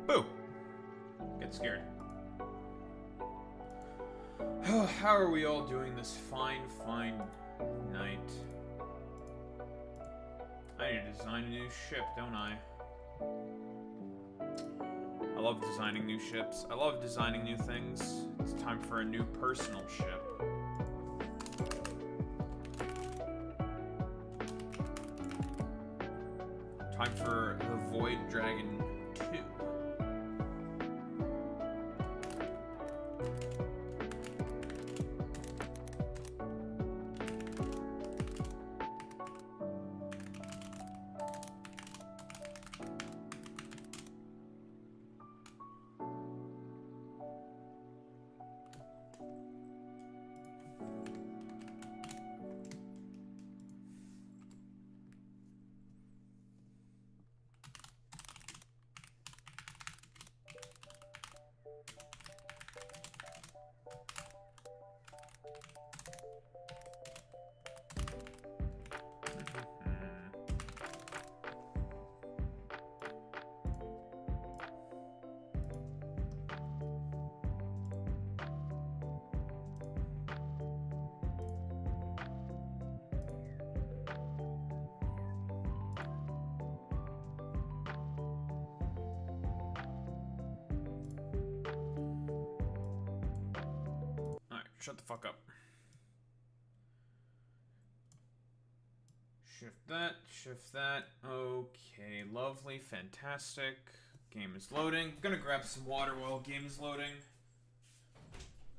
Boo! Get scared. How are we all doing this fine night? I need to design a new ship, don't I? I love designing new ships. I love designing new things. It's time for a new personal ship. Time for the Void Dragon 2. Shut the fuck up. Shift that. Okay, lovely, fantastic. Game is loading. Gonna grab some water while game is loading.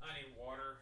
I need water.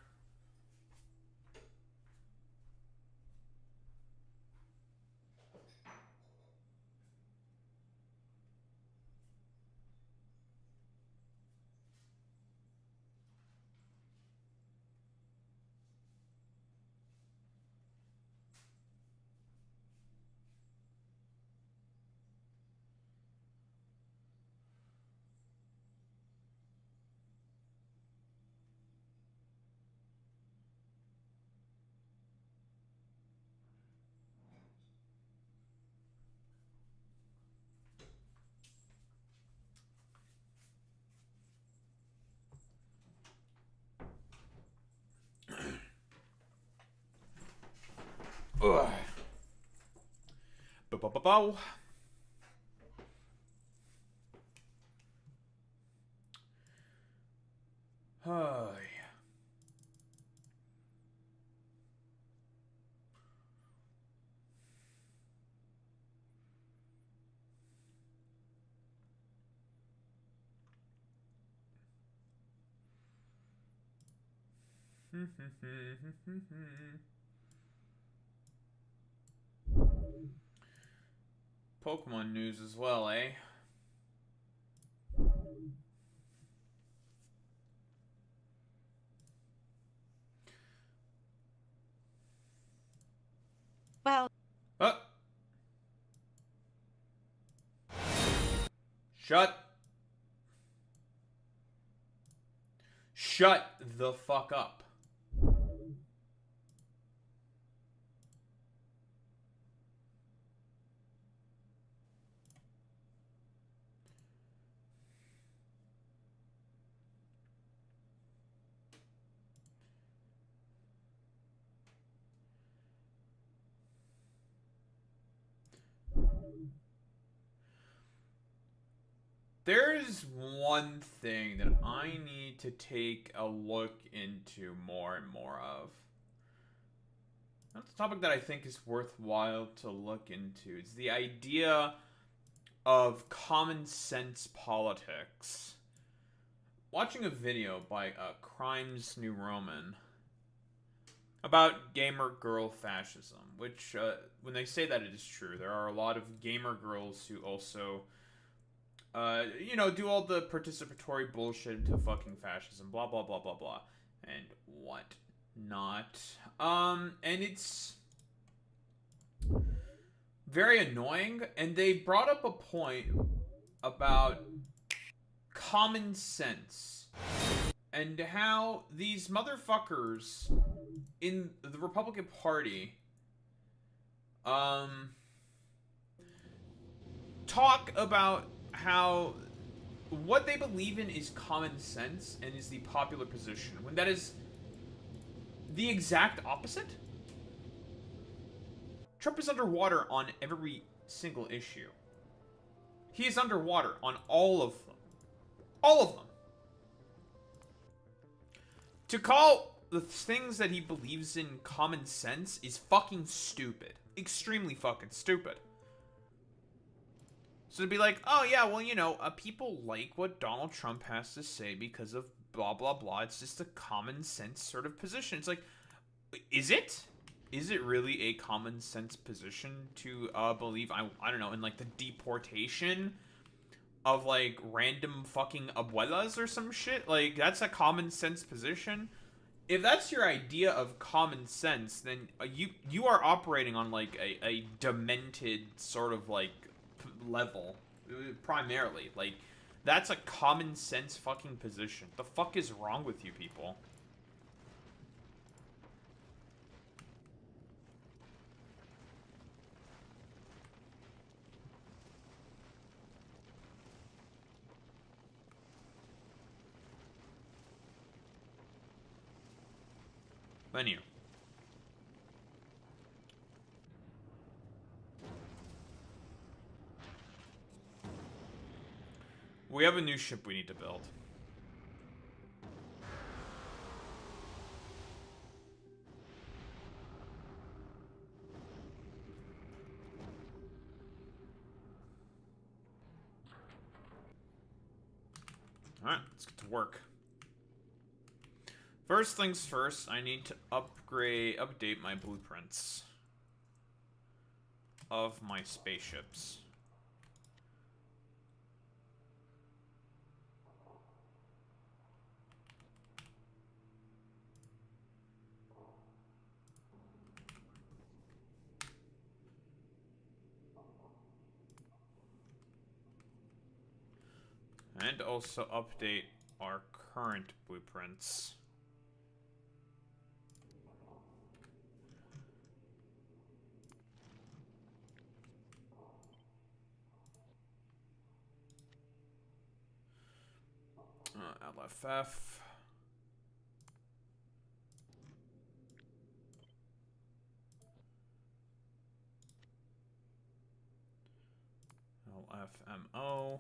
Ugh. Bow. Hi. Pokemon news as well, eh? Well. Shut the fuck up. There is one thing that I need to take a look into more and more of. That's a topic that I think is worthwhile to look into. It's the idea of common sense politics. Watching a video by Crimes New Roman about gamer girl fascism, which, when they say that, it is true. There are a lot of gamer girls who also, you know, do all the participatory bullshit into fucking fascism, blah, blah, blah, blah, blah, and what not. And it's very annoying, and they brought up a point about common sense and how these motherfuckers in the Republican Party talk about how what they believe in is common sense and is the popular position, when that is the exact opposite. Trump is underwater on every single issue. He is underwater on all of them. All of them. To call the things that he believes in common sense is fucking stupid. Extremely fucking stupid. So to be like, oh yeah, well, you know, people like what Donald Trump has to say because of blah, blah, blah. It's just a common sense sort of position. It's like, is it? Is it really a common sense position to believe, I don't know, in like the deportation of like random fucking abuelas or some shit? Like, that's a common sense position? If that's your idea of common sense, then you are operating on like a demented sort of like level, primarily. Like, that's a common sense fucking position. The fuck is wrong with you people? Menu. We have a new ship we need to build. Alright, let's get to work. First things first, I need to update my blueprints of my spaceships. And also update our current blueprints. LFF. LFMO.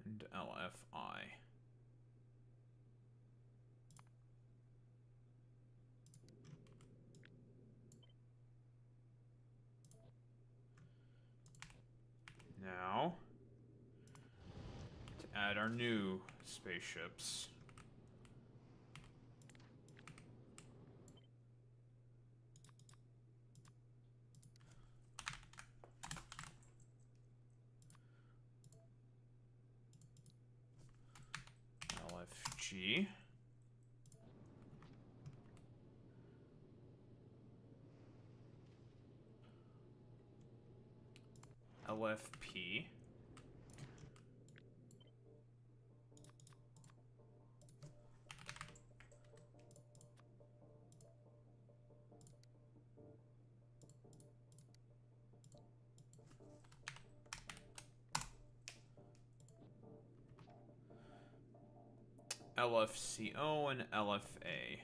And LFI. Now, to add our new spaceships. LFG. LFP. LFCO and LFA.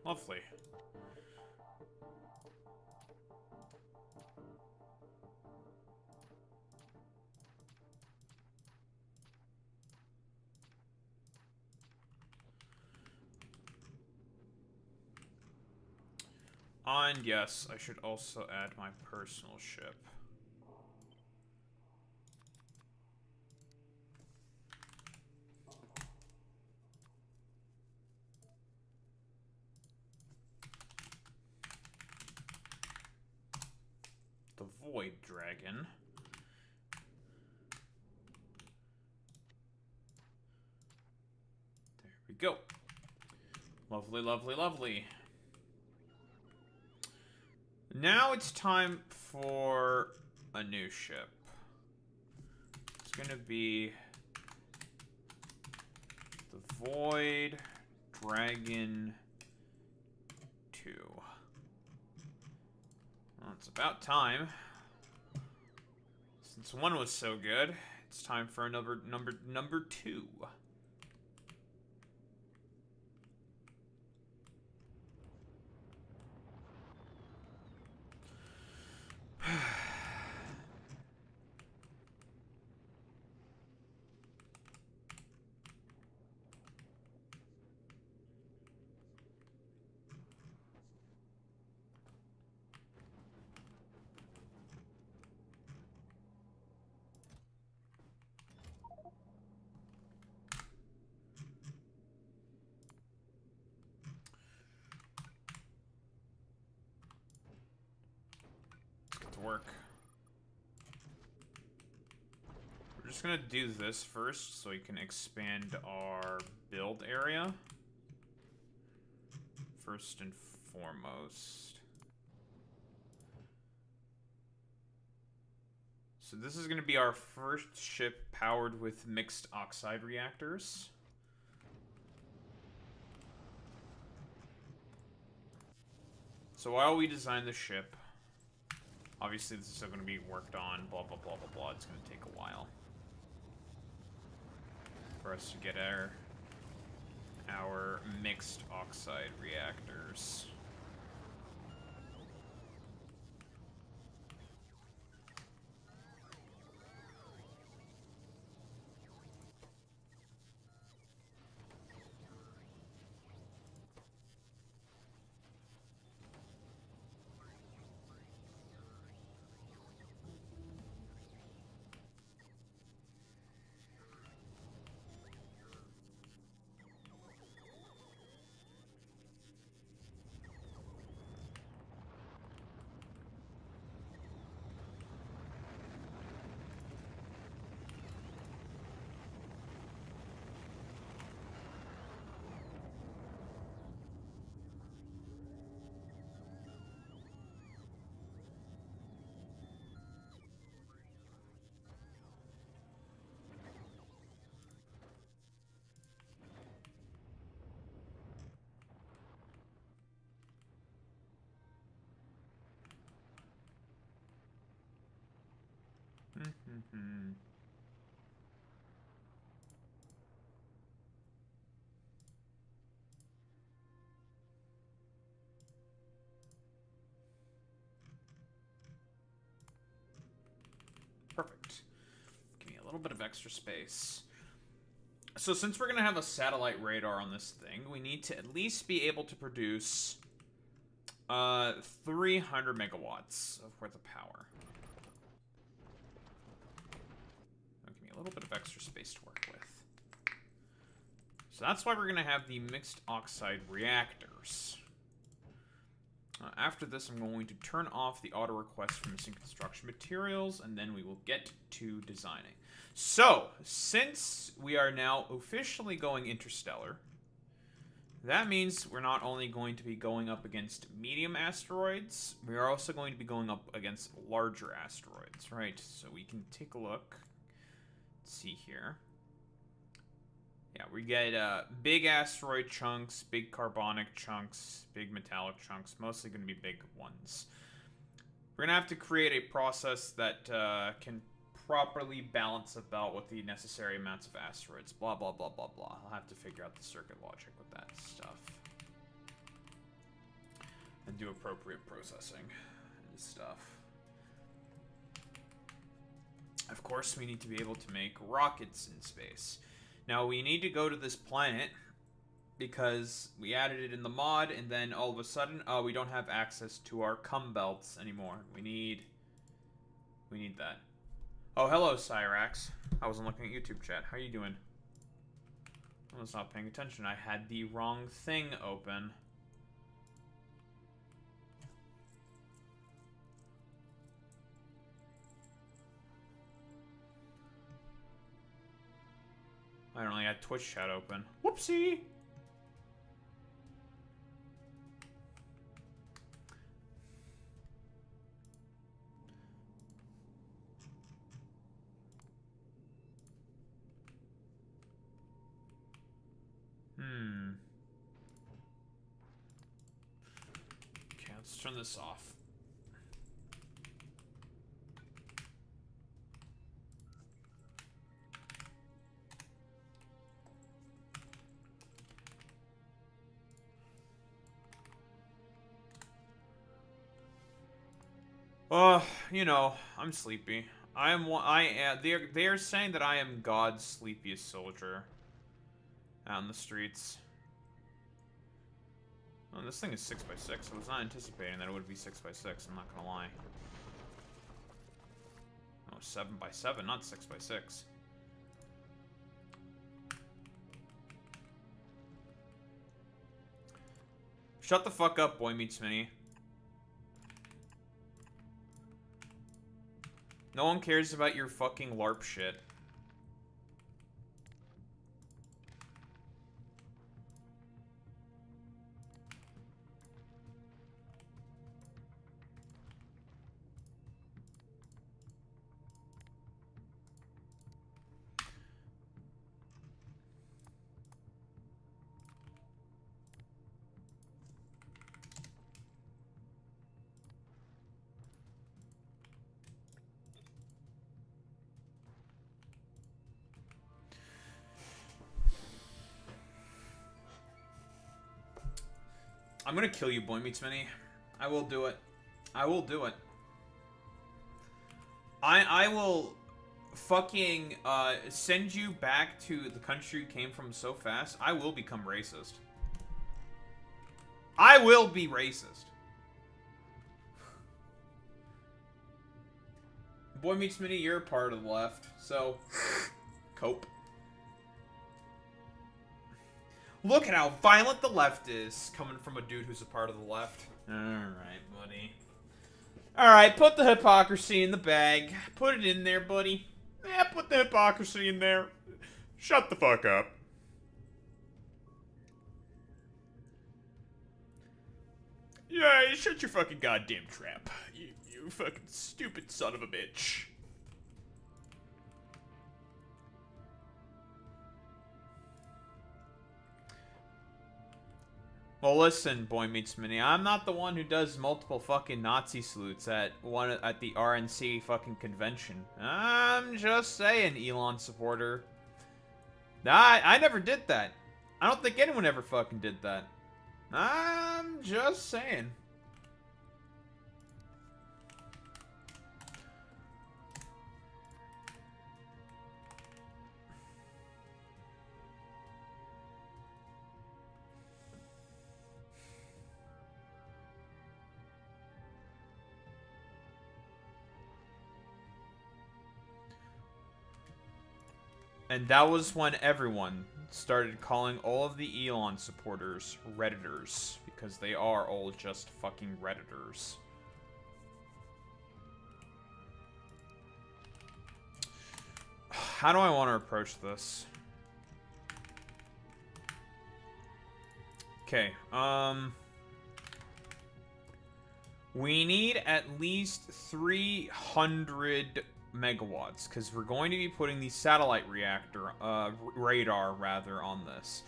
Lovely. And yes, I should also add my personal ship. The Void Dragon. There we go. Lovely, lovely, lovely. Now it's time for a new ship. It's gonna be the Void Dragon 2. Well, it's about time. Since one was so good, it's time for another number 2. Work. We're just gonna do this first so we can expand our build area. First and foremost. So this is gonna be our first ship powered with mixed oxide reactors. So while we design the ship, obviously, this is still going to be worked on, blah, blah, blah, blah, blah. It's going to take a while for us to get our mixed oxide reactors. Perfect. Give me a little bit of extra space. So since we're going to have a satellite radar on this thing, we need to at least be able to produce 300 megawatts of worth of power. That'll give me a little bit of extra space to work with. So that's why we're going to have the mixed oxide reactors. After this, I'm going to turn off the auto request for missing construction materials, and then we will get to designing. So, since we are now officially going interstellar, that means we're not only going to be going up against medium asteroids, we are also going to be going up against larger asteroids, right? So we can take a look. Let's see here. Yeah, we get big asteroid chunks, big carbonic chunks, big metallic chunks, mostly going to be big ones. We're going to have to create a process that can properly balance about with the necessary amounts of asteroids, blah, blah, blah, blah, blah. I'll have to figure out the circuit logic with that stuff. And do appropriate processing and stuff. Of course, we need to be able to make rockets in space. Now, we need to go to this planet because we added it in the mod, and then all of a sudden, we don't have access to our cum belts anymore. We need that. Oh, hello, Cyrax. I wasn't looking at YouTube chat. How you doing? I was not paying attention. I had the wrong thing open. I only had Twitch chat open. Whoopsie! Okay, let's turn this off. You know, I'm sleepy. They're saying that I am God's sleepiest soldier out in the streets. Oh, this thing is 6x6. I was not anticipating that it would be 6x6, I'm not gonna lie. Oh, 7x7, not 6x6. Shut the fuck up, Boy Meets Mini. No one cares about your fucking LARP shit. I'm gonna kill you, Boy Meets Mini. I will do it. I will do it. I will fucking send you back to the country you came from so fast. I will become racist. I will be racist. Boy Meets Mini, you're a part of the left, so cope. Look at how violent the left is, coming from a dude who's a part of the left. Alright, buddy. Alright, put the hypocrisy in the bag. Put it in there, buddy. Yeah, put the hypocrisy in there. Shut the fuck up. Yeah, shut your fucking goddamn trap. You fucking stupid son of a bitch. Well, listen, Boy Meets Mini. I'm not the one who does multiple fucking Nazi salutes at the RNC fucking convention. I'm just saying, Elon supporter. I never did that. I don't think anyone ever fucking did that. I'm just saying. And that was when everyone started calling all of the Elon supporters Redditors, because they are all just fucking Redditors. How do I want to approach this? Okay, we need at least 300 megawatts, because we're going to be putting the satellite radar on this.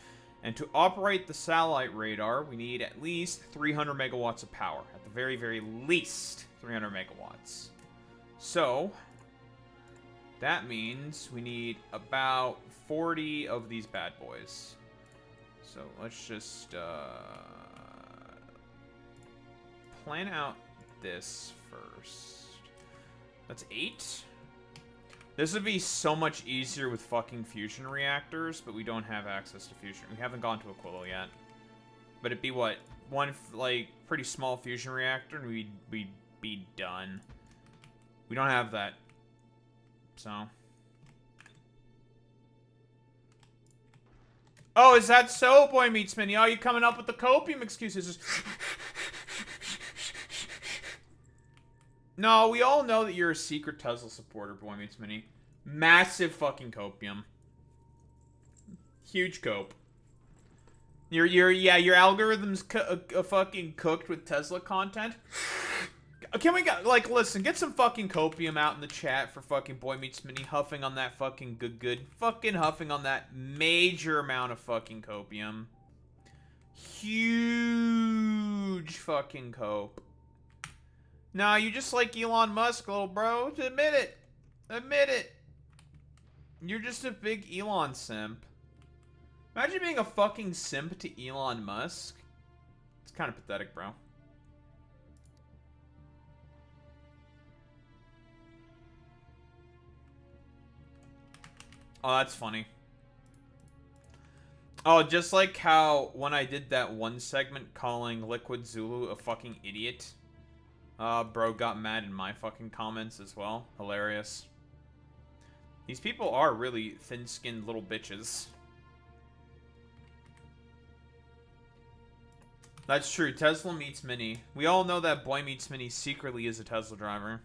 And to operate the satellite radar, we need at least 300 megawatts of power. At the very, very least, 300 megawatts. So, that means we need about 40 of these bad boys. So, let's just, plan out this first. That's 8. This would be so much easier with fucking fusion reactors, but we don't have access to fusion. We haven't gone to Aquilo yet. But it'd be what? One, like, pretty small fusion reactor, and we'd be done. We don't have that. So. Oh, is that so, Boy Meets Mini? Oh, you coming up with the copium excuses? No, we all know that you're a secret Tesla supporter, Boy Meets Mini. Massive fucking copium. Huge cope. Your algorithm's fucking cooked with Tesla content. Can we like listen? Get some fucking copium out in the chat for fucking Boy Meets Mini huffing on that fucking good fucking huffing on that major amount of fucking copium. Huge fucking cope. Nah, you just like Elon Musk, little bro. Admit it. Admit it. You're just a big Elon simp. Imagine being a fucking simp to Elon Musk. It's kind of pathetic, bro. Oh, that's funny. Oh, just like how when I did that one segment calling Liquid Zulu a fucking idiot, bro got mad in my fucking comments as well. Hilarious. These people are really thin-skinned little bitches. That's true. Tesla meets Mini. We all know that Boy Meets Mini secretly is a Tesla driver.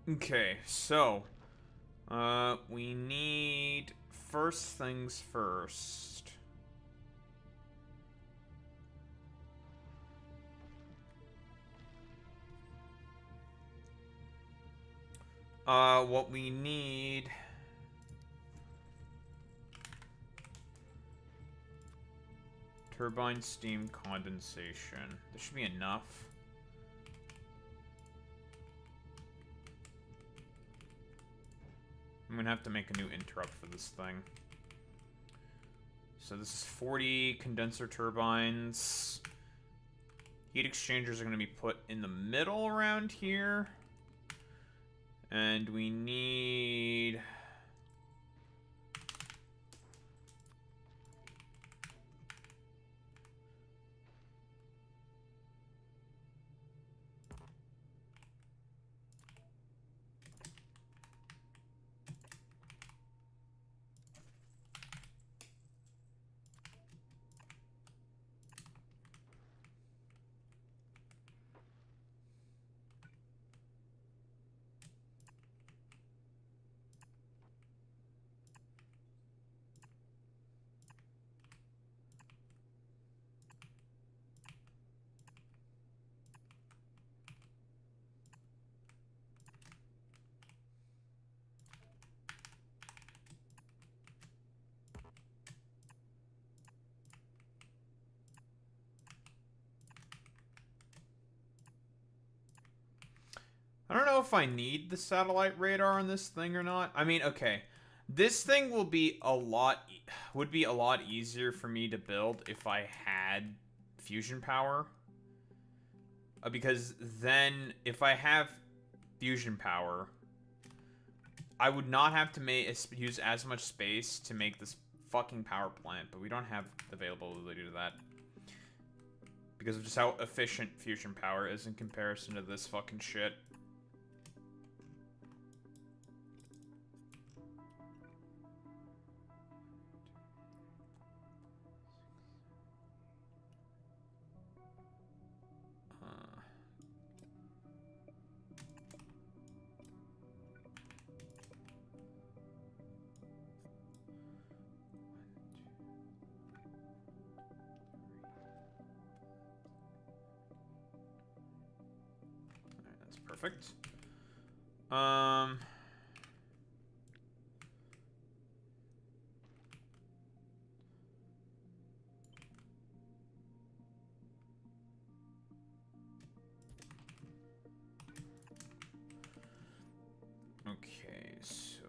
Okay, so we need first things first. What we need turbine steam condensation. This should be enough. I'm gonna have to make a new interrupt for this thing. So this is 40 condenser turbines. Heat exchangers are gonna be put in the middle around here. And we need... I don't know if I need the satellite radar on this thing or not. I mean, okay. This thing will be would be a lot easier for me to build if I had fusion power. Because then, if I have fusion power, I would not have to use as much space to make this fucking power plant. But we don't have the availability to that. Because of just how efficient fusion power is in comparison to this fucking shit. Perfect. Okay, so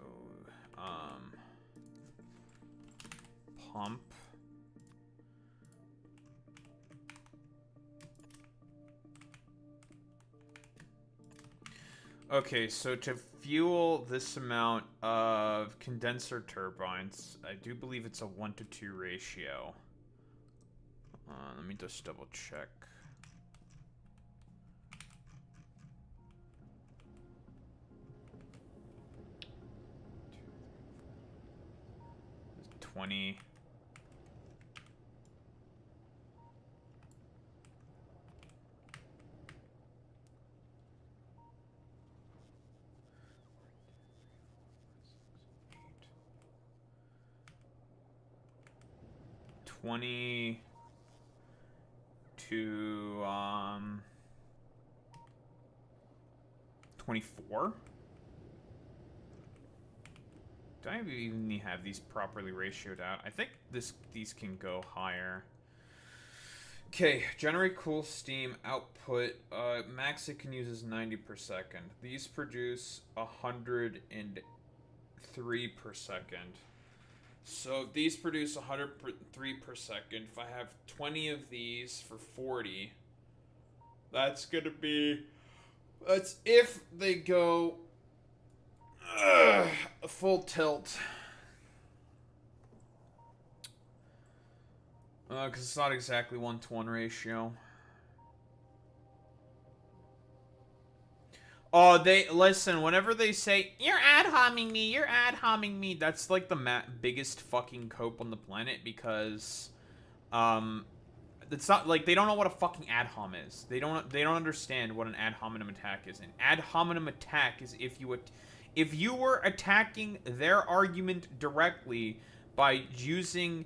pump. Okay, so to fuel this amount of condenser turbines, I do believe it's a 1-to-2 ratio. Let me just double check. $20. $20 to 24. Do I even have these properly ratioed out? I think these can go higher. Okay, generate cool steam output. Max it can use is 90 per second. These produce 103 per second. So these produce 103 per second. If I have 20 of these for 40, that's gonna be... That's if they go full tilt. Because it's not exactly 1-to-1 ratio. Oh, they listen. Whenever they say you're ad homing me, you're ad homing me, that's like the biggest fucking cope on the planet because, it's not like they don't know what a fucking ad hom is. They don't understand what an ad hominem attack is. An ad hominem attack is if you were attacking their argument directly by using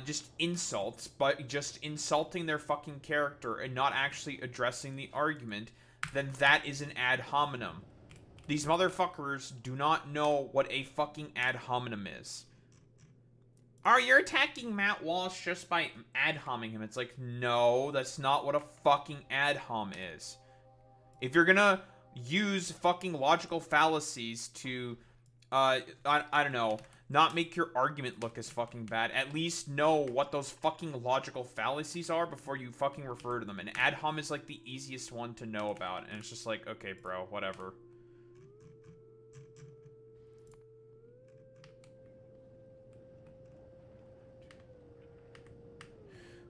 just insults, but just insulting their fucking character and not actually addressing the argument, then that is an ad hominem. These motherfuckers do not know what a fucking ad hominem is. Oh, you're attacking Matt Walsh just by ad homing him. It's like, no, that's not what a fucking ad hom is. If you're gonna use fucking logical fallacies to, I don't know, not make your argument look as fucking bad, at least know what those fucking logical fallacies are before you fucking refer to them. And ad hom is like the easiest one to know about, and it's just like, okay, bro, whatever.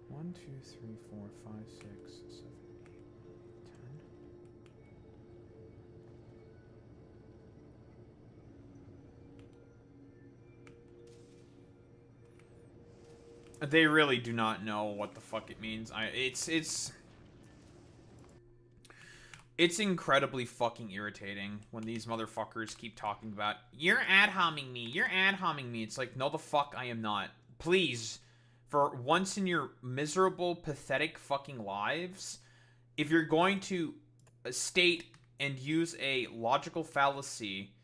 One, 2, 3, 4, 5, 6, 7, 8, 10. They really do not know what the fuck it means. It's incredibly fucking irritating when these motherfuckers keep talking about, you're ad homing me, you're ad homing me. It's like, no the fuck I am not. Please, for once in your miserable, pathetic fucking lives, if you're going to state and use a logical fallacy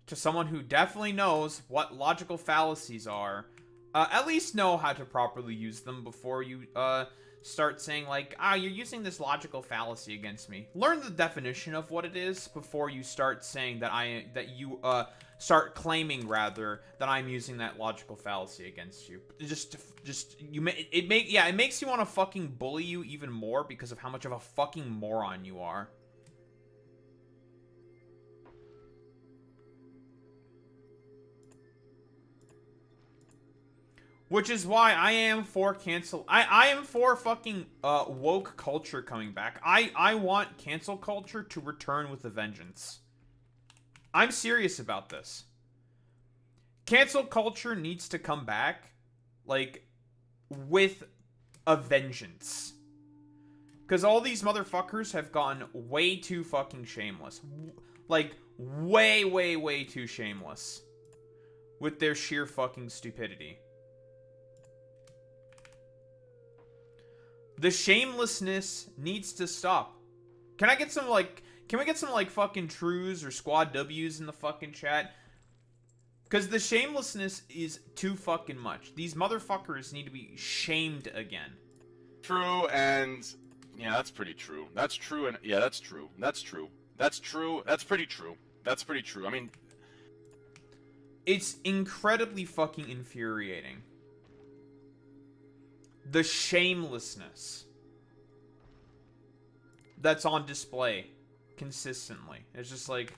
to someone who definitely knows what logical fallacies are, at least know how to properly use them before you start saying like, you're using this logical fallacy against me. Learn the definition of what it is before you start saying that you start claiming rather that I'm using that logical fallacy against you. It makes you want to fucking bully you even more because of how much of a fucking moron you are. Which is why I am for cancel. I am for fucking woke culture coming back. I want cancel culture to return with a vengeance. I'm serious about this. Cancel culture needs to come back, like, with a vengeance. Because all these motherfuckers have gone way too fucking shameless. Like, way, way, way too shameless. With their sheer fucking stupidity. The shamelessness needs to stop. Can we get some, like, fucking trues or squad W's in the fucking chat? Because the shamelessness is too fucking much. These motherfuckers need to be shamed again. True, and... yeah, that's pretty true. That's true, and... yeah, that's true. That's true. That's true. That's pretty true. That's pretty true. I mean, it's incredibly fucking infuriating. The shamelessness that's on display consistently. It's just like,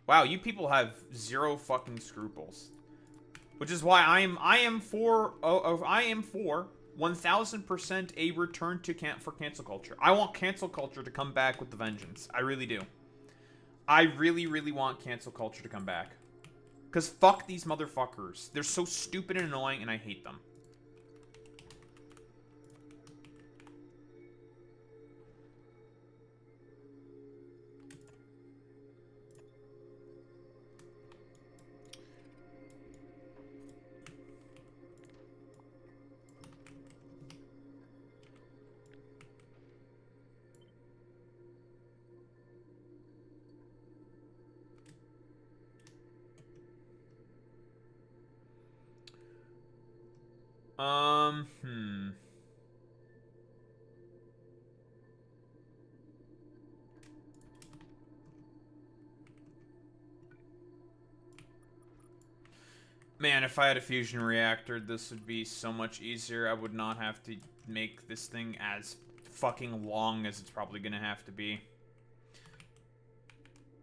wow, you people have zero fucking scruples. Which is why I am for 1000% a return to for cancel culture. I want cancel culture to come back with the vengeance. I really do. I really, really want cancel culture to come back. Because fuck these motherfuckers. They're so stupid and annoying, and I hate them. Hmm. Man, if I had a fusion reactor, this would be so much easier. I would not have to make this thing as fucking long as it's probably gonna have to be.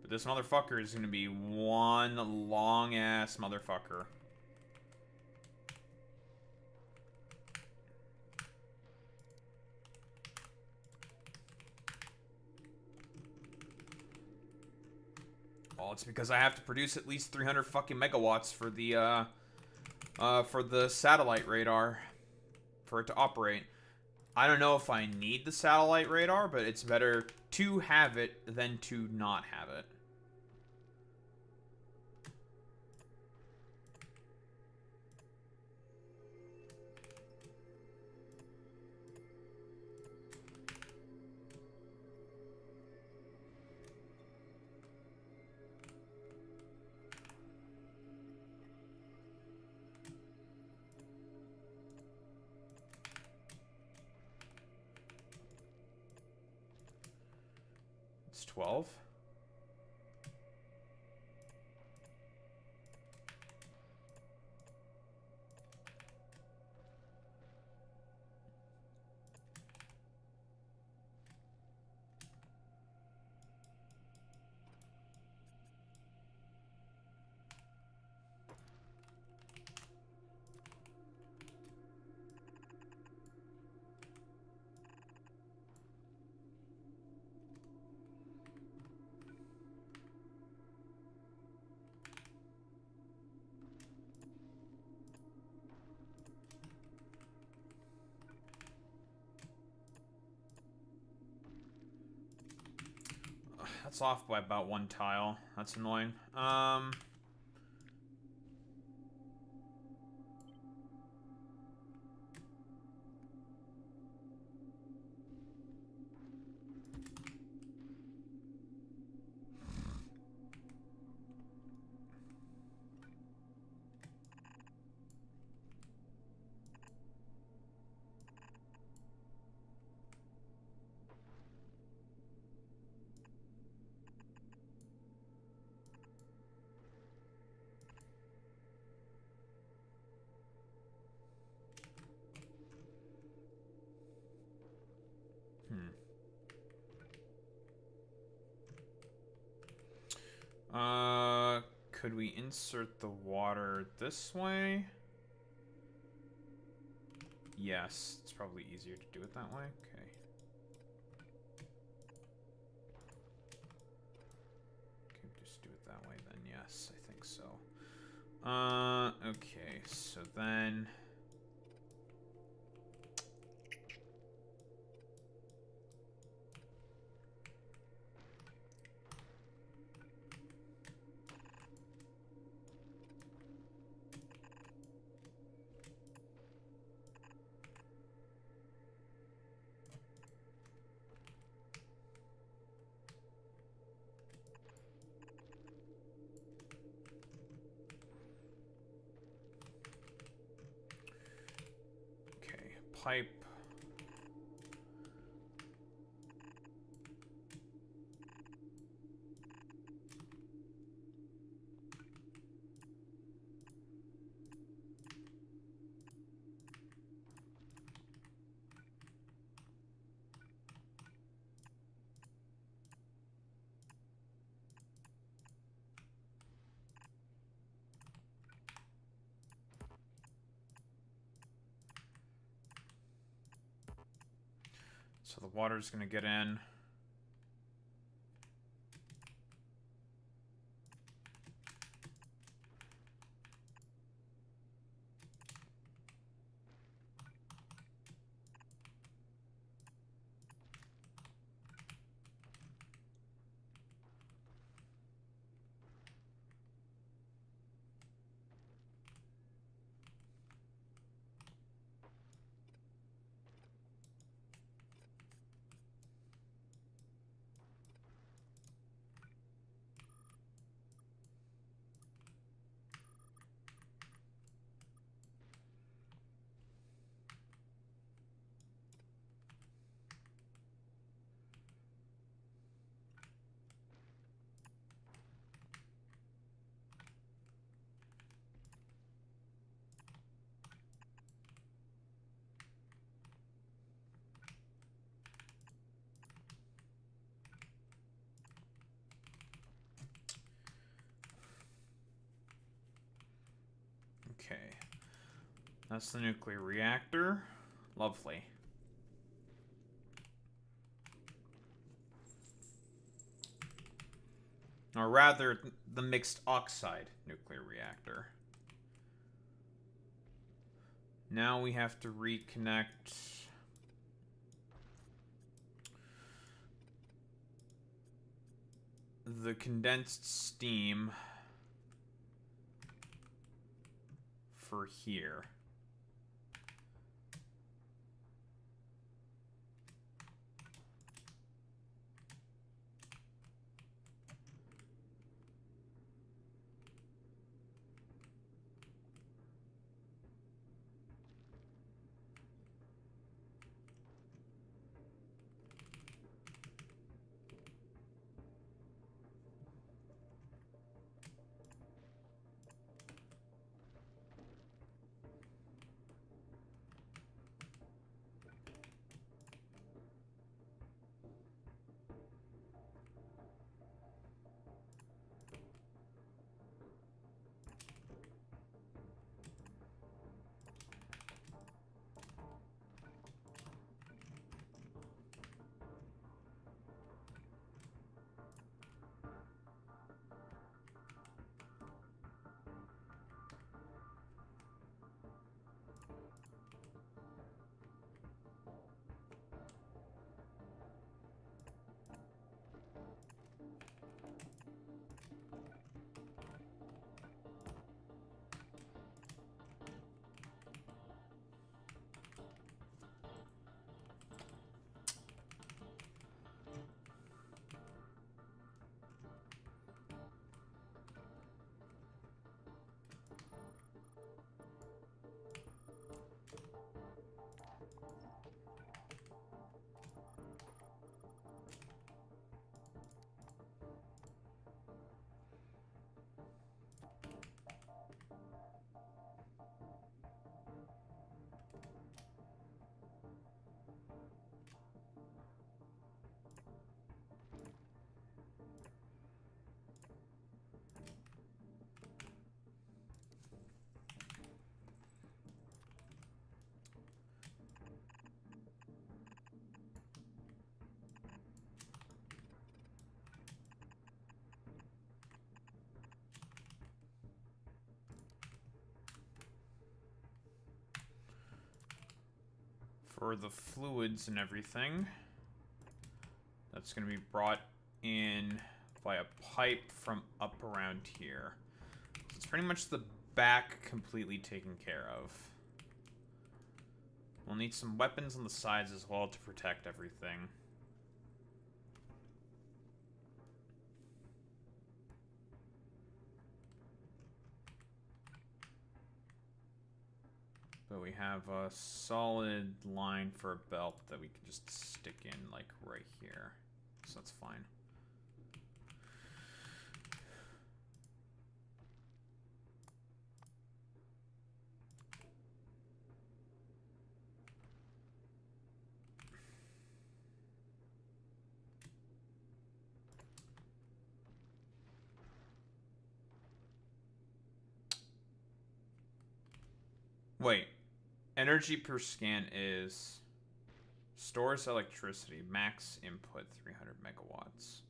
But this motherfucker is gonna be one long-ass motherfucker. Well, it's because I have to produce at least 300 fucking megawatts for the satellite radar for it to operate. I don't know if I need the satellite radar, but it's better to have it than to not have it. It's 12. That's off by about one tile. That's annoying. Could we insert the water this way? Yes, it's probably easier to do it that way. Okay. Okay, just do it that way then. Yes, I think so. Okay, so then... pipe. So the water's gonna get in. Okay. That's the nuclear reactor. Lovely. Or rather, the mixed oxide nuclear reactor. Now we have to reconnect the condensed steam for here. For the fluids and everything, that's going to be brought in via pipe from up around here. It's pretty much the back completely taken care of. We'll need some weapons on the sides as well to protect everything. But we have a solid line for a belt that we can just stick in, like, right here. So that's fine. Wait. Energy per scan is Stores electricity. Max input 300 megawatts.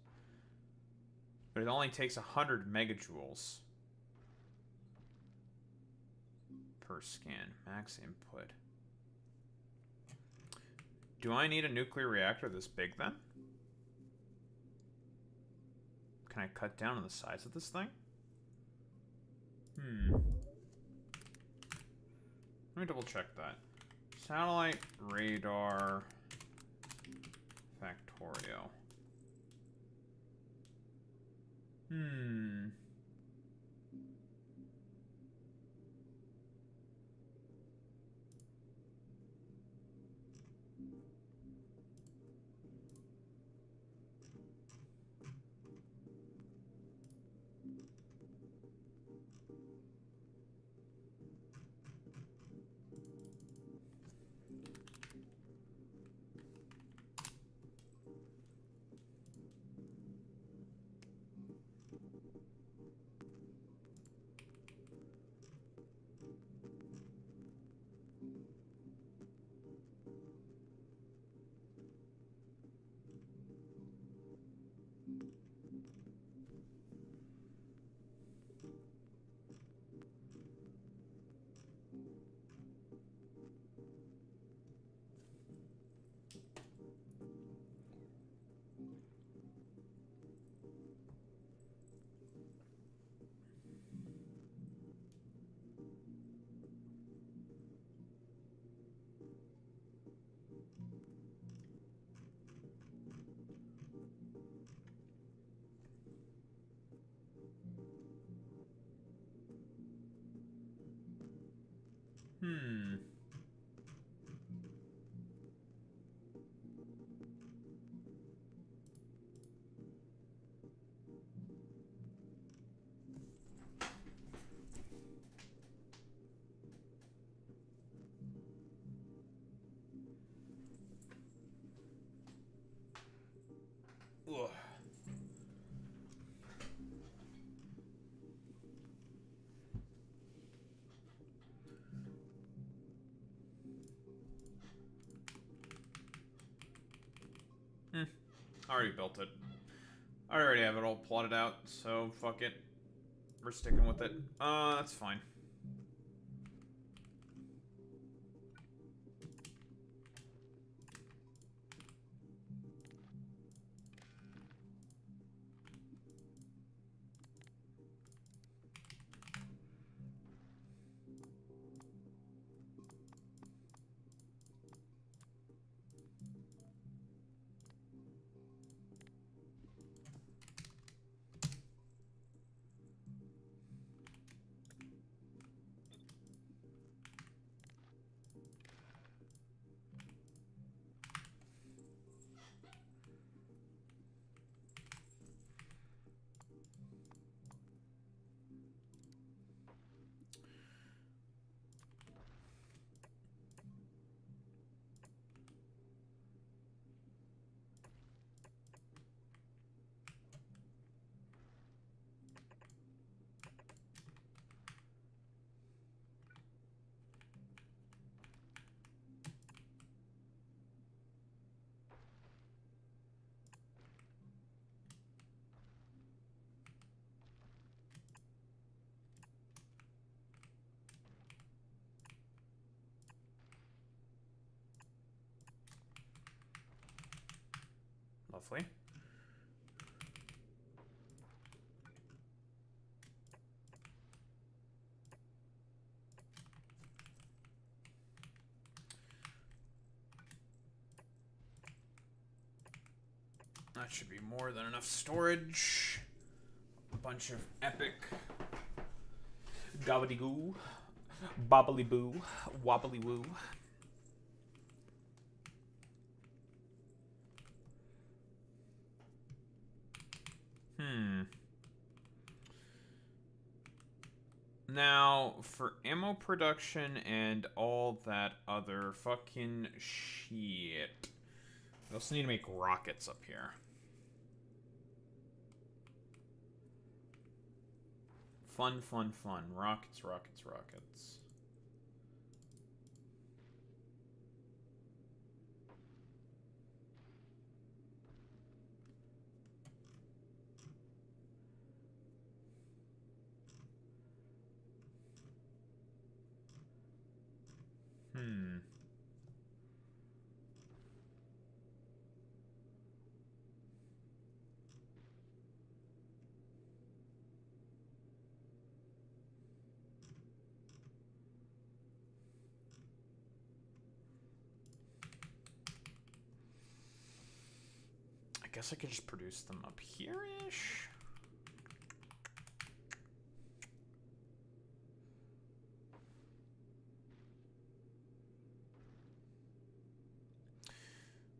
But it only takes 100 megajoules per scan. Max input. Do I need a nuclear reactor this big then? Can I cut down on the size of this thing? Let me double check that. Satellite radar Factorio. Ugh. I already built it. I already have it all plotted out, so fuck it. We're sticking with it. That's fine. Lovely. That should be more than enough storage. A bunch of epic gobbledygoo, bobbly boo, wobbly woo. Now, for ammo production and all that other fucking shit, we also need to make rockets up here. Fun, fun, fun. Rockets, rockets, rockets. guess I could just produce them up here-ish.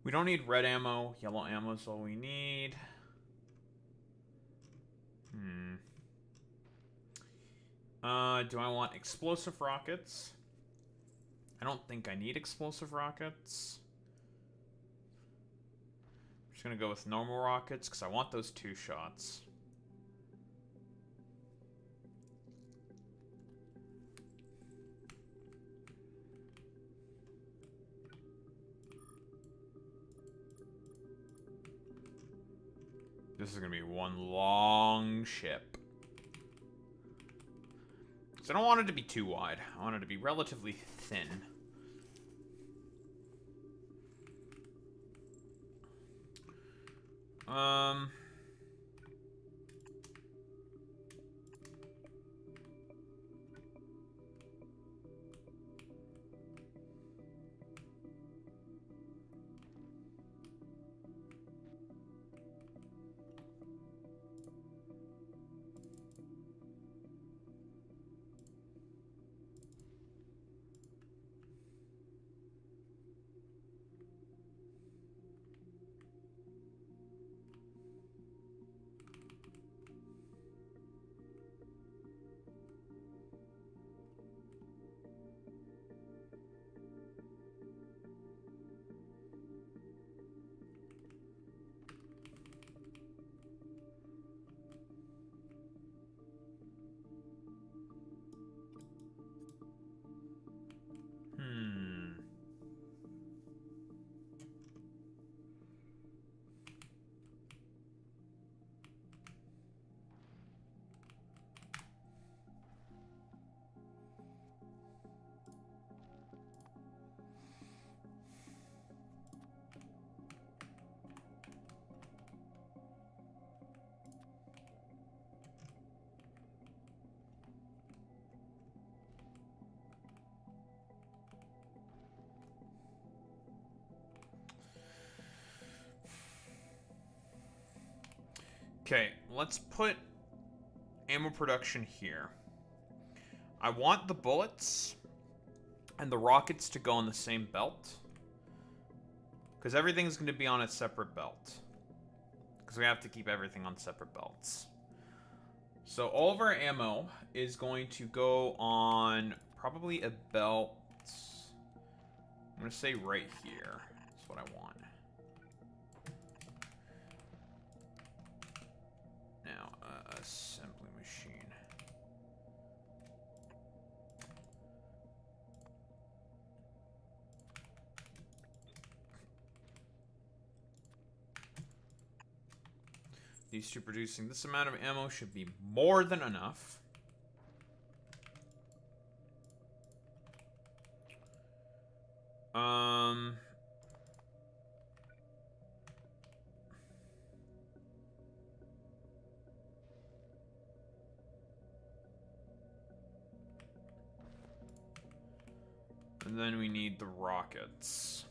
We don't need red ammo. Yellow ammo is all we need. Do I want explosive rockets? I don't think I need explosive rockets. I'm just gonna go with normal rockets because I want those 2 shots. This is gonna be one long ship. So I don't want it to be too wide. I want it to be relatively thin. Okay, let's put ammo production here. I want the bullets and the rockets to go on the same belt. Because everything's going to be on a separate belt. Because we have to keep everything on separate belts. So all of our ammo is going to go on probably a belt. I'm going to say right here. That's what I want. Now, assembly machine. These two producing this amount of ammo should be more than enough. And then we need the rockets.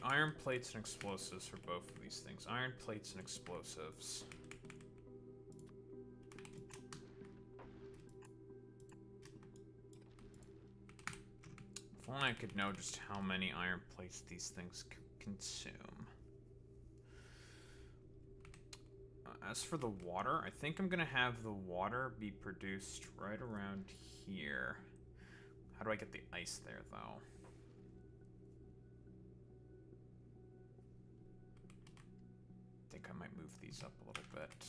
iron plates and explosives for both of these things. Iron plates and explosives. If only I could know just how many iron plates these things consume. As for the water, I think I'm gonna have the water be produced right around here. How do I get the ice there, though? I think I might move these up a little bit.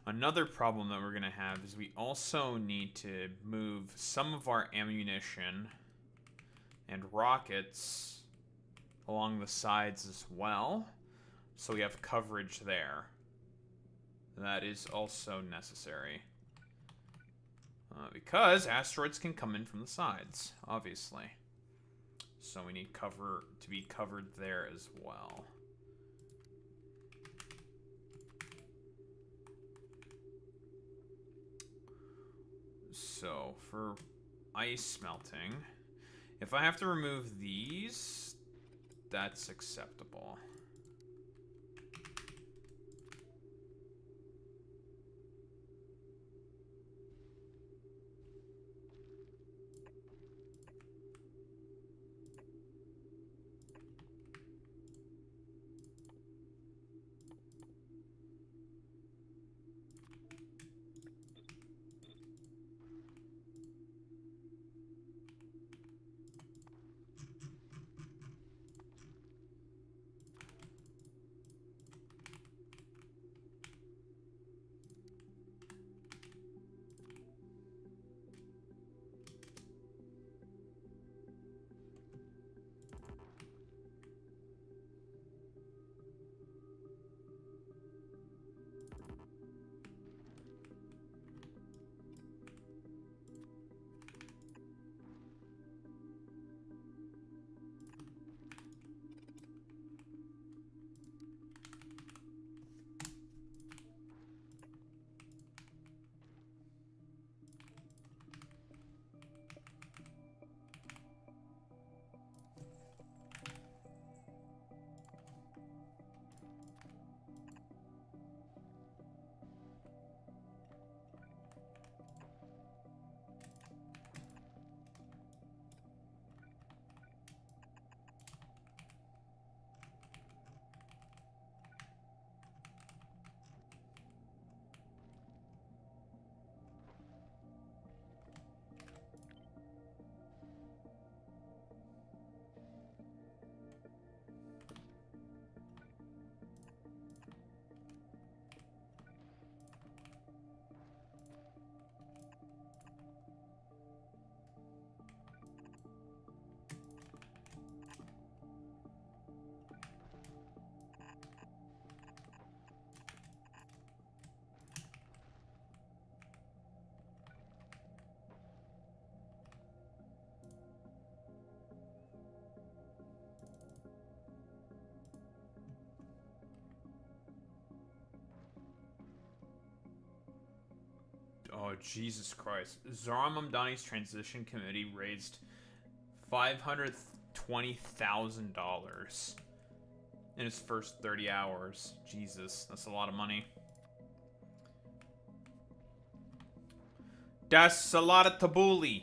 Another problem that we're going to have is we also need to move some of our ammunition and rockets along the sides as well, so we have coverage there. That is also necessary. Because asteroids can come in from the sides, obviously. So we need cover to be covered there as well. So, for ice melting, if I have to remove these, that's acceptable. Oh, Jesus Christ. Zara Mamdani's transition committee raised $520,000 in his first 30 hours. Jesus, that's a lot of money. Das a lot of tabbouleh.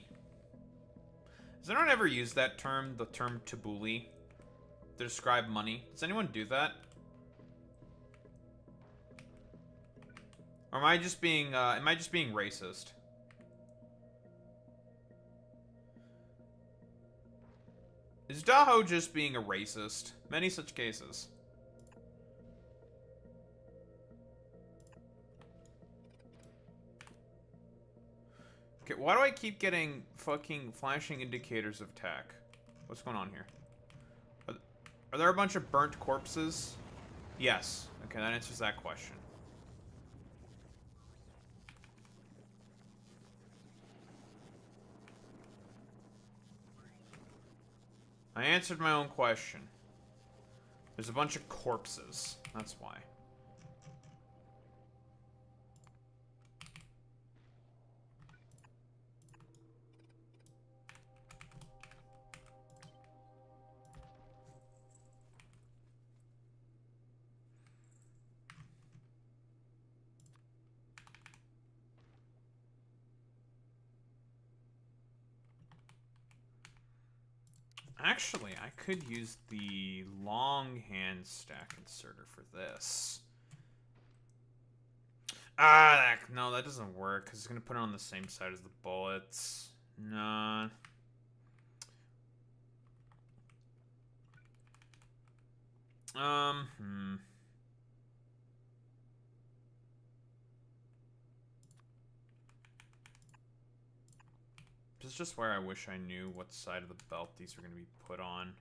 Has anyone ever used that term, the term tabbouleh, to describe money? Does anyone do that? Or am I just being racist? Is Daho just being a racist? Many such cases. Okay, why do I keep getting fucking flashing indicators of attack? What's going on here? Are there a bunch of burnt corpses? Yes. Okay, that answers that question. I answered my own question. There's a bunch of corpses. That's why. Actually, I could use the long hand stack inserter for this. No, that doesn't work, because it's going to put it on the same side as the bullets. Nah. This is just where I wish I knew what side of the belt these were going to be put on.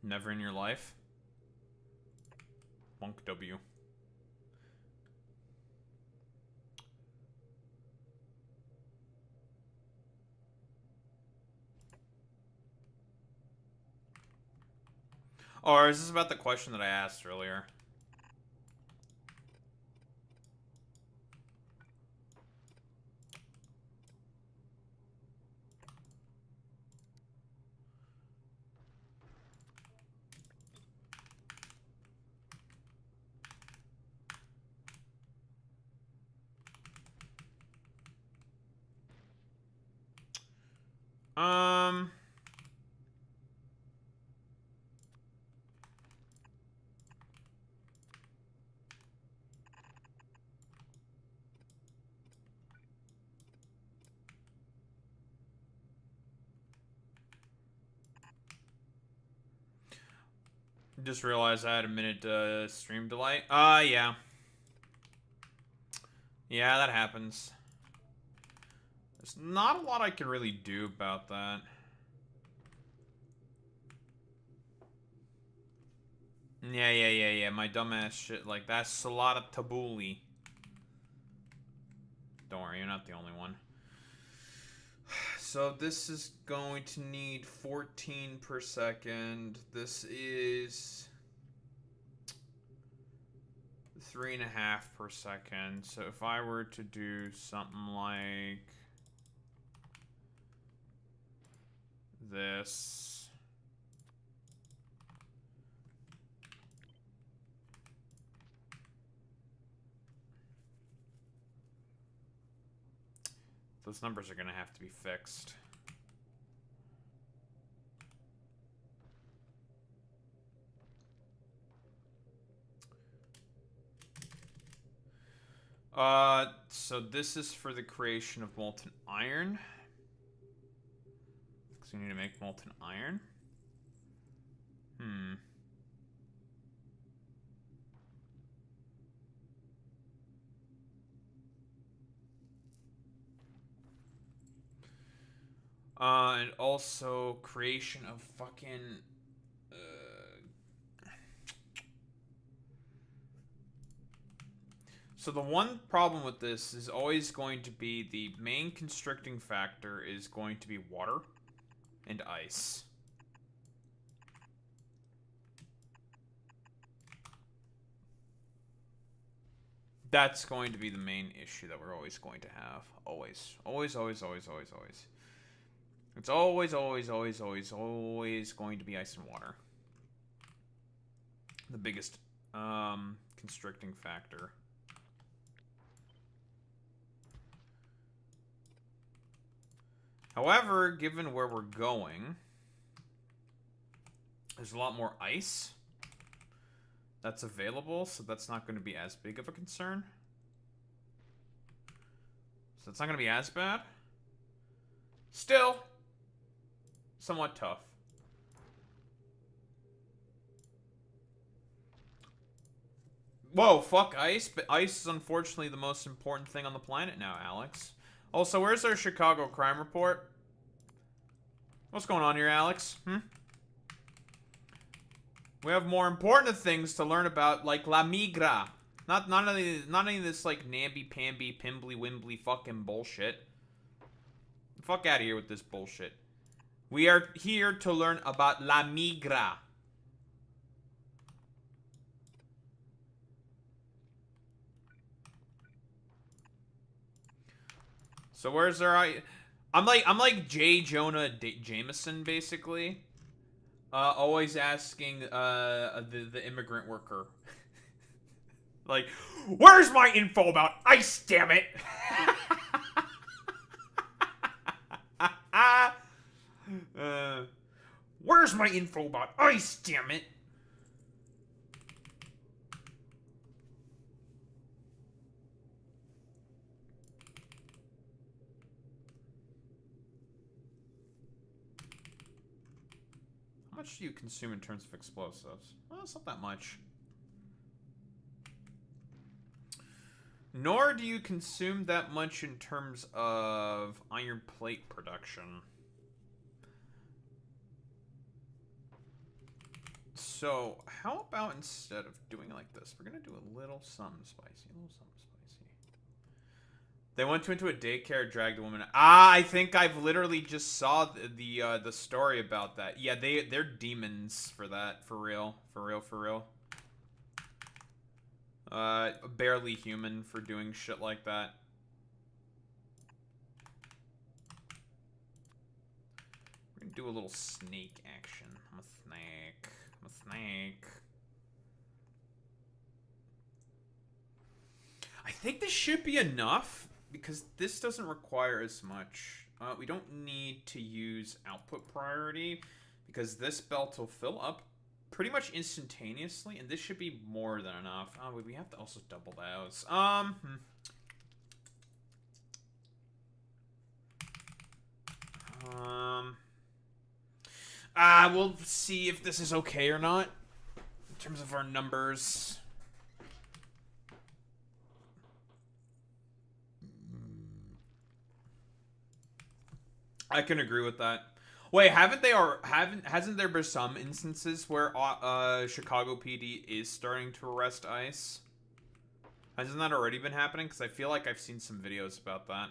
Never in your life? Monk W. Or is this about the question that I asked earlier? Just realized I had a minute stream delay. Yeah. Yeah, that happens. There's not a lot I can really do about that. Yeah. My dumbass shit like that's Salada Tabuli. Don't worry, you're not the only one. So this is going to need 14 per second. This is 3.5 per second. So if I were to do something like this, those numbers are going to have to be fixed. So this is for the creation of molten iron. Because we need to make molten iron. And also creation of fucking... So the one problem with this is always going to be the main constricting factor is going to be water and ice. That's going to be the main issue that we're always going to have. Always. Always. It's always going to be ice and water. The biggest constricting factor. However, given where we're going, there's a lot more ice that's available, so that's not going to be as big of a concern. So it's not going to be as bad. Still, somewhat tough. Whoa, fuck ice, but ice is unfortunately the most important thing on the planet now, Alex. Also, where's our Chicago crime report? What's going on here, Alex? We have more important things to learn about, like La Migra. Not any of this like namby-pamby, pimbly-wimbly fucking bullshit. Fuck out of here with this bullshit. We are here to learn about La Migra. So where's our... I'm like J. Jonah Jameson, basically. Always asking the immigrant worker. Like, where's my info about ice, damn it? Where's my info about ice, damn it? How much do you consume in terms of explosives? Well, it's not that much. Nor do you consume that much in terms of iron plate production. So, how about instead of doing it like this, we're gonna do a little something spicy, a little something spicy. They went into a daycare, dragged a woman. I think I've literally just saw the story about that. Yeah, they're demons for that, for real, for real, for real. Barely human for doing shit like that. We're gonna do a little snake action. I'm a snake. I'm a snake. I think this should be enough because this doesn't require as much. We don't need to use output priority because this belt will fill up pretty much instantaneously, and this should be more than enough. Oh, we have to also double those. We'll see if this is okay or not in terms of our numbers. I can agree with that. Wait, hasn't there been some instances where Chicago PD is starting to arrest ICE? Hasn't that already been happening? Because I feel like I've seen some videos about that.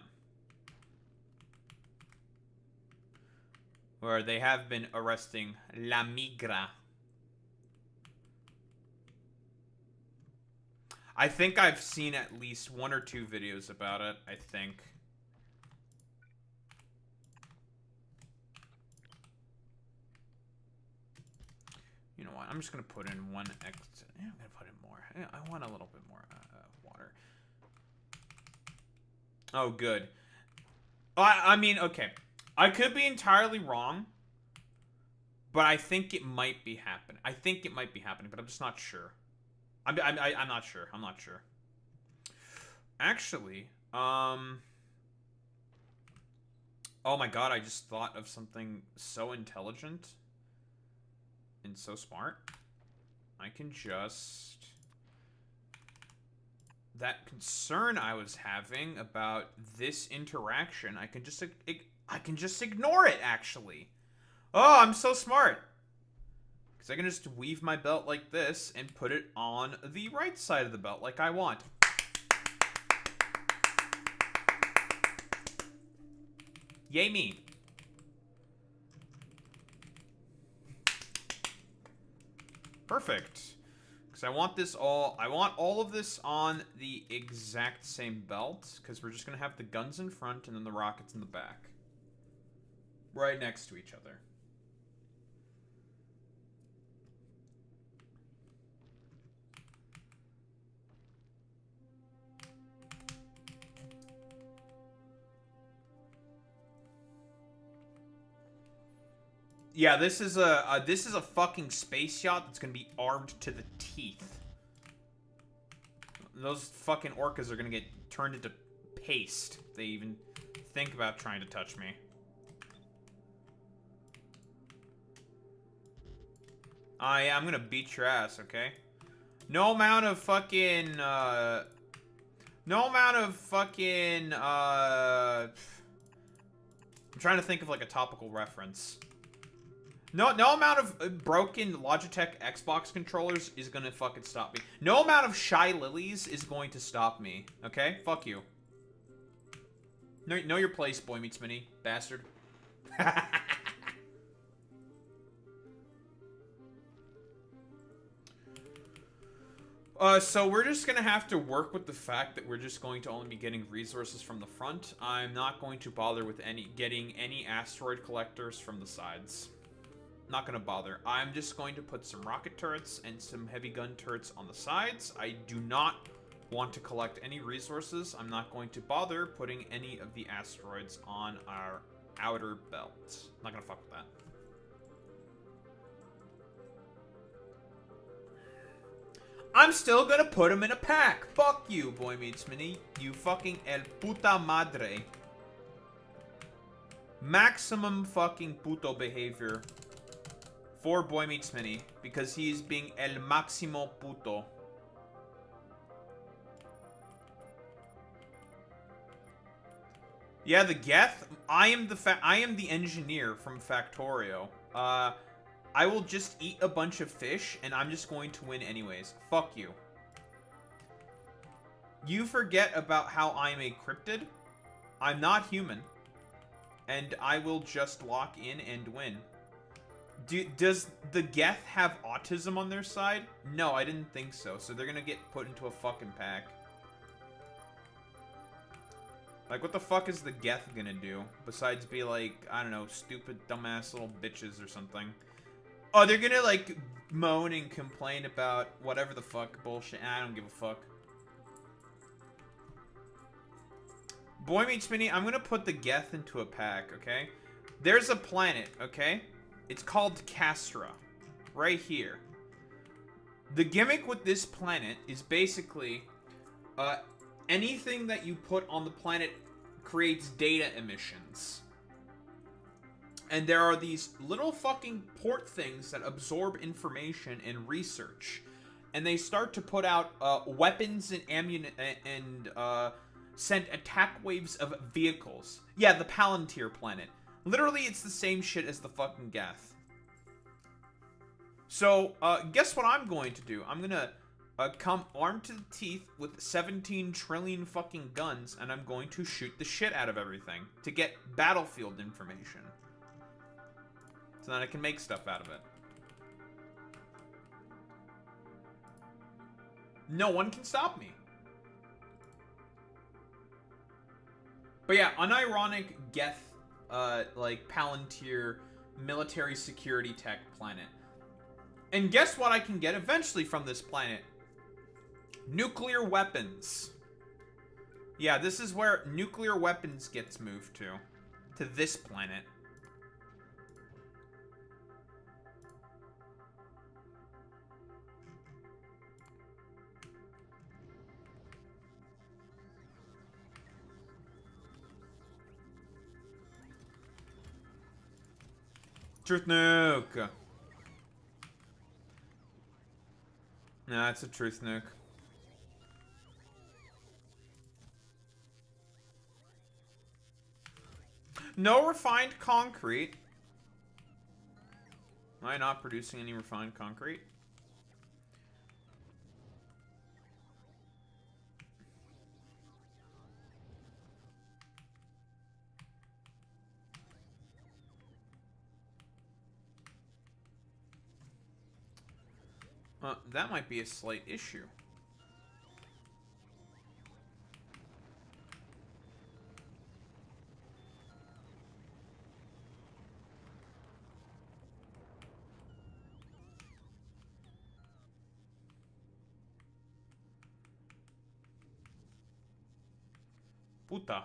Where they have been arresting La Migra. I think I've seen at least 1 or 2 videos about it, I think. You know what? I'm just gonna put in 1 extra. Yeah, I'm gonna put in more. Yeah, I want a little bit more water. Oh, good. I mean, okay. I could be entirely wrong, but I think it might be happening. I think it might be happening, but I'm just not sure. I'm not sure. I'm not sure. Actually, oh my god, I just thought of something so intelligent and so smart. I can just... That concern I was having about this interaction, I can just ignore it, actually. Oh, I'm so smart. Because I can just weave my belt like this and put it on the right side of the belt like I want. Yay me. Perfect. Because I want all of this on the exact same belt. Because we're just going to have the guns in front and then the rockets in the back. Right next to each other. Yeah, this is a fucking space yacht that's gonna be armed to the teeth. Those fucking orcas are gonna get turned into paste if they even think about trying to touch me. Yeah, I'm gonna beat your ass, okay? No amount of fucking, I'm trying to think of like a topical reference. No amount of broken Logitech Xbox controllers is gonna fucking stop me. No amount of shy lilies is going to stop me. Okay? Fuck you. Know your place, boy meets mini, bastard. So we're just gonna have to work with the fact that we're just going to only be getting resources from the front. I'm not going to bother with getting any asteroid collectors from the sides. Not gonna bother. I'm just going to put some rocket turrets and some heavy gun turrets on the sides. I do not want to collect any resources. I'm not going to bother putting any of the asteroids on our outer belt. Not gonna fuck with that. I'm still gonna put them in a pack. Fuck you, boy meets mini. You fucking el puta madre. Maximum fucking puto behavior for boy meets mini because he's being el máximo puto. Yeah, the Geth. I am the engineer from Factorio. I will just eat a bunch of fish, and I'm just going to win anyways. Fuck you. You forget about how I'm a cryptid. I'm not human. And I will just lock in and win. Does the Geth have autism on their side? No, I didn't think so. So they're gonna get put into a fucking pack. Like, what the fuck is the Geth gonna do? Besides be like, I don't know, stupid, dumbass little bitches or something. Oh, they're gonna, like, moan and complain about whatever the fuck bullshit. I don't give a fuck. Boy meets mini, I'm gonna put the Geth into a pack, okay? There's a planet, okay? It's called Castra. Right here. The gimmick with this planet is basically, anything that you put on the planet creates data emissions. And there are these little fucking port things that absorb information and research. And they start to put out weapons and ammunition and send attack waves of vehicles. Yeah, the Palantir planet. Literally, it's the same shit as the fucking Geth. So, guess what I'm going to do? I'm gonna come armed to the teeth with 17 trillion fucking guns, and I'm going to shoot the shit out of everything to get battlefield information. So that I can make stuff out of it. No one can stop me. But yeah, unironic Geth, like Palantir military security tech planet. And guess what I can get eventually from this planet? Nuclear weapons. Yeah, this is where nuclear weapons gets moved to. To this planet. Truth nuke. Nah, it's a truth nuke. No refined concrete. Am I not producing any refined concrete? That might be a slight issue. Puta.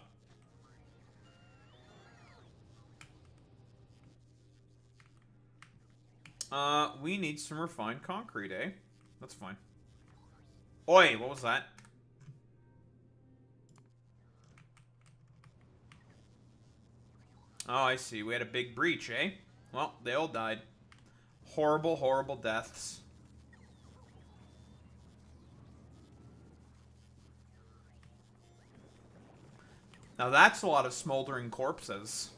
We need some refined concrete, eh? That's fine. Oi, what was that? Oh, I see. We had a big breach, eh? Well, they all died. Horrible, horrible deaths. Now that's a lot of smoldering corpses.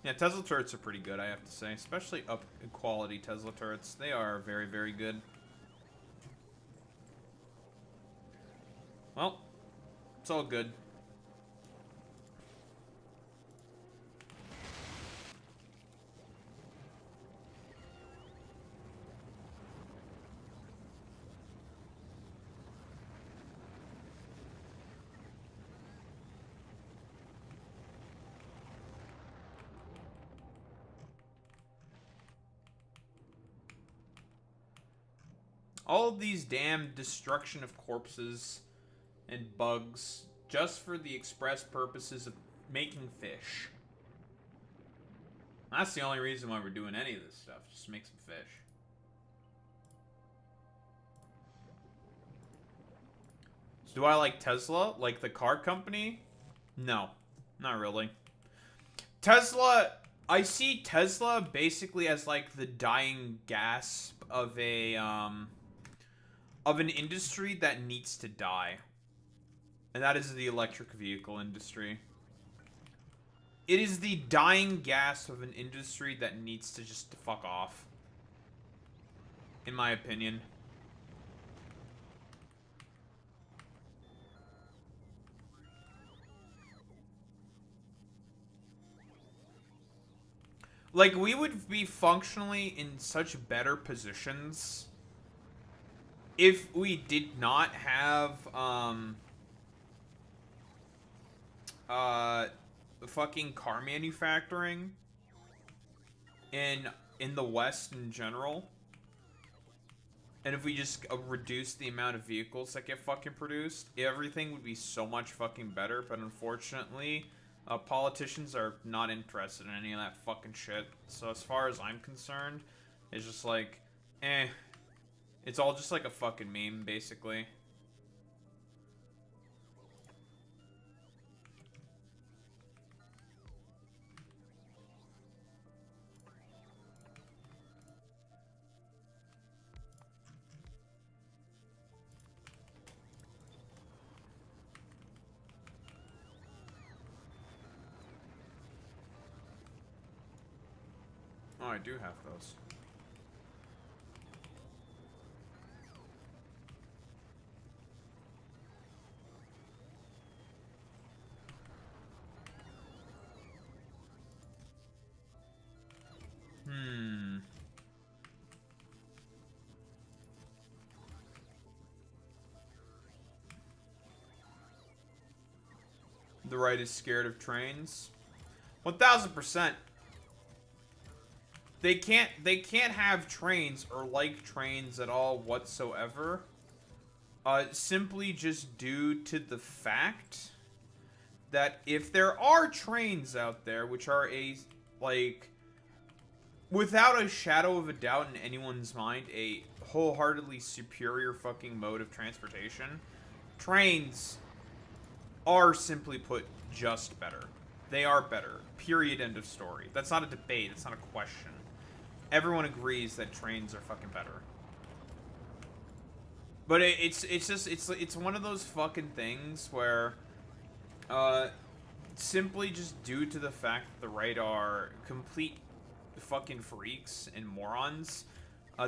Yeah, Tesla turrets are pretty good, I have to say. Especially up quality Tesla turrets. They are very, very good. Well, it's all good. All of these damn destruction of corpses and bugs just for the express purposes of making fish. That's the only reason why we're doing any of this stuff. Just to make some fish. So do I like Tesla? Like the car company? No. Not really. Tesla... I see Tesla basically as like the dying gasp of a, of an industry that needs to die. And that is the electric vehicle industry. It is the dying gasp of an industry that needs to just fuck off. In my opinion. Like, we would be functionally in such better positions if we did not have, fucking car manufacturing in the West in general. And if we just reduce the amount of vehicles that get fucking produced, everything would be so much fucking better. But unfortunately, politicians are not interested in any of that fucking shit. So as far as I'm concerned, it's just like, it's all just like a fucking meme, basically. Oh, I do have those. The right is scared of trains. 1000%. They can't have trains or like trains at all whatsoever. Simply just due to the fact that if there are trains out there, which are without a shadow of a doubt in anyone's mind, a wholeheartedly superior fucking mode of transportation, trains are, simply put, just better. They are better. Period. End of story. That's not a debate. That's not a question. Everyone agrees that trains are fucking better. But it's one of those fucking things where, simply just due to the fact that the right are complete fucking freaks and morons,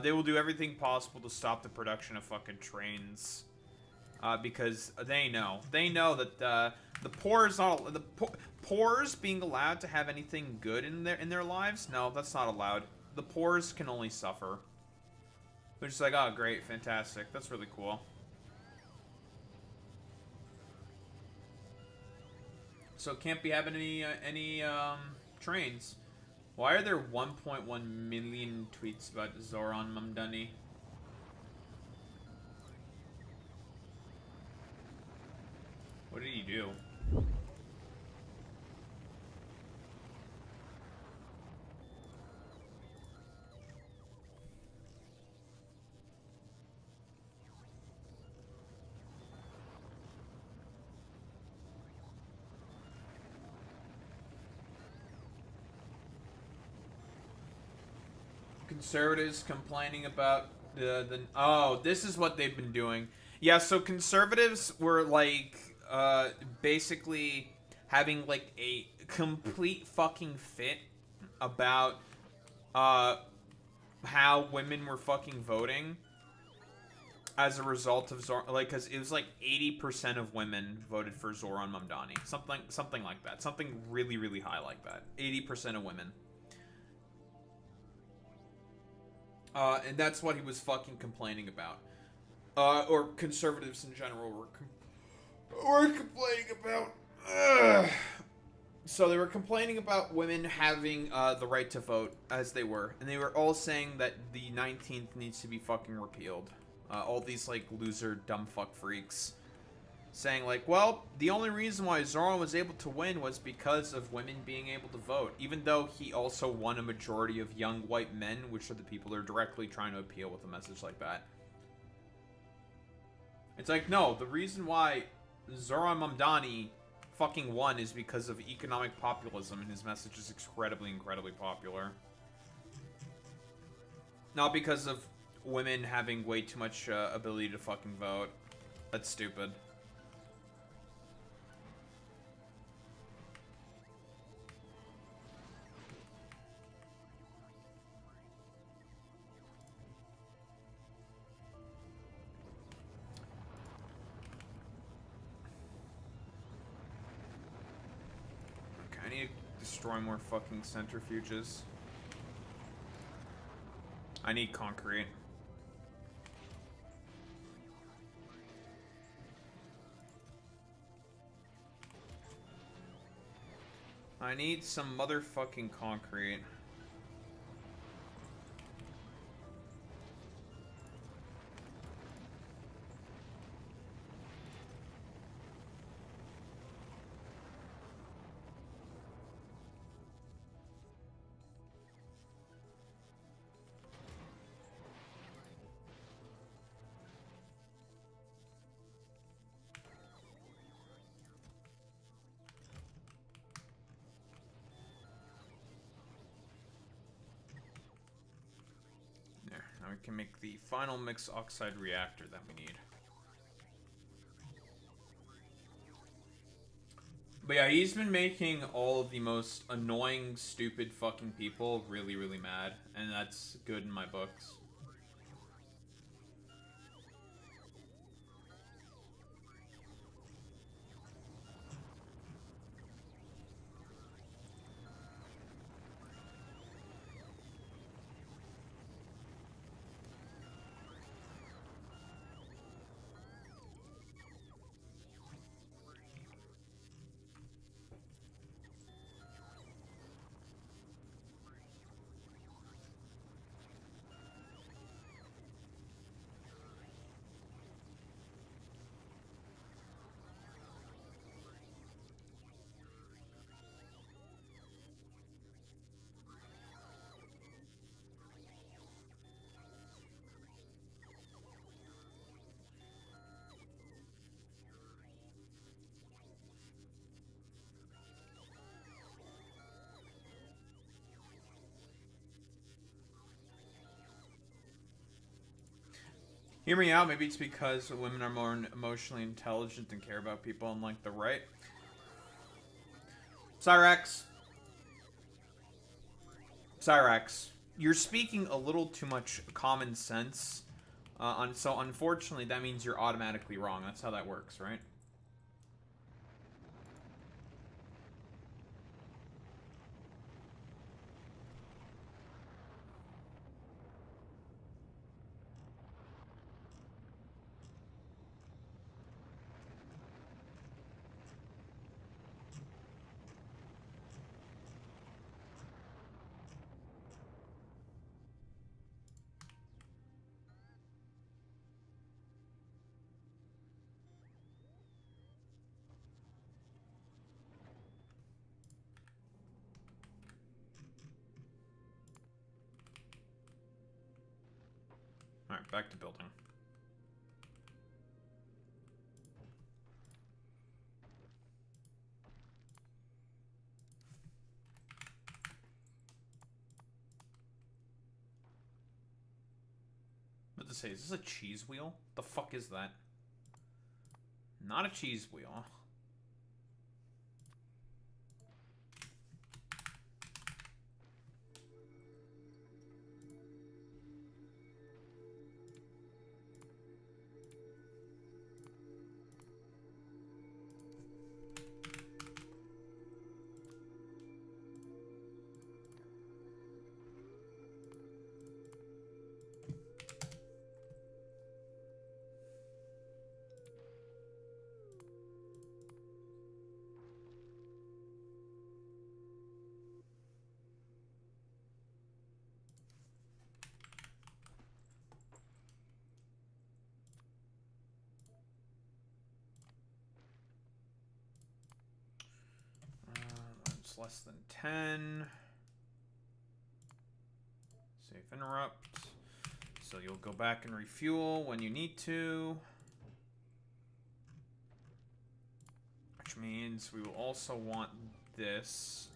they will do everything possible to stop the production of fucking trains. Because they know that the poor is not poors being allowed to have anything good in their lives. No, that's not allowed. The poors can only suffer. They're just like, oh, great, fantastic, that's really cool. So can't be having any trains. Why are there 1.1 million tweets about Zoran Mamdani? What did he do? Conservatives complaining about oh, this is what they've been doing. Yeah, so conservatives were like basically having like a complete fucking fit about how women were fucking voting as a result of Zoran, like, because it was like 80% of women voted for Zoran Mamdani, something like that, something really, really high like that. 80% of women, and that's what he was fucking complaining about, or conservatives in general were complaining about. So they were complaining about women having the right to vote as they were, and they were all saying that the 19th needs to be fucking repealed. All these, like, loser, dumb fuck freaks saying, like, well, the only reason why Zoran was able to win was because of women being able to vote, even though he also won a majority of young white men, which are the people that are directly trying to appeal with a message like that. It's like, no, the reason why Zoran Mamdani fucking won is because of economic populism, and his message is incredibly, incredibly popular. Not because of women having way too much ability to fucking vote. That's stupid. Okay, I need to destroy more fucking centrifuges. I need concrete. I need some motherfucking concrete. Now we can make the final mixed oxide reactor that we need. But yeah, he's been making all of the most annoying, stupid fucking people really, really mad. And that's good in my books. Hear me out, maybe it's because women are more emotionally intelligent and care about people unlike the right. Cyrax. Cyrax, you're speaking a little too much common sense. So unfortunately, that means you're automatically wrong. That's how that works, right? Alright, back to building. What does it say? Is this a cheese wheel? The fuck is that? Not a cheese wheel. less than 10. Safe interrupt. So you'll go back and refuel when you need to. Which means we will also want this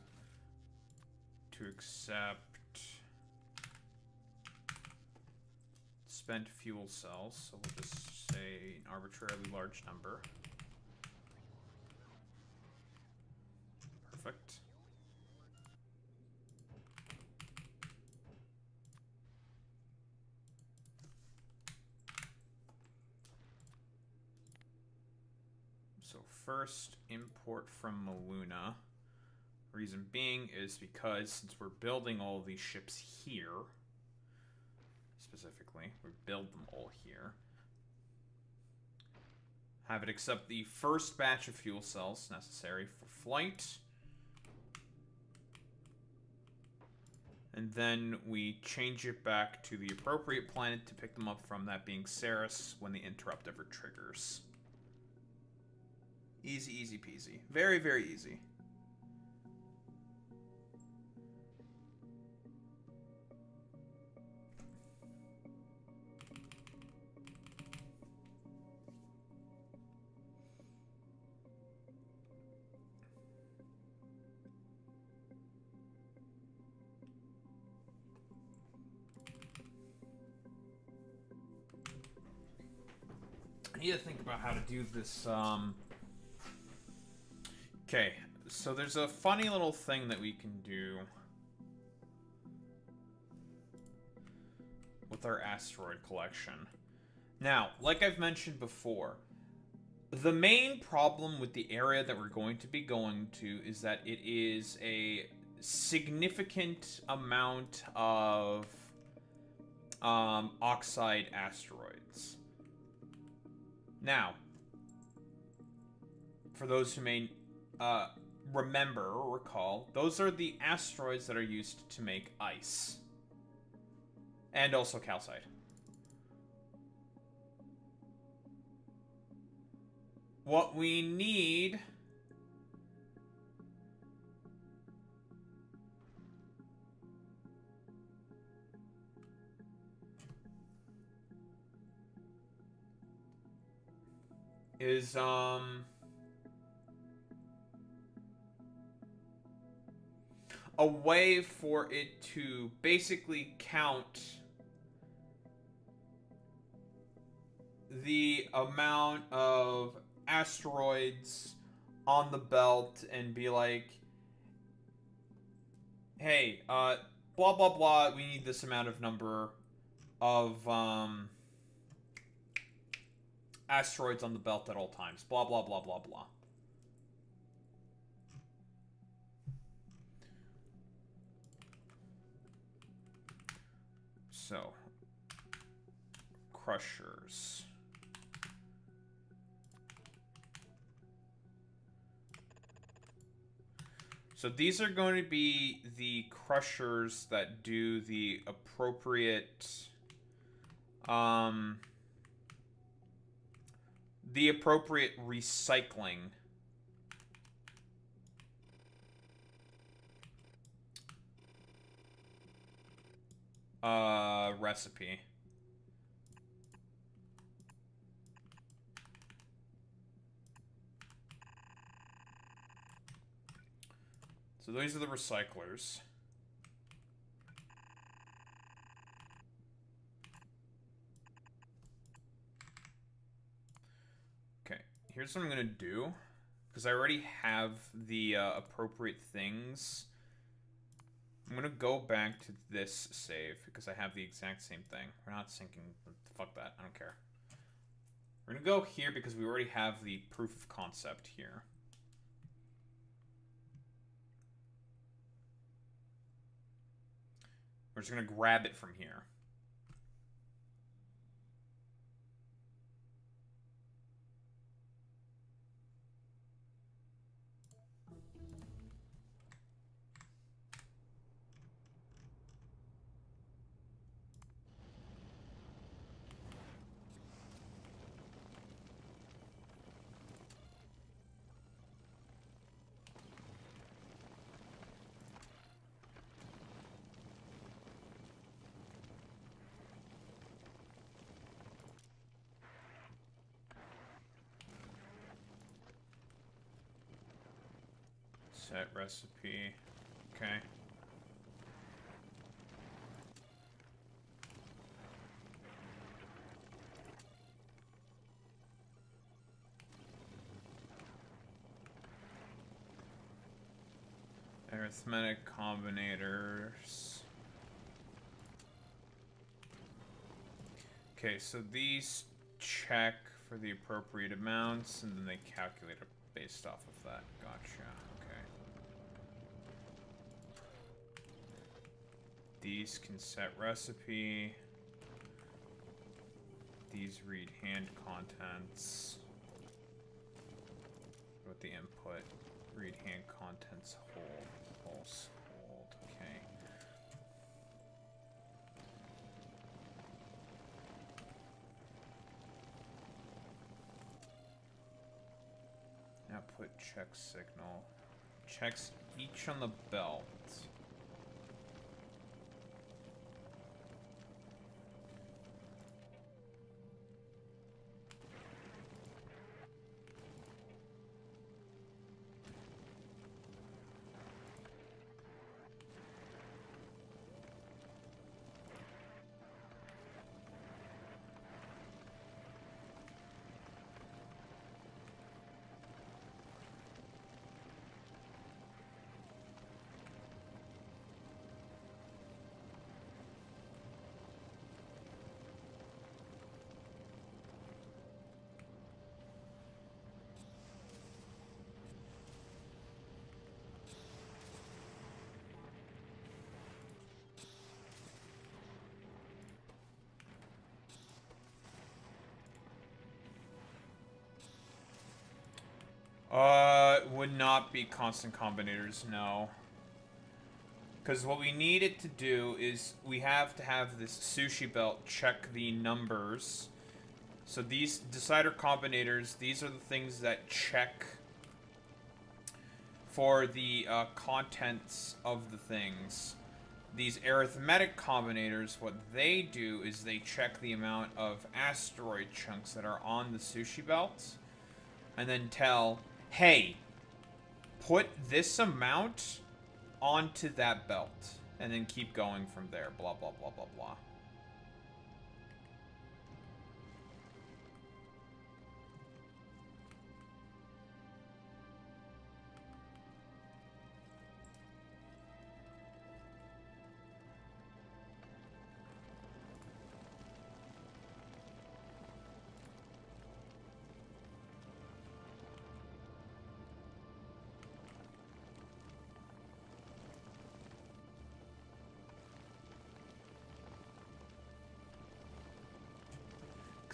to accept spent fuel cells. So we'll just say an arbitrarily large number. Perfect. So first, import from Maluna. Reason being is because since we're building all of these ships here, specifically, we build them all here, have it accept the first batch of fuel cells necessary for flight, and then we change it back to the appropriate planet to pick them up from, that being Ceres, when the interrupt ever triggers. Easy, easy peasy. Very, very easy. I need to think about how to do this, Okay, so there's a funny little thing that we can do with our asteroid collection. Now, like I've mentioned before, the main problem with the area that we're going to be going to is that it is a significant amount of oxide asteroids. Now, for those who may remember or recall, those are the asteroids that are used to make ice. And also calcite. What we need is a way for it to basically count the amount of asteroids on the belt and be like, hey, blah blah blah, we need this amount of number of asteroids on the belt at all times, blah blah blah blah blah. So, crushers. So these are going to be the crushers that do the appropriate recycling recipe. So these are the recyclers. Okay, here's what I'm gonna do, because I already have the appropriate things. I'm gonna go back to this save because I have the exact same thing. We're not syncing. Fuck that. I don't care. We're gonna go here because we already have the proof of concept here. We're just gonna grab it from here. Set recipe. Okay. Arithmetic combinators. Okay, so these check for the appropriate amounts, and then they calculate it based off of that. Gotcha. Okay. These can set recipe. These read hand contents. With the input, read hand contents hold. Pulse hold. Okay. Output check signal. Checks each on the belt. Would not be constant combinators, no. Because what we need it to do is we have to have this sushi belt check the numbers. So these decider combinators, these are the things that check for the contents of the things. These arithmetic combinators, what they do is they check the amount of asteroid chunks that are on the sushi belt, and then tell, hey, put this amount onto that belt, and then keep going from there, blah, blah, blah, blah, blah.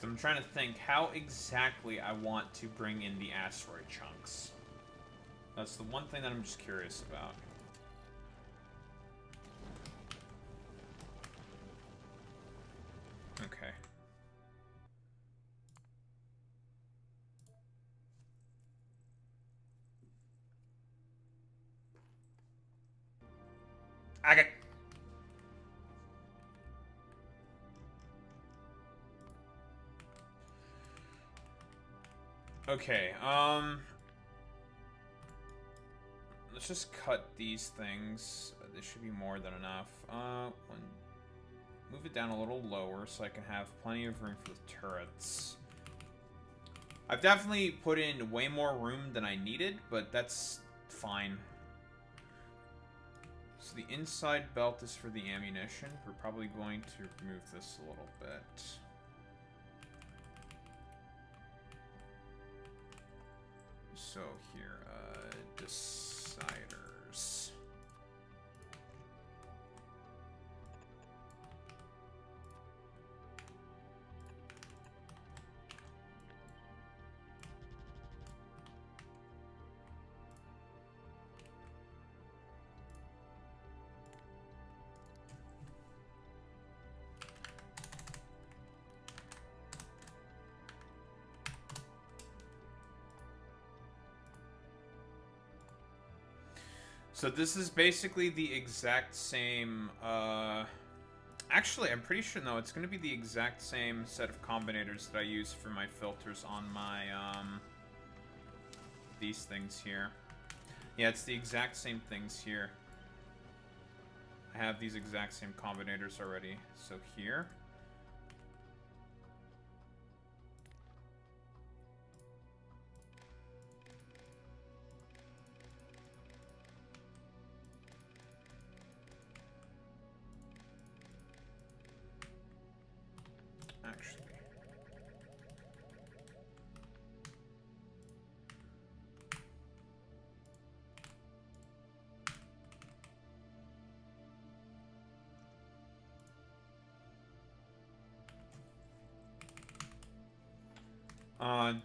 I'm trying to think how exactly I want to bring in the asteroid chunks. That's the one thing that I'm just curious about. Okay. Okay. Okay, let's just cut these things. This should be more than enough. Move it down a little lower so I can have plenty of room for the turrets. I've definitely put in way more room than I needed, but that's fine. So the inside belt is for the ammunition. We're probably going to remove this a little bit. So here, deciders. So this is basically the exact same, actually, I'm pretty sure, no, it's going to be the exact same set of combinators that I use for my filters on my, these things here. Yeah, it's the exact same things here. I have these exact same combinators already. So here. Actually.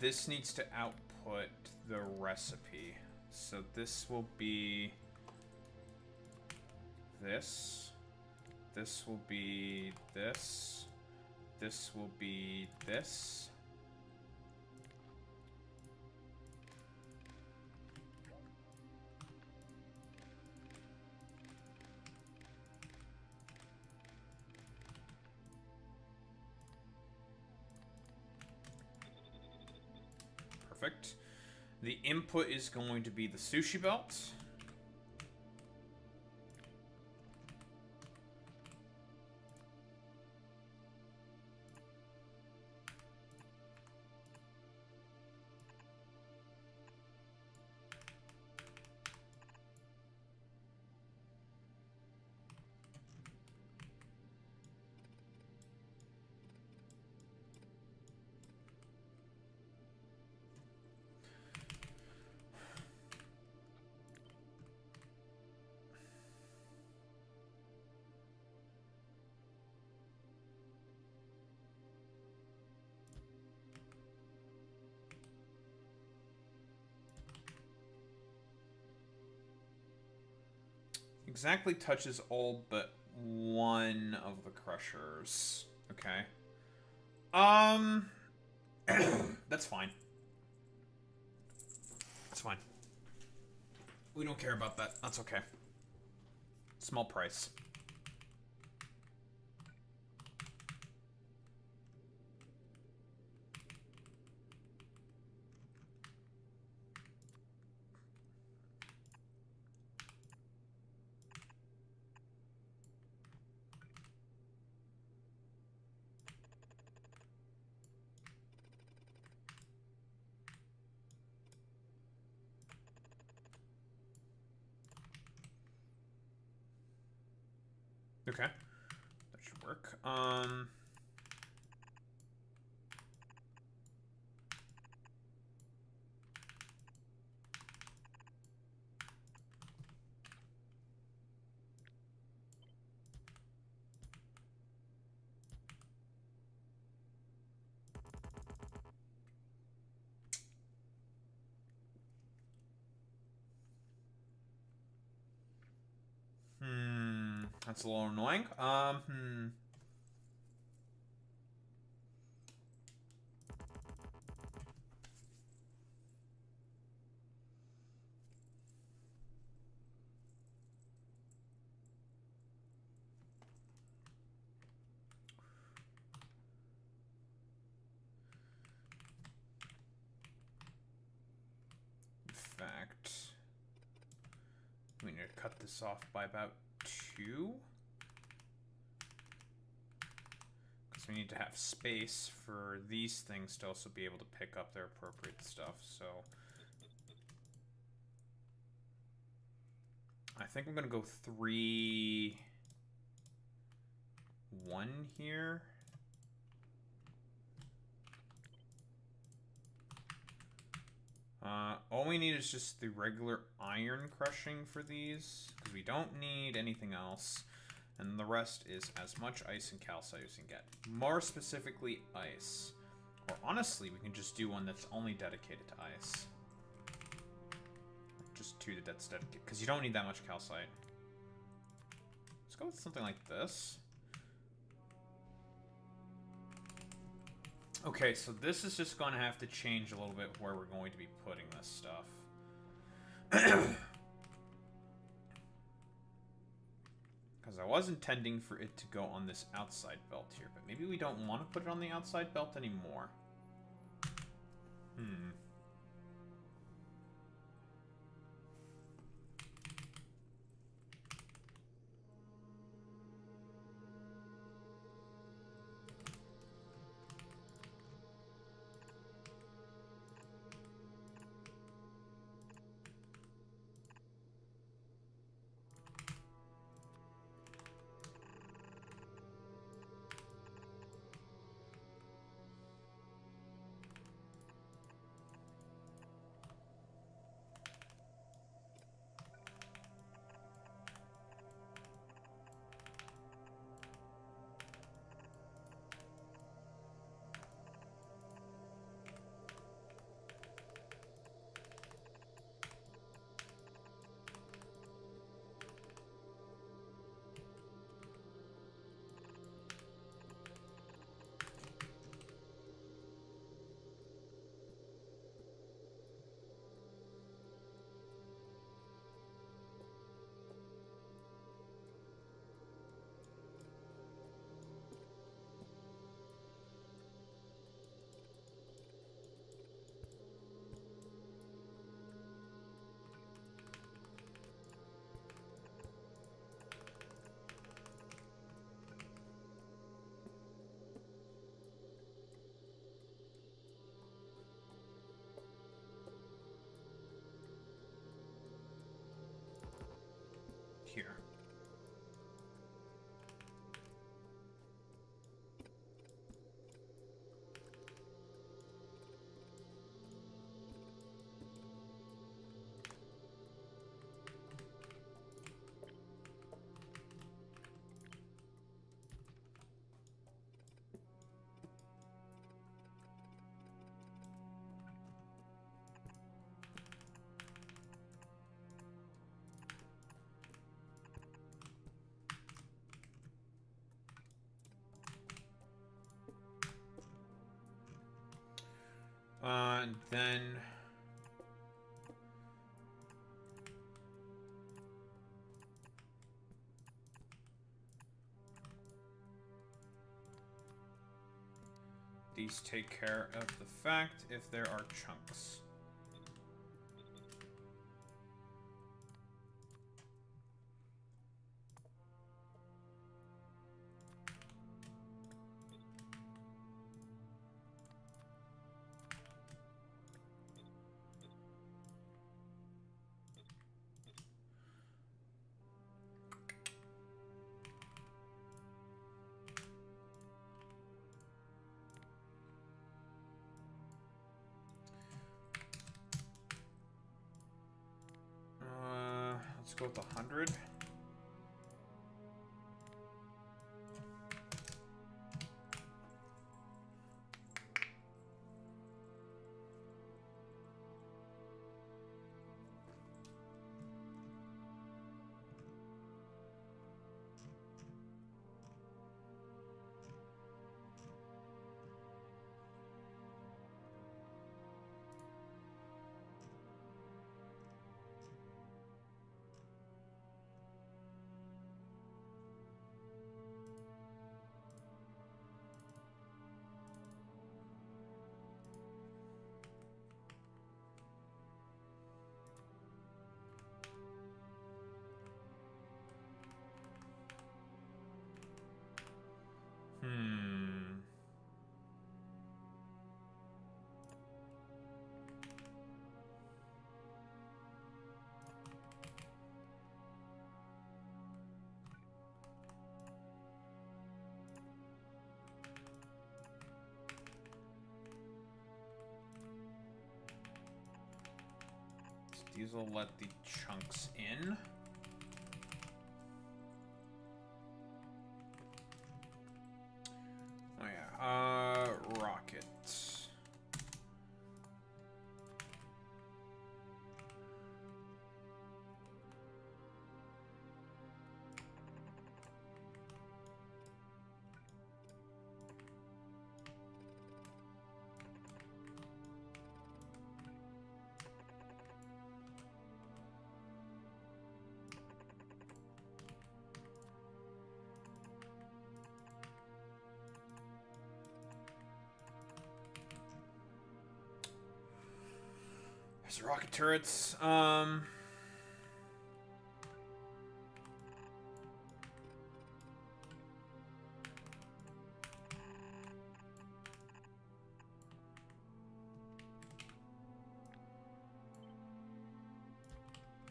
This needs to output the recipe. So this will be this. This will be this. This will be this. Perfect. The input is going to be the sushi belt. Exactly touches all but one of the crushers. Okay. That's fine. That's fine. We don't care about that. That's okay. Small price. Okay. That should work. That's a little annoying. In fact, we need to cut this off by about 2. Because we need to have space for these things to also be able to pick up their appropriate stuff, so... I think I'm gonna go 3... 1 here. All we need is just the regular iron crushing for these, because we don't need anything else. And the rest is as much ice and calcite as you can get. More specifically, ice. Or honestly, we can just do one that's only dedicated to ice. Just 2 that's dedicated, because you don't need that much calcite. Let's go with something like this. Okay, so this is just going to have to change a little bit where we're going to be putting this stuff. Because I was intending for it to go on this outside belt here, but maybe we don't want to put it on the outside belt anymore. And then... these take care of the fact if there are chunks. Let's go with 100. These will let the chunks in. Oh yeah, rockets. There's rocket turrets.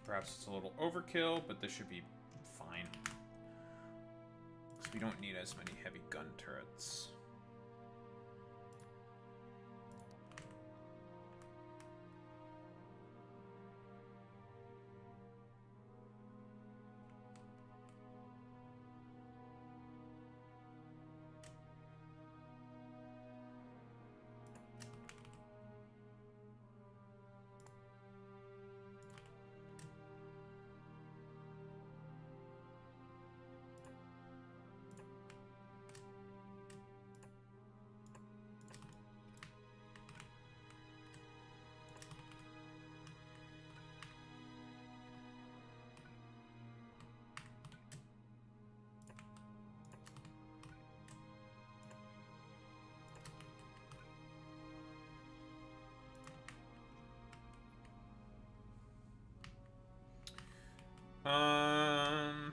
Perhaps it's a little overkill, but this should be fine. Because we don't need as many heavy gun turrets. Um,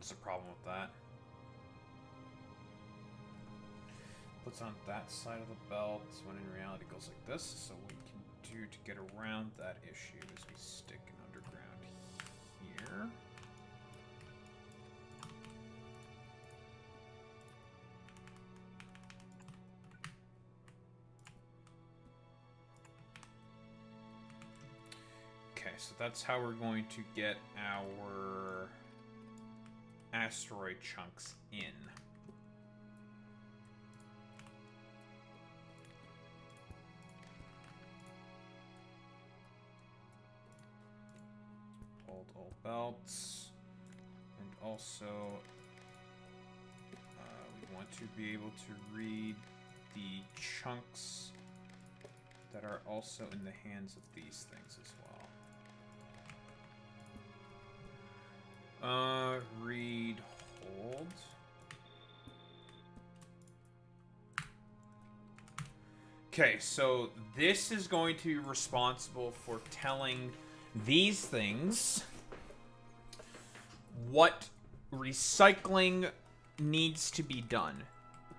there's a problem with that. Puts on that side of the belt when in reality it goes like this. So what we can do to get around that issue is we stick an underground here. so that's how we're going to get our asteroid chunks in. Hold all belts. And also, we want to be able to read the chunks that are also in the hands of these things as well. Read, hold. Okay, so this is going to be responsible for telling these things what recycling needs to be done.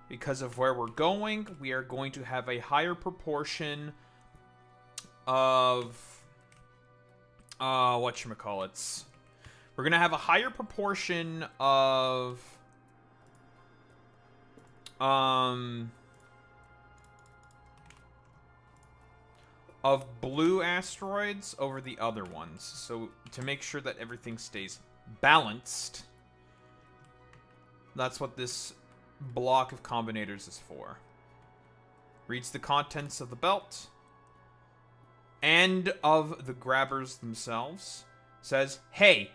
Because of where we're going, we are going to have a higher proportion of whatchamacallits. We're going to have a higher proportion of blue asteroids over the other ones. So to make sure that everything stays balanced, that's what this block of combinators is for. Reads the contents of the belt and of the grabbers themselves. Says, hey,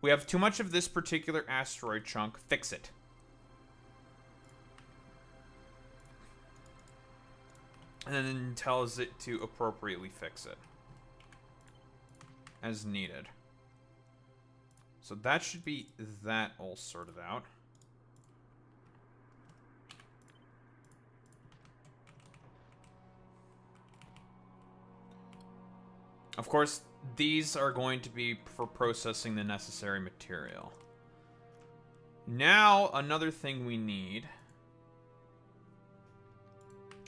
we have too much of this particular asteroid chunk, fix it. And then tells it to appropriately fix it as needed. So that should be that all sorted out. Of course, these are going to be for processing the necessary material. Now, another thing we need.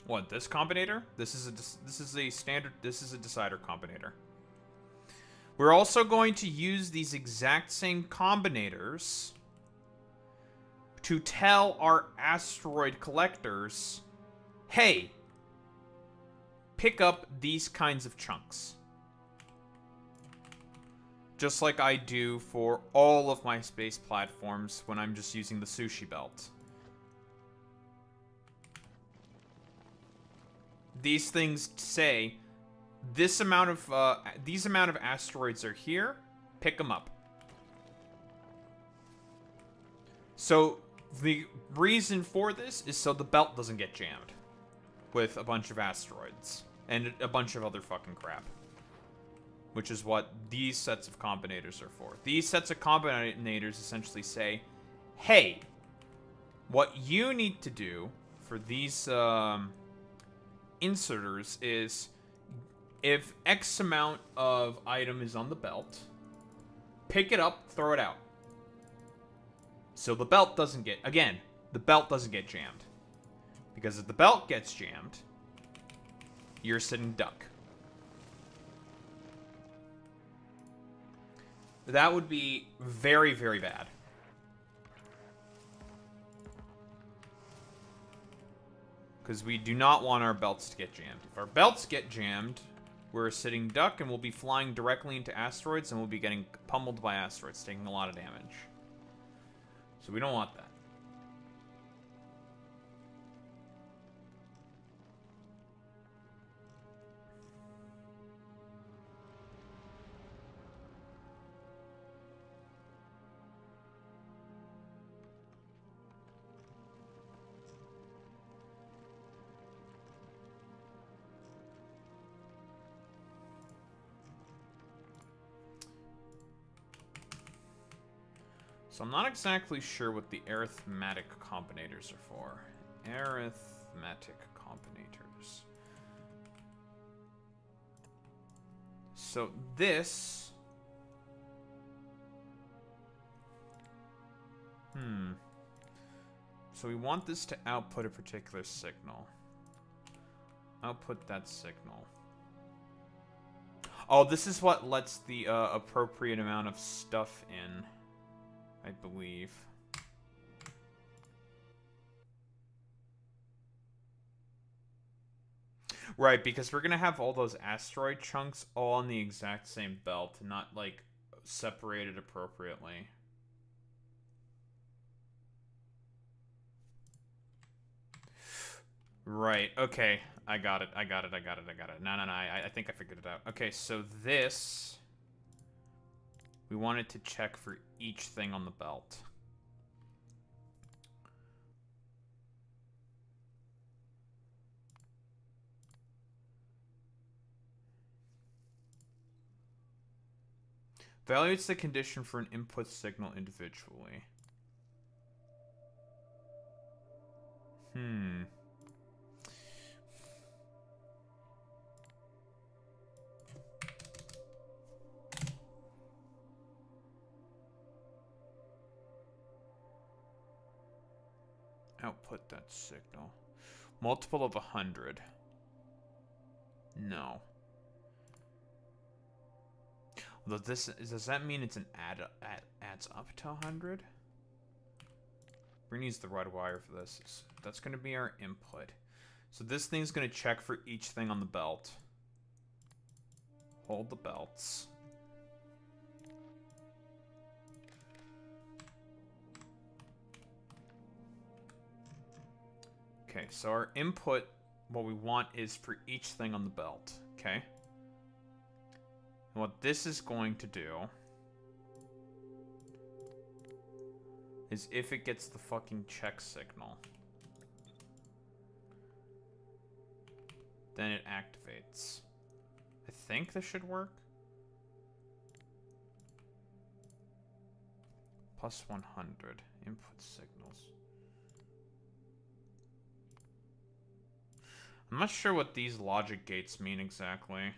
What, this combinator? This is a standard, this is a decider combinator. We're also going to use these exact same combinators to tell our asteroid collectors, hey, pick up these kinds of chunks. Just like I do for all of my space platforms when I'm just using the sushi belt. These things say, these amount of asteroids are here, pick them up. So the reason for this is so the belt doesn't get jammed with a bunch of asteroids and a bunch of other fucking crap. Which is what these sets of combinators are for. These sets of combinators essentially say, hey, what you need to do for these inserters is, if X amount of item is on the belt, pick it up, throw it out. So the belt doesn't get, again, the belt doesn't get jammed. Because if the belt gets jammed, you're sitting duck. That would be very, very bad. Because we do not want our belts to get jammed. If our belts get jammed, we're a sitting duck and we'll be flying directly into asteroids and we'll be getting pummeled by asteroids, taking a lot of damage. So we don't want that. So I'm not exactly sure what the arithmetic combinators are for. Arithmetic combinators. So this... So we want this to output a particular signal. Output that signal. Oh, this is what lets the appropriate amount of stuff in, I believe. Right, because we're gonna have all those asteroid chunks all on the exact same belt, not like separated appropriately. Right, okay. I got it. No. I think I figured it out. Okay, so this... We wanted to check for each thing on the belt. Evaluates the condition for an input signal individually. Output that signal. Multiple of 100. No. Does that mean it's an adds up to 100? We're gonna use the red wire for this. That's gonna be our input. So this thing's gonna check for each thing on the belt. Hold the belts. Okay, so our input, what we want is for each thing on the belt, okay? And what this is going to do is if it gets the fucking check signal, then it activates. I think this should work. Plus 100 input signals. I'm not sure what these logic gates mean exactly.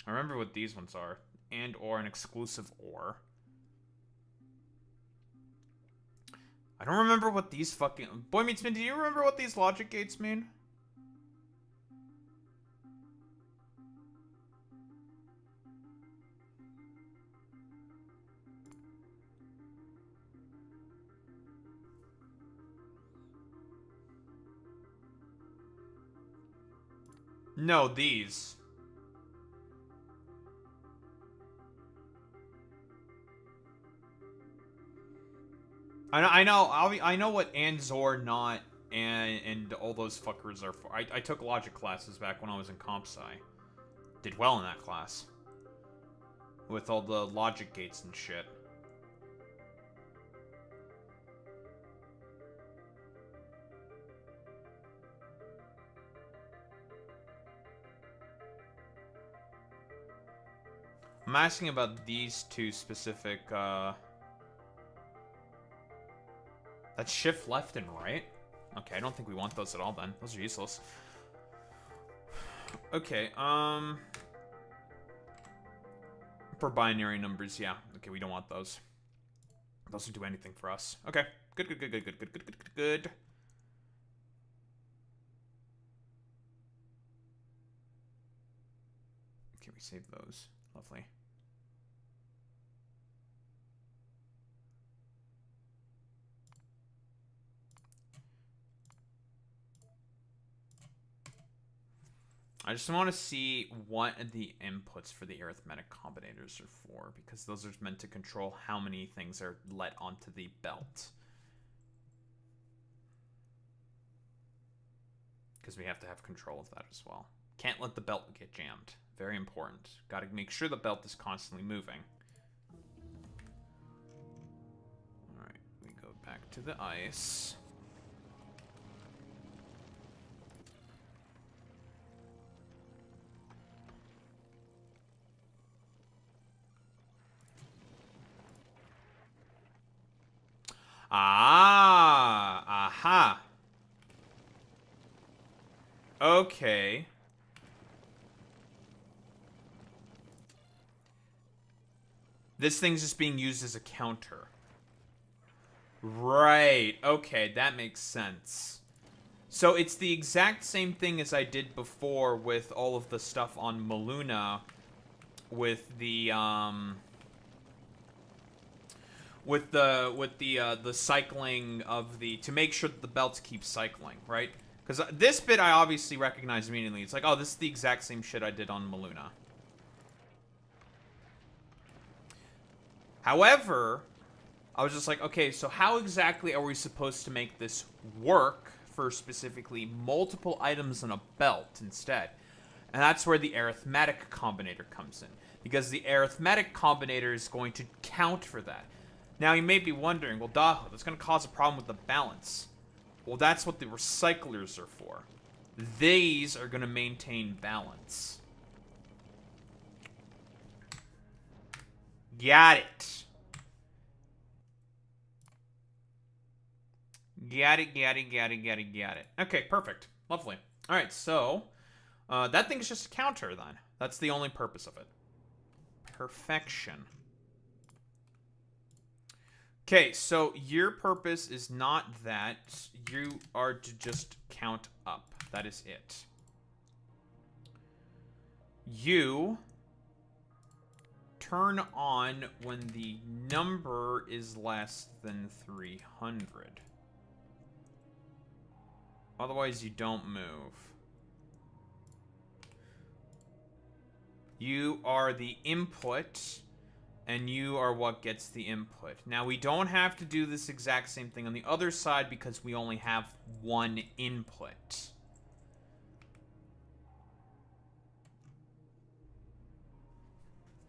I remember what these ones are. And or an exclusive or. I don't remember what these fucking... Boy Meets Man, do you remember what these logic gates mean? No, these. I know what and, Zor, not, and all those fuckers are for. I took logic classes back when I was in comp sci. Did well in that class. With all the logic gates and shit. I'm asking about these two specific, That's shift left and right? Okay, I don't think we want those at all then. Those are useless. Okay, for binary numbers, yeah. Okay, we don't want those. Those don't do anything for us. Okay, good. Okay, we save those. Lovely. I just want to see what the inputs for the arithmetic combinators are for, because those are meant to control how many things are let onto the belt. Because we have to have control of that as well. Can't let the belt get jammed. Very important. Got to make sure the belt is constantly moving. Alright, we go back to the ice. Ah, aha. Okay. This thing's just being used as a counter. Right. Okay, that makes sense. So it's the exact same thing as I did before with all of the stuff on Maluna with the the cycling of the, to make sure that the belts keep cycling, right? Because this bit I obviously recognize immediately. It's like, oh, this is the exact same shit I did on Maluna. However, I was just like, okay, so how exactly are we supposed to make this work for specifically multiple items in a belt instead? And that's where the arithmetic combinator comes in. Because the arithmetic combinator is going to count for that. Now, you may be wondering, well, Daho, that's going to cause a problem with the balance. Well, that's what the recyclers are for. These are going to maintain balance. Got it. Got it. Okay, perfect. Lovely. Alright, so... that thing's just a counter, then. That's the only purpose of it. Perfection. Okay, so your purpose is not that. You are to just count up. That is it. You turn on when the number is less than 300. Otherwise, you don't move. You are the input, and you are what gets the input. Now, we don't have to do this exact same thing on the other side because we only have one input.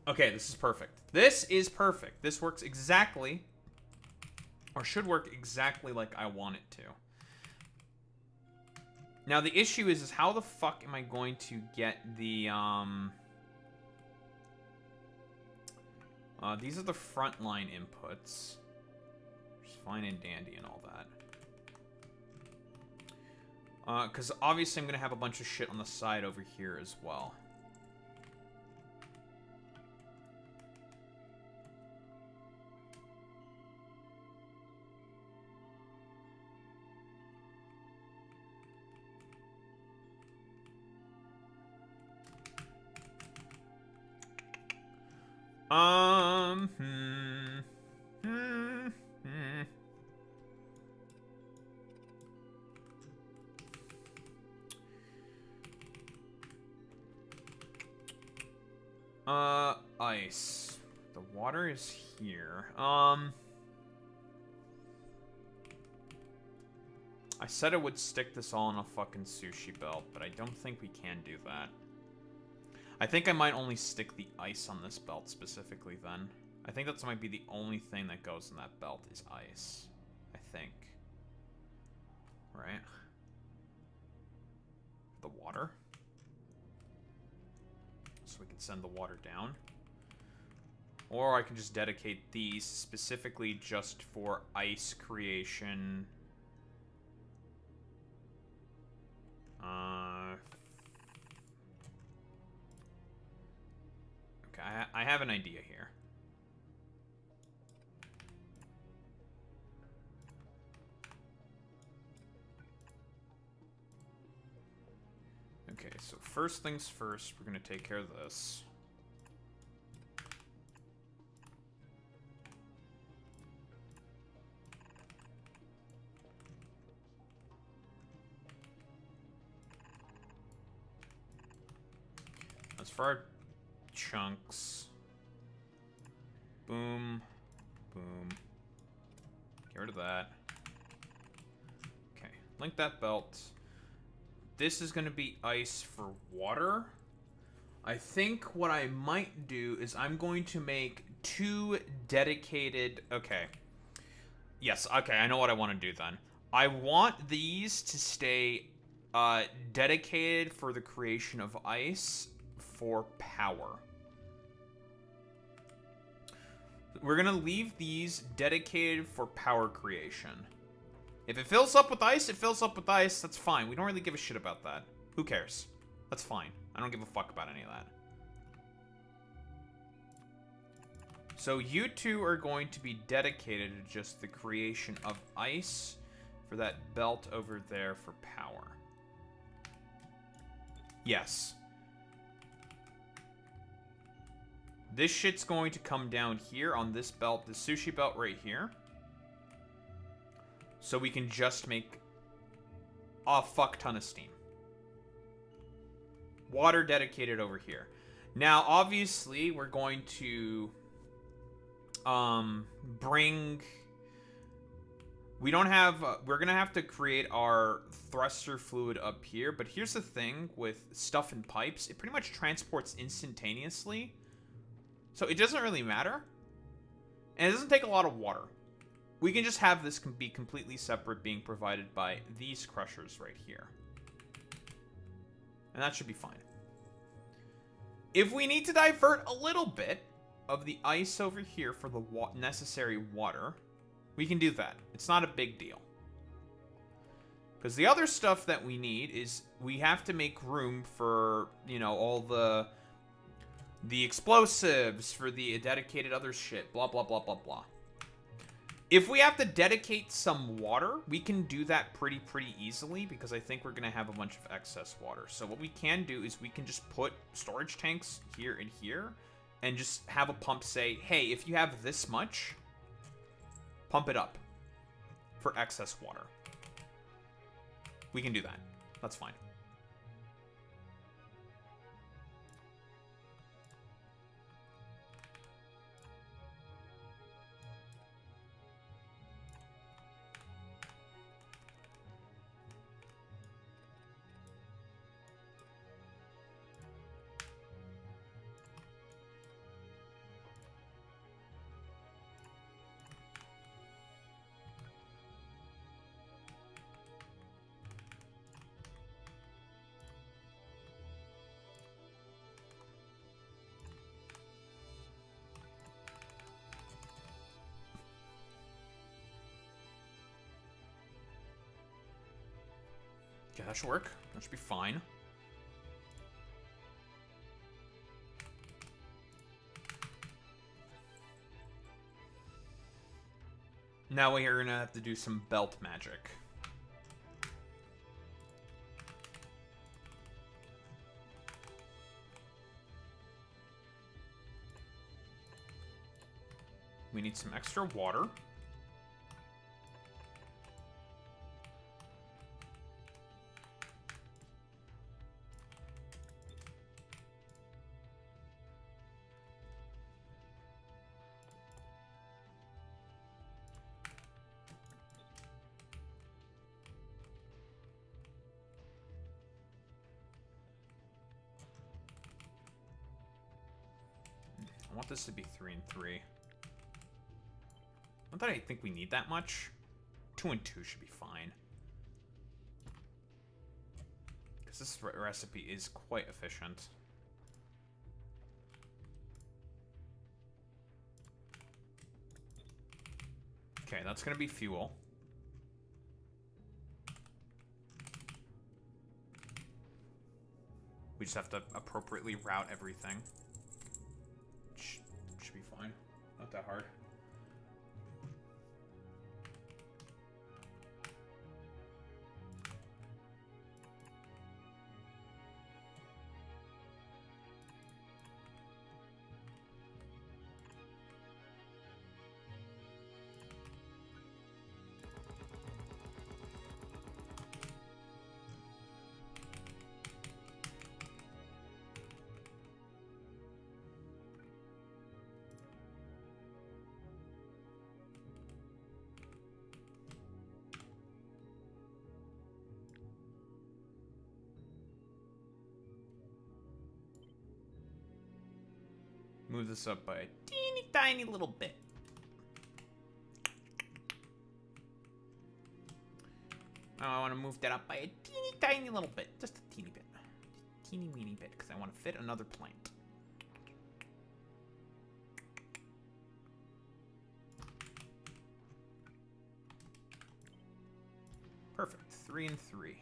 Okay, this is perfect. This is perfect. This works exactly, or should work exactly like I want it to. Now, the issue is how the fuck am I going to get the, these are the frontline inputs. Which is fine and dandy and all that. Because obviously I'm going to have a bunch of shit on the side over here as well. Ice. The water is here. I said I would stick this all in a fucking sushi belt, but I don't think we can do that. I think I might only stick the ice on this belt specifically then. I think that might be the only thing that goes in that belt is ice. I think. Right? The water. So we can send the water down. Or I can just dedicate these specifically just for ice creation. Okay, I have an idea here. Okay, so first things first, we're going to take care of this. As for our chunks, boom, boom, get rid of that. Okay, link that belt. This is going to be ice for water. I think what I might do is I'm going to make 2 dedicated... Okay. Yes, okay, I know what I want to do then. I want these to stay dedicated for the creation of ice for power. We're going to leave these dedicated for power creation. If it fills up with ice, it fills up with ice. That's fine. We don't really give a shit about that. Who cares? That's fine. I don't give a fuck about any of that. So you two are going to be dedicated to just the creation of ice for that belt over there for power. Yes. This shit's going to come down here on this belt, the sushi belt right here. So we can just make a fuck ton of steam. Water dedicated over here. Now, obviously, we're going to bring... We don't have... we're going to have to create our thruster fluid up here. But here's the thing with stuff in pipes. It pretty much transports instantaneously. So it doesn't really matter. And it doesn't take a lot of water. We can just have this be completely separate, being provided by these crushers right here. And that should be fine. If we need to divert a little bit of the ice over here for the necessary water, we can do that. It's not a big deal. Because the other stuff that we need is we have to make room for, you know, all the explosives, for the dedicated other shit, blah, blah, blah, blah, blah. If we have to dedicate some water, we can do that pretty easily, because I think we're going to have a bunch of excess water. So what we can do is we can just put storage tanks here and here, and just have a pump say, hey, if you have this much, pump it up for excess water. We can do that. That's fine. Yeah, that should work. That should be fine. Now we're gonna have to do some belt magic. We need some extra water. I want this to be 3 and 3. Not that I think we need that much. 2 and 2 should be fine. Because this recipe is quite efficient. Okay, that's going to be fuel. We just have to appropriately route everything. Should be fine. Not that hard. Move this up by a teeny tiny little bit. Now I want to move that up by a teeny tiny little bit. Just a teeny bit. Teeny weeny bit, because I want to fit another plant. Perfect. 3 and 3.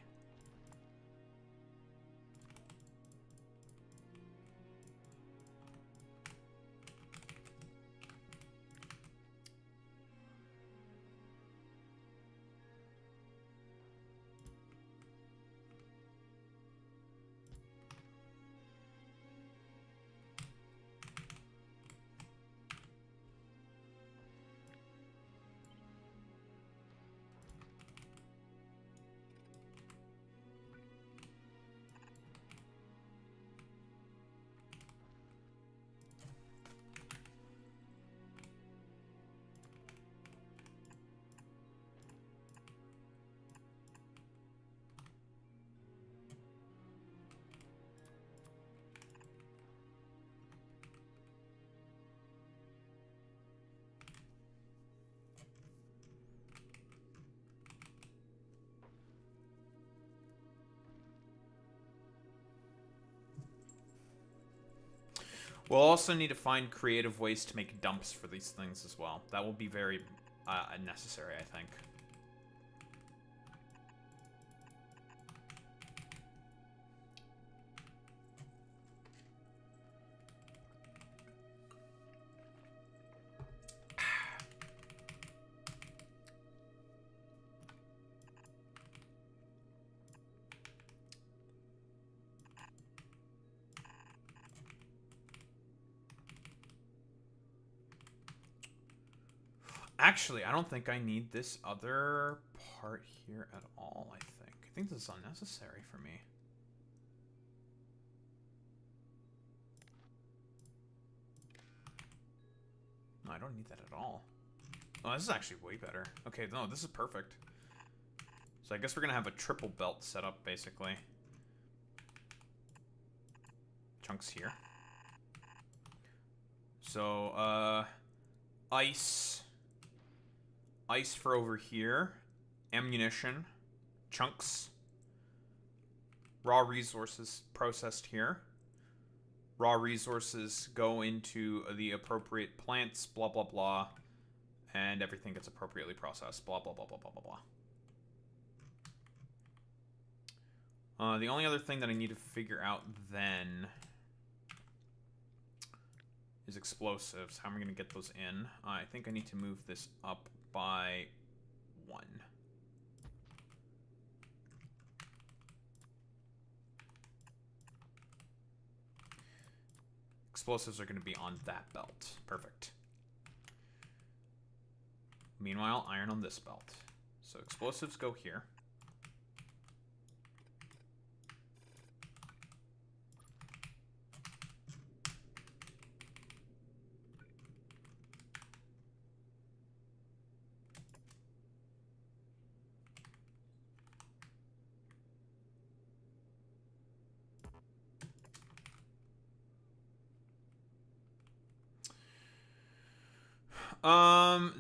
We'll also need to find creative ways to make dumps for these things as well. That will be very necessary, I think. Actually, I don't think I need this other part here at all, I think. I think this is unnecessary for me. No, I don't need that at all. Oh, this is actually way better. Okay, no, this is perfect. So I guess we're gonna have a triple belt set up, basically. Chunks here. So, ice. Ice for over here. Ammunition. Chunks. Raw resources processed here. Raw resources go into the appropriate plants, blah, blah, blah. And everything gets appropriately processed, blah, blah, blah, blah, blah, blah, blah. The only other thing that I need to figure out then is explosives. How am I going to get those in? I think I need to move this up by 1. Explosives are going to be on that belt. Perfect. Meanwhile, iron on this belt. So explosives go here.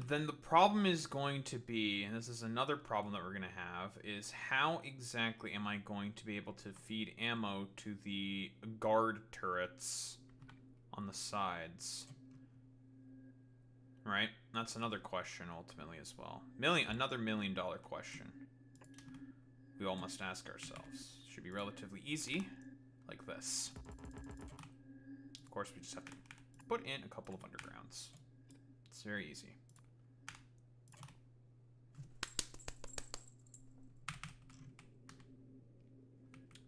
Then the problem is going to be, and this is another problem that we're going to have, is how exactly am I going to be able to feed ammo to the guard turrets on the sides? Right? That's another question ultimately as well. Another $1 million question. We all must ask ourselves. Should be relatively easy, like this. Of course, we just have to put in a couple of undergrounds. It's very easy.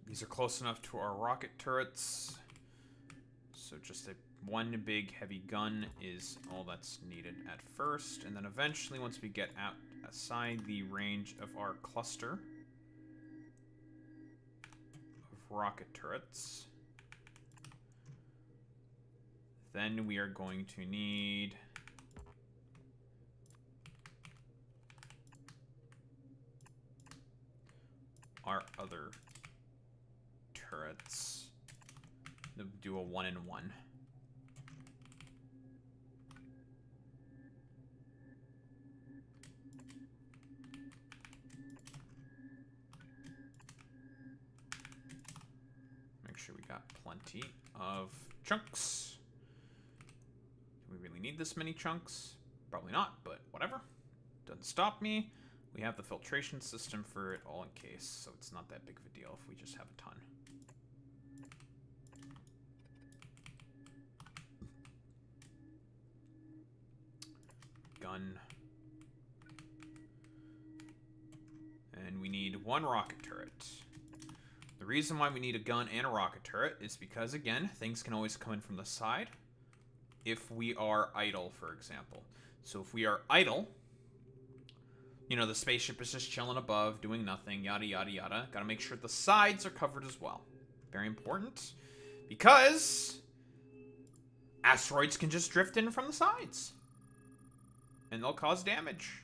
These are close enough to our rocket turrets. So just one big heavy gun is all that's needed at first. And then eventually, once we get outside the range of our cluster of rocket turrets, then we are going to need our other turrets. They'll do a 1-in-1. Make sure we got plenty of chunks. Do we really need this many chunks? Probably not, but whatever. Doesn't stop me. We have the filtration system for it all in case, so it's not that big of a deal if we just have a ton. Gun. And we need 1 rocket turret. The reason why we need a gun and a rocket turret is because, again, things can always come in from the side if we are idle, for example. So if we are idle, you know, the spaceship is just chilling above, doing nothing, yada, yada, yada. Gotta make sure the sides are covered as well. Very important. Because asteroids can just drift in from the sides. And they'll cause damage.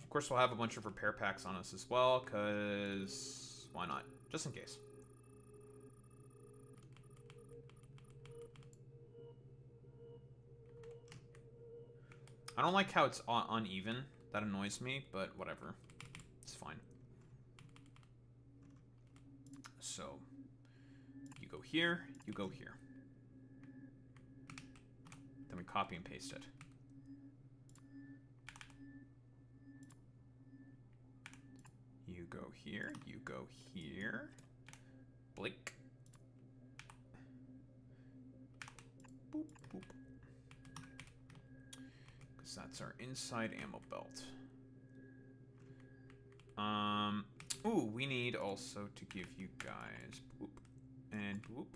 Of course, we'll have a bunch of repair packs on us as well, because why not? Just in case. I don't like how it's uneven. That annoys me, but whatever. It's fine. So, you go here, you go here. Then we copy and paste it. You go here, you go here. Blink. Boop, boop. Because that's our inside ammo belt. Ooh, we need also to give you guys boop and boop.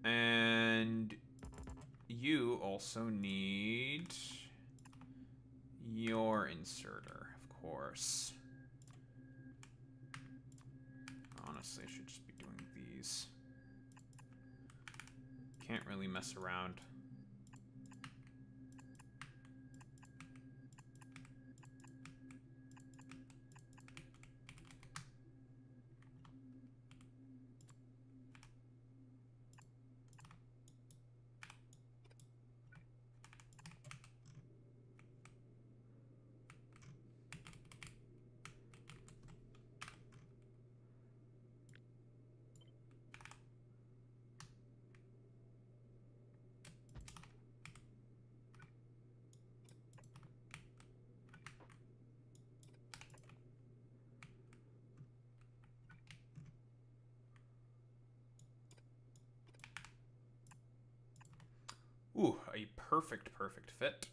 And you also need your inserter, of course. Honestly, I should just be doing these. Can't really mess around. Ooh, a perfect fit.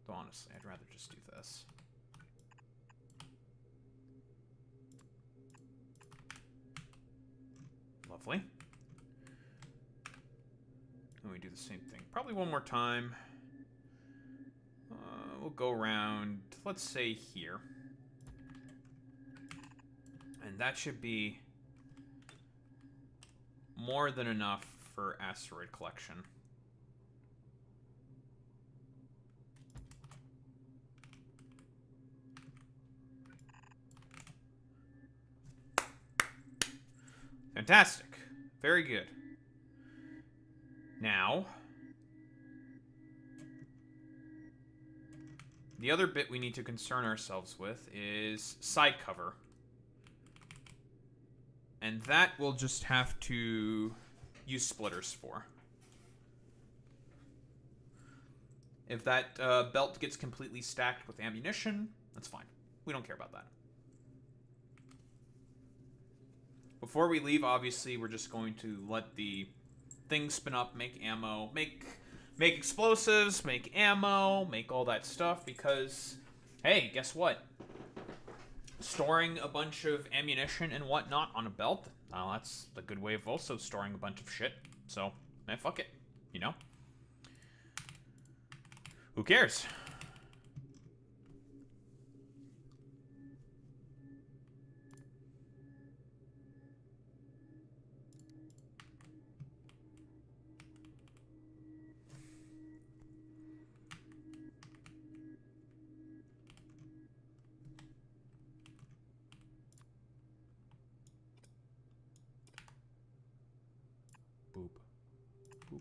Though honestly, I'd rather just do this. Lovely. And we do the same thing. Probably one more time. We'll go around, let's say here. And that should be more than enough for asteroid collection. Fantastic. Very good. Now, the other bit we need to concern ourselves with is side cover. And that we'll just have to use splitters for. If that belt gets completely stacked with ammunition, that's fine. We don't care about that. Before we leave, obviously, we're just going to let the thing spin up, make ammo, make explosives, make ammo, make all that stuff, because, hey, guess what? Storing a bunch of ammunition and whatnot on a belt, well, that's a good way of also storing a bunch of shit. So, fuck it, you know? Who cares? Boop. Boop.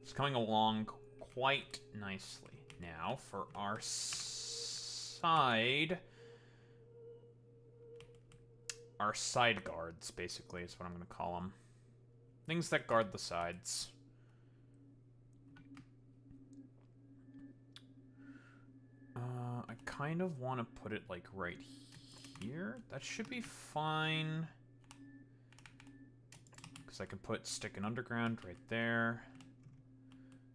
It's coming along quite nicely. Now, for our side guards, basically, is what I'm going to call them. Things that guard the sides. I kind of want to put it, like, right here. That should be fine. Because I can put stick and underground right there.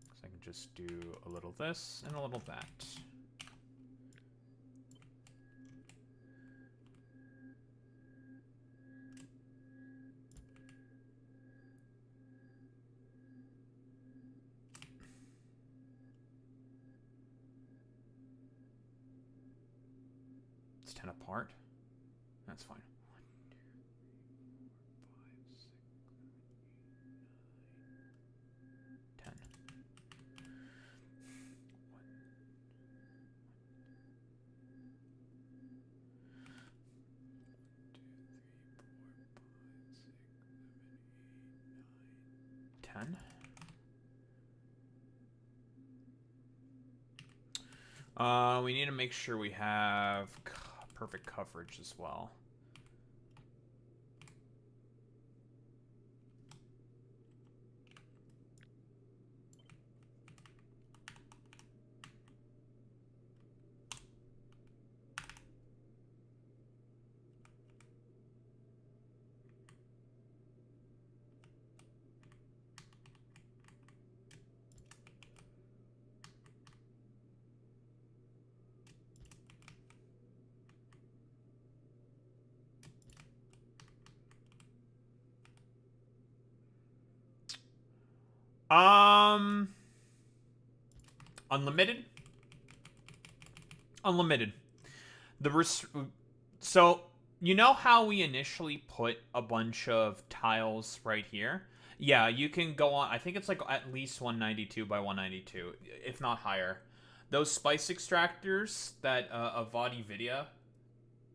Because I can just do a little this and a little that. It's 10 apart. That's fine. 1, 2, 3, 4, 5, 6, 7, 8, 9, 10. one. We need to make sure we have perfect coverage as well. Unlimited? Unlimited. So, you know how we initially put a bunch of tiles right here? Yeah, you can go on, I think it's like at least 192 by 192, if not higher. Those spice extractors that Avadi Vidya,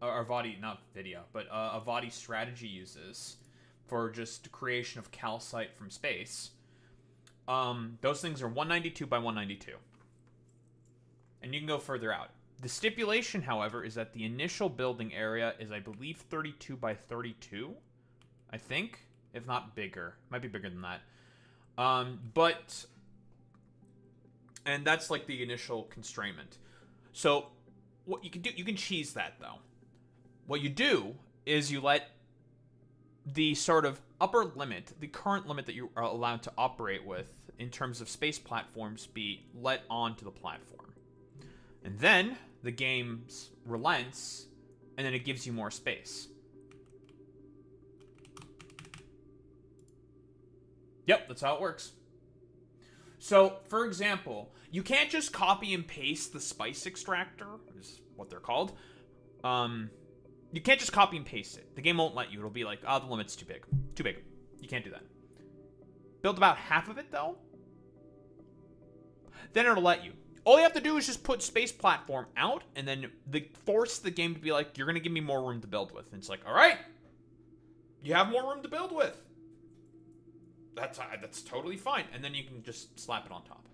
or Avadi, not Vidya, but Avadi Strategy uses for just creation of calcite from space. Those things are 192 by 192. And you can go further out. The stipulation, however, is that the initial building area is, I believe, 32 by 32. I think, if not bigger. Might be bigger than that. And that's like the initial constraint. So, what you can do, you can cheese that, though. What you do is you let the sort of upper limit, the current limit that you are allowed to operate with in terms of space platforms, be let onto the platform. And then the game relents, and then it gives you more space. Yep, that's how it works. So, for example, you can't just copy and paste the spice extractor, is what they're called. You can't just copy and paste it. The game won't let you. It'll be like, oh, the limit's too big. Too big. You can't do that. Build about half of it, though. Then it'll let you. All you have to do is just put space platform out, and then force the game to be like, you're going to give me more room to build with. And it's like, all right, you have more room to build with. That's totally fine. And then you can just slap it on top.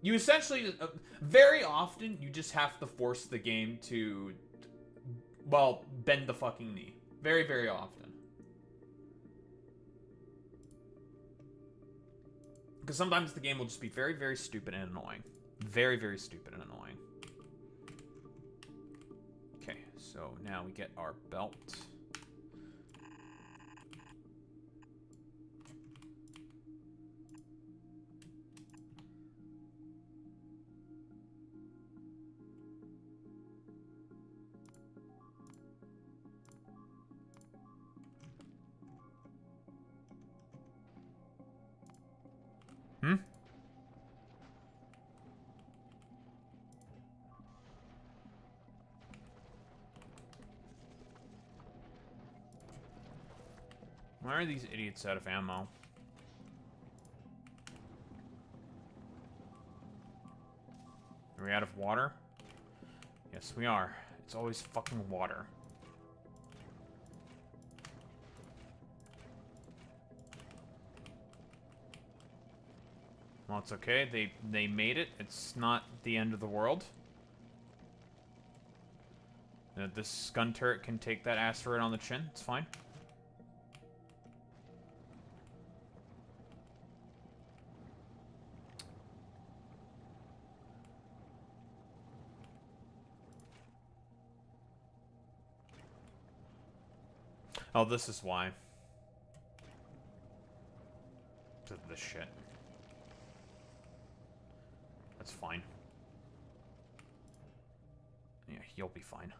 You essentially, very often, you just have to force the game to, well, bend the fucking knee. Very, very often. Because sometimes the game will just be very, very stupid and annoying. Very, very stupid and annoying. Okay, so now we get our belt. Hmm? Why are these idiots out of ammo? Are we out of water? Yes, we are. It's always fucking water. Well, it's okay. They made it. It's not the end of the world. This gun turret can take that asteroid on the chin. It's fine. Oh, this is why. This shit. That's fine. Yeah, you'll be fine.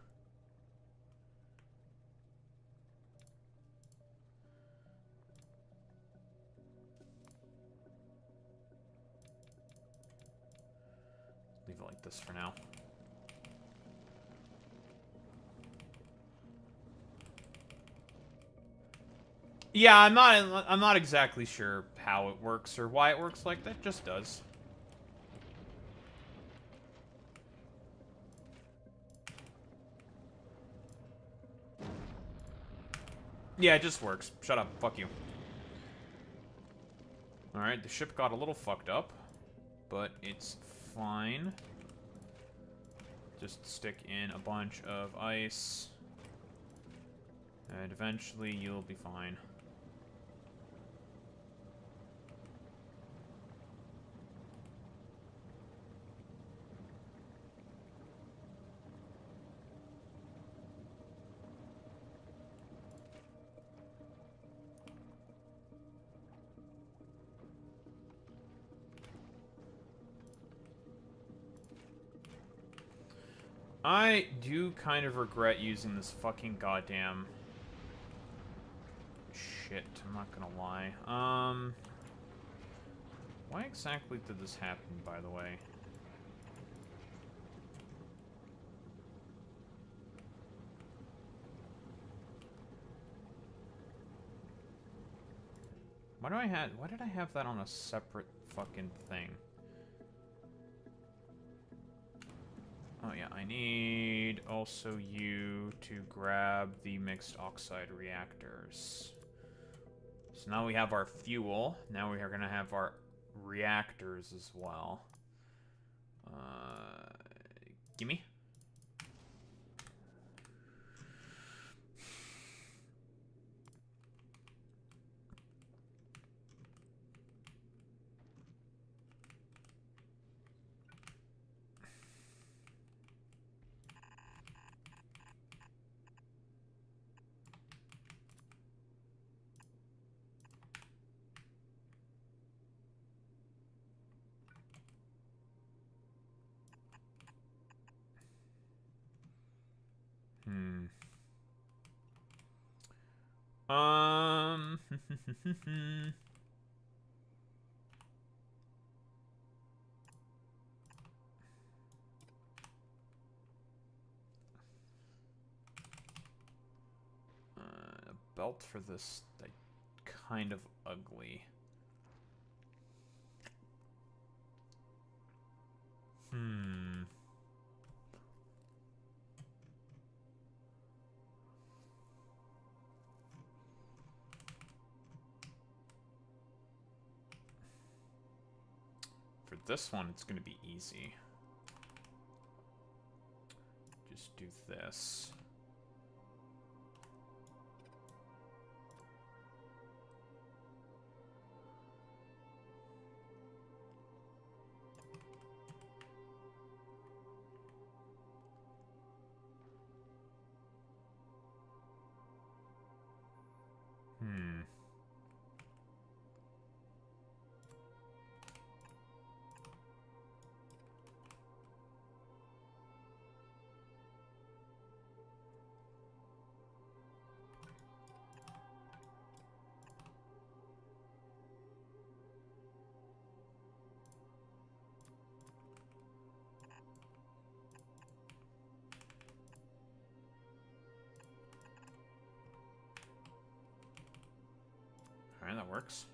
Leave it like this for now. Yeah, I'm not exactly sure how it works or why it works like that. It just does. Yeah, it just works. Shut up. Fuck you. Alright, the ship got a little fucked up, but it's fine. Just stick in a bunch of ice, and eventually you'll be fine. I do kind of regret using this fucking goddamn shit, I'm not gonna lie. Why exactly did this happen, by the way? Why did I have that on a separate fucking thing? Oh yeah, I need also you to grab the mixed oxide reactors. So now we have our fuel. Now we are gonna have our reactors as well. Gimme. A belt for this, like, kind of ugly. For this one, it's gonna be easy. Just do this. Alright, that works.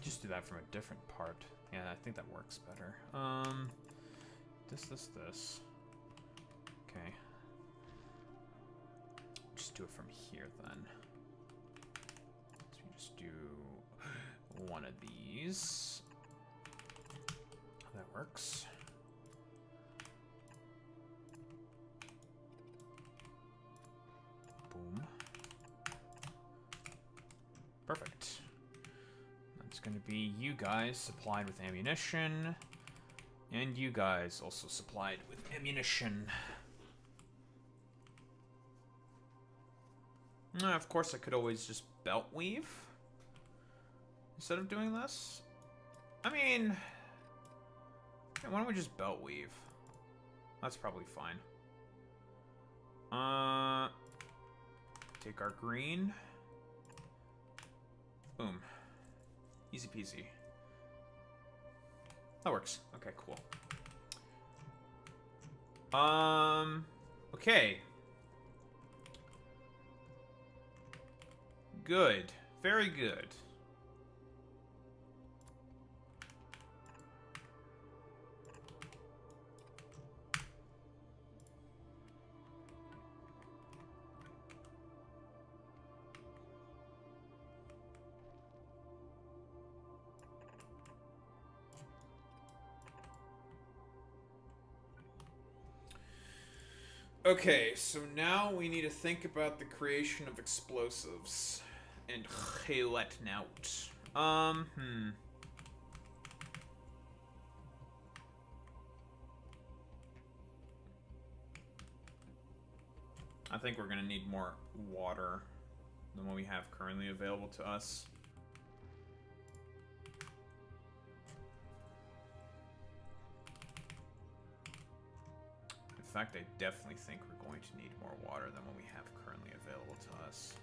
Just do that from a different part. Yeah, I think that works better. This. Okay. Just do it from here then. So we just do one of these. That works. Boom. Perfect. That's gonna be you guys supplied with ammunition. And you guys also supplied with ammunition. Of course, I could always just belt weave instead of doing this. I mean, yeah, why don't we just belt weave? That's probably fine. Take our green. Boom. Easy peasy. That works. Okay, cool. Okay. Good. Very good. Okay, so now we need to think about the creation of explosives and Geletnout. I think we're gonna need more water than what we have currently available to us. In fact, I definitely think we're going to need more water than what we have currently available to us.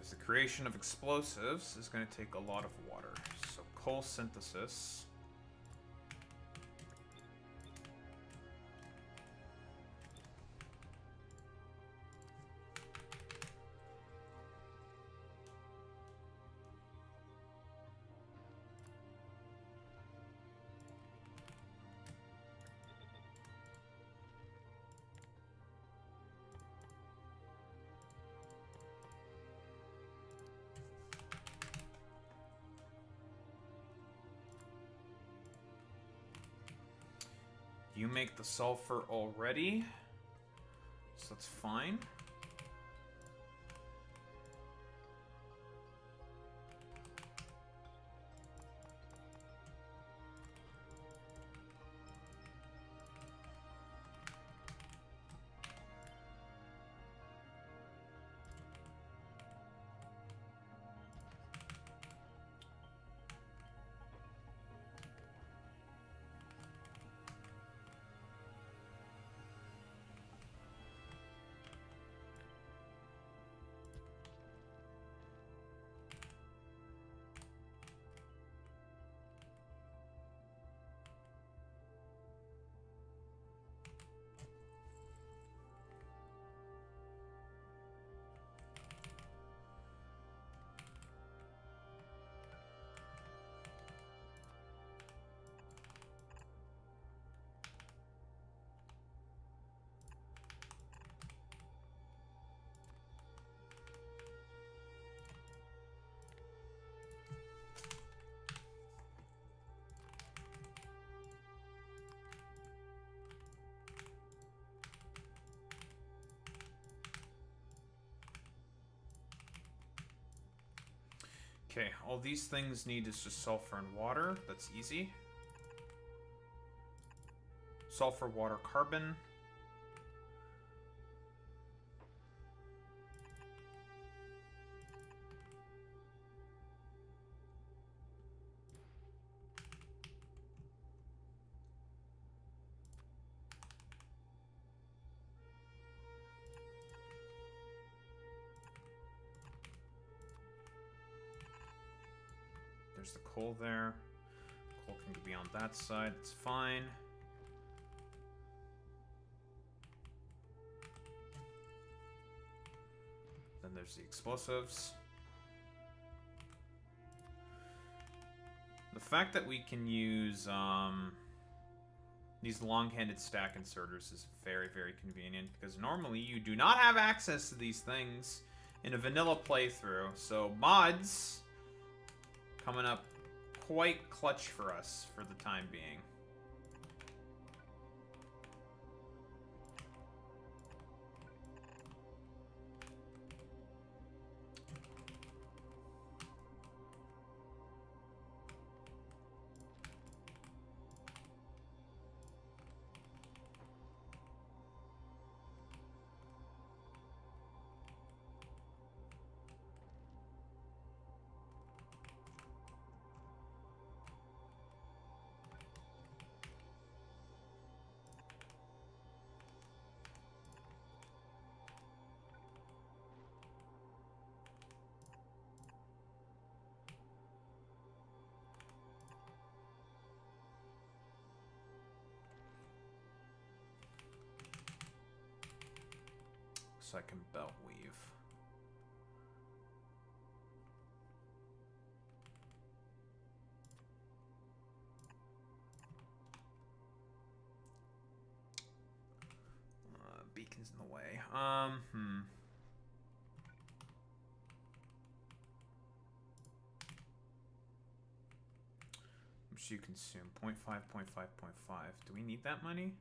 The creation of explosives is going to take a lot of water. So coal synthesis. You make the sulfur already, so that's fine. Okay, all these things need is just sulfur and water. That's easy. Sulfur, water, carbon. There's the coal there. Coal can be on that side. It's fine. Then there's the explosives. The fact that we can use these long-handed stack inserters is very, very convenient, because normally you do not have access to these things in a vanilla playthrough. So mods coming up quite clutch for us for the time being. so I can belt weave. Beacon's in the way. Much you consume? 0.5, 0.5, 0.5. Do we need that money?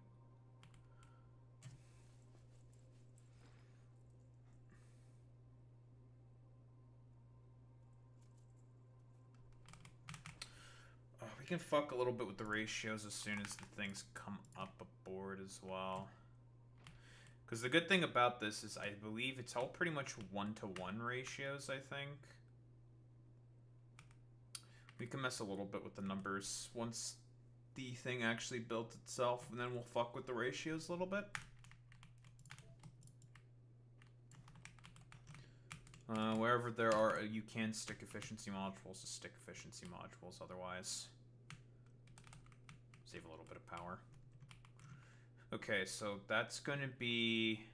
We can fuck a little bit with the ratios as soon as the things come up aboard as well. Because the good thing about this is I believe it's all pretty much 1-to-1 ratios, I think. We can mess a little bit with the numbers once the thing actually built itself, and then we'll fuck with the ratios a little bit. Wherever there are, you can stick efficiency modules to stick efficiency modules, otherwise save a little bit of power. Okay, so that's going to be...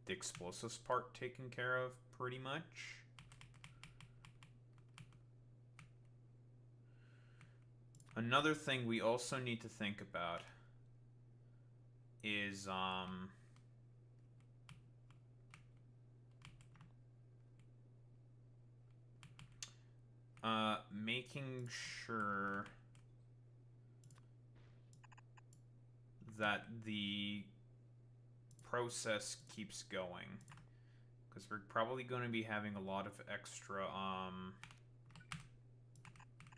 the explosives part taken care of, pretty much. Another thing we also need to think about is, making sure that the process keeps going, because we're probably going to be having a lot of extra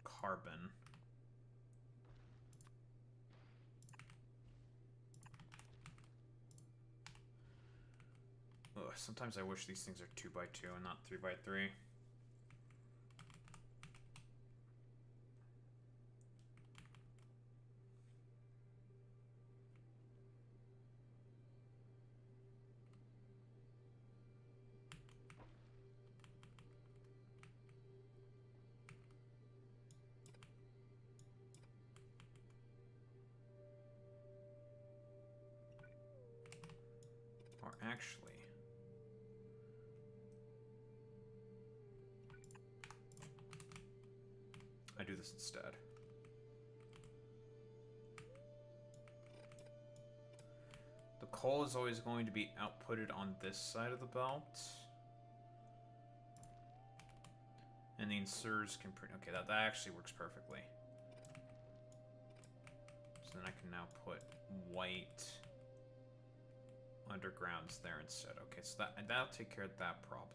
carbon. Ugh, sometimes I wish these things are 2x2 and not 3x3. Or actually, I do this instead. The coal is always going to be outputted on this side of the belt. And the inserters can print. Okay, that actually works perfectly. So then I can now put white undergrounds there instead. Okay, so that'll take care of that problem.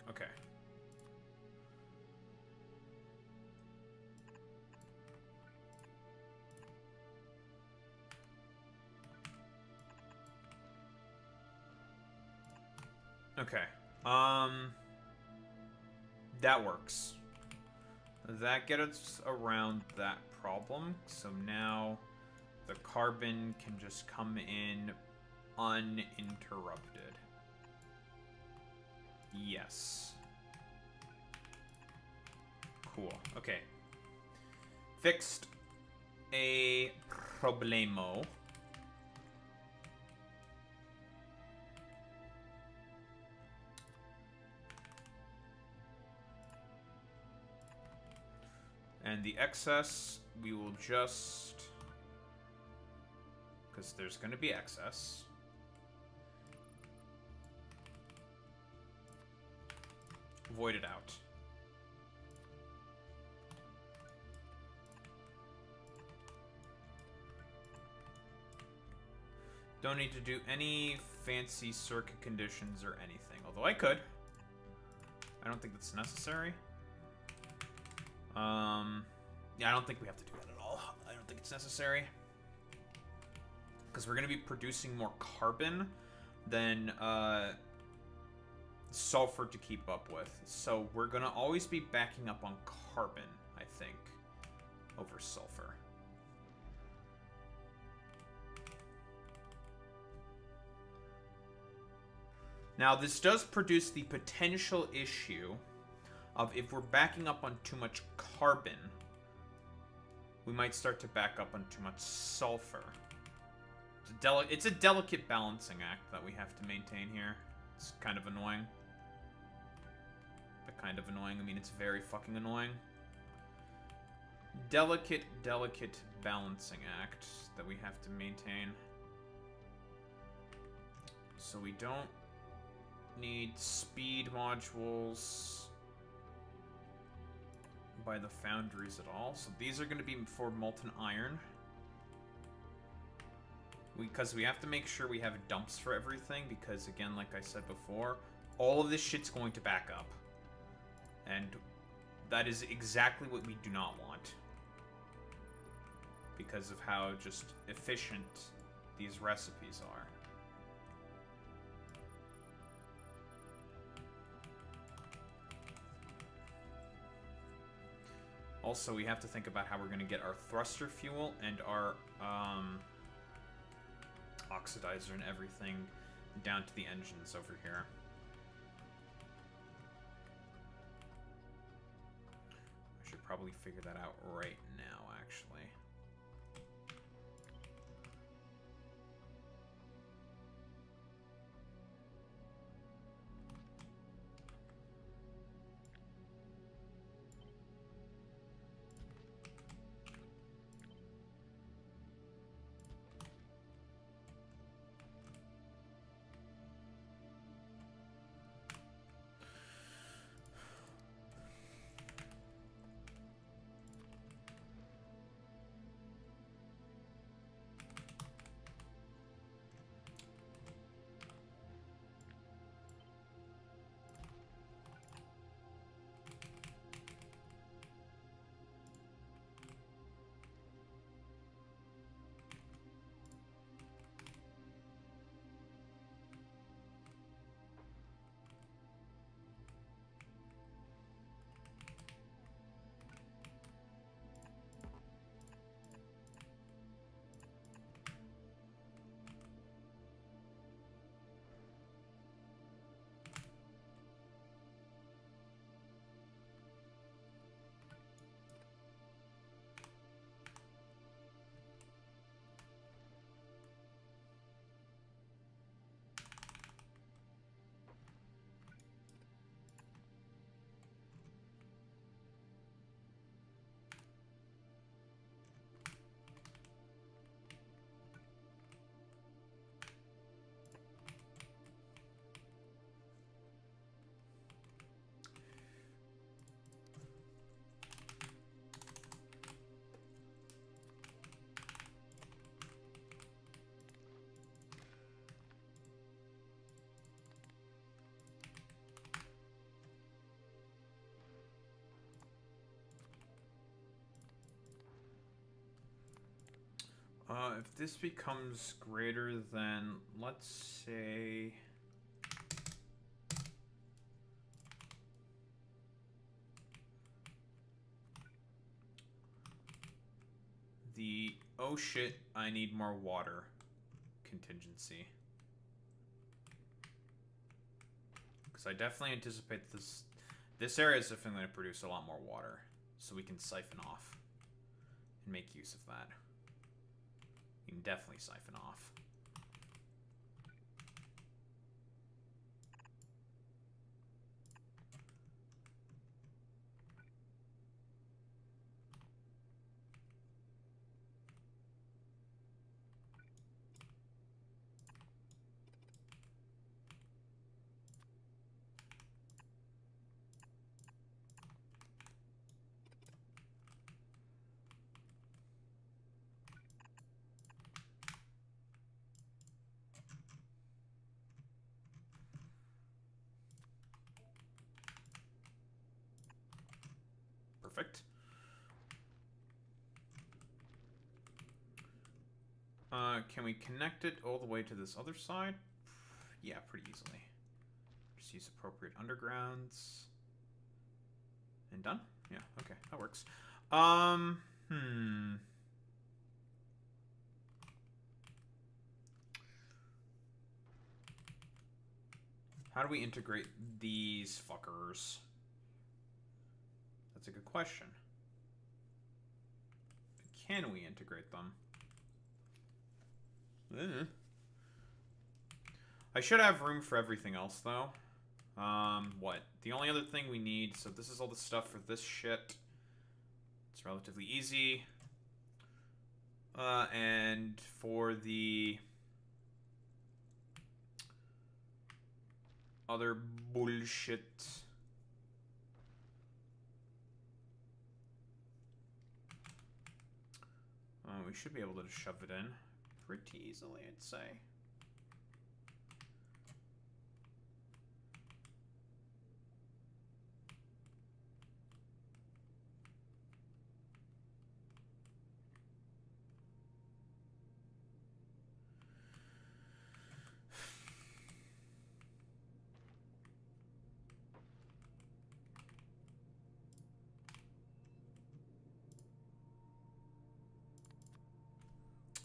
Okay. Okay. That works. That gets us around that problem. So now the carbon can just come in uninterrupted. Yes. Cool. Okay. Fixed a problemo. And the excess, we will just... because there's going to be excess. Void it out. Don't need to do any fancy circuit conditions or anything. Although I could. I don't think that's necessary. Yeah, I don't think we have to do that at all. I don't think it's necessary. Because we're going to be producing more carbon than sulfur to keep up with. So we're going to always be backing up on carbon, I think, over sulfur. Now, this does produce the potential issue of if we're backing up on too much carbon, we might start to back up on too much sulfur. It's a delicate balancing act that we have to maintain here. It's kind of annoying. But kind of annoying. I mean, it's very fucking annoying. Delicate balancing act that we have to maintain. So we don't need speed modules by the foundries at all. So these are going to be for molten iron. Because we have to make sure we have dumps for everything, because again, like I said before, all of this shit's going to back up. And that is exactly what we do not want. Because of how just efficient these recipes are. Also, we have to think about how we're going to get our thruster fuel and our oxidizer and everything down to the engines over here. I should probably figure that out right now, actually. If this becomes greater than, let's say... the, oh shit, I need more water contingency. Because I definitely anticipate this area is definitely going to produce a lot more water. So we can siphon off and make use of that. You can definitely siphon off. Perfect. Can we connect it all the way to this other side? Yeah, pretty easily. Just use appropriate undergrounds. And done? Yeah, okay, that works. How do we integrate these fuckers? That's a good question. Can we integrate them? I should have room for everything else, though. What? The only other thing we need, so this is all the stuff for this shit. It's relatively easy. And for the other bullshit... we should be able to shove it in pretty easily, I'd say.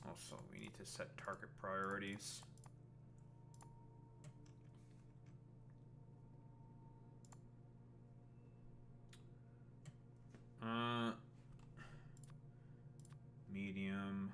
Also, we need to set target priorities. Medium.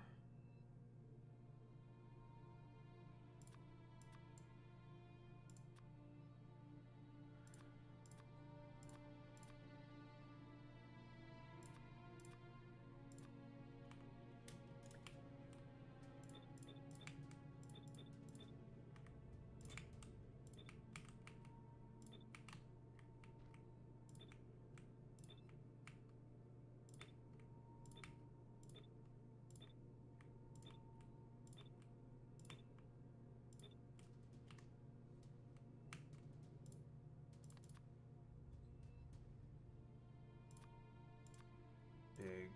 Big.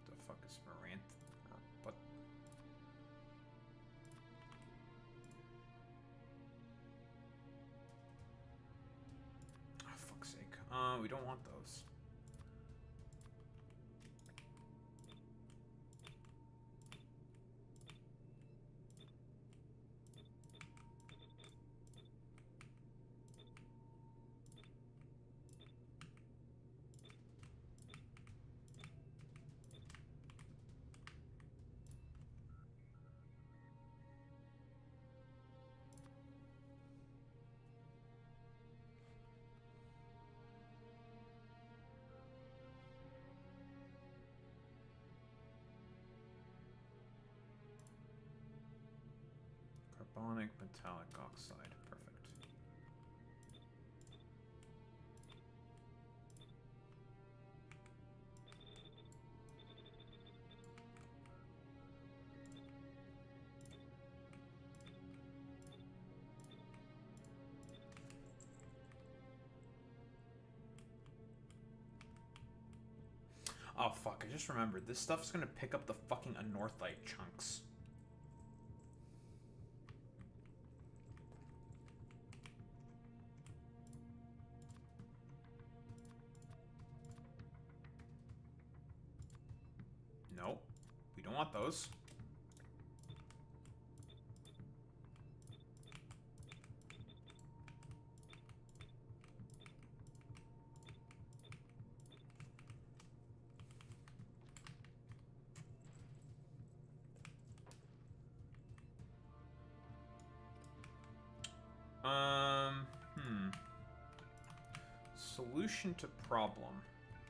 The fuck is Moranth? What? Oh, fuck's sake. We don't want those. Carbonic metallic oxide. Perfect. Oh fuck, I just remembered. This stuff's gonna pick up the fucking anorthite chunks. Nope. We don't want those. Solution to problem.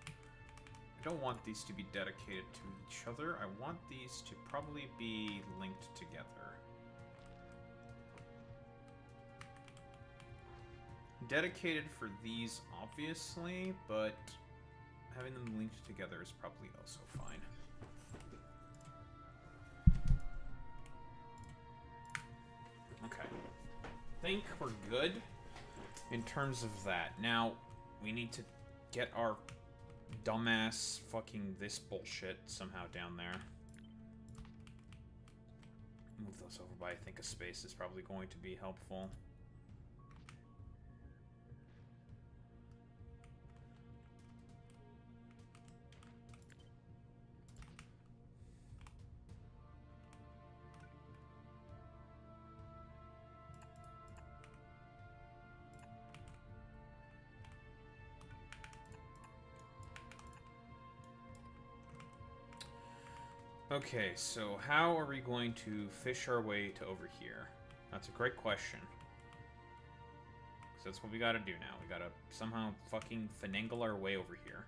I don't want these to be dedicated to each other. I want these to probably be linked together. Dedicated for these, obviously, but having them linked together is probably also fine. Okay. I think we're good in terms of that. Now, we need to get our dumbass fucking this bullshit somehow down there. Move those over by, I think, a space is probably going to be helpful. Okay, so how are we going to fish our way to over here? That's a great question. So that's what we gotta do now. We gotta somehow fucking finagle our way over here.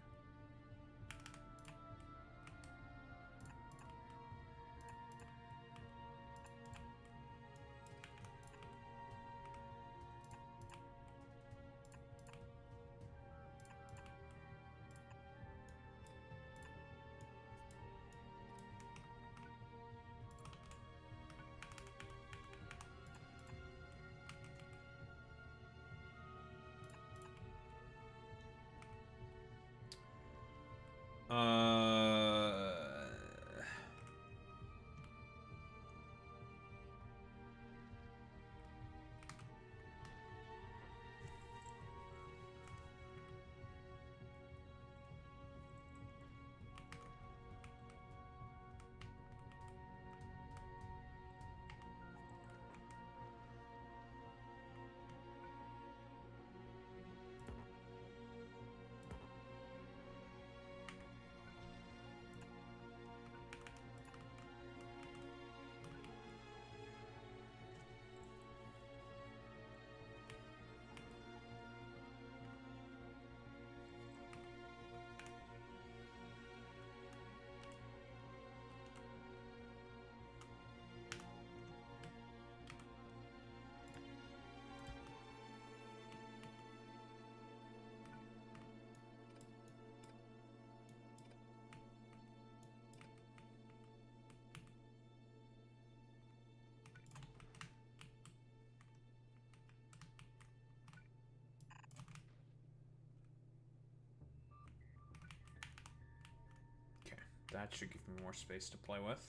That should give me more space to play with.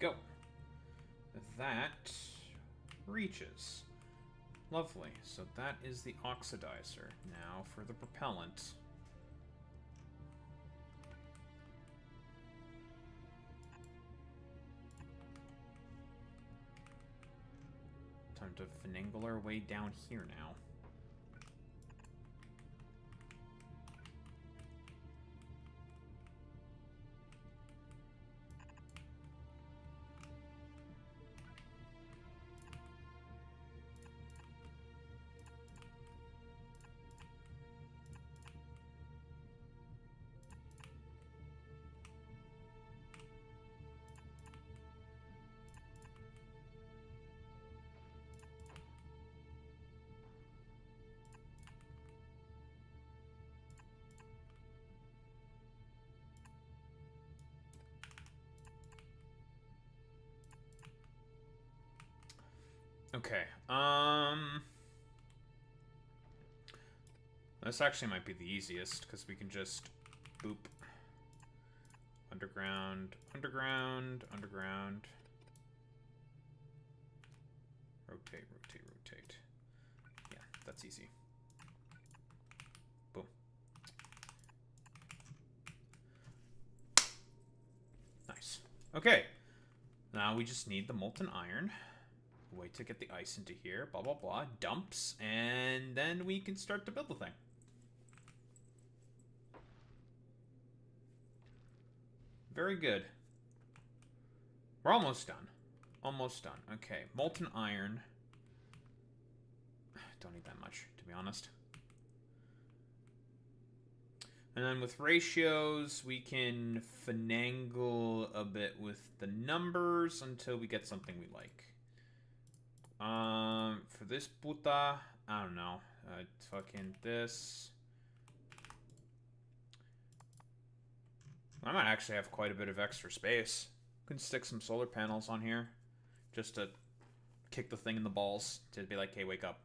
Go. That reaches. Lovely. So that is the oxidizer. Now for the propellant. Time to finagle our way down here now. Okay, this actually might be the easiest, because we can just boop underground, underground, underground. Rotate, rotate, rotate. Yeah, that's easy. Boom. Nice. Okay. Now we just need the molten iron. Way to get the ice into here. Blah, blah, blah. Dumps. And then we can start to build the thing. Very good. We're almost done. Almost done. Okay, molten iron. Don't need that much, to be honest. And then with ratios, we can finagle a bit with the numbers until we get something we like. For this puta, I don't know. Fucking this. I might actually have quite a bit of extra space. Can stick some solar panels on here just to kick the thing in the balls to be like, hey, wake up.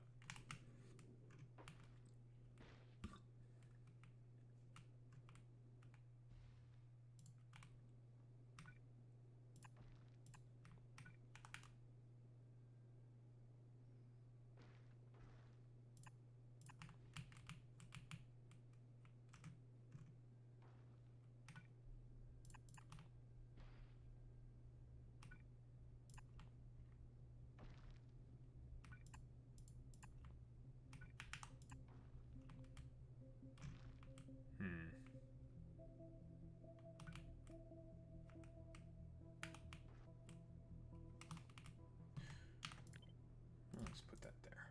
Let's put that there.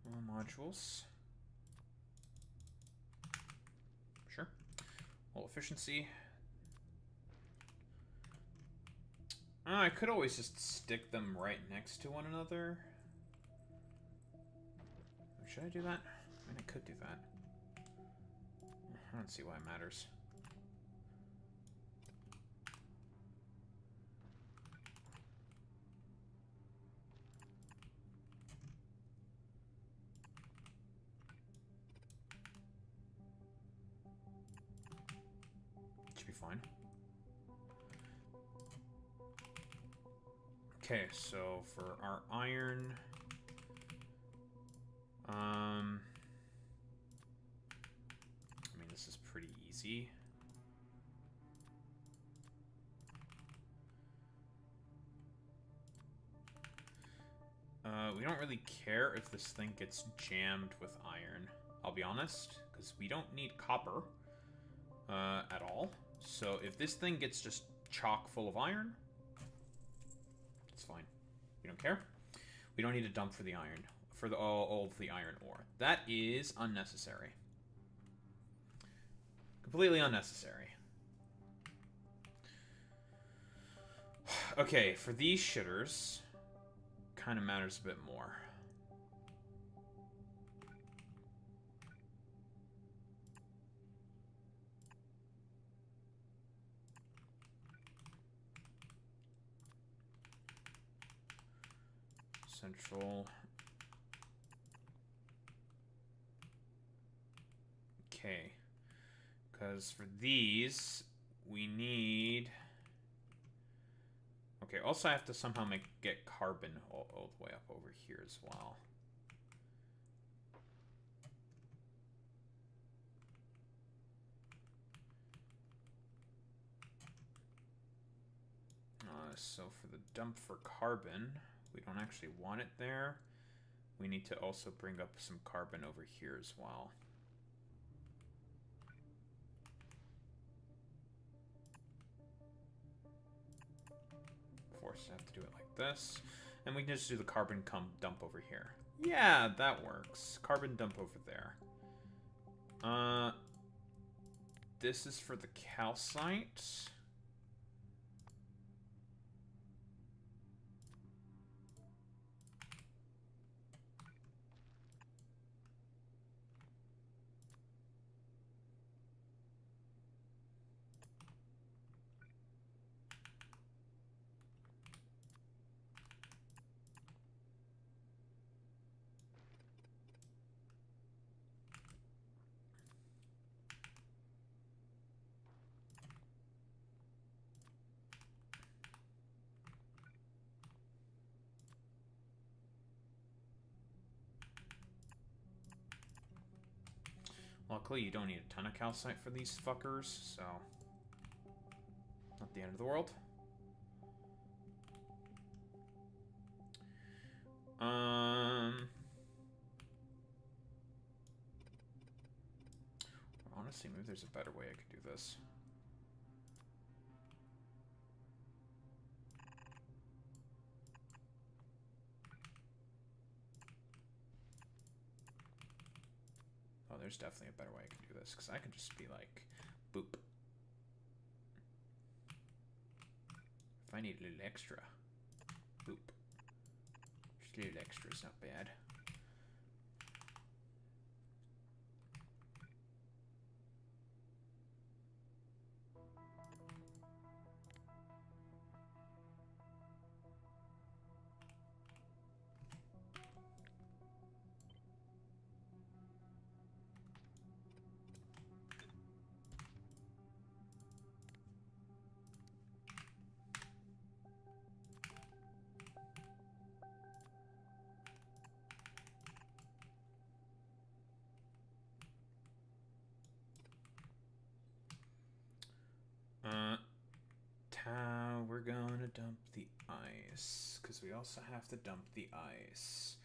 More modules. Sure. Well, efficiency. I could always just stick them right next to one another. Should I do that? I mean, I could do that. I don't see why it matters. Should be fine. Okay, so for our iron, I mean, this is pretty easy. We don't really care if this thing gets jammed with iron, I'll be honest, because we don't need copper at all. So if this thing gets just chock full of iron, it's fine. We don't care. We don't need to dump for the iron, for the all of the iron ore. That is unnecessary. Completely unnecessary. Okay, for these shitters, kind of matters a bit more. Central. Okay. Because for these, we need... Okay, also I have to somehow get carbon all the way up over here as well. So for the dump for carbon, we don't actually want it there. We need to also bring up some carbon over here as well. Force to have to do it like this. And we can just do the carbon dump over here. Yeah, that works. Carbon dump over there. This is for the calcite. Luckily, you don't need a ton of calcite for these fuckers, so... not the end of the world. Honestly, maybe there's a better way I could do this. Oh, there's definitely a better way I can do this, because I can just be like, boop. If I need a little extra, boop. Just a little extra is not bad. We're gonna dump the ice, because we also have to dump the ice.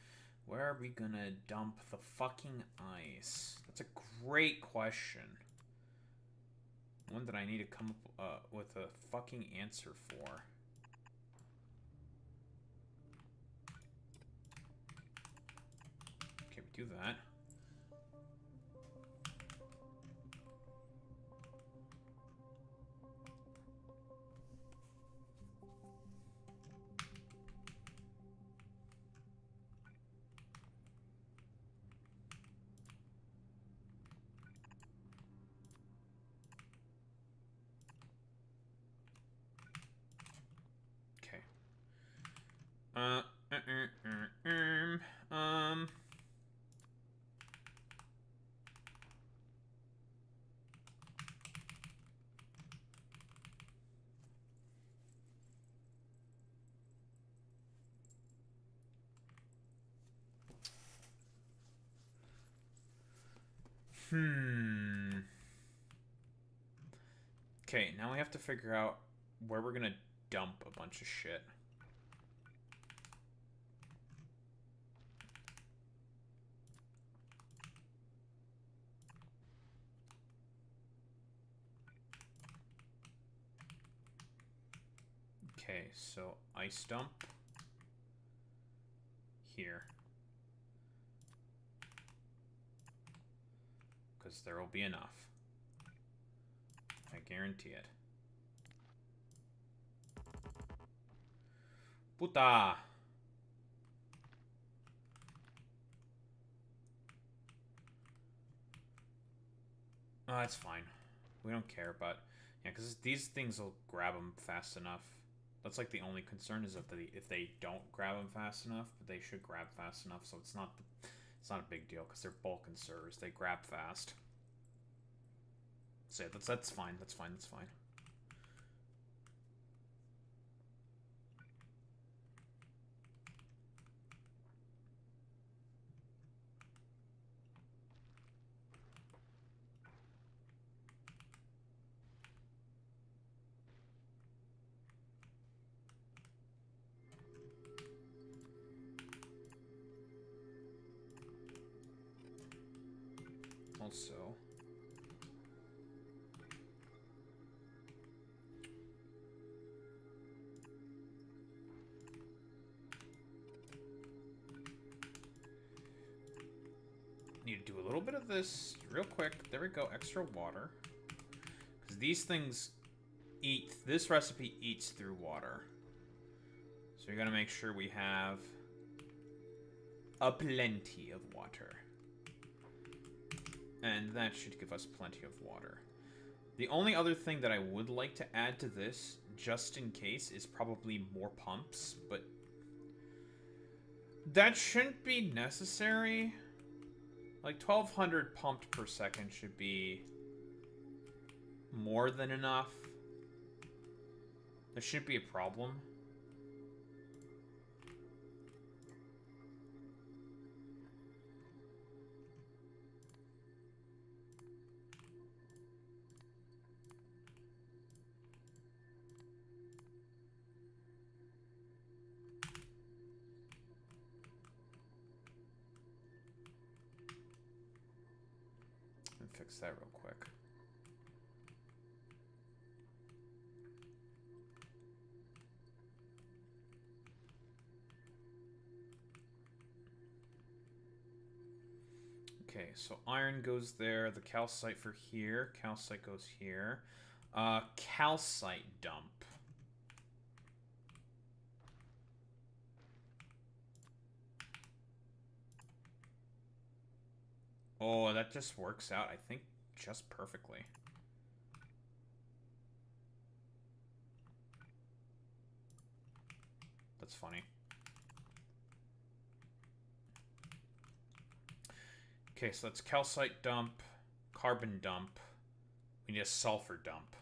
Where are we gonna dump the fucking ice? That's a great question. One that I need to come up with a fucking answer for. Okay, we do that. Okay, now we have to figure out where we're gonna dump a bunch of shit. Okay, so ice dump here. Because there will be enough. I guarantee it. Puta! Oh, that's fine. We don't care, but... yeah, because these things will grab them fast enough. That's like the only concern is if they don't grab them fast enough, but they should grab fast enough, so it's not a big deal because they're bulk inserters. They grab fast. So yeah, that's fine. That's fine. That's fine. Also, need to do a little bit of this real quick. There we go. Extra water. Because these things eat... this recipe eats through water. So we gotta make sure we have a plenty of water. And that should give us plenty of water. The only other thing that I would like to add to this, just in case, is probably more pumps, but that shouldn't be necessary. Like 1,200 pumped per second should be more than enough. There shouldn't be a problem. fix that real quick. Okay, so iron goes there. The calcite for here. Calcite goes here. Calcite dump. Oh, that just works out, I think, just perfectly. That's funny. Okay, so that's calcite dump, carbon dump. We need a sulfur dump.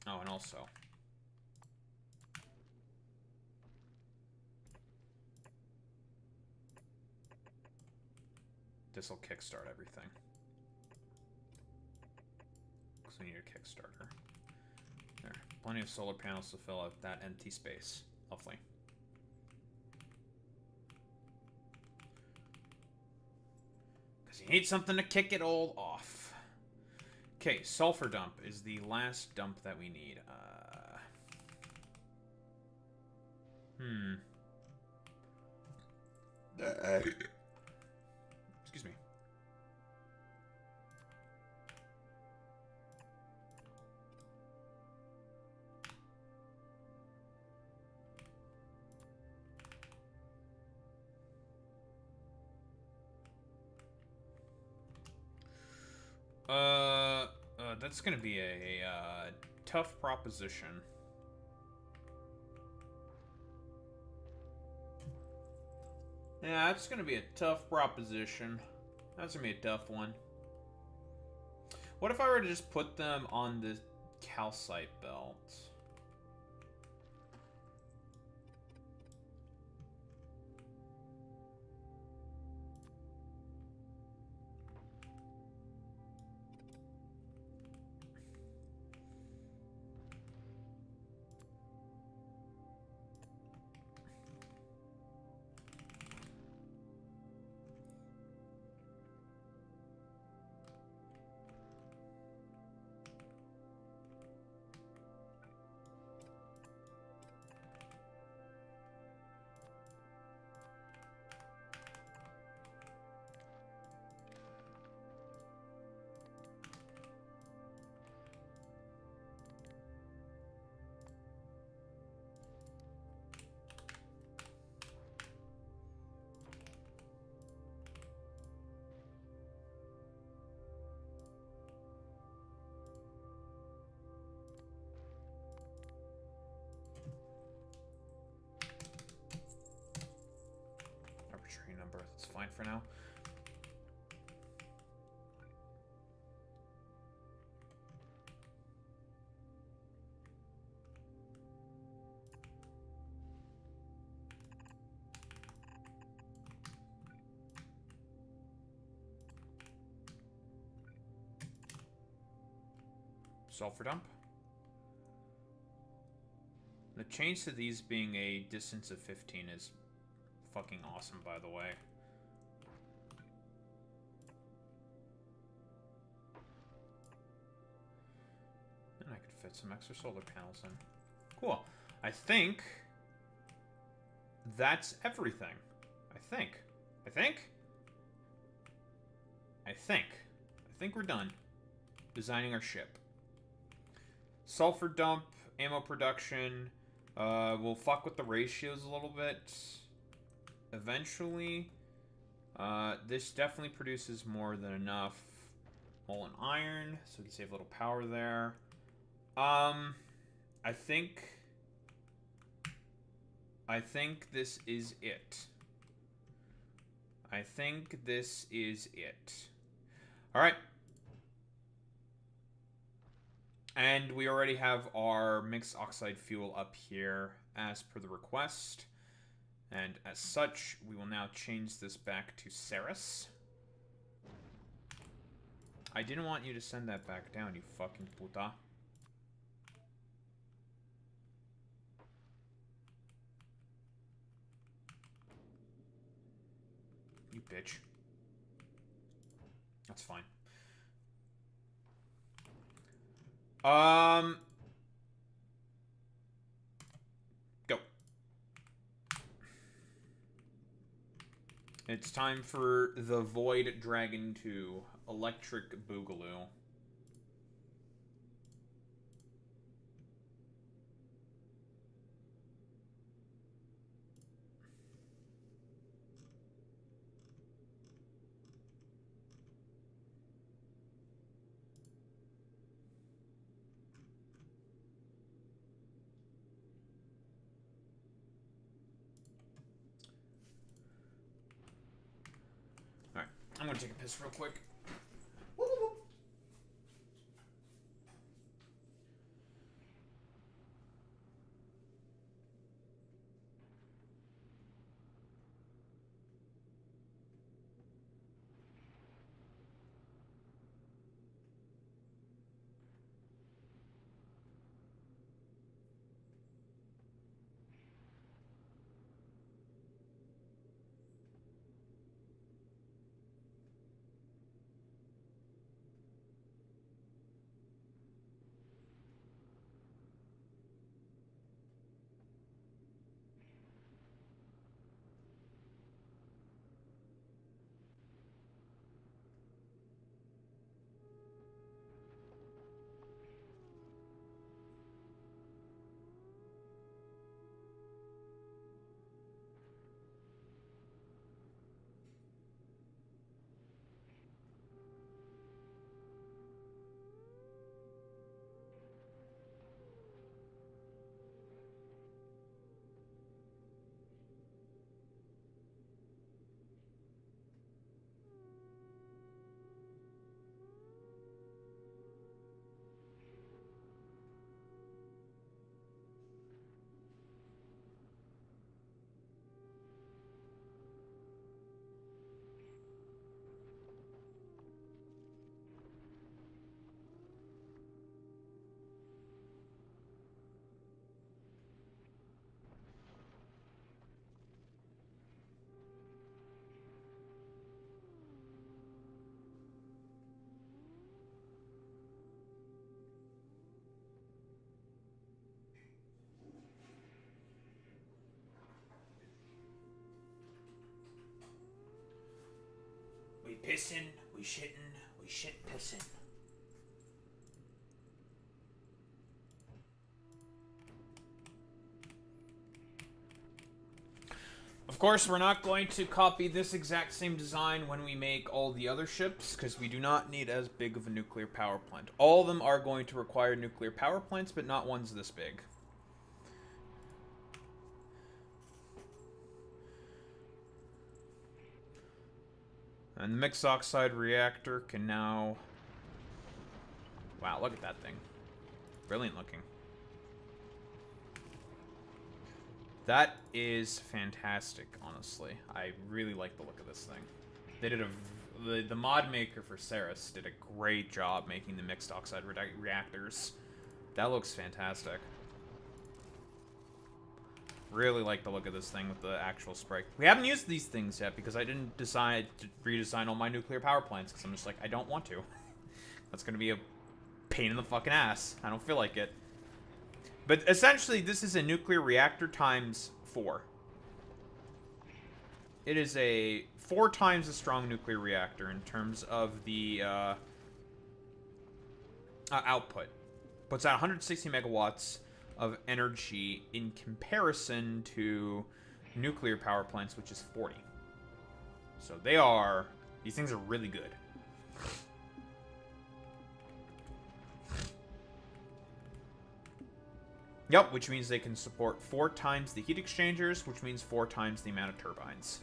Oh, and also... this will kickstart everything. Because we need a Kickstarter. There. Plenty of solar panels to fill out that empty space. Lovely. Because you need something to kick it all off. Okay, sulfur dump is the last dump that we need. Excuse me. That's gonna be a tough proposition. Yeah, that's gonna be a tough proposition. That's gonna be a tough one. What if I were to just put them on the calcite belt? Arbitrary number, that's fine for now. Sulfur dump. The change to these being a distance of 15 is fucking awesome, by the way. And I could fit some extra solar panels in. Cool. I think that's everything. I think we're done designing our ship. Sulfur dump, ammo production. We'll fuck with the ratios a little bit. Eventually. This definitely produces more than enough molten iron, so we can save a little power there. I think this is it. Alright. And we already have our mixed oxide fuel up here as per the request. And as such, we will now change this back to Ceres. I didn't want you to send that back down, you fucking puta. bitch. That's fine. Go. It's time for the Void Dragon 2 Electric Boogaloo. Alright, I'm gonna take a piss real quick. We pissin', we shittin', we shit pissin'. Of course, we're not going to copy this exact same design when we make all the other ships, because we do not need as big of a nuclear power plant. All of them are going to require nuclear power plants, but not ones this big. And the mixed oxide reactor can now... Wow, look at that thing. Brilliant looking. That is fantastic, honestly. I really like the look of this thing. They did the mod maker for Ceres did a great job making the mixed oxide reactors. That looks fantastic. Really like the look of this thing with the actual sprite. We haven't used these things yet because I didn't decide to redesign all my nuclear power plants because I'm just like, I don't want to. That's going to be a pain in the fucking ass. I don't feel like it. But essentially, this is a nuclear reactor times 4. It is a 4 times as strong nuclear reactor in terms of the output. Puts out 160 megawatts of energy in comparison to nuclear power plants, which is 40. So these things are really good. Yep, which means they can support 4 times the heat exchangers, which means 4 times the amount of turbines.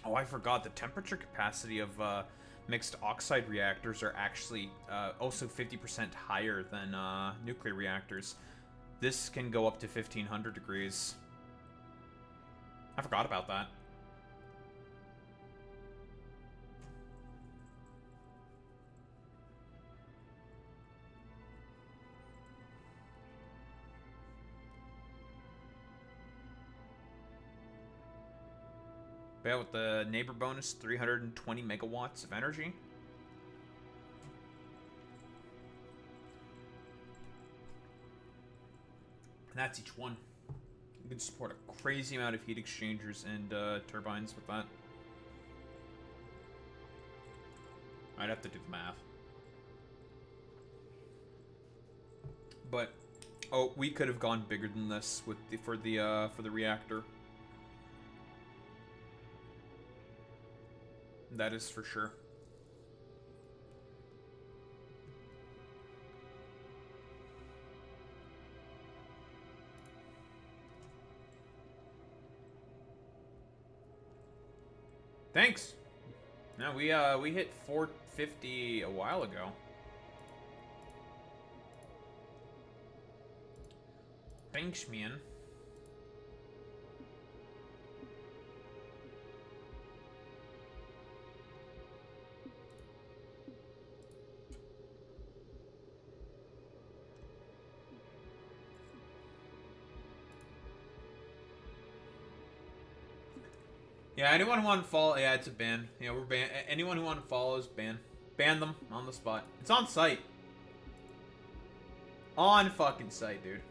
Oh, I forgot. The temperature capacity of mixed oxide reactors are actually also 50% higher than nuclear reactors. This can go up to 1500 degrees. I forgot about that. But yeah, with the neighbor bonus, 320 megawatts of energy. And that's each one. You can support a crazy amount of heat exchangers and turbines with that. I'd have to do the math. But oh, we could have gone bigger than this with the for the reactor. That is for sure. Thanks. No, we hit 450 a while ago. Thanks, man. Yeah, anyone who want to follow, yeah, it's a ban. Yeah, we're ban. Anyone who want to follow is ban. Ban them on the spot. It's on site. On fucking site, dude.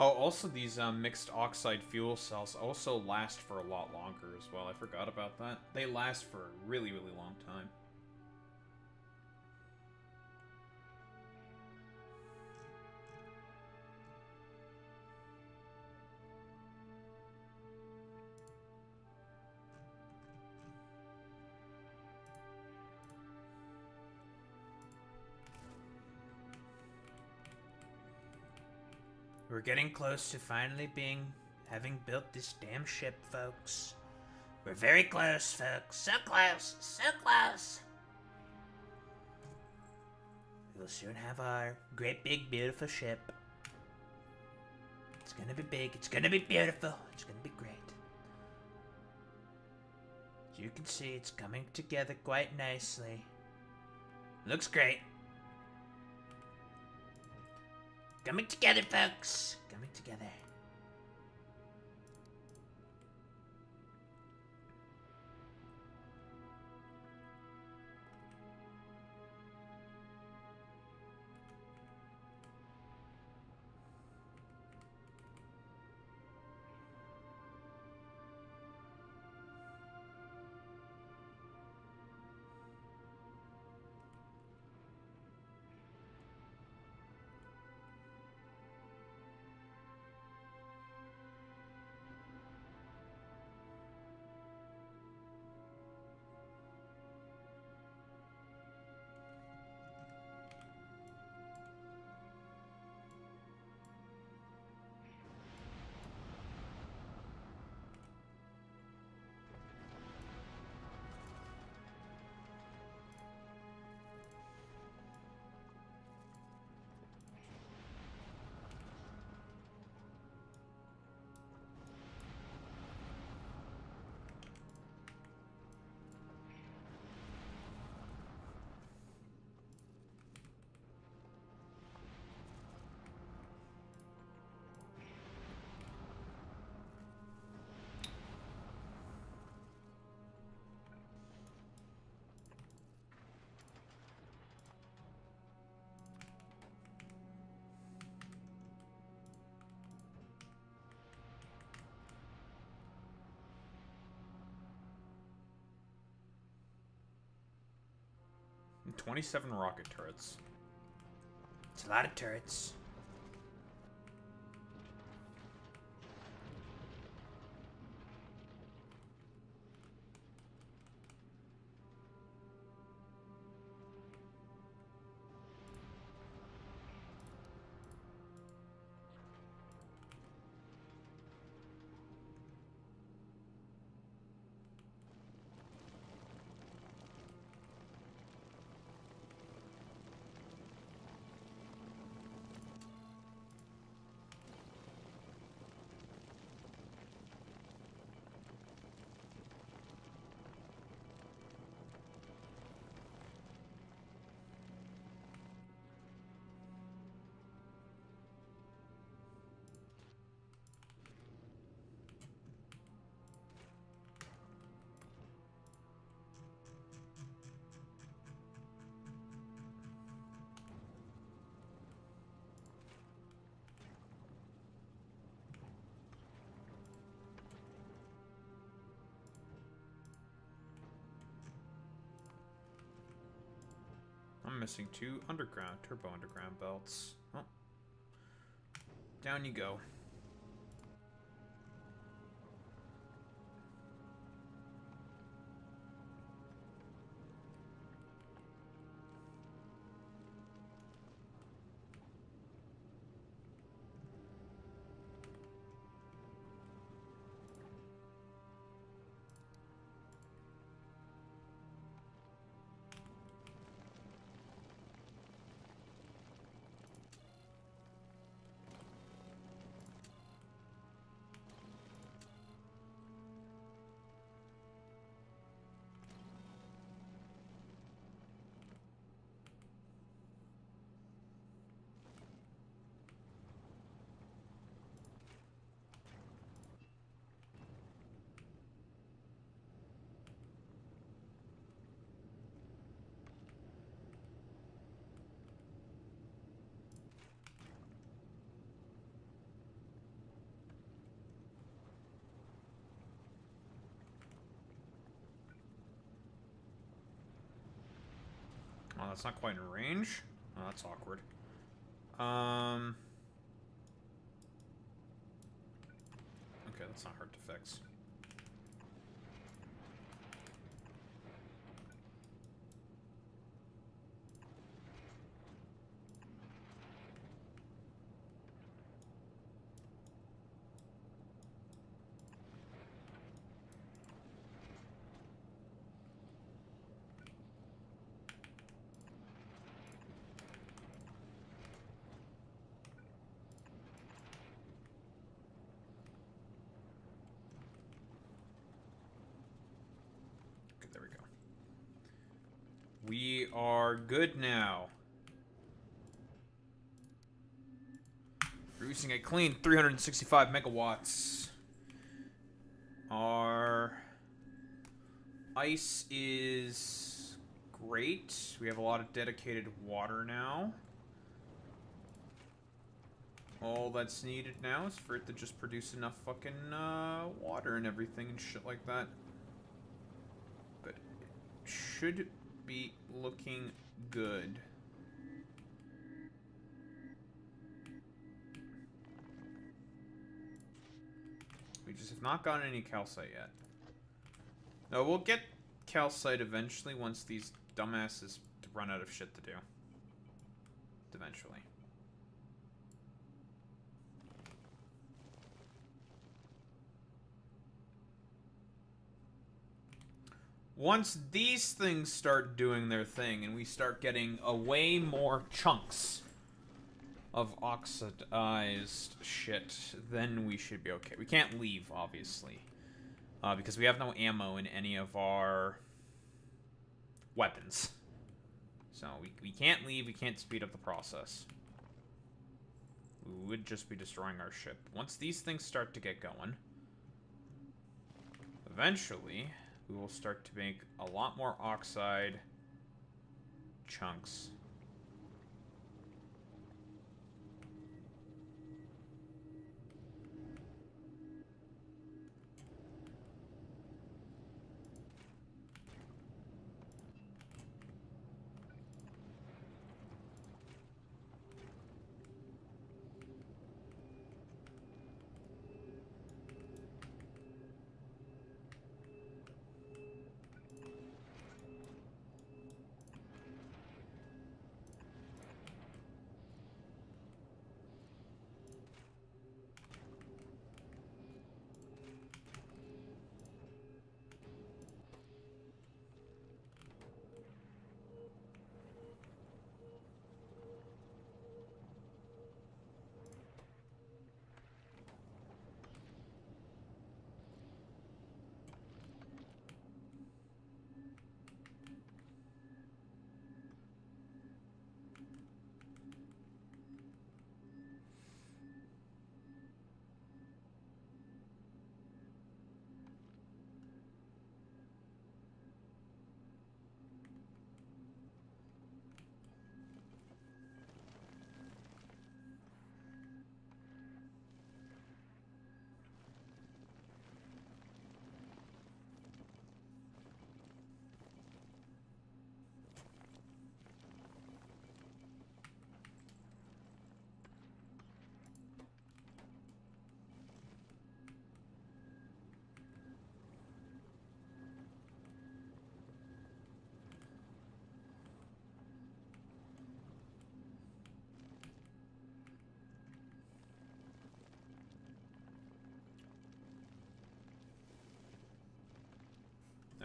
Oh, also these mixed oxide fuel cells also last for a lot longer as well. I forgot about that. They last for a really, really long time. We're getting close to finally having built this damn ship, folks. We're very close, folks. So close, so close. We'll soon have our great big beautiful ship. It's gonna be big, it's gonna be beautiful, it's gonna be great. As you can see, it's coming together quite nicely. Looks great. Coming together, folks. Coming together. 27 rocket turrets. It's a lot of turrets. I'm missing 2 turbo underground belts. Oh. Down you go. Oh, that's not quite in range. Oh, that's awkward. Okay, that's not hard to fix. There we go. We are good now. Producing a clean 365 megawatts. Our ice is great. We have a lot of dedicated water now. All that's needed now is for it to just produce enough fucking water and everything and shit like that. But it should be looking good. We just have not gotten any calcite yet. No, we'll get calcite eventually once these dumbasses run out of shit to do. Eventually. Once these things start doing their thing and we start getting way more chunks of oxidized shit, then we should be okay. We can't leave, obviously, because we have no ammo in any of our weapons. So we can't leave, we can't speed up the process. We would just be destroying our ship. Once these things start to get going, eventually we will start to make a lot more oxide chunks.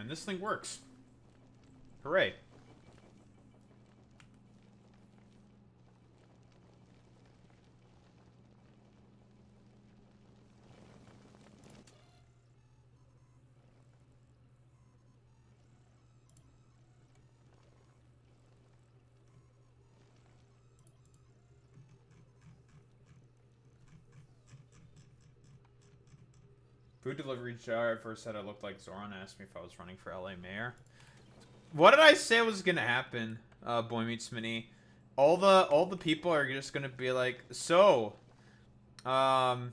And this thing works. Hooray. Food delivery jar. At first said I looked like Zoran. Asked me if I was running for LA mayor. What did I say was gonna happen? Boy Meets Mini. All the people are just gonna be like, so, oh,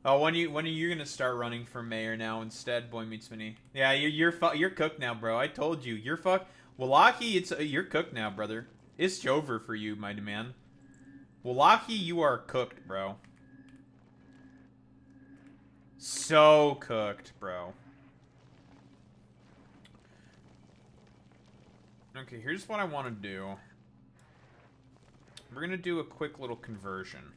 when are you gonna start running for mayor now instead, Boy Meets Mini? Yeah, you're cooked now, bro. I told you, you're Wallaki, you're cooked now, brother. It's over for you, my man. Wallaki, you are cooked, bro. So cooked, bro. Okay, here's what I want to do. We're gonna do a quick little conversion.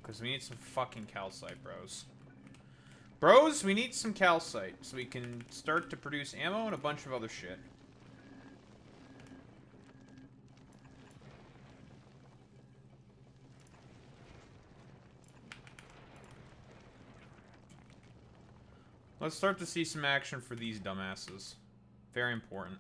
Because we need some fucking calcite, bros. Bros, we need some calcite so we can start to produce ammo and a bunch of other shit. Let's start to see some action for these dumbasses. Very important.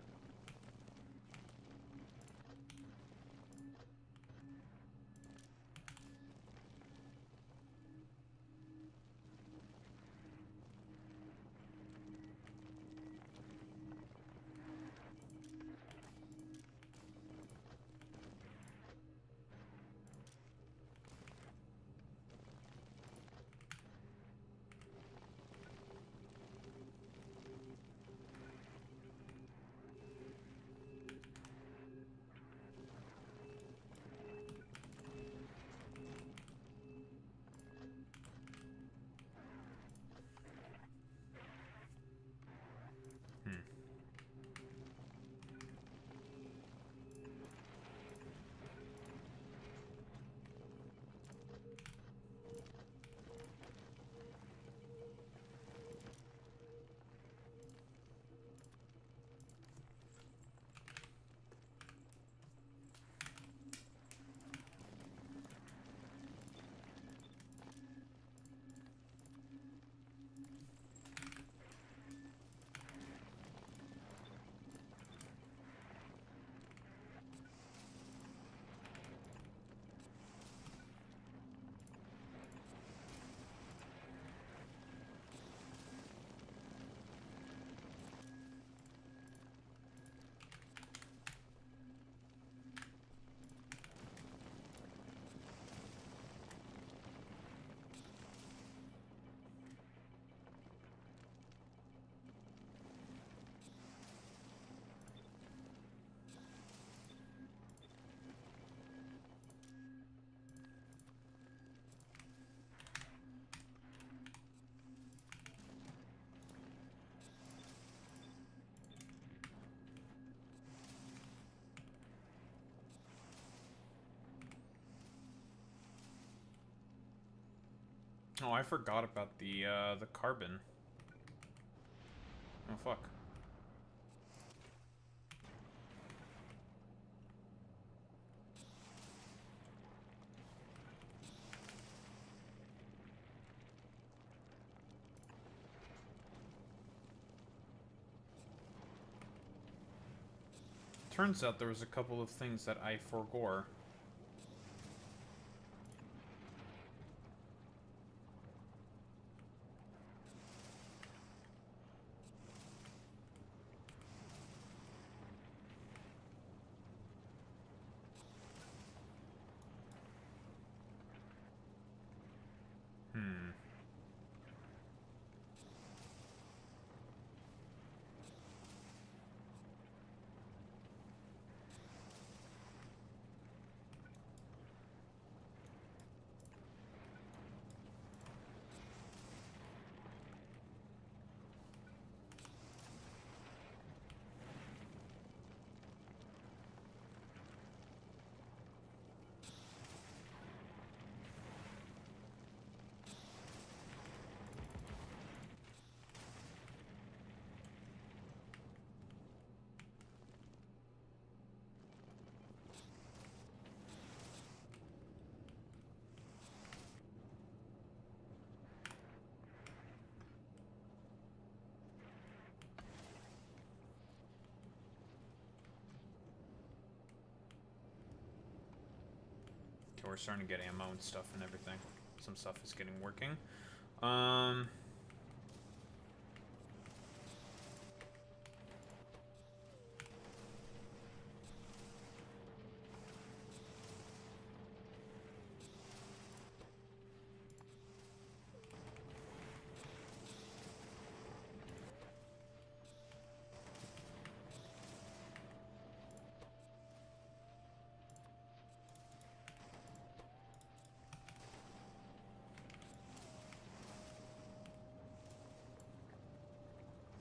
Oh, I forgot about the carbon. Oh, fuck. Turns out there was a couple of things that I forgore. Okay, we're starting to get ammo and stuff and everything. Some stuff is getting working.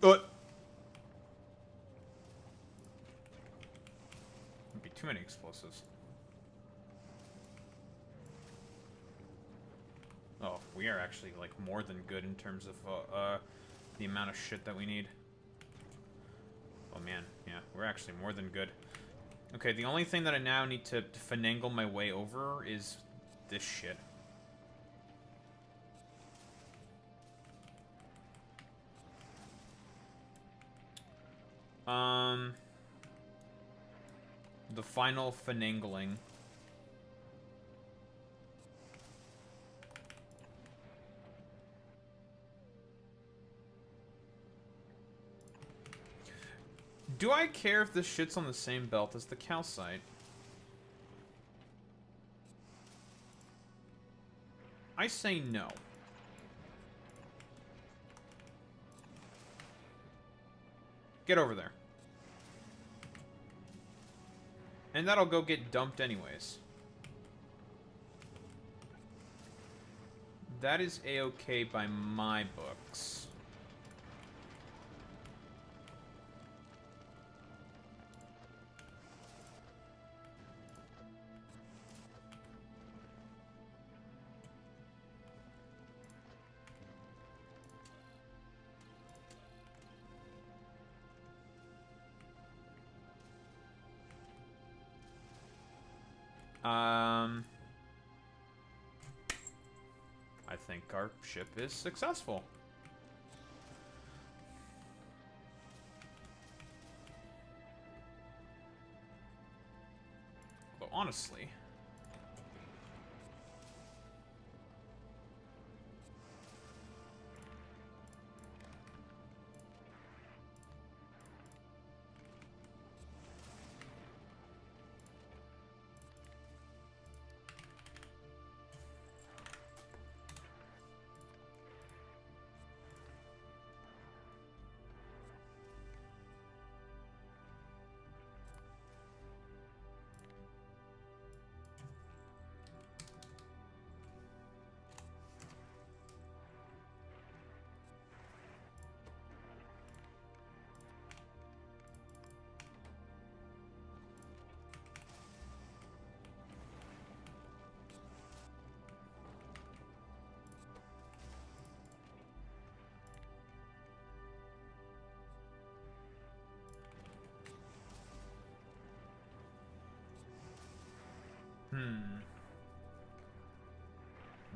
Would be too many explosives. Oh, we are actually, like, more than good in terms of, the amount of shit that we need. Oh, man. Yeah, we're actually more than good. Okay, the only thing that I now need to finagle my way over is this shit. The final finagling. Do I care if this shit's on the same belt as the calcite? I say no. Get over there. And that'll go get dumped anyways. That is a-okay by my books. I think our ship is successful. But honestly,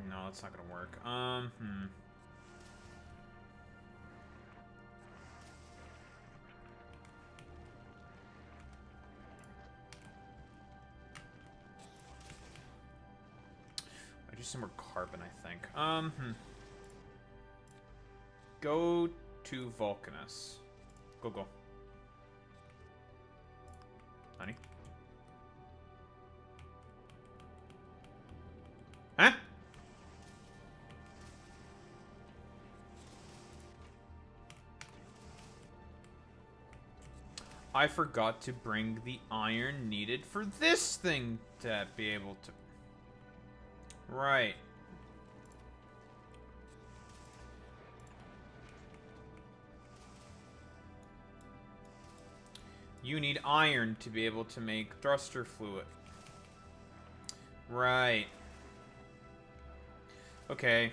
no, that's not gonna work. I do some more carbon, I think. Go to Vulcanus. Go. Honey? Huh? I forgot to bring the iron needed for this thing to be able to... Right. You need iron to be able to make thruster fluid. Right. Okay.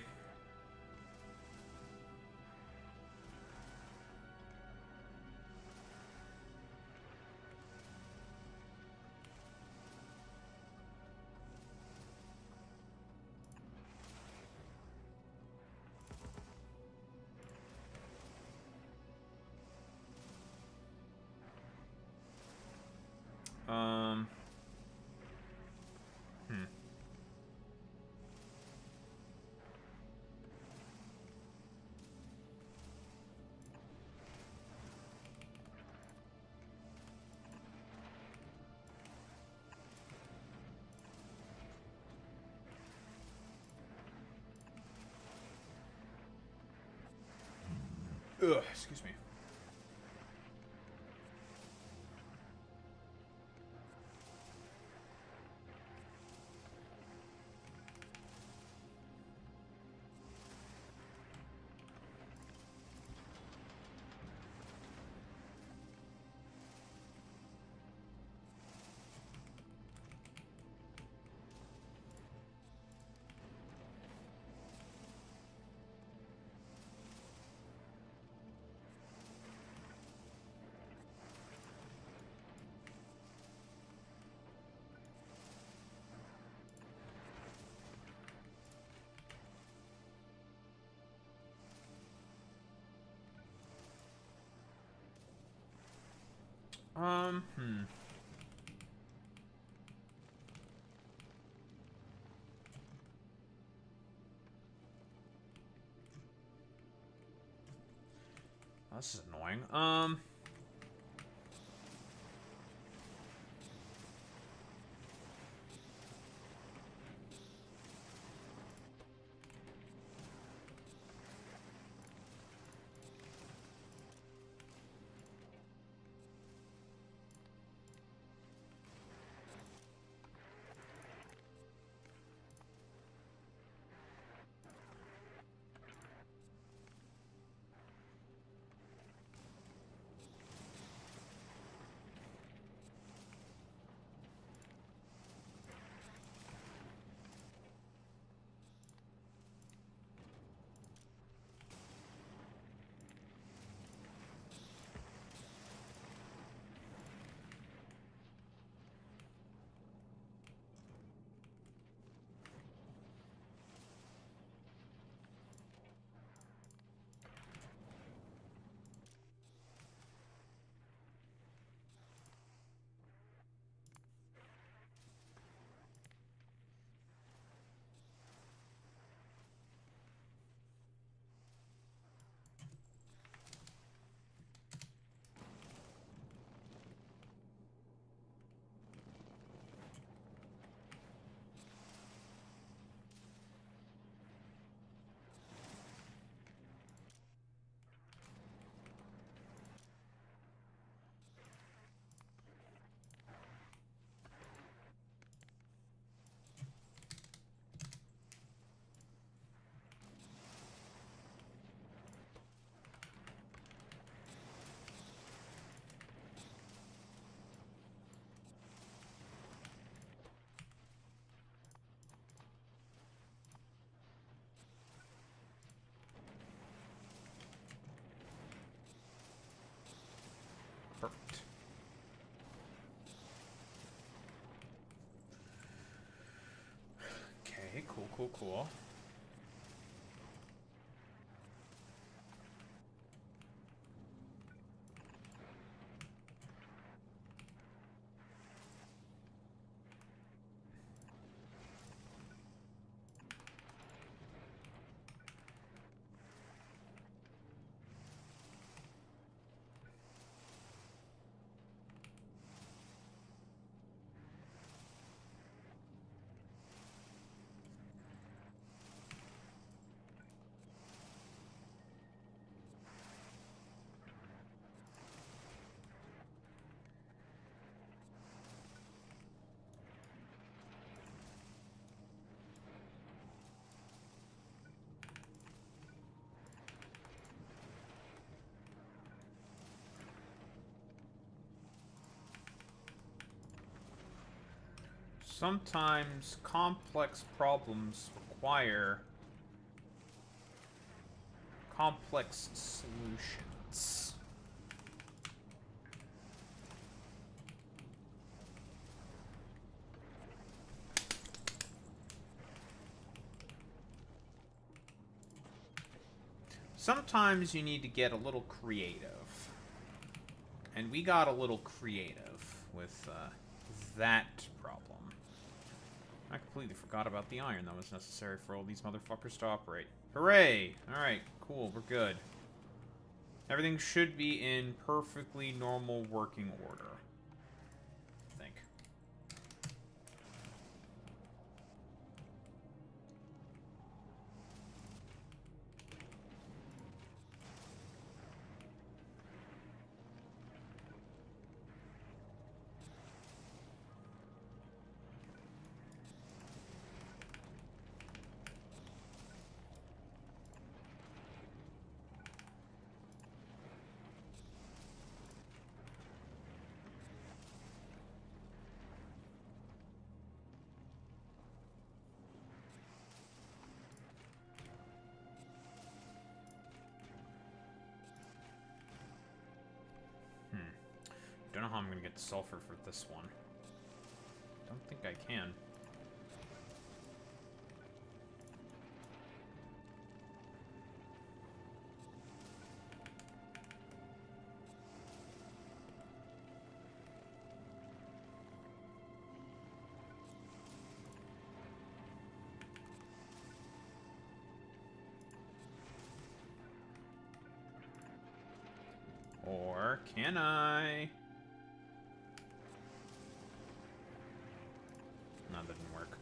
Ugh, excuse me. Hmm. Oh, this is annoying. Perfect. Okay, cool, cool, cool. Sometimes complex problems require complex solutions. Sometimes you need to get a little creative. And we got a little creative with that problem. I completely forgot about the iron that was necessary for all these motherfuckers to operate. Hooray! Alright, cool, we're good. Everything should be in perfectly normal working order. I think. how I'm gonna get sulfur for this one. Don't think I can. Or can I? No, that didn't work.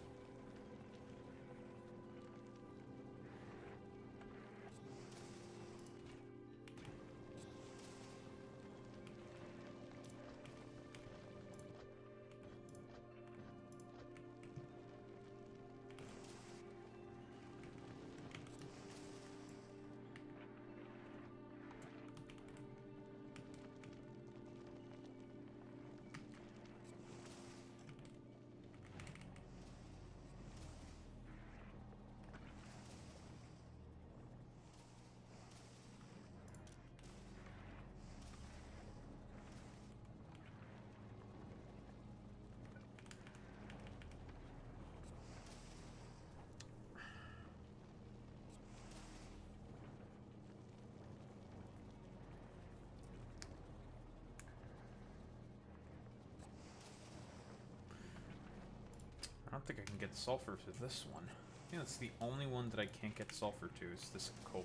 I don't think I can get sulfur to this one. I think that's the only one that I can't get sulfur to is this coal.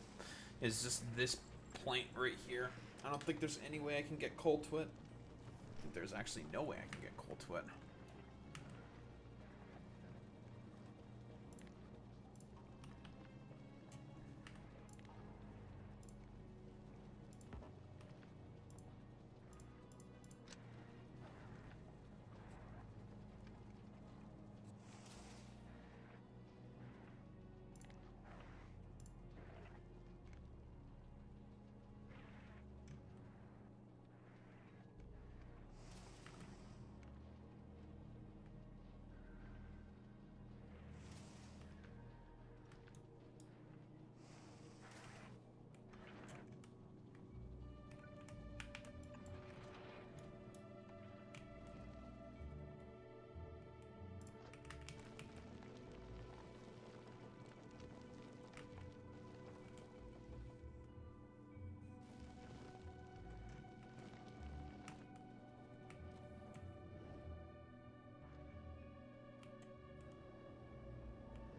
Is just this plant right here. I don't think there's any way I can get coal to it. I think there's actually no way I can get coal to it.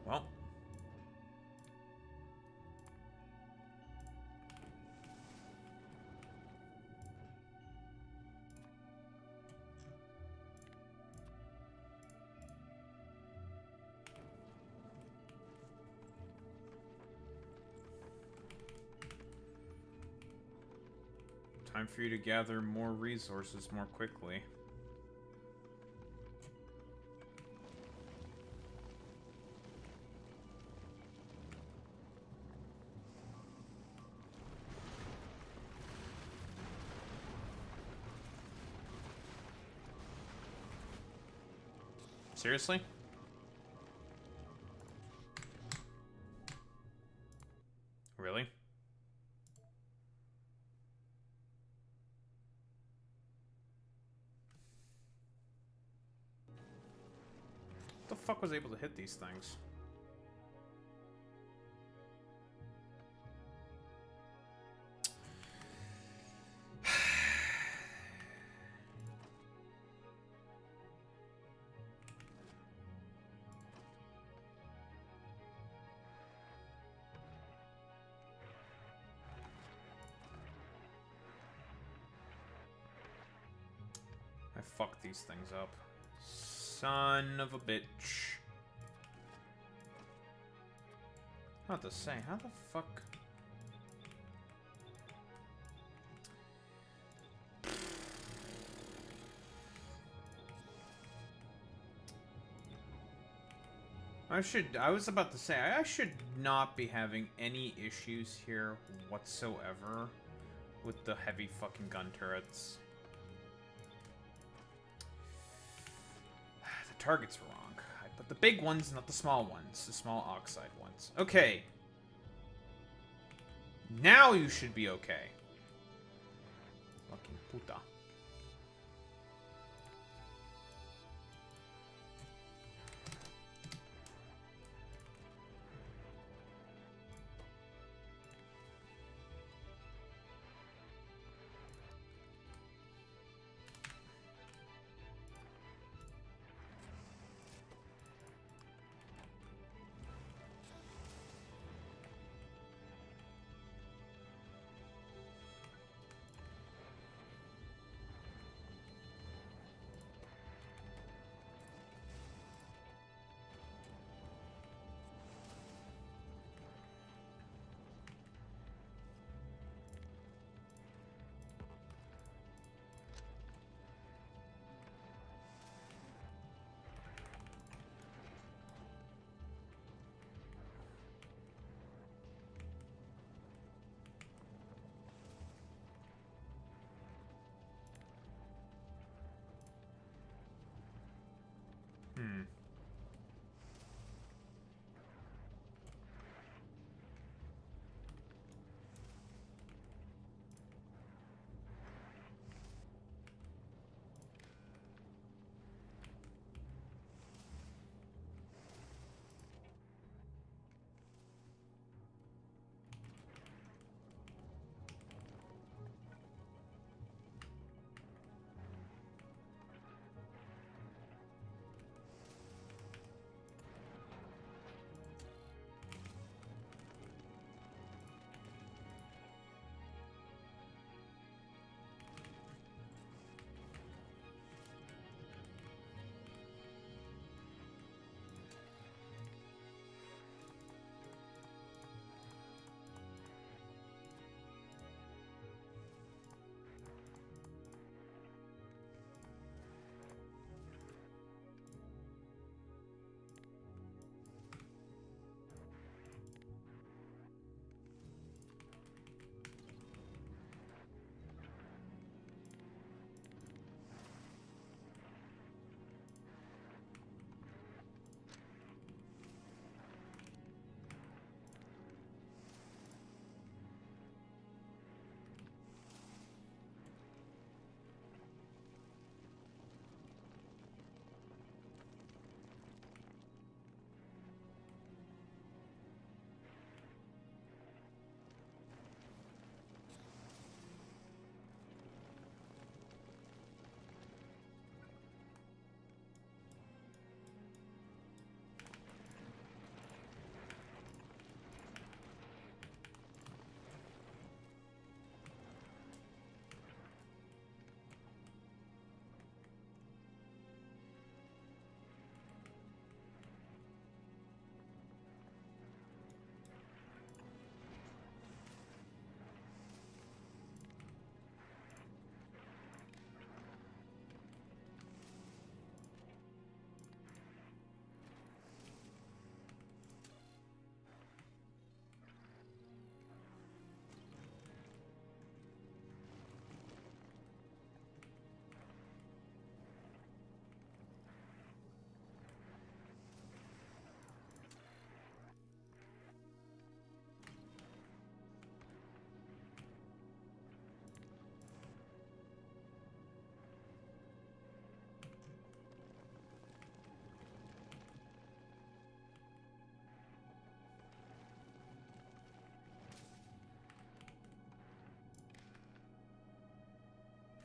Well. Time for you to gather more resources more quickly. Seriously? Really? What the fuck was able to hit these things? I fucked these things up. Son of a bitch. Not to say, how the fuck? I was about to say, I should not be having any issues here whatsoever with the heavy fucking gun turrets. The targets were wrong. I put the big ones, not the small ones. The small oxide ones. Okay. Now you should be okay. Fucking puta.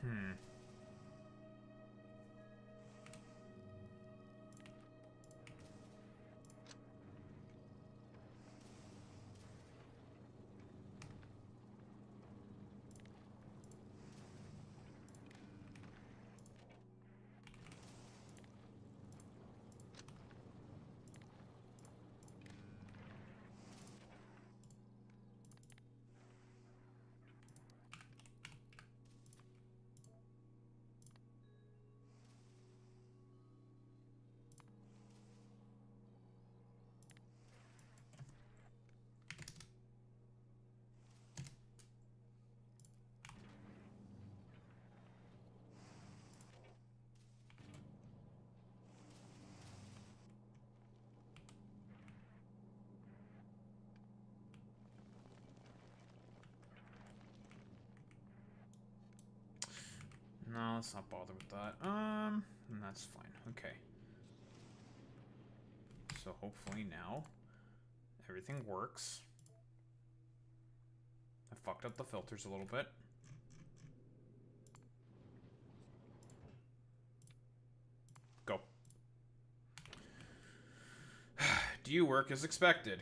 Hmm. No, let's not bother with that. That's fine. Okay. So hopefully now everything works. I fucked up the filters a little bit. Go. Do you work as expected?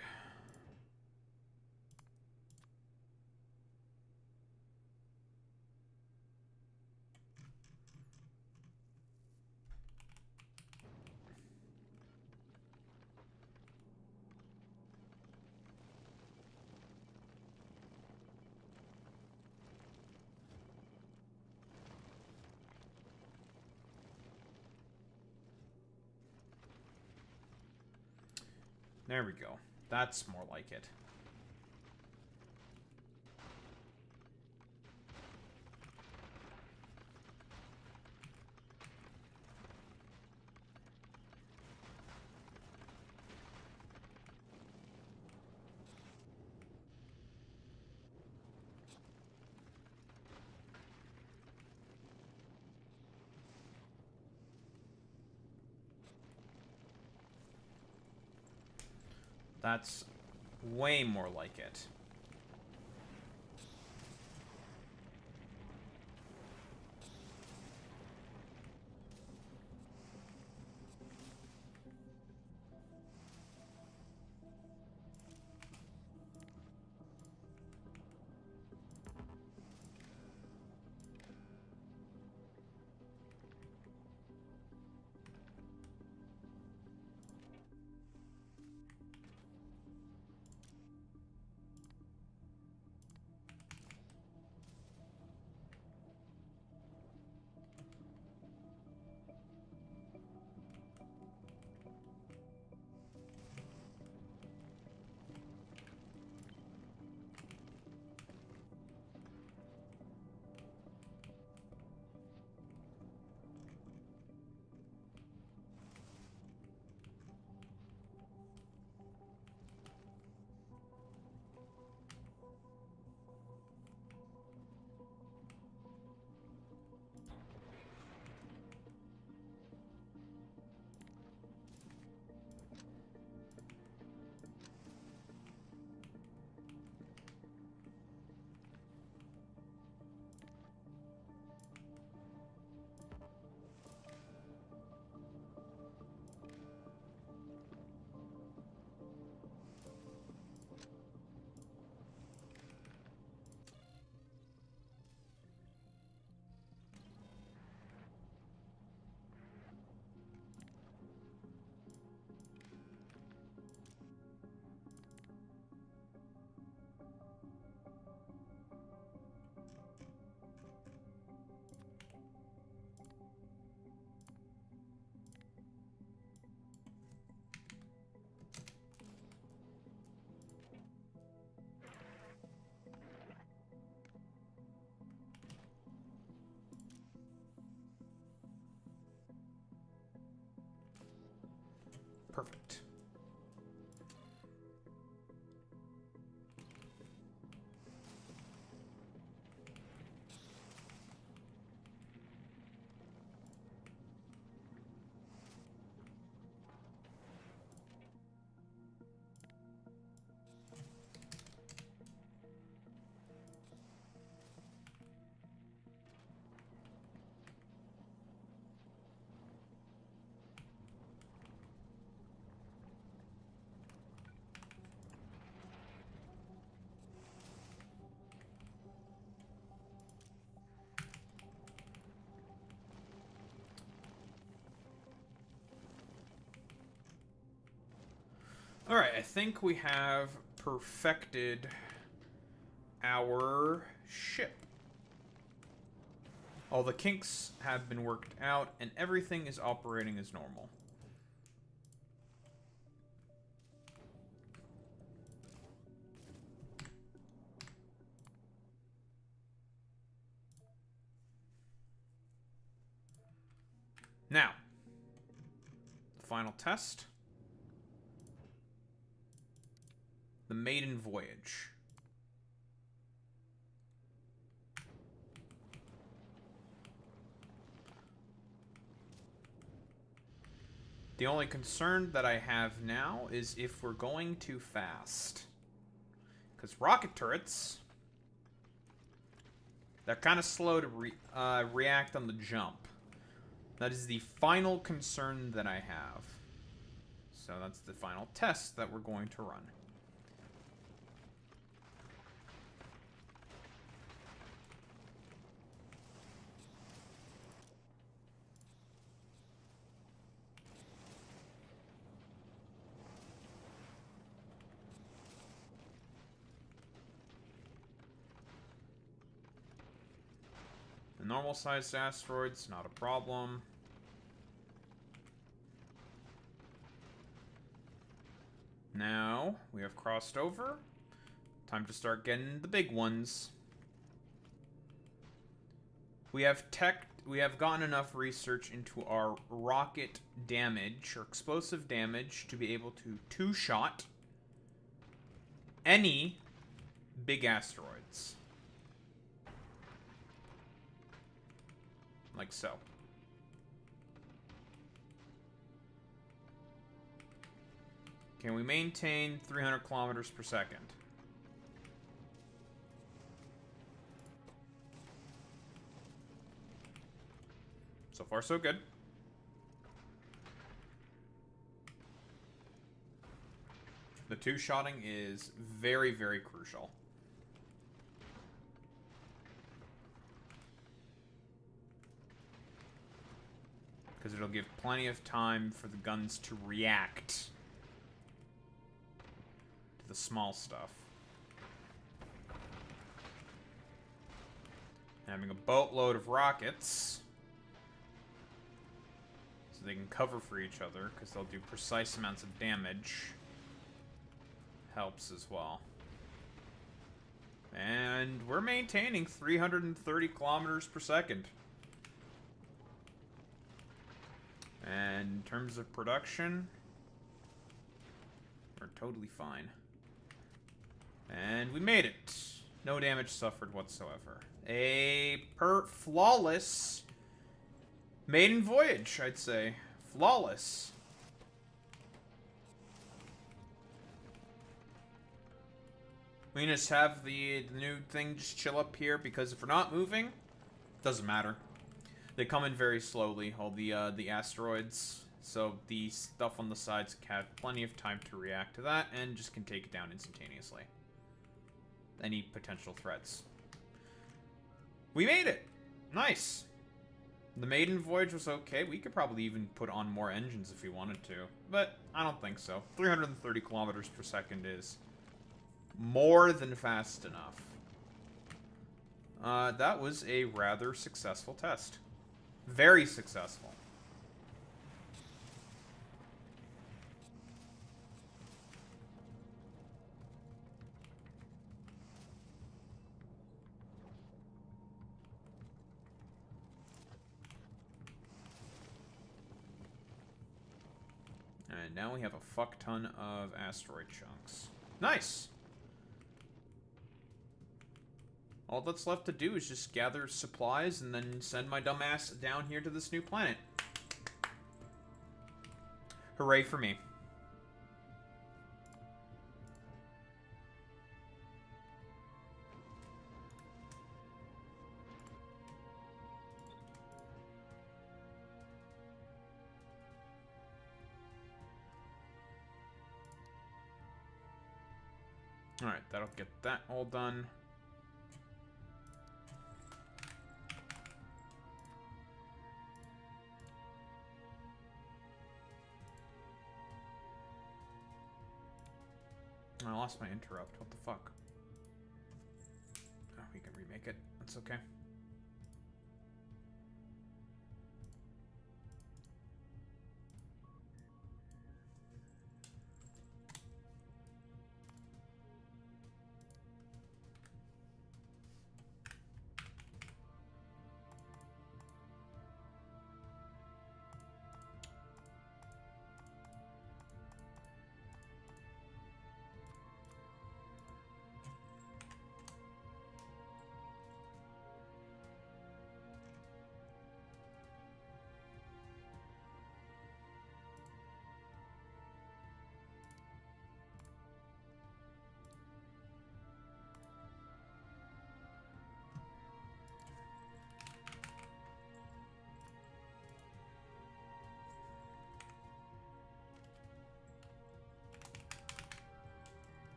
There we go. That's more like it. That's way more like it. Perfect. Alright, I think we have perfected our ship. All the kinks have been worked out, and everything is operating as normal. Now, the final test. The maiden voyage. The only concern that I have now is if we're going too fast. Because rocket turrets, they're kind of slow to react on the jump. That is the final concern that I have. So that's the final test that we're going to run. The normal-sized asteroids, not a problem. Now, we have crossed over. Time to start getting the big ones. We have gotten enough research into our rocket damage, or explosive damage, to be able to two-shot any big asteroids. Like so. Can we maintain 300 kilometers per second? So far, so good. The two-shotting is very, very crucial. Because it'll give plenty of time for the guns to react to the small stuff. Having a boatload of rockets, so they can cover for each other, because they'll do precise amounts of damage, helps as well. And we're maintaining 330 kilometers per second. And in terms of production, we're totally fine. And we made it. No damage suffered whatsoever. A flawless maiden voyage, I'd say. Flawless. We can just have the new thing just chill up here, because if we're not moving, doesn't matter. They come in very slowly, all the asteroids, so the stuff on the sides have plenty of time to react to that, and just can take it down instantaneously. Any potential threats. We made it! Nice! The maiden voyage was okay. We could probably even put on more engines if we wanted to, but I don't think so. 330 kilometers per second is more than fast enough. That was a rather successful test. Very successful. And now we have a fuck ton of asteroid chunks. Nice! All that's left to do is just gather supplies and then send my dumb ass down here to this new planet. Hooray for me. Alright, that'll get that all done. I lost my interrupt. What the fuck? Oh, we can remake it. That's okay.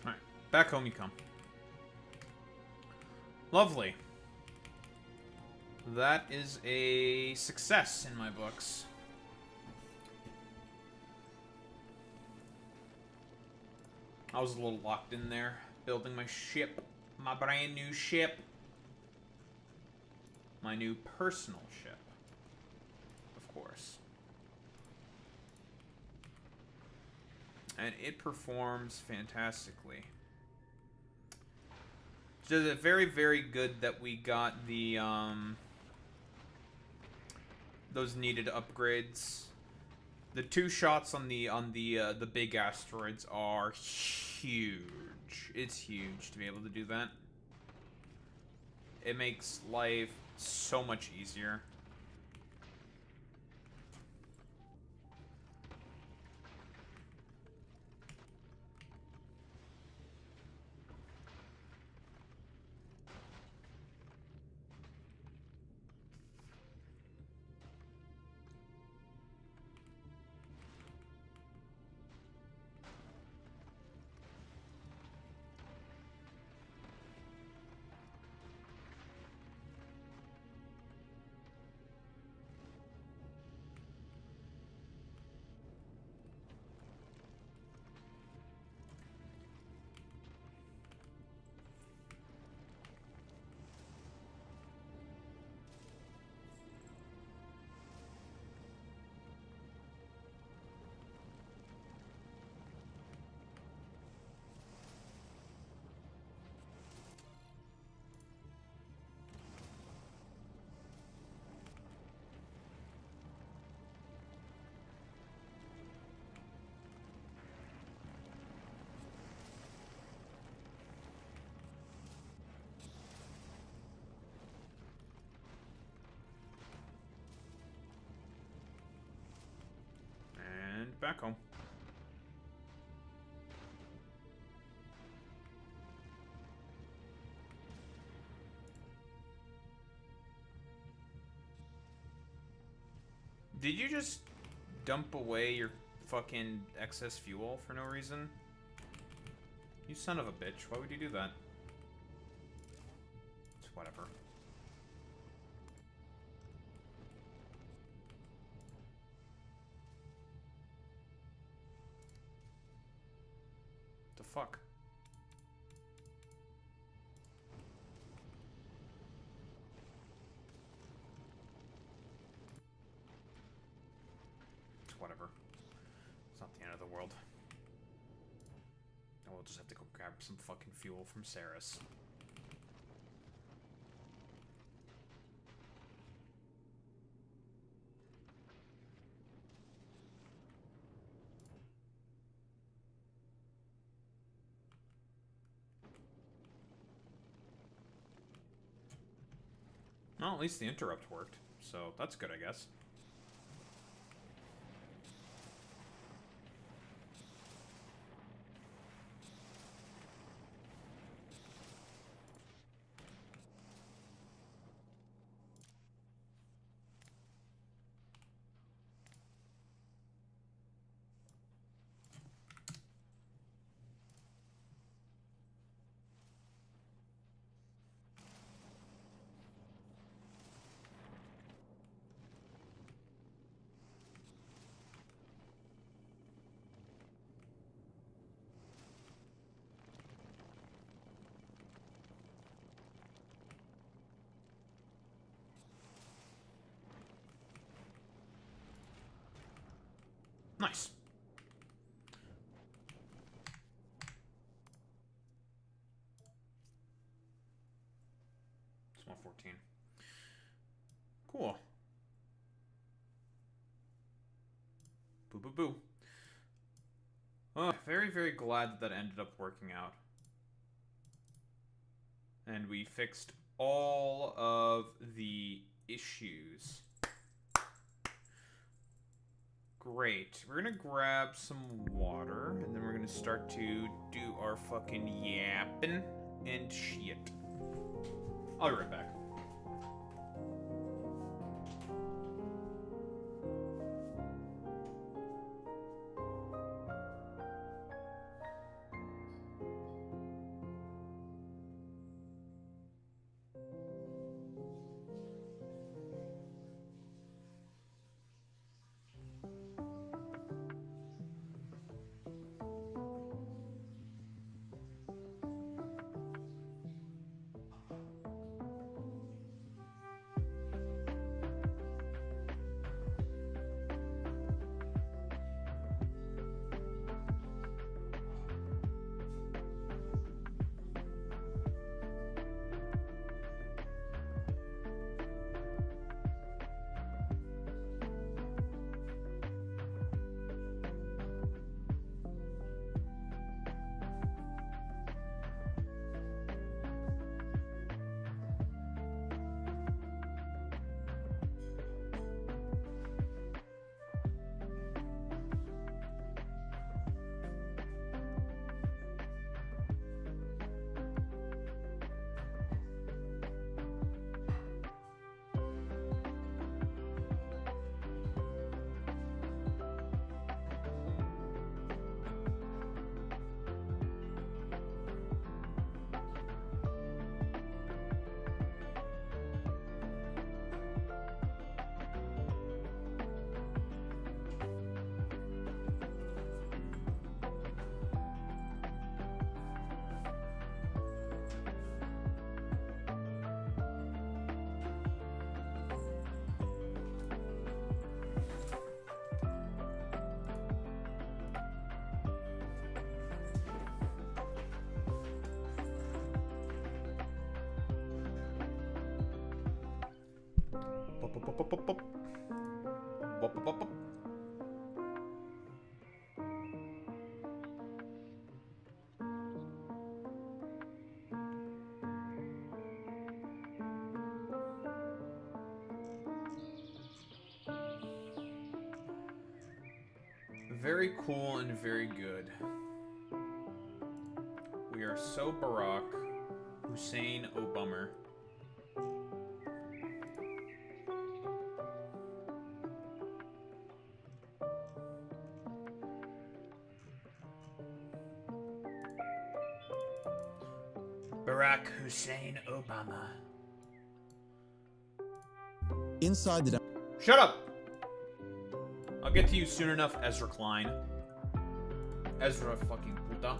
Alright, back home you come. Lovely. That is a success in my books. I was a little locked in there, building my ship. My brand new ship. My new personal ship. Of course. And it performs fantastically. So it's very, very good that we got the, those needed upgrades. The 2 shots on the big asteroids are huge. It's huge to be able to do that. It makes life so much easier. And back home. Did you just dump away your fucking excess fuel for no reason? You son of a bitch. Why would you do that? It's whatever. The fuck? It's whatever. It's not the end of the world. I'll just have to go grab some fucking fuel from Saris. Well, at least the interrupt worked, so that's good, I guess. Nice. Small 14. Cool. Boo boo boo. Oh, very, very glad that that ended up working out. And we fixed all of the issues. Great. We're gonna grab some water, and then we're gonna start to do our fucking yapping and shit. I'll be right back. Very cool and very good. We are so Barack Hussein Obama. Barack Hussein Obama. Inside the... Shut up! I'll get to you soon enough, Ezra Klein. Ezra fucking puta.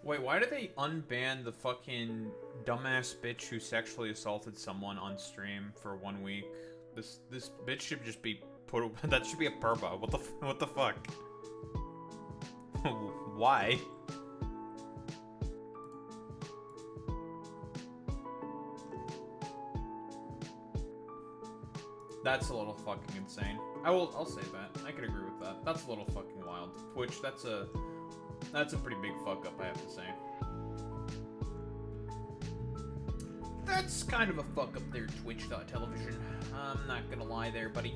Wait, why did they unban the fucking dumbass bitch who sexually assaulted someone on stream for 1 week? This bitch should just be put. That should be a perma. What the fuck? Why? That's a little fucking insane. I'll say that. I can agree with that. That's a little fucking wild. Twitch, that's a pretty big fuck up, I have to say. That's kind of a fuck up there, Twitch.television. I'm not gonna lie there, buddy.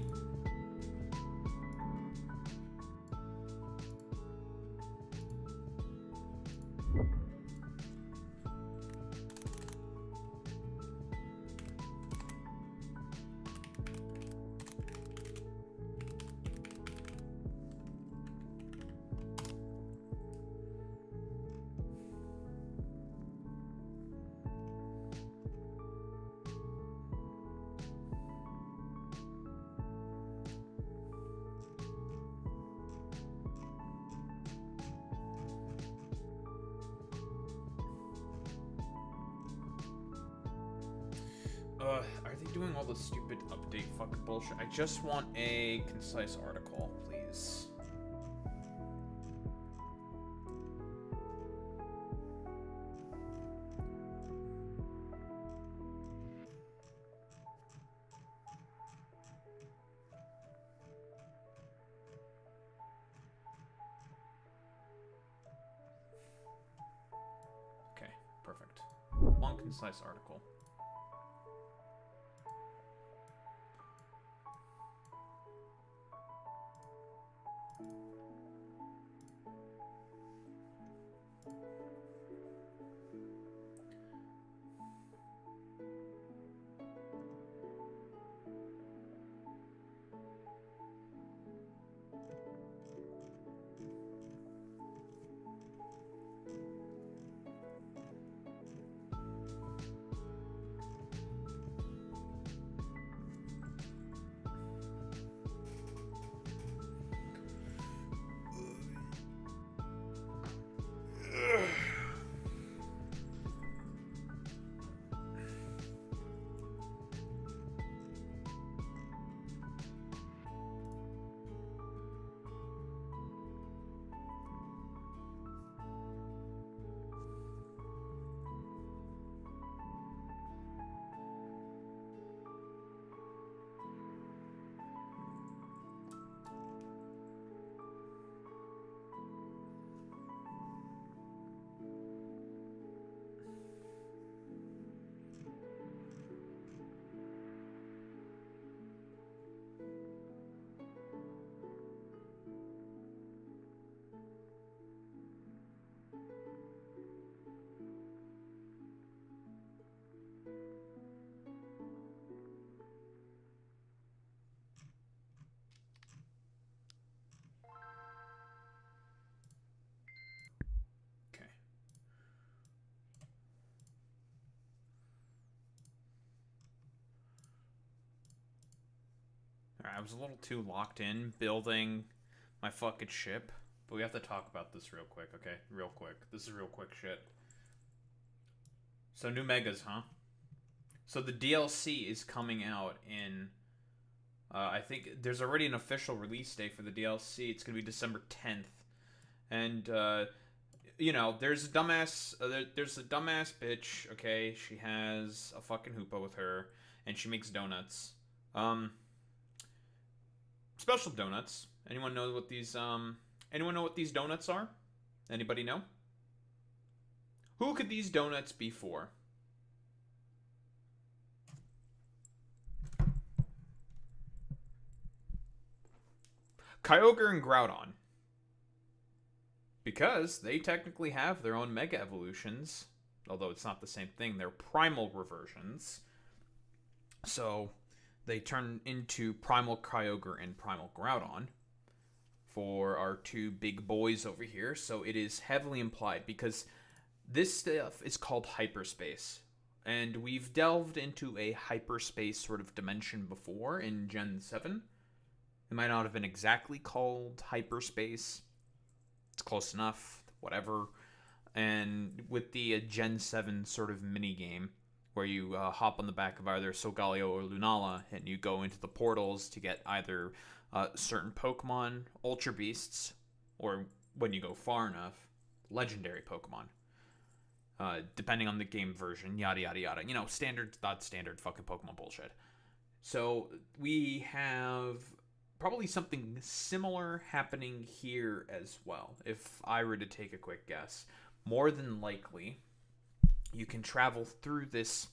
Are they doing all the stupid update fucking bullshit? I just want a concise article, please. Okay, perfect. One concise article. I was a little too locked in building my fucking ship, but we have to talk about this real quick, okay? Real quick. This is real quick shit. So new megas, huh? So the DLC is coming out in, I think there's already an official release date for the DLC. It's gonna be December 10th, and you know, there's a dumbass bitch. Okay, she has a fucking hoopa with her, and she makes donuts. Special donuts. Anyone know what these donuts are? Anybody know? Who could these donuts be for? Kyogre and Groudon. Because they technically have their own Mega Evolutions. Although it's not the same thing. They're Primal reversions. So they turn into Primal Kyogre and Primal Groudon for our two big boys over here. So it is heavily implied because this stuff is called hyperspace. And we've delved into a hyperspace sort of dimension before in Gen 7. It might not have been exactly called hyperspace. It's close enough, whatever. and with the Gen 7 sort of mini game where you hop on the back of either Solgaleo or Lunala and you go into the portals to get either certain Pokemon, Ultra Beasts, or when you go far enough, legendary Pokemon. Depending on the game version, yada yada yada. You know, standard, not standard fucking Pokemon bullshit. So we have probably something similar happening here as well. If I were to take a quick guess, more than likely, you can travel through this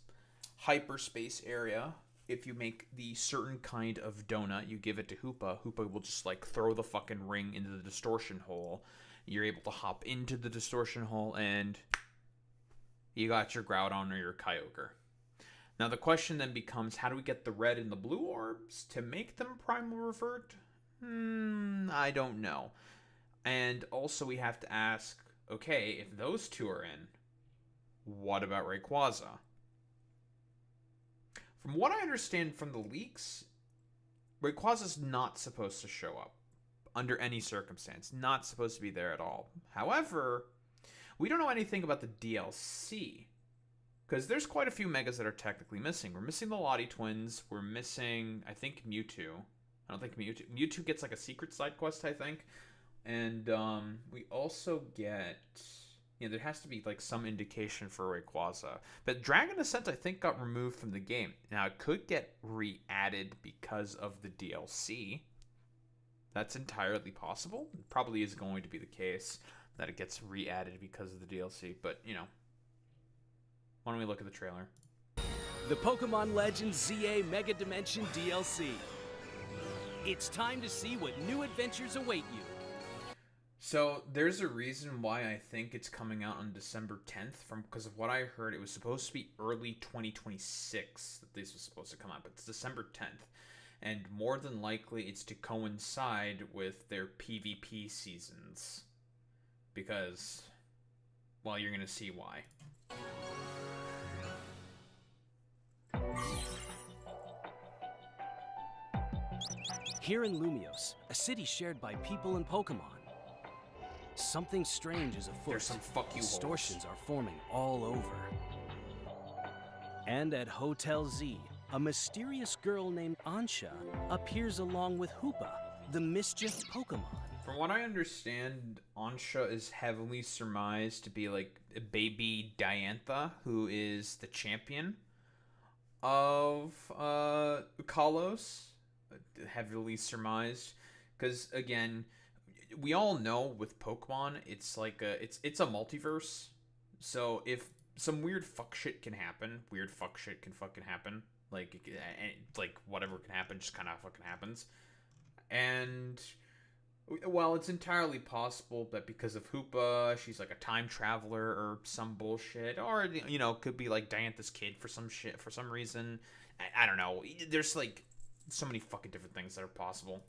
hyperspace area. If you make the certain kind of donut, you give it to Hoopa. Hoopa will just like throw the fucking ring into the distortion hole. You're able to hop into the distortion hole and you got your Groudon or your Kyogre. Now the question then becomes, how do we get the red and the blue orbs to make them Primal Revert? I don't know. And also we have to ask, okay, if those two are in, what about Rayquaza? From what I understand from the leaks, Rayquaza's not supposed to show up under any circumstance. Not supposed to be there at all. However, we don't know anything about the DLC. Because there's quite a few Megas that are technically missing. We're missing the Lottie twins. We're missing, I think, Mewtwo. I don't think Mewtwo gets like a secret side quest, I think. And we also get... You know, there has to be like some indication for Rayquaza. But Dragon Ascent, I think, got removed from the game. Now, it could get re-added because of the DLC. That's entirely possible. It probably is going to be the case that it gets re-added because of the DLC. But, you know, why don't we look at the trailer? The Pokemon Legends ZA Mega Dimension DLC. It's time to see what new adventures await you. So there's a reason why I think it's coming out on December 10th. Because of what I heard, it was supposed to be early 2026 that this was supposed to come out, but it's December 10th. And more than likely, it's to coincide with their PvP seasons. Because, well, you're going to see why. Here in Lumiose, a city shared by people and Pokemon, something strange is afoot. There's some fuck you Distortions holes. are forming all over. And at Hotel Z, a mysterious girl named Ansha appears along with Hoopa, the mischief Pokemon. From what I understand, Ansha is heavily surmised to be like a baby Diantha, who is the champion of Kalos. Heavily surmised, because again, we all know with Pokemon, it's like it's a multiverse. So if some weird fuck shit can happen, weird fuck shit can fucking happen. Like whatever can happen, just kind of fucking happens. And well, it's entirely possible that because of Hoopa, she's like a time traveler or some bullshit, or you know, could be like Diantha's kid for some shit for some reason. I don't know. There's like so many fucking different things that are possible.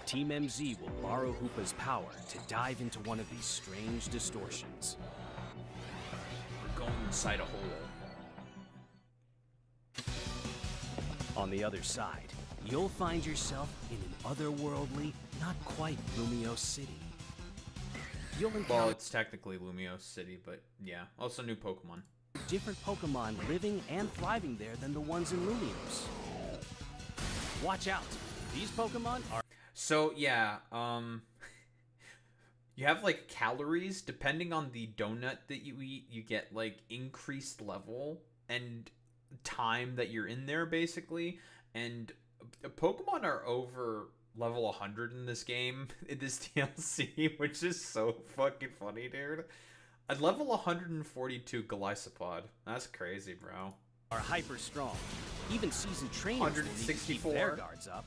Team MZ will borrow Hoopa's power to dive into one of these strange distortions. We're going inside a hole. On the other side, you'll find yourself in an otherworldly, not quite Lumiose city. You'll encounter Well, it's technically Lumiose City, but yeah, also new Pokemon. different Pokemon living and thriving there than the ones in Lumiose. Watch out! These Pokemon are... So yeah, you have like calories depending on the donut that you eat. You get like increased level and time that you're in there, basically. And Pokemon are over level 100 in this game, in this DLC, which is so fucking funny, dude. At level 142 Golisopod. That's crazy, bro. are hyper strong. Even seasoned trainers will need to keep 164. their guards up.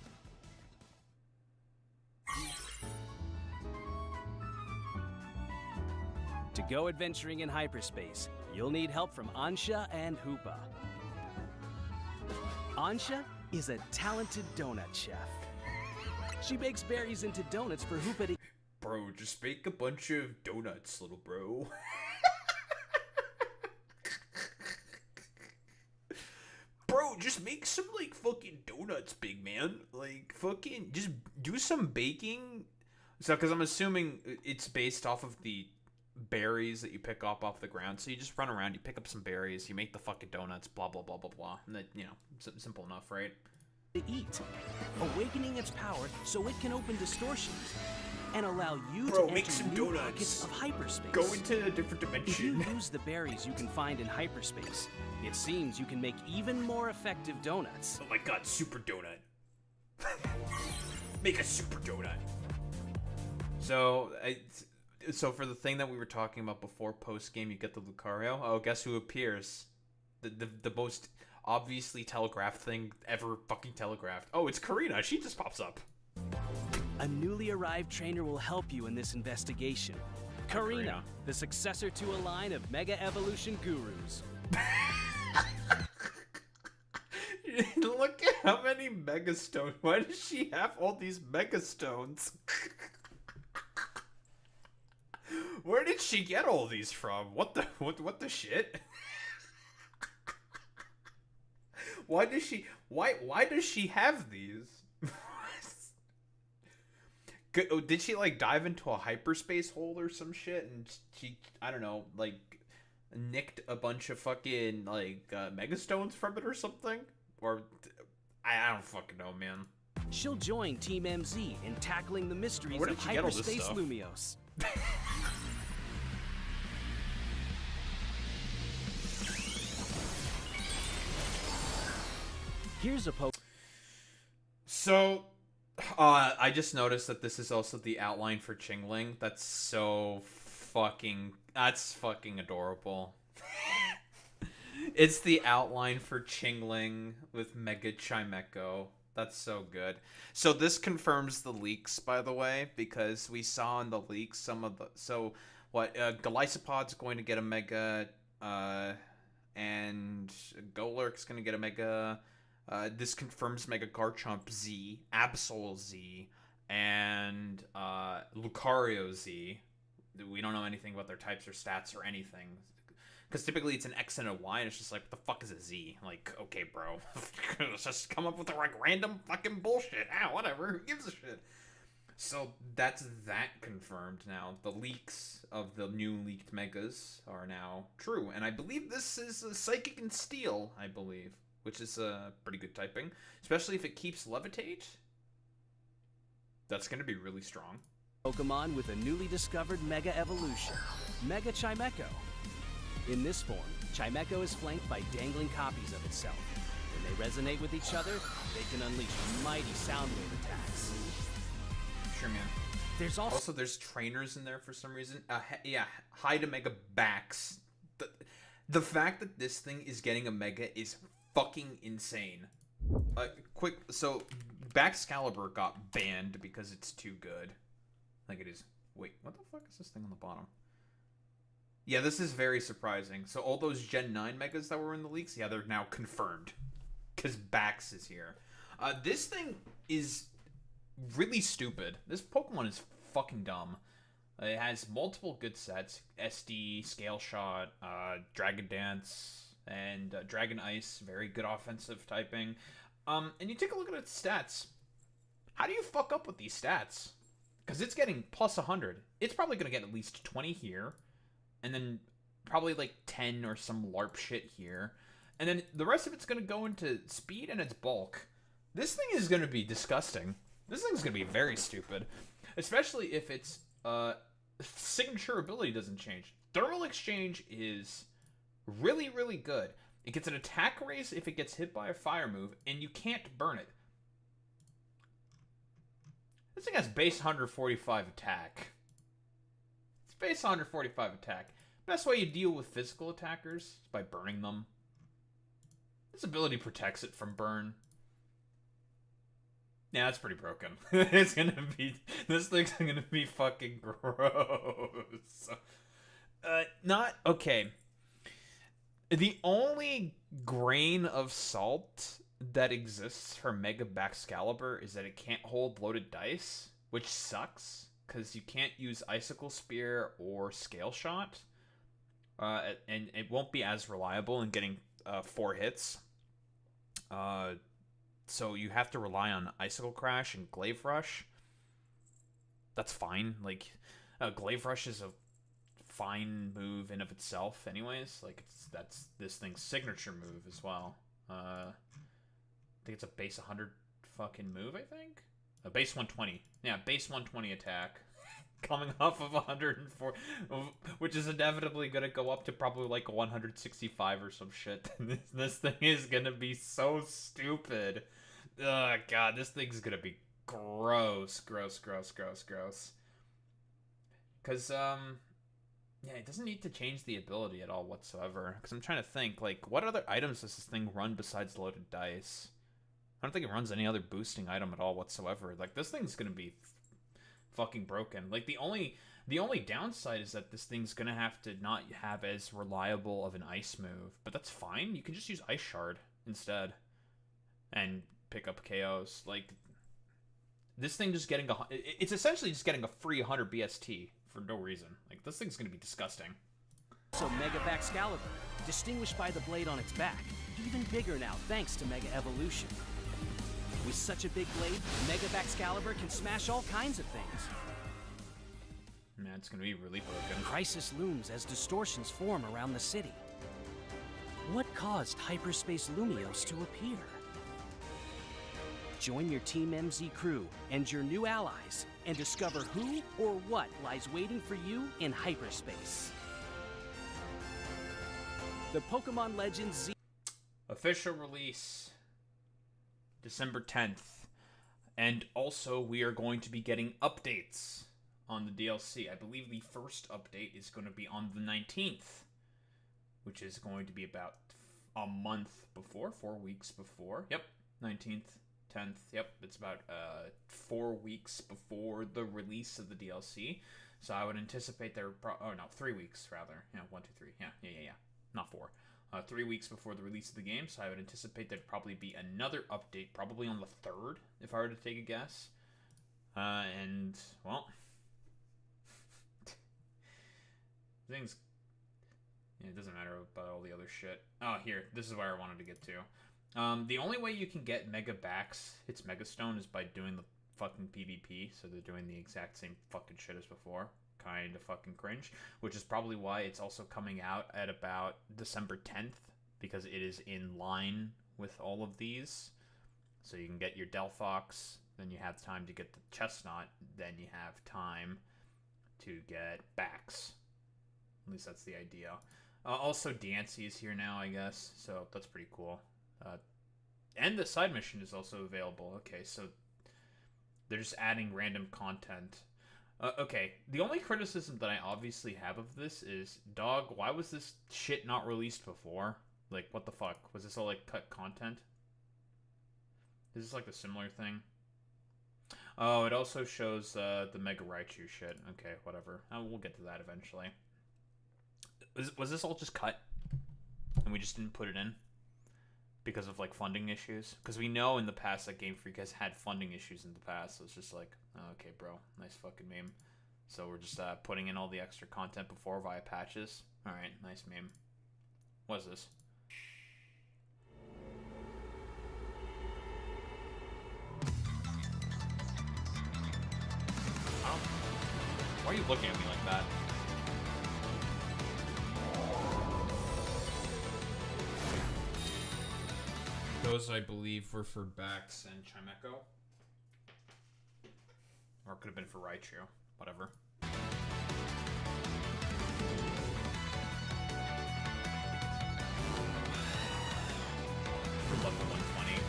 To go adventuring in hyperspace, you'll need help from Ansha and Hoopa. Ansha is a talented donut chef. She bakes berries into donuts for Hoopa to... Bro, just bake a bunch of donuts, little bro. Bro, just make some, like, fucking donuts, big man. Like, fucking, just do some baking. So, because I'm assuming it's based off of the berries that you pick up off the ground. So you just run around, you pick up some berries, you make the fucking donuts, blah blah blah blah blah. And that, simple enough, right? To eat, awakening its power so it can open distortions and allow you to make enter some new donuts. pockets of hyperspace. Go into a different If you dimension. use the berries you can find in hyperspace, it seems you can make even more effective donuts. Oh my god, super donut. Make a super donut. So for the thing that we were talking about before, post game, you get the Lucario. Oh, guess who appears? The most obviously telegraphed thing ever fucking telegraphed. Oh, it's Karina. She just pops up. A newly arrived trainer will help you in this investigation. Karina, the successor to a line of Mega Evolution gurus. Look at how many Mega Stones. Why does she have all these Mega Stones? Where did she get all these from? What the shit? Why does she have these? Did she like dive into a hyperspace hole or some shit and she, I don't know, like nicked a bunch of fucking like megastones from it or something? Or I don't fucking know, man. She'll join Team MZ in tackling the mysteries Where of did she get all this hyperspace stuff? Lumios. Here's a So, I just noticed that this is also the outline for Chingling. That's fucking adorable. It's the outline for Chingling with Mega Chimecho. That's so good. So this confirms the leaks, by the way, because we saw in the leaks some of the... So, Golisopod's going to get a Mega, and Golurk's going to get a Mega... this confirms Mega Garchomp Z, Absol Z, and Lucario Z. We don't know anything about their types or stats or anything. Because typically it's an X and a Y, and it's just like, what the fuck is a Z? Like, okay, bro. Let's just come up with like random fucking bullshit. Whatever. Who gives a shit? So that's that confirmed now. The leaks of the new leaked Megas are now true. And I believe this is a Psychic and Steel, I believe. Which is pretty good typing. Especially if it keeps Levitate. That's going to be really strong. Pokemon with a newly discovered Mega Evolution, Mega Chimecho. In this form, Chimecho is flanked by dangling copies of itself. When they resonate with each other, they can unleash mighty soundwave attacks. Sure, man. There's trainers in there for some reason. High to Mega Bax. The fact that this thing is getting a Mega is fucking insane. So Baxcalibur got banned because it's too good. Like it is. Wait, what the fuck is this thing on the bottom? Yeah, this is very surprising. So all those Gen 9 Megas that were in the leaks, yeah, they're now confirmed. Because Bax is here. This thing is really stupid. This Pokemon is fucking dumb. It has multiple good sets. SD, Scale Shot, Dragon Dance, and Dragon Ice. Very good offensive typing. And you take a look at its stats. How do you fuck up with these stats? Because it's getting plus 100. It's probably going to get at least 20 here. And then probably like 10 or some LARP shit here. And then the rest of it's going to go into speed and its bulk. This thing is going to be disgusting. This thing's going to be very stupid. Especially if its signature ability doesn't change. Thermal Exchange is really, really good. It gets an attack raise if it gets hit by a fire move, and you can't burn it. This thing has base 145 attack. It's base 145 attack. Best way you deal with physical attackers is by burning them. This ability protects it from burn. Yeah, that's pretty broken. This thing's gonna be fucking gross. Okay. The only grain of salt that exists for Mega Baxcalibur is that it can't hold loaded dice, which sucks, because you can't use Icicle Spear or Scale Shot, and it won't be as reliable in getting 4 hits. So you have to rely on Icicle Crash and Glaive Rush. That's fine. Like, Glaive Rush is a fine move in of itself anyways. Like, that's this thing's signature move as well. I think it's a base 100 fucking move, I think? A base 120. Yeah, base 120 attack. Coming off of 104, which is inevitably going to go up to probably like 165 or some shit. This thing is going to be so stupid. Oh, God, this thing's going to be gross. Because, yeah, it doesn't need to change the ability at all whatsoever. Because I'm trying to think, like, what other items does this thing run besides loaded dice? I don't think it runs any other boosting item at all whatsoever. Like, this thing's going to be fucking broken. Like, the only downside is that this thing's gonna have to not have as reliable of an ice move, but that's fine. You can just use Ice Shard instead and pick up KOs. Like, this thing just getting it's essentially just getting a free 100 BST for no reason. Like, this thing's gonna be disgusting. So Mega Baxcalibur, distinguished by the blade on its back, even bigger now thanks to Mega Evolution. With such a big blade, Mega Baxcalibur can smash all kinds of things. Man, it's gonna be really broken. Crisis looms as distortions form around the city. What caused Hyperspace Lumios to appear? Join your Team MZ crew and your new allies and discover who or what lies waiting for you in hyperspace. The Pokemon Legends Z... Official release December 10th. And also, we are going to be getting updates on the DLC. I believe the first update is going to be on the 19th, which is going to be about a month before, 4 weeks before. Yep, 19th, 10th. Yep, it's about 4 weeks before the release of the DLC. So I would anticipate there... 3 weeks, rather. Yeah, 1, 2, 3. Yeah. Not 4. 3 weeks before the release of the game, so I would anticipate there'd probably be another update, probably on the 3rd, if I were to take a guess. And, well... things... Yeah, it doesn't matter about all the other shit. Oh, here, this is where I wanted to get to. The only way you can get Mega Bax, its Mega Stone, is by doing the fucking PvP, so they're doing the exact same fucking shit as before. Kind of fucking cringe, which is probably why it's also coming out at about December 10th, because it is in line with all of these. So you can get your Delphox, then you have time to get the Chestnut, then you have time to get Bax. At least that's the idea. Also, Dancy is here now, I guess, so that's pretty cool. And the side mission is also available. Okay, so they're just adding random content. Okay, the only criticism that I obviously have of this is, dog, why was this shit not released before? Like, what the fuck? Was this all, like, cut content? Is this, like, a similar thing? Oh, it also shows the Mega Raichu shit. Okay, whatever. We'll get to that eventually. Was this all just cut? And we just didn't put it in? Because of, like, funding issues? Because we know in the past that Game Freak has had funding issues in the past, so it's just like, oh, okay, bro, nice fucking meme. So we're just putting in all the extra content before via patches. Alright, nice meme. What is this? Why are you looking at me like that? Those, I believe, were for Bax and Chimeco. Or it could have been for Raichu. Whatever. For level 120.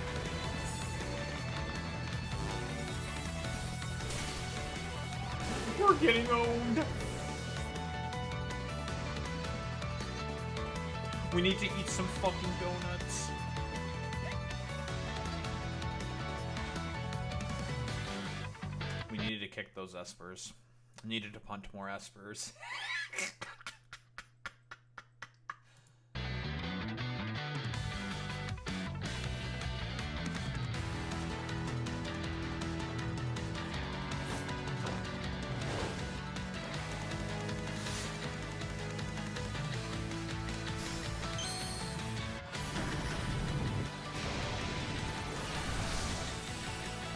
We're getting owned! We need to eat some fucking donuts. We needed to kick those espers. Needed to punt more espers.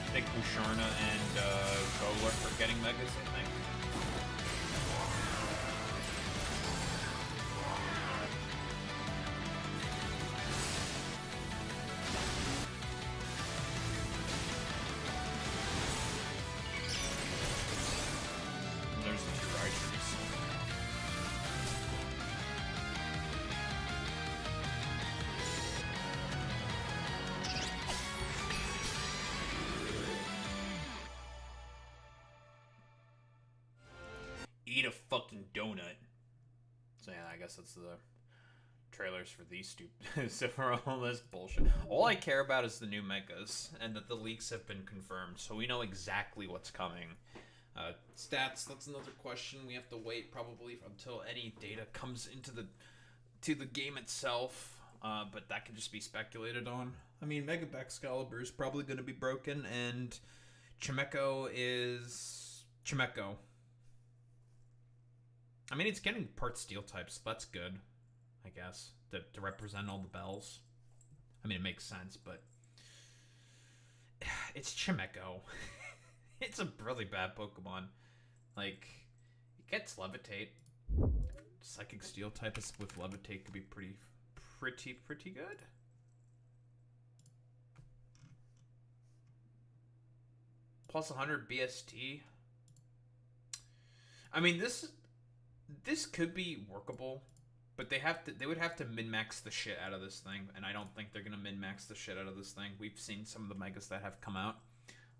I think Usharna and Goler are getting Megas, I think. fucking donut. So yeah, I guess that's the trailers for these stupid so for all this bullshit. All I care about is the new megas and that the leaks have been confirmed, so we know exactly what's coming. Stats, that's another question. We have to wait probably until any data comes into the game itself, but that can just be speculated on. I mean, Mega Excalibur is probably going to be broken, and Chimeco is Chimeco. I mean, it's getting part steel types. That's good, I guess, to represent all the bells. I mean, it makes sense, but it's Chimeco. It's a really bad Pokemon. Like, it gets Levitate. Psychic Steel type with Levitate could be pretty good. Plus 100 BST. I mean, this could be workable, but they would have to min-max the shit out of this thing, and I don't think they're gonna min-max the shit out of this thing. We've seen some of the megas that have come out,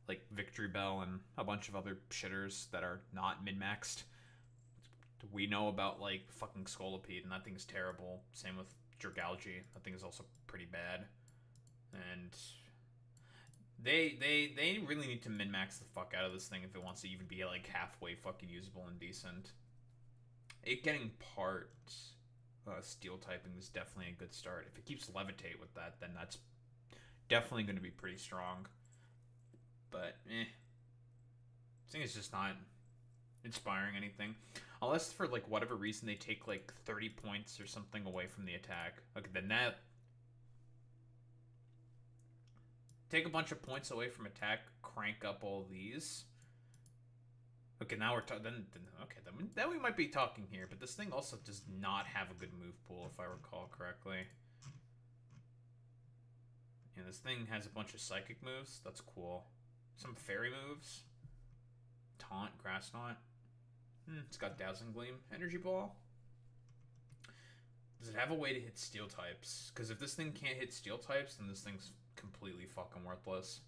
like Victory Bell and a bunch of other shitters that are not min-maxed. We know about like fucking Scolipede, and that thing is terrible. Same with Dragalge. That thing is also pretty bad. And they really need to min-max the fuck out of this thing if it wants to even be like halfway fucking usable and decent. It getting part steel typing is definitely a good start. If it keeps Levitate with that, then that's definitely going to be pretty strong. But this thing is just not inspiring anything, unless for like whatever reason they take like 30 points or something away from the attack. Okay, then that take a bunch of points away from attack, crank up all these. Okay, now we're talking. Then we might be talking here. But this thing also does not have a good move pool, if I recall correctly. Yeah, this thing has a bunch of psychic moves. That's cool. Some fairy moves. Taunt, Grass Knot. It's got Dazzling Gleam, Energy Ball. Does it have a way to hit steel types? Because if this thing can't hit steel types, then this thing's completely fucking worthless.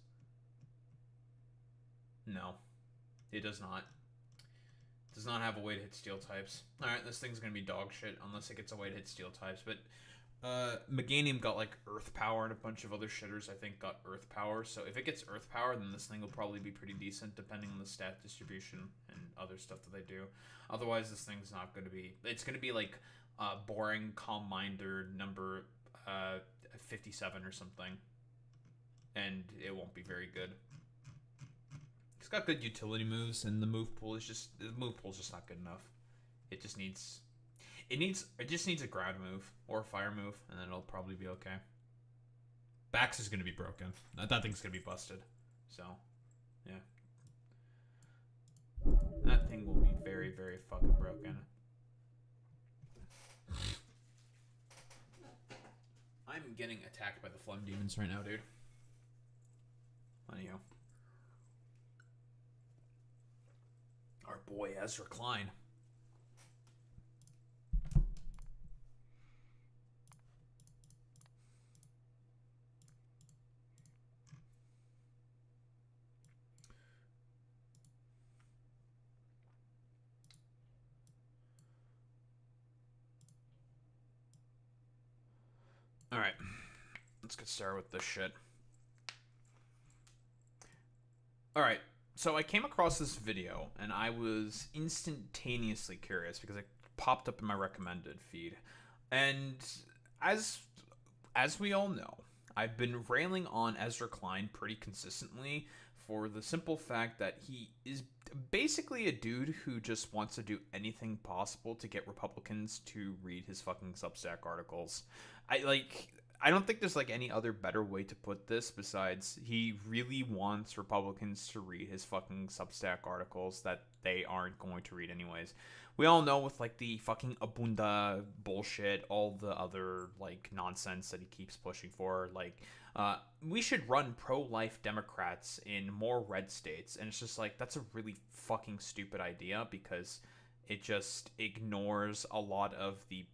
No, it does not. It does not have a way to hit steel types. Alright, this thing's gonna be dog shit unless it gets a way to hit steel types. But Meganium got like Earth Power, and a bunch of other shitters I think got Earth Power. So if it gets Earth Power, then this thing will probably be pretty decent depending on the stat distribution and other stuff that they do. Otherwise, this thing's not going to be... It's going to be like boring Calm Minder number 57 or something. And it won't be very good. It's got good utility moves, and the move pool is just... The move pool is just not good enough. It just needs... It just needs a ground move or a fire move, and then it'll probably be okay. Bax is going to be broken. That thing's going to be busted. So, yeah. That thing will be very, very fucking broken. I'm getting attacked by the Phlegm Demons right now, dude. Anyhow. Our boy Ezra Klein. Alright, let's get started with this shit. Alright, so I came across this video, and I was instantaneously curious because it popped up in my recommended feed. And as we all know, I've been railing on Ezra Klein pretty consistently for the simple fact that he is basically a dude who just wants to do anything possible to get Republicans to read his fucking Substack articles. I don't think there's like any other better way to put this besides he really wants Republicans to read his fucking Substack articles that they aren't going to read anyways. We all know with like the fucking Abunda bullshit, all the other like nonsense that he keeps pushing for, like we should run pro-life Democrats in more red states, and it's just like that's a really fucking stupid idea because it just ignores a lot of the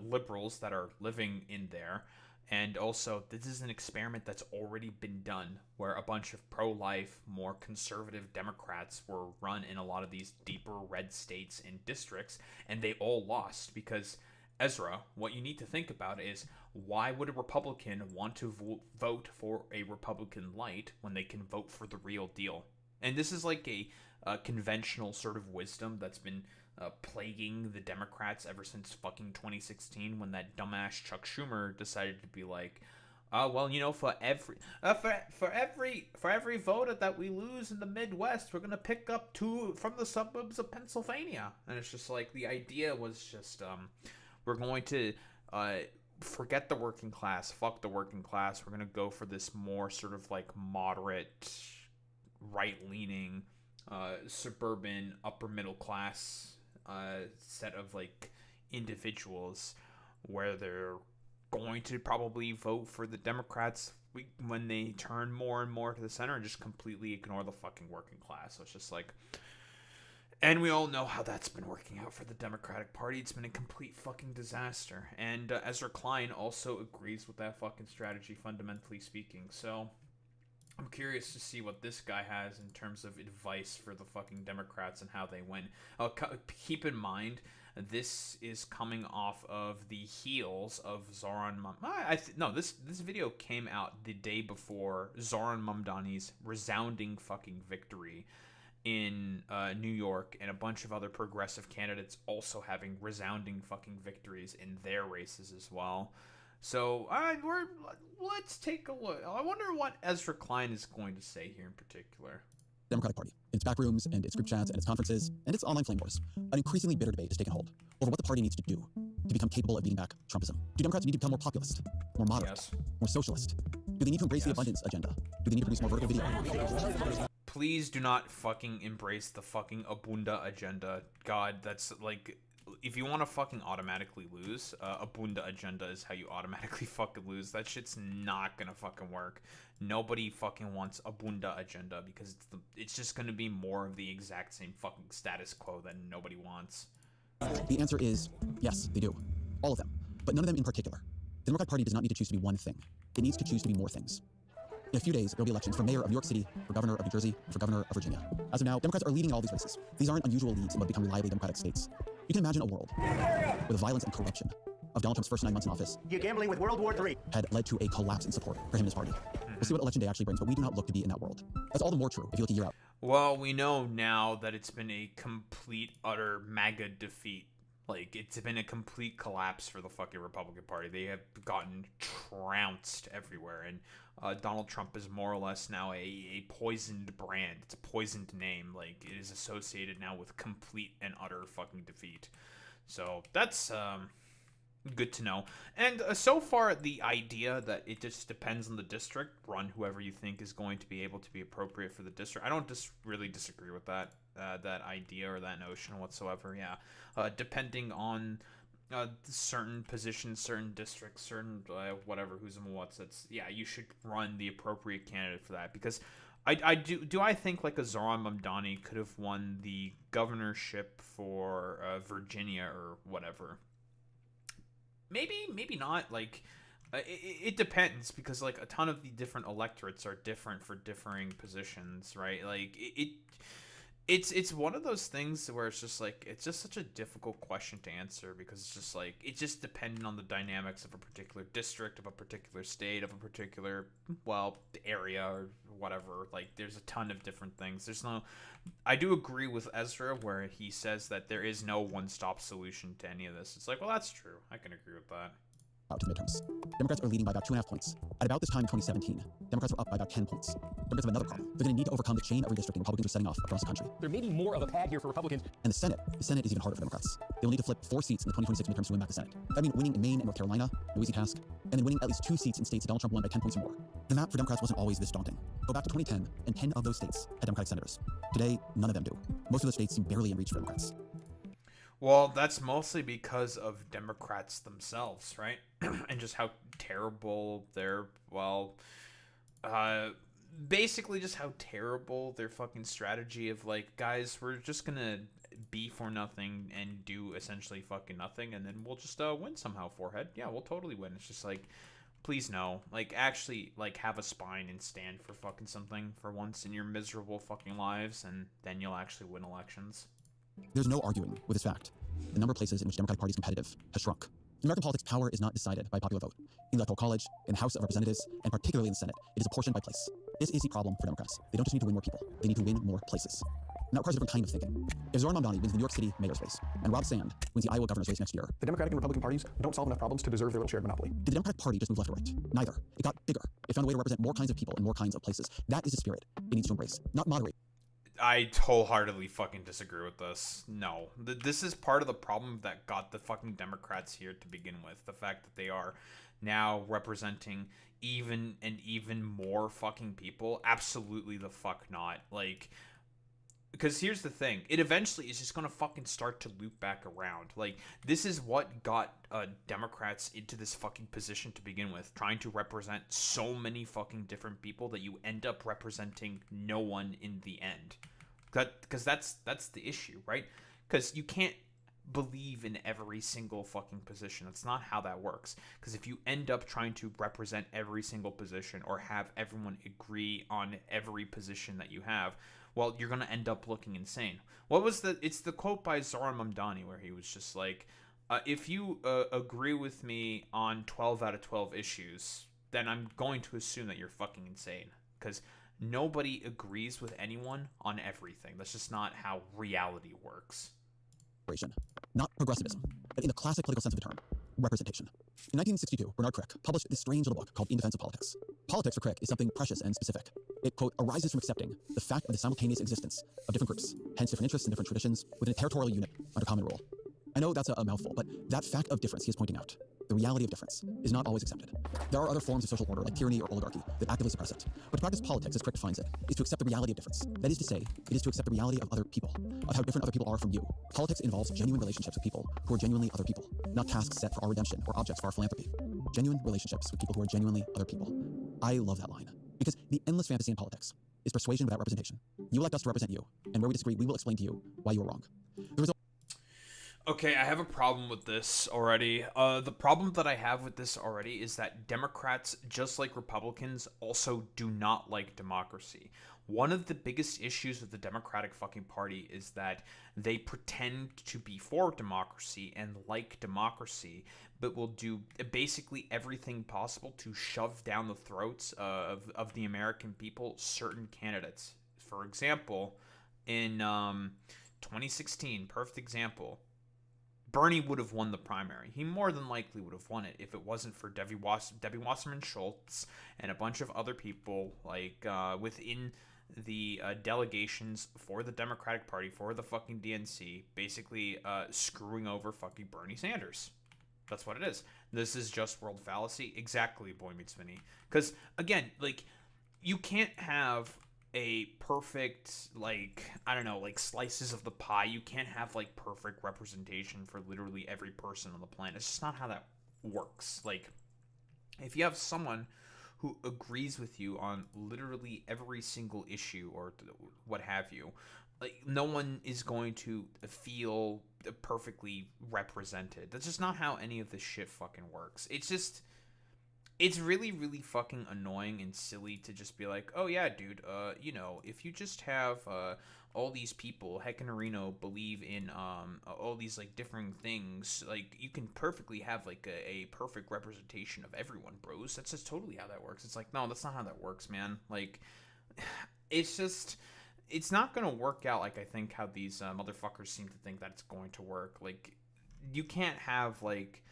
liberals that are living in there, And also, this is an experiment that's already been done, where a bunch of pro-life, more conservative Democrats were run in a lot of these deeper red states and districts, and they all lost. Because, Ezra, what you need to think about is, why would a Republican want to vote for a Republican light when they can vote for the real deal? And this is like a conventional sort of wisdom that's been plaguing the Democrats ever since fucking 2016, when that dumbass Chuck Schumer decided to be like, well, you know, for every voter that we lose in the Midwest, we're gonna pick up 2 from the suburbs of Pennsylvania. And it's just like, the idea was just we're going to forget the working class, fuck the working class. We're gonna go for this more sort of like moderate, right-leaning, suburban, upper middle class set of like individuals, where they're going to probably vote for the Democrats when they turn more and more to the center and just completely ignore the fucking working class. So it's just like, and we all know how that's been working out for the Democratic Party. It's been a complete fucking disaster. And Ezra Klein also agrees with that fucking strategy, fundamentally speaking. So I'm curious to see what this guy has in terms of advice for the fucking Democrats and how they win. Keep in mind, this is coming off of the heels of Zoran this video came out the day before Zoran Mamdani's resounding fucking victory in New York, and a bunch of other progressive candidates also having resounding fucking victories in their races as well. So let's take a look. I wonder what Ezra Klein is going to say here in particular. Democratic Party, its back rooms and its group chats and its conferences and its online flame wars, an increasingly bitter debate has taken hold over what the party needs to do to become capable of beating back Trumpism. Do Democrats need to become more populist, more moderate, Yes. more socialist? Do they need to embrace the abundance agenda? Do they need to produce more vertical video? Please do not fucking embrace the fucking Abunda agenda. God, that's like, if you want to fucking automatically lose, Abunda agenda is how you automatically fucking lose. That shit's not gonna fucking work. Nobody fucking wants Abunda agenda, because it's just gonna be more of the exact same fucking status quo that nobody wants. The answer is yes, they do. All of them, but none of them in particular. The Democratic Party does not need to choose to be one thing. It needs to choose to be more things. In a few days, there will be elections for mayor of New York City, for governor of New Jersey, and for governor of Virginia. As of now, Democrats are leading in all these races. These aren't unusual leads in what become reliably Democratic states. You can imagine a world where the violence and corruption of Donald Trump's first 9 months in office, You're gambling with World War III. had led to a collapse in support for him and his party. We'll see what election day actually brings, but we do not look to be in that world. That's all the more true if you look a year out. Well, we know now that it's been a complete, utter MAGA defeat. Like, it's been a complete collapse for the fucking Republican Party. They have gotten trounced everywhere, and Donald Trump is more or less now a poisoned brand. It's a poisoned name. Like, it is associated now with complete and utter fucking defeat. So that's good to know. And so far, the idea that it just depends on the district, run whoever you think is going to be able to be appropriate for the district. I don't really disagree with that idea or that notion whatsoever. Yeah, depending on certain positions, certain districts, certain whatever, who's and what's. You should run the appropriate candidate for that, because I think like a Zoran Mamdani could have won the governorship for Virginia or whatever. Maybe not. Like, it depends, because like a ton of the different electorates are different for differing positions, right? Like it's one of those things where it's just like, it's just such a difficult question to answer, because it's just like, it's just dependent on the dynamics of a particular district, of a particular state, of a particular, well, area or whatever. Like, there's a ton of different things. I do agree with Ezra where he says that there is no one-stop solution to any of this. It's like, well, that's true. I can agree with that. Out to the midterms. Democrats are leading by about 2.5 points. At about this time in 2017, Democrats were up by about 10 points. Democrats have another problem. They're going to need to overcome the chain of redistricting Republicans are setting off across the country. There may be more of a pad here for Republicans. And the Senate is even harder for Democrats. They will need to flip 4 seats in the 2026 midterms to win back the Senate. That means winning in Maine and North Carolina, no easy task, and then winning at least 2 seats in states that Donald Trump won by 10 points or more. The map for Democrats wasn't always this daunting. Go back to 2010, and 10 of those states had Democratic senators. Today, none of them do. Most of those states seem barely in reach for Democrats. Well, that's mostly because of Democrats themselves, right? And just how terrible basically just how terrible their fucking strategy of like, guys, we're just gonna be for nothing and do essentially fucking nothing, and then we'll just win somehow, forehead. Yeah, we'll totally win. It's just like, Please no. Like, actually, like, have a spine and stand for fucking something for once in your miserable fucking lives, and then you'll actually win elections. There's no arguing with this fact. The number of places in which the Democratic Party is competitive has shrunk. In American politics, power is not decided by popular vote. In the Electoral College, in the House of Representatives, and particularly in the Senate, it is apportioned by place. This is the problem for Democrats. They don't just need to win more people, they need to win more places. And that requires a different kind of thinking. If Zoran Mamdani wins the New York City mayor's race, and Rob Sand wins the Iowa governor's race next year, The Democratic and Republican parties don't solve enough problems to deserve their little shared monopoly. did the Democratic Party just move left or right? Neither. It got bigger. It found a way to represent more kinds of people in more kinds of places. That is the spirit it needs to embrace, not moderate. I wholeheartedly fucking disagree with this. No. This is part of the problem that got the fucking Democrats here to begin with. The fact that they are now representing even more fucking people. Absolutely the fuck not. Like, because here's the thing. It eventually is just gonna fucking start to loop back around. Like, this is what got Democrats into this fucking position to begin with. Trying to represent so many fucking different people that you end up representing no one in the end. Because that's the issue, right? Because you can't believe in every single fucking position. That's not how that works. Because if you end up trying to represent every single position or have everyone agree on every position that you have, well, you're going to end up looking insane. It's the quote by Zoran Mamdani where he was just like, if you agree with me on 12 out of 12 issues, then I'm going to assume that you're fucking insane. Because nobody agrees with anyone on everything. That's just not how reality works. Not progressivism, but in the classic political sense of the term, representation. In 1962, Bernard Crick published this strange little book called In Defense of Politics. Politics for Crick is something precious and specific. It, quote, arises from accepting the fact of the simultaneous existence of different groups, hence different interests and different traditions, within a territorial unit under common rule. I know that's a mouthful, but that fact of difference he is pointing out, the reality of difference, is not always accepted. There are other forms of social order, like tyranny or oligarchy, that actively suppress it. But to practice politics, as Crick defines it, is to accept the reality of difference. That is to say, it is to accept the reality of other people, of how different other people are from you. Politics involves genuine relationships with people who are genuinely other people, not tasks set for our redemption or objects for our philanthropy. Genuine relationships with people who are genuinely other people. I love that line, because the endless fantasy in politics is persuasion without representation. You elect us to represent you, and where we disagree, we will explain to you why you are wrong. Okay, I have a problem with this already. The problem that I have with this already is that Democrats, just like Republicans, also do not like democracy. One of the biggest issues with the Democratic fucking Party is that they pretend to be for democracy and like democracy, but will do basically everything possible to shove down the throats of the American people certain candidates. For example, in 2016, perfect example, Bernie would have won the primary. He more than likely would have won it if it wasn't for Debbie Wasserman Schultz and a bunch of other people like within the delegations for the Democratic Party, for the fucking DNC, basically screwing over fucking Bernie Sanders. That's what it is. This is just world fallacy. Exactly, Boy Meets Minnie. Because, again, like, you can't have a perfect, like, I don't know, like slices of the pie. You can't have like perfect representation for literally every person on the planet. It's just not how that works. Like, if you have someone who agrees with you on literally every single issue or what have you, like, no one is going to feel perfectly represented. That's just not how any of this shit fucking works. It's really, really fucking annoying and silly to just be like, oh yeah, dude, you know, if you just have all these people, Heck and Reno, believe in all these like different things, like you can perfectly have like a perfect representation of everyone, bros. That's just totally how that works. It's like, no, that's not how that works, man. Like, it's not gonna work out like I think how these motherfuckers seem to think that it's going to work. Like, you can't have like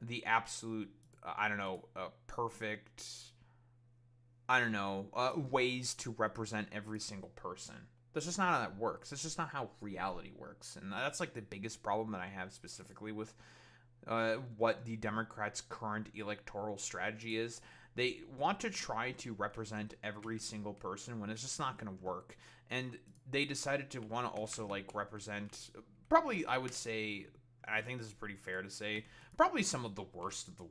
the absolute perfect, ways to represent every single person. That's just not how that works. That's just not how reality works. And that's like the biggest problem that I have specifically with what the Democrats' current electoral strategy is. They want to try to represent every single person when it's just not going to work. And they decided to want to also like represent, probably I would say, I think this is pretty fair to say, probably some of the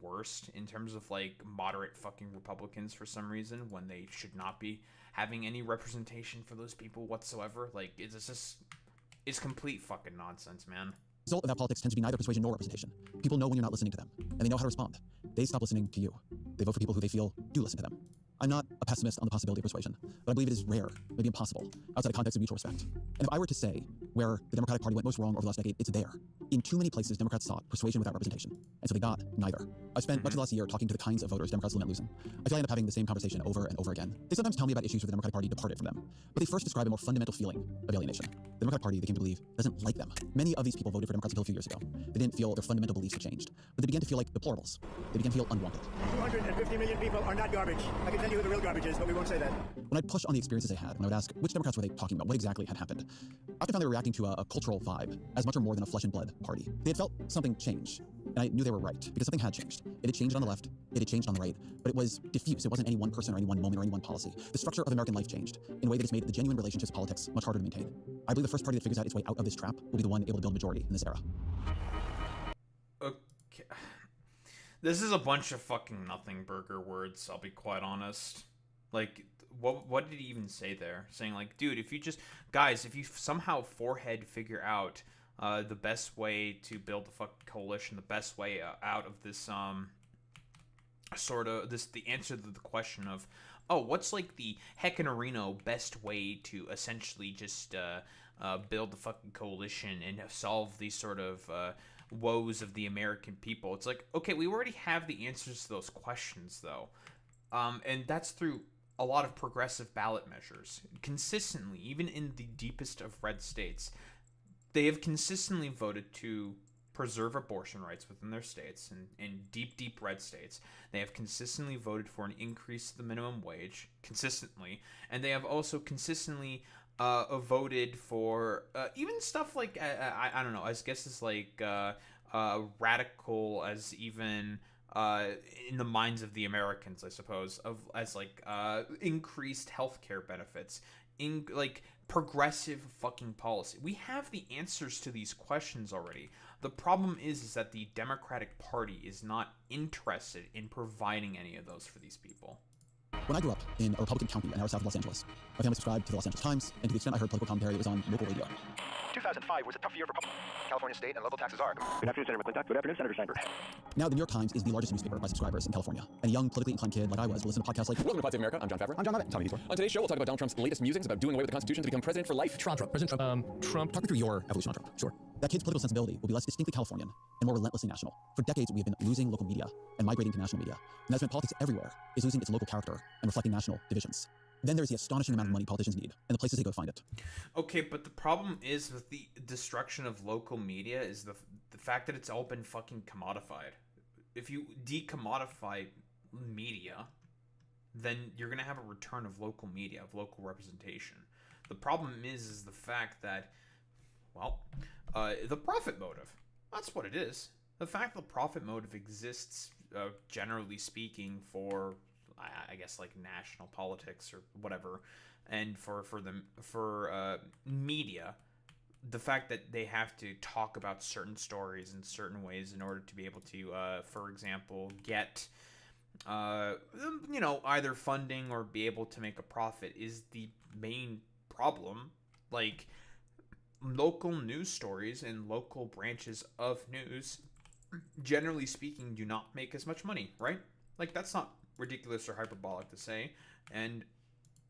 worst in terms of like moderate fucking Republicans for some reason, when they should not be having any representation for those people whatsoever. Like, it's complete fucking nonsense, man. result of that politics tends to be neither persuasion nor representation. People know when you're not listening to them, and they know how to respond. They stop listening to you. They vote for people who they feel do listen to them. I'm not a pessimist on the possibility of persuasion, but I believe it is rare, maybe impossible, outside a context of mutual respect. And if I were to say where the Democratic Party went most wrong over the last decade, it's there. In too many places, Democrats sought persuasion without representation, and so they got neither. I've spent much of the last year talking to the kinds of voters Democrats lament losing. I feel I end up having the same conversation over and over again. They sometimes tell me about issues where the Democratic Party departed from them, but they first describe a more fundamental feeling of alienation. The Democratic Party, they came to believe, doesn't like them. Many of these people voted for Democrats until a few years ago. They didn't feel their fundamental beliefs had changed, but they began to feel like deplorables. They began to feel unwanted. 250 million people are not garbage. I can tell you who the real garbage is, but we won't say that. When I'd push on the experiences they had, when I would ask which Democrats were they talking about, what exactly had happened, I often found they were reacting to a cultural vibe as much or more than a flesh and blood party. They had felt something change, and I knew they were right, because something had changed. It had changed on the left, it had changed on the right, but it was diffuse. It wasn't any one person or any one moment or any one policy. The structure of American life changed in a way that has made the genuine relationships of politics much harder to maintain. I believe the first party that figures out its way out of this trap will be the one able to build a majority in this era. Okay. This is a bunch of fucking nothing burger words, I'll be quite honest. Like, what did he even say there? Saying, like, dude, if you just... Guys, if you somehow forehead figure out the best way to build a fucking coalition, the best way out of this, the answer to the question of, oh, what's, like, the heckin' best way to essentially just build the fucking coalition and solve these sort of woes of the American people? It's like, okay, we already have the answers to those questions, though. And that's through a lot of progressive ballot measures. Consistently, even in the deepest of red states, they have consistently voted to preserve abortion rights within their states. In deep red states, they have consistently voted for an increase to the minimum wage, consistently. And they have also consistently voted for even stuff like, I don't know, I guess it's like radical as even... in the minds of the Americans, I suppose, as increased healthcare benefits, like progressive fucking policy. We have the answers to these questions already. The problem is that the Democratic Party is not interested in providing any of those for these people. When I grew up in a Republican county an hour south of Los Angeles, my family subscribed to the Los Angeles Times, and to the extent I heard political commentary, it was on local radio. 2005 was a tough year for California state and local taxes are. Good afternoon, Senator McClintock. Good afternoon, Senator Steinberg. Now, the New York Times is the largest newspaper by subscribers in California, and a young, politically inclined kid like I was will listen to podcasts like... Welcome to Pod Save America. I'm John Favreau. I'm John Lovett. Tommy Detour. On today's show, we'll talk about Donald Trump's latest musings about doing away with the Constitution to become president for life. President Trump. Talk me through your evolution on Trump. Sure. That kid's political sensibility will be less distinctly Californian and more relentlessly national. For decades, we have been losing local media and migrating to national media. And that's meant politics everywhere is losing its local character and reflecting national divisions. Then there's the astonishing amount of money politicians need and the places they go to find it. Okay, but the problem is with the destruction of local media is the fact that it's all been fucking commodified. If you decommodify media, then you're going to have a return of local media, of local representation. The problem is the fact that, well, the profit motive. That's what it is. The fact that the profit motive exists, generally speaking, for, I guess, like national politics or whatever, and for media, the fact that they have to talk about certain stories in certain ways in order to be able to, for example, get, either funding or be able to make a profit is the main problem. Like, local news stories and local branches of news, generally speaking, do not make as much money, right? Like, that's not ridiculous or hyperbolic to say, and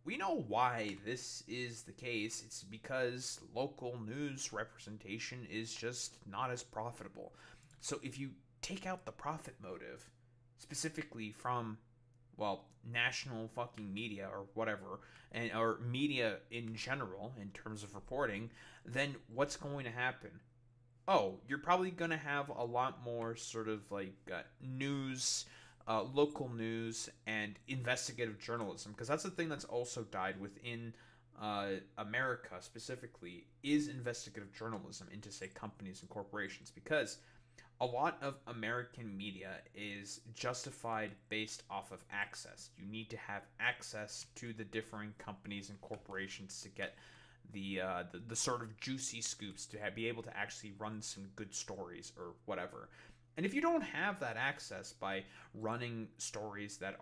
we know why this is the case. It's because local news representation is just not as profitable. So if you take out the profit motive, specifically from, well, national fucking media or whatever, or media in general in terms of reporting, then what's going to happen? Oh, you're probably going to have a lot more sort of like news, local news, and investigative journalism, because that's the thing that's also died within America specifically, is investigative journalism into, say, companies and corporations, because a lot of American media is justified based off of access. You need to have access to the differing companies and corporations to get the sort of juicy scoops, to be able to actually run some good stories or whatever. And if you don't have that access by running stories that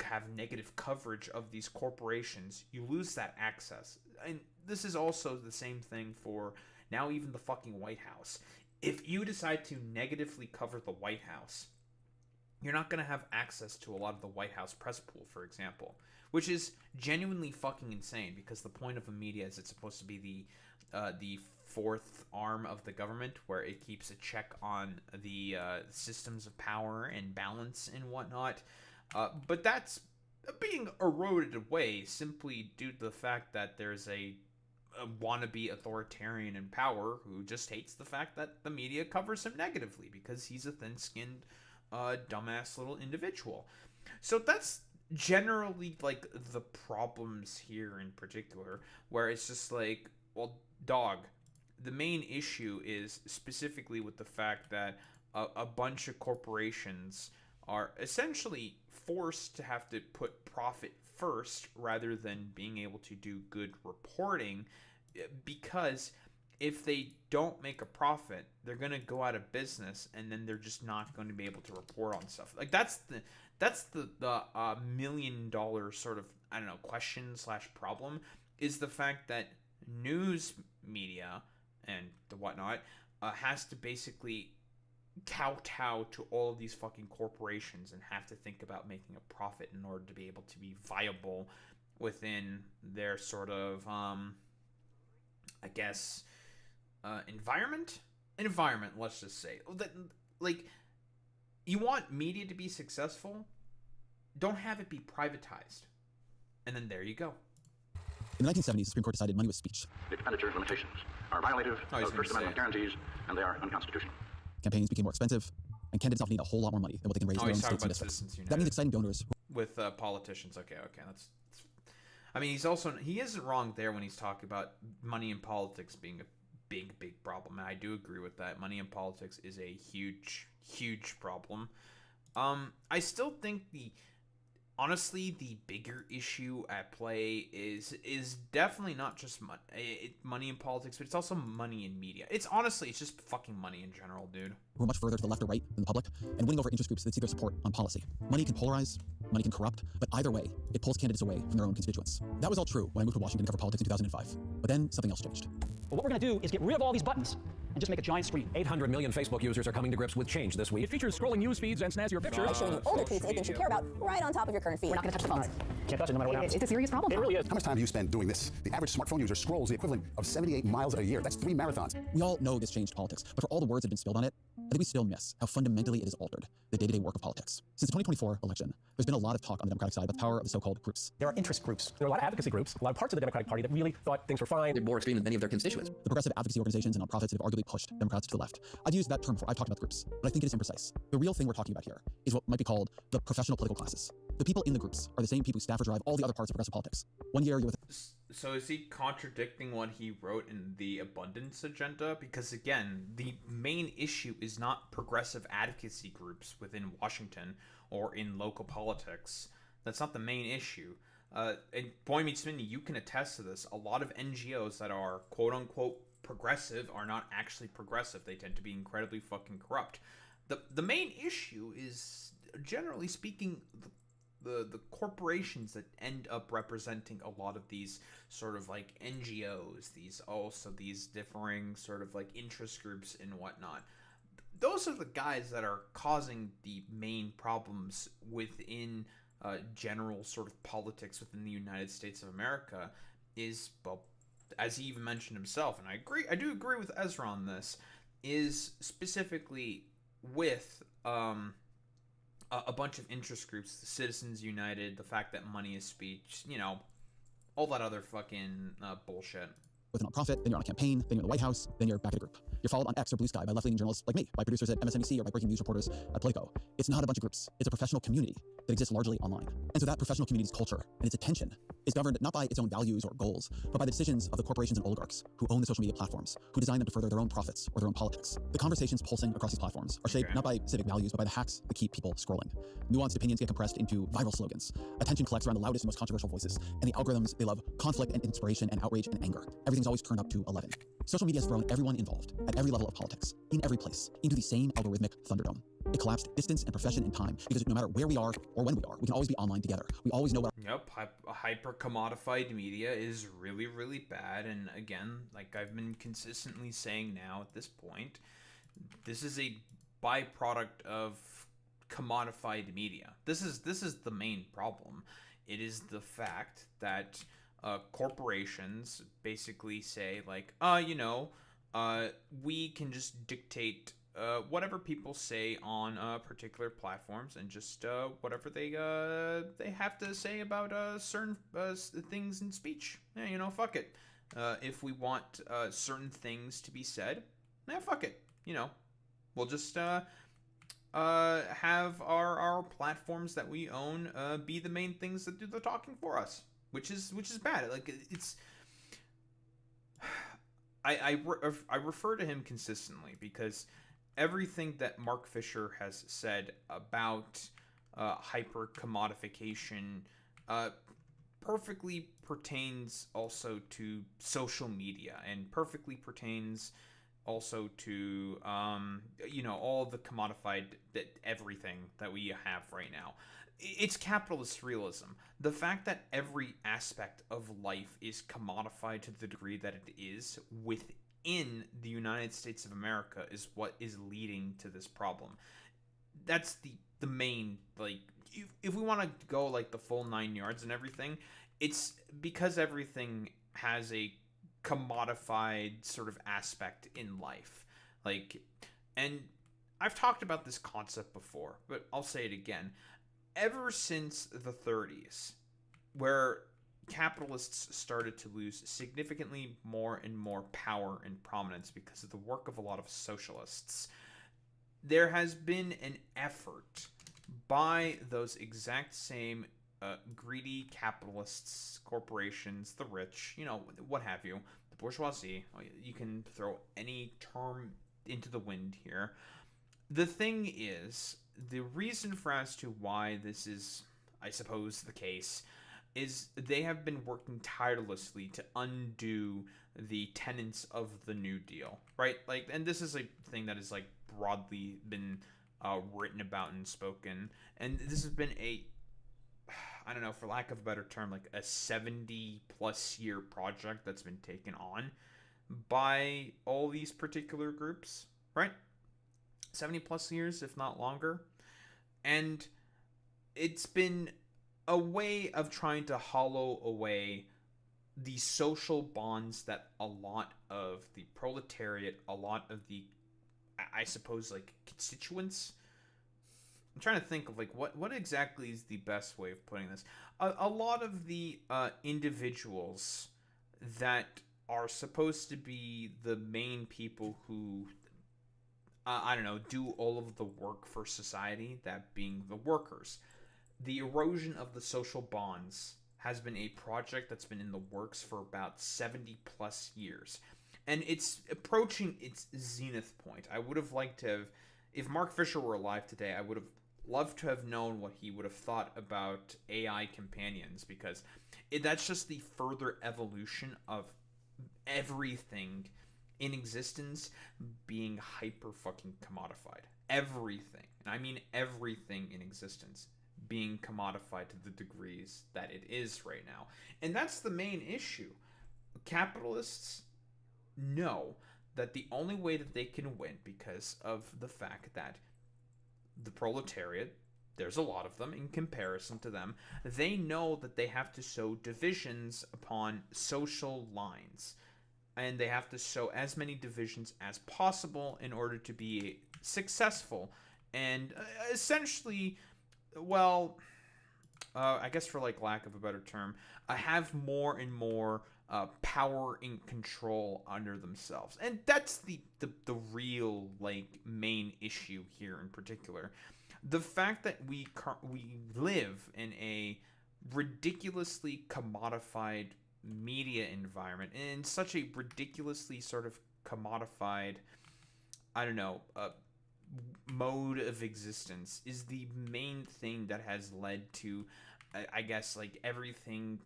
have negative coverage of these corporations, you lose that access. And this is also the same thing for now even the fucking White House. if you decide to negatively cover the White House, you're not going to have access to a lot of the White House press pool, for example, which is genuinely fucking insane, because the point of the media is it's supposed to be the fourth arm of the government, where it keeps a check on the systems of power and balance and whatnot. But that's being eroded away simply due to the fact that there's a wannabe authoritarian in power who just hates the fact that the media covers him negatively because he's a thin-skinned, dumbass little individual. So that's generally, like, the problems here in particular, where it's just like, well, dog, the main issue is specifically with the fact that a bunch of corporations are essentially forced to have to put profit first rather than being able to do good reporting, because if they don't make a profit, they're going to go out of business, and then they're just not going to be able to report on stuff. Like, that's the $1 million sort of, I don't know, question / problem, is the fact that news media and the whatnot has to basically kowtow to all of these fucking corporations and have to think about making a profit in order to be able to be viable within their sort of, I guess, environment, let's just say. That, like, you want media to be successful, don't have it be privatized. And then there you go. In the 1970s, the Supreme Court decided money was speech. The expenditure limitations are violative of First Amendment guarantees, and they are unconstitutional. Campaigns became more expensive, and candidates often need a whole lot more money than what they can raise in their own states and districts. That means exciting donors with politicians. Okay, that's. I mean, he isn't wrong there when he's talking about money in politics being a big problem. And I do agree with that. Money in politics is a huge problem. I still think honestly, the bigger issue at play is definitely not just money in politics, but it's also money in media. It's just fucking money in general, dude. who are much further to the left or right than the public, and winning over interest groups that see their support on policy. Money can polarize, money can corrupt, but either way, it pulls candidates away from their own constituents. That was all true when I moved to Washington to cover politics in 2005. But then something else changed. But what we're going to do is get rid of all these buttons and just make a giant screen. 800 million Facebook users are coming to grips with change this week. It features scrolling news feeds and snazzier pictures. Showing you older tweets and things you care about right on top of your current feed. We're not going to touch the phones. Can't touch it no matter what happens. It's a serious problem. It really is. How much time do you spend doing this? The average smartphone user scrolls the equivalent of 78 miles a year. That's 3 marathons. We all know this changed politics, but for all the words that have been spilled on it, I think we still miss how fundamentally it has altered the day-to-day work of politics. Since the 2024 election, there's been a lot of talk on the Democratic side about the power of the so-called groups. There are interest groups. There are a lot of advocacy groups, a lot of parts of the Democratic Party that really thought things were fine. They're more extreme than many of their constituents. The progressive advocacy organizations and nonprofits that have arguably pushed Democrats to the left. I've used that term before. I've talked about the groups, but I think it is imprecise. The real thing we're talking about here is what might be called the professional political classes. The people in the groups are the same people who staff or drive all the other parts of progressive politics. One year you're with... So is he contradicting what he wrote in the abundance agenda? Because again, the main issue is not progressive advocacy groups within Washington or in local politics. That's not the main issue. And boy meets Minnie, you can attest to this. A lot of NGOs that are quote unquote progressive are not actually progressive. They tend to be incredibly fucking corrupt. The main issue is, generally speaking, the corporations that end up representing a lot of these sort of like NGOs, these differing sort of like interest groups and whatnot. Those are the guys that are causing the main problems within general sort of politics within the United States of America. Is, well, as he even mentioned himself, and I do agree with Ezra on this, is specifically with a bunch of interest groups, the Citizens United, the fact that money is speech, all that other fucking bullshit. With a nonprofit, then you're on a campaign, then you're in the White House, then you're back at a group. You're followed on X or Blue Sky by left-leaning journalists like me, by producers at MSNBC, or by breaking news reporters at Politico. It's not a bunch of groups. It's a professional community that exists largely online. And so that professional community's culture and its attention is governed not by its own values or goals, but by the decisions of the corporations and oligarchs who own the social media platforms, who design them to further their own profits or their own politics. The conversations pulsing across these platforms are shaped not by civic values, but by the hacks that keep people scrolling. Nuanced opinions get compressed into viral slogans. Attention collects around the loudest and most controversial voices. And the algorithms, they love conflict and inspiration and outrage and anger. Everything's always turned up to 11. Social media has thrown everyone involved at every level of politics, in every place, into the same algorithmic thunderdome. It collapsed distance and profession and time, because no matter where we are or when we are, we can always be online together. We always know what... Yep, hyper-commodified media is really, really bad. And again, like I've been consistently saying now at this point, This is a byproduct of commodified media. This is the main problem. It is the fact that corporations basically say, like, we can just dictate whatever people say on particular platforms, and just whatever they have to say about certain things in speech. Yeah, fuck it. If we want certain things to be said, fuck it. We'll just have our platforms that we own be the main things that do the talking for us, which is bad. Like, it's I refer to him consistently because everything that Mark Fisher has said about hyper commodification perfectly pertains also to social media, and perfectly pertains also to all the commodified everything that we have right now. It's capitalist realism. The fact that every aspect of life is commodified to the degree that it is within the United States of America is what is leading to this problem. That's the main, like, if we want to go like the full 9 yards and everything, it's because everything has a commodified sort of aspect in life. Like, and I've talked about this concept before, but I'll say it again. Ever since the 30s, where capitalists started to lose significantly more and more power and prominence because of the work of a lot of socialists, there has been an effort by those exact same greedy capitalists, corporations, the rich, what have you, the bourgeoisie. You can throw any term into the wind here. The thing is, the reason for as to why this is, I suppose, the case is they have been working tirelessly to undo the tenets of the New Deal, right? Like, and this is a thing that is like broadly been written about and spoken, and this has been I don't know, for lack of a better term, like a 70+ year project that's been taken on by all these particular groups, right? 70+ years, if not longer. And it's been a way of trying to hollow away the social bonds that a lot of the proletariat, a lot of the, I suppose, like, constituents. I'm trying to think of, like, what exactly is the best way of putting this. A lot of the individuals that are supposed to be the main people who, I don't know, do all of the work for society, that being the workers. The erosion of the social bonds has been a project that's been in the works for about 70+ years. And it's approaching its zenith point. I would have liked to have, if Mark Fisher were alive today, I would have loved to have known what he would have thought about AI companions, because that's just the further evolution of everything in existence being hyper fucking commodified. Everything, and I mean everything in existence, being commodified to the degrees that it is right now. And that's the main issue. Capitalists know that the only way that they can win, because of the fact that the proletariat, there's a lot of them in comparison to them, they know that they have to sow divisions upon social lines. And they have to sow as many divisions as possible in order to be successful. And essentially, well, I guess for like lack of a better term, have more and more power and control under themselves. And that's the real, like, main issue here in particular. The fact that we live in a ridiculously commodified media environment, in such a ridiculously sort of commodified, I don't know, mode of existence, is the main thing that has led to, I guess, like, everything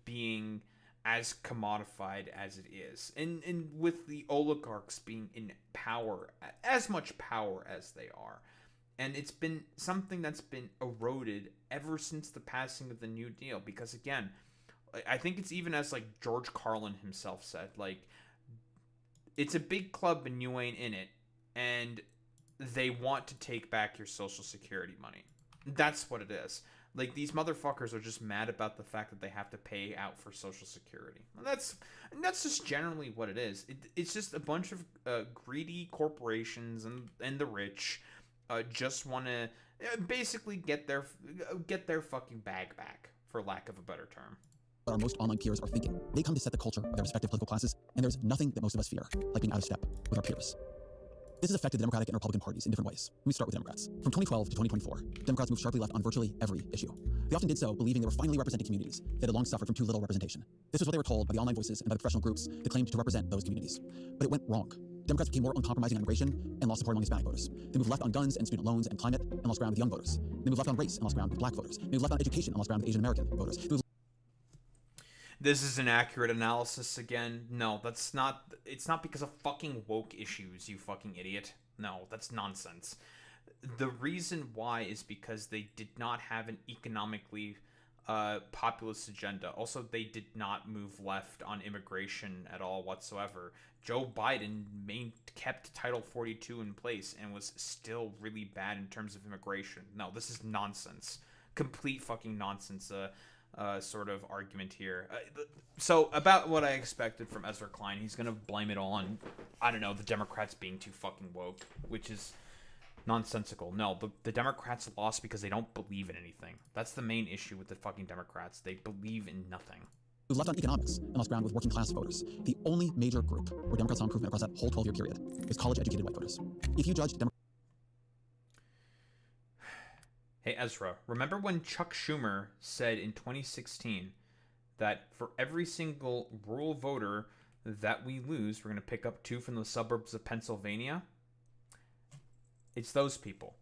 being as commodified as it is, and with the oligarchs being in power, as much power as they are. And it's been something that's been eroded ever since the passing of the New Deal, because again, I think it's even as, like, George Carlin himself said, like, it's a big club and you ain't in it. and they want to take back your Social Security money. That's what it is. Like, these motherfuckers are just mad about the fact that they have to pay out for Social Security. That's just generally what it is. It's just a bunch of greedy corporations and the rich just want to basically get their fucking bag back, for lack of a better term. What our most online peers are thinking. They come to set the culture of their respective political classes, and there's nothing that most of us fear, like being out of step with our peers. This has affected the Democratic and Republican parties in different ways. Let me start with Democrats. From 2012 to 2024, Democrats moved sharply left on virtually every issue. They often did so believing they were finally representing communities that had long suffered from too little representation. This was what they were told by the online voices and by the professional groups that claimed to represent those communities. But it went wrong. Democrats became more uncompromising on immigration and lost support among Hispanic voters. They moved left on guns and student loans and climate and lost ground with young voters. They moved left on race and lost ground with black voters. They moved left on education and lost ground with Asian American voters. This is an accurate analysis again. No, it's not because of fucking woke issues, you fucking idiot. No, that's nonsense. The reason why is because they did not have an economically populist agenda. Also, they did not move left on immigration at all whatsoever. Joe Biden kept Title 42 in place and was still really bad in terms of immigration. No, this is nonsense. Complete fucking nonsense. Sort of argument here. So about what I expected from Ezra Klein, he's gonna blame it all on, I don't know, the Democrats being too fucking woke, which is nonsensical. No, the Democrats lost because they don't believe in anything. That's the main issue with the fucking Democrats. They believe in nothing. Who left on economics and lost ground with working class voters. The only major group where Democrats saw improvement across that whole 12-year period is college-educated white voters. If you judge Hey, Ezra, remember when Chuck Schumer said in 2016 that for every single rural voter that we lose, we're going to pick up 2 from the suburbs of Pennsylvania? It's those people.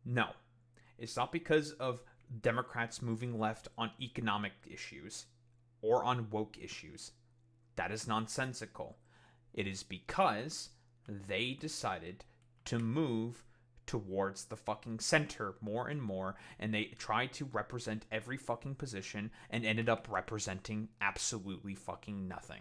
No, it's not because of Democrats moving left on economic issues or on woke issues. That is nonsensical. It is because they decided to move towards the fucking center more and more, and they tried to represent every fucking position and ended up representing absolutely fucking nothing.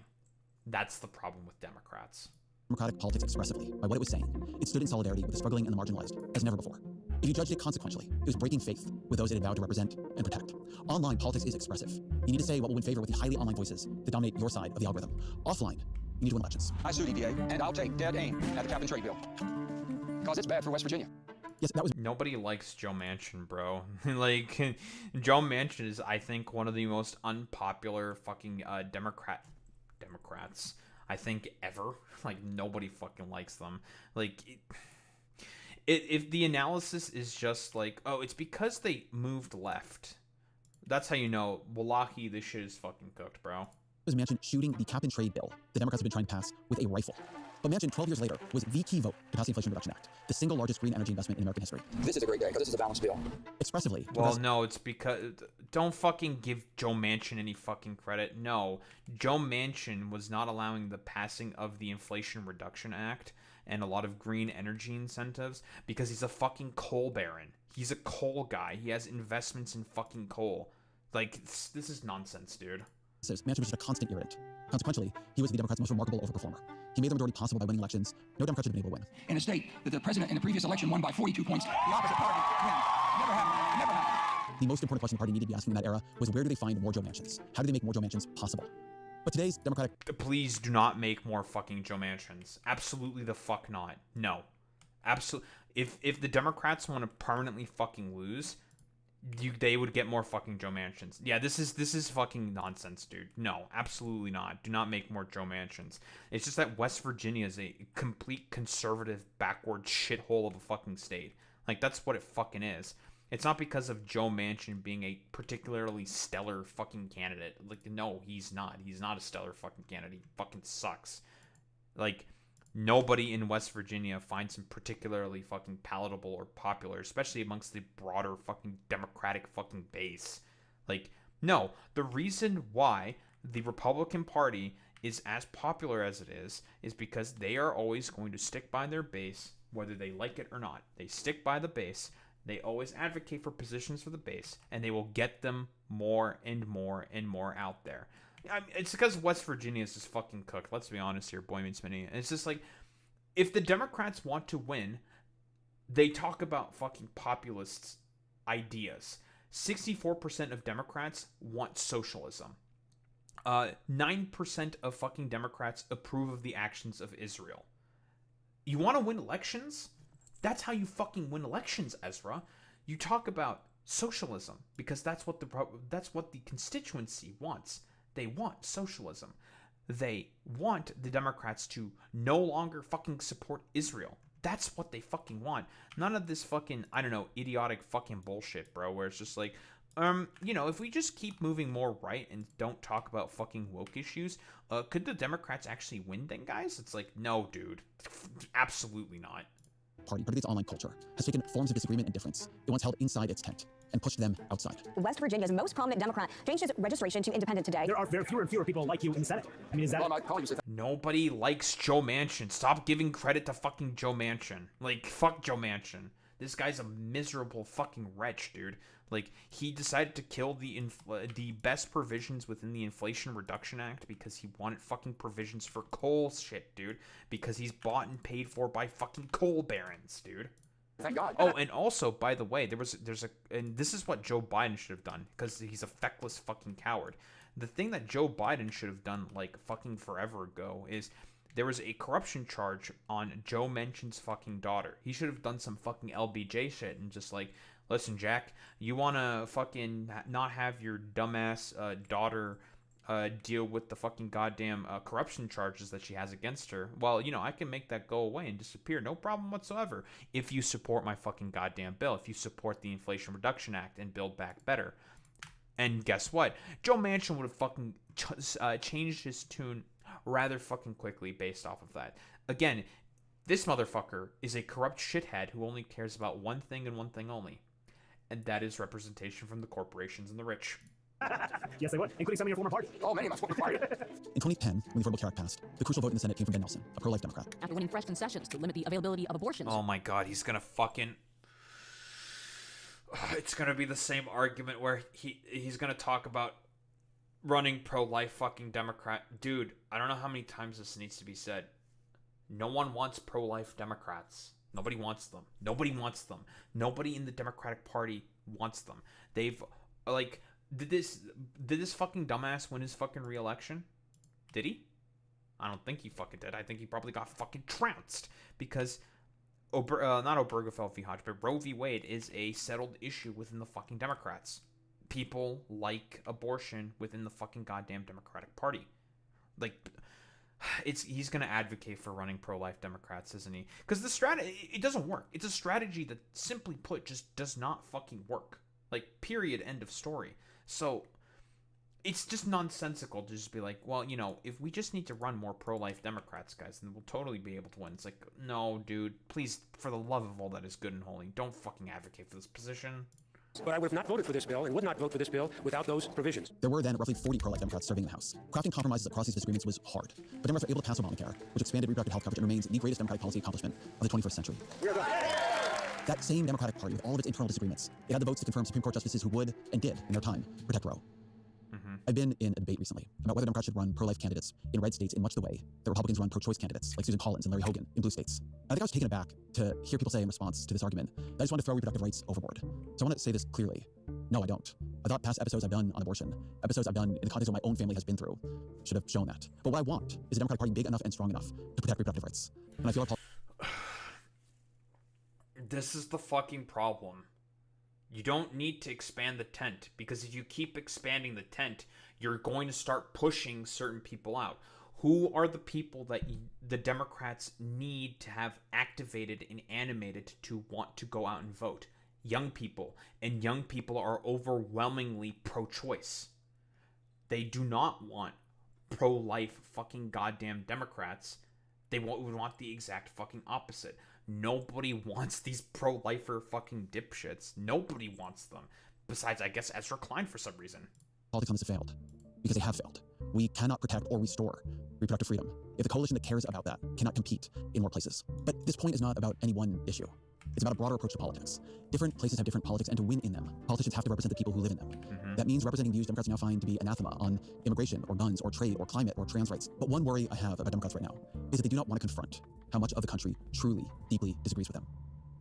That's the problem with Democrats. Democratic politics expressively by what it was saying. It stood in solidarity with the struggling and the marginalized as never before. If you judged it consequentially, it was breaking faith with those it had vowed to represent and protect. Online politics is expressive. You need to say what will win favor with the highly online voices that dominate your side of the algorithm. Offline, you need to win elections. I sue EPA, and I'll take dead aim at the cap and trade bill. Because it's bad for West Virginia. Yes, that was... Nobody likes Joe Manchin, bro. Like, Joe Manchin is, I think, one of the most unpopular fucking Democrats, I think, ever. Like, nobody fucking likes them. Like, if the analysis is just like, oh, it's because they moved left, that's how you know, wallahi, this shit is fucking cooked, bro. Was Manchin shooting the cap and trade bill the Democrats have been trying to pass with a rifle. But Manchin, 12 years later, was the key vote to pass the Inflation Reduction Act, the single largest green energy investment in American history. This is a great day, because this is a balanced bill. Expressively. Well, no, it's because... Don't fucking give Joe Manchin any fucking credit. No, Joe Manchin was not allowing the passing of the Inflation Reduction Act and a lot of green energy incentives because he's a fucking coal baron. He's a coal guy. He has investments in fucking coal. Like, this is nonsense, dude. Manchin was just a constant irritant. Consequently, he was the Democrats' most remarkable overperformer. He made the majority possible by winning elections no Democrat should have been able to win. In a state that the president in the previous election won by 42 points, the opposite party wins. Never happened. Never happened. The most important question the party needed to be asking in that era was, where do they find more Joe Manchins? How do they make more Joe Manchins possible? But today's Democratic... Please do not make more fucking Joe Manchins. Absolutely the fuck not. No. Absolutely. If the Democrats want to permanently fucking lose, they would get more fucking Joe Manchins. Yeah, this is fucking nonsense, dude. No, absolutely not. Do not make more Joe Manchins. It's just that West Virginia is a complete conservative, backward shithole of a fucking state. Like, that's what it fucking is. It's not because of Joe Manchin being a particularly stellar fucking candidate. Like, no, he's not. He's not a stellar fucking candidate. He fucking sucks. Like, nobody in West Virginia finds him particularly fucking palatable or popular, especially amongst the broader fucking Democratic fucking base. Like, no, the reason why the Republican Party is as popular as it is because they are always going to stick by their base, whether they like it or not. They stick by the base. They always advocate for positions for the base, and they will get them more and more and more out there. It's because West Virginia is just fucking cooked. Let's be honest here, Boy Meets Mini. It's just like, if the Democrats want to win, they talk about fucking populist ideas. 64% of Democrats want socialism. 9% of fucking Democrats approve of the actions of Israel. You want to win elections? That's how you fucking win elections, Ezra. You talk about socialism because that's what the constituency wants. They want socialism. They want the Democrats to no longer fucking support Israel. That's what they fucking want. None of this fucking, I don't know, idiotic fucking bullshit, bro, where it's just like, if we just keep moving more right and don't talk about fucking woke issues, could the Democrats actually win then, guys? It's like, no, dude. Absolutely not. Party, but its online culture, has taken forms of disagreement and difference it once held inside its tent and pushed them outside. West Virginia's most prominent Democrat changed his registration to independent today. There are fewer and fewer people like you in the Senate. I mean, is that... Nobody likes Joe Manchin. Stop giving credit to fucking Joe Manchin. Like, fuck Joe Manchin. This guy's a miserable fucking wretch, dude. Like, he decided to kill the best provisions within the Inflation Reduction Act because he wanted fucking provisions for coal shit, dude. Because he's bought and paid for by fucking coal barons, dude. Thank God. Oh, and also, by the way, and this is what Joe Biden should have done because he's a feckless fucking coward. The thing that Joe Biden should have done, like, fucking forever ago is there was a corruption charge on Joe Manchin's fucking daughter. He should have done some fucking LBJ shit and just like, listen, Jack, you want to fucking not have your dumbass daughter deal with the fucking goddamn corruption charges that she has against her? Well, I can make that go away and disappear. No problem whatsoever. If you support my fucking goddamn bill. If you support the Inflation Reduction Act and Build Back Better. And guess what? Joe Manchin would have fucking changed his tune rather fucking quickly based off of that. Again, this motherfucker is a corrupt shithead who only cares about one thing and one thing only. And that is representation from the corporations and the rich. Yes, they would, including some of your former party. Oh, many of us were fired. In 2010, when the Affordable Care Act passed, the crucial vote in the Senate came from Ben Nelson, a pro-life Democrat. After winning fresh concessions to limit the availability of abortions. Oh my god, he's gonna fucking... It's gonna be the same argument where he's gonna talk about running pro-life fucking Democrat. Dude, I don't know how many times this needs to be said. No one wants pro-life Democrats. Nobody wants them. Nobody wants them. Nobody in the Democratic Party wants them. They've, like, did this fucking dumbass win his fucking re-election? Did he? I don't think he fucking did. I think he probably got fucking trounced because not Obergefell v. Hodge, but Roe v. Wade is a settled issue within the fucking Democrats. People like abortion within the fucking goddamn Democratic Party. Like, he's gonna advocate for running pro-life Democrats, isn't he? Because the strategy, it doesn't work. It's a strategy that, simply put, just does not fucking work. Like, period, end of story. So, it's just nonsensical to just be like, well, if we just need to run more pro-life Democrats, guys, then we'll totally be able to win. It's like, no, dude, please, for the love of all that is good and holy, don't fucking advocate for this position. But I would have not voted for this bill and would not vote for this bill without those provisions. There were then roughly 40 pro-life Democrats serving in the House. Crafting compromises across these disagreements was hard, but Democrats were able to pass Obamacare, which expanded reproductive health coverage and remains the greatest Democratic policy accomplishment of the 21st century. That same Democratic Party, with all of its internal disagreements, it had the votes to confirm Supreme Court justices who would, and did, in their time, protect Roe. I've been in a debate recently about whether Democrats should run pro-life candidates in red states in much the way that Republicans run pro-choice candidates like Susan Collins and Larry Hogan in blue states. I think I was taken aback to hear people say in response to this argument that I just want to throw reproductive rights overboard. So I want to say this clearly. No, I don't. I thought past episodes I've done on abortion, episodes I've done in the context of what my own family has been through, should have shown that. But what I want is a Democratic Party big enough and strong enough to protect reproductive rights. And I feel our This is the fucking problem. You don't need to expand the tent, because if you keep expanding the tent, you're going to start pushing certain people out. Who are the people that the Democrats need to have activated and animated to want to go out and vote? Young people. And young people are overwhelmingly pro-choice. They do not want pro-life fucking goddamn Democrats. They would want the exact fucking opposite. Nobody wants these pro-lifer fucking dipshits. Nobody wants them. Besides, I guess, Ezra Klein for some reason. Politics on this have failed. Because they have failed. We cannot protect or restore reproductive freedom if the coalition that cares about that cannot compete in more places. But this point is not about any one issue. It's about a broader approach to politics. Different places have different politics, and to win in them, politicians have to represent the people who live in them. That means representing views Democrats now find to be anathema on immigration, or guns, or trade, or climate, or trans rights. But one worry I have about Democrats right now is that they do not want to confront how much of the country truly, deeply disagrees with them.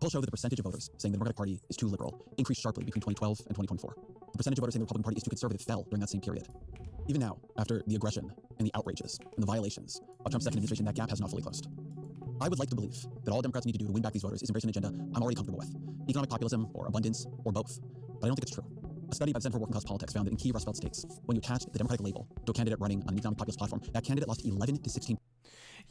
Polls show that the percentage of voters saying the Democratic Party is too liberal increased sharply between 2012 and 2024. The percentage of voters saying the Republican Party is too conservative fell during that same period. Even now, after the aggression and the outrages and the violations of Trump's second administration, that gap has not fully closed. I would like to believe that all Democrats need to do to win back these voters is embrace an agenda I'm already comfortable with, economic populism or abundance or both, but I don't think it's true. A study by the Center for Working Class Politics found that in key Rust Belt states, when you attached the Democratic label to a candidate running on an economic populist platform, that candidate lost 11 to 16.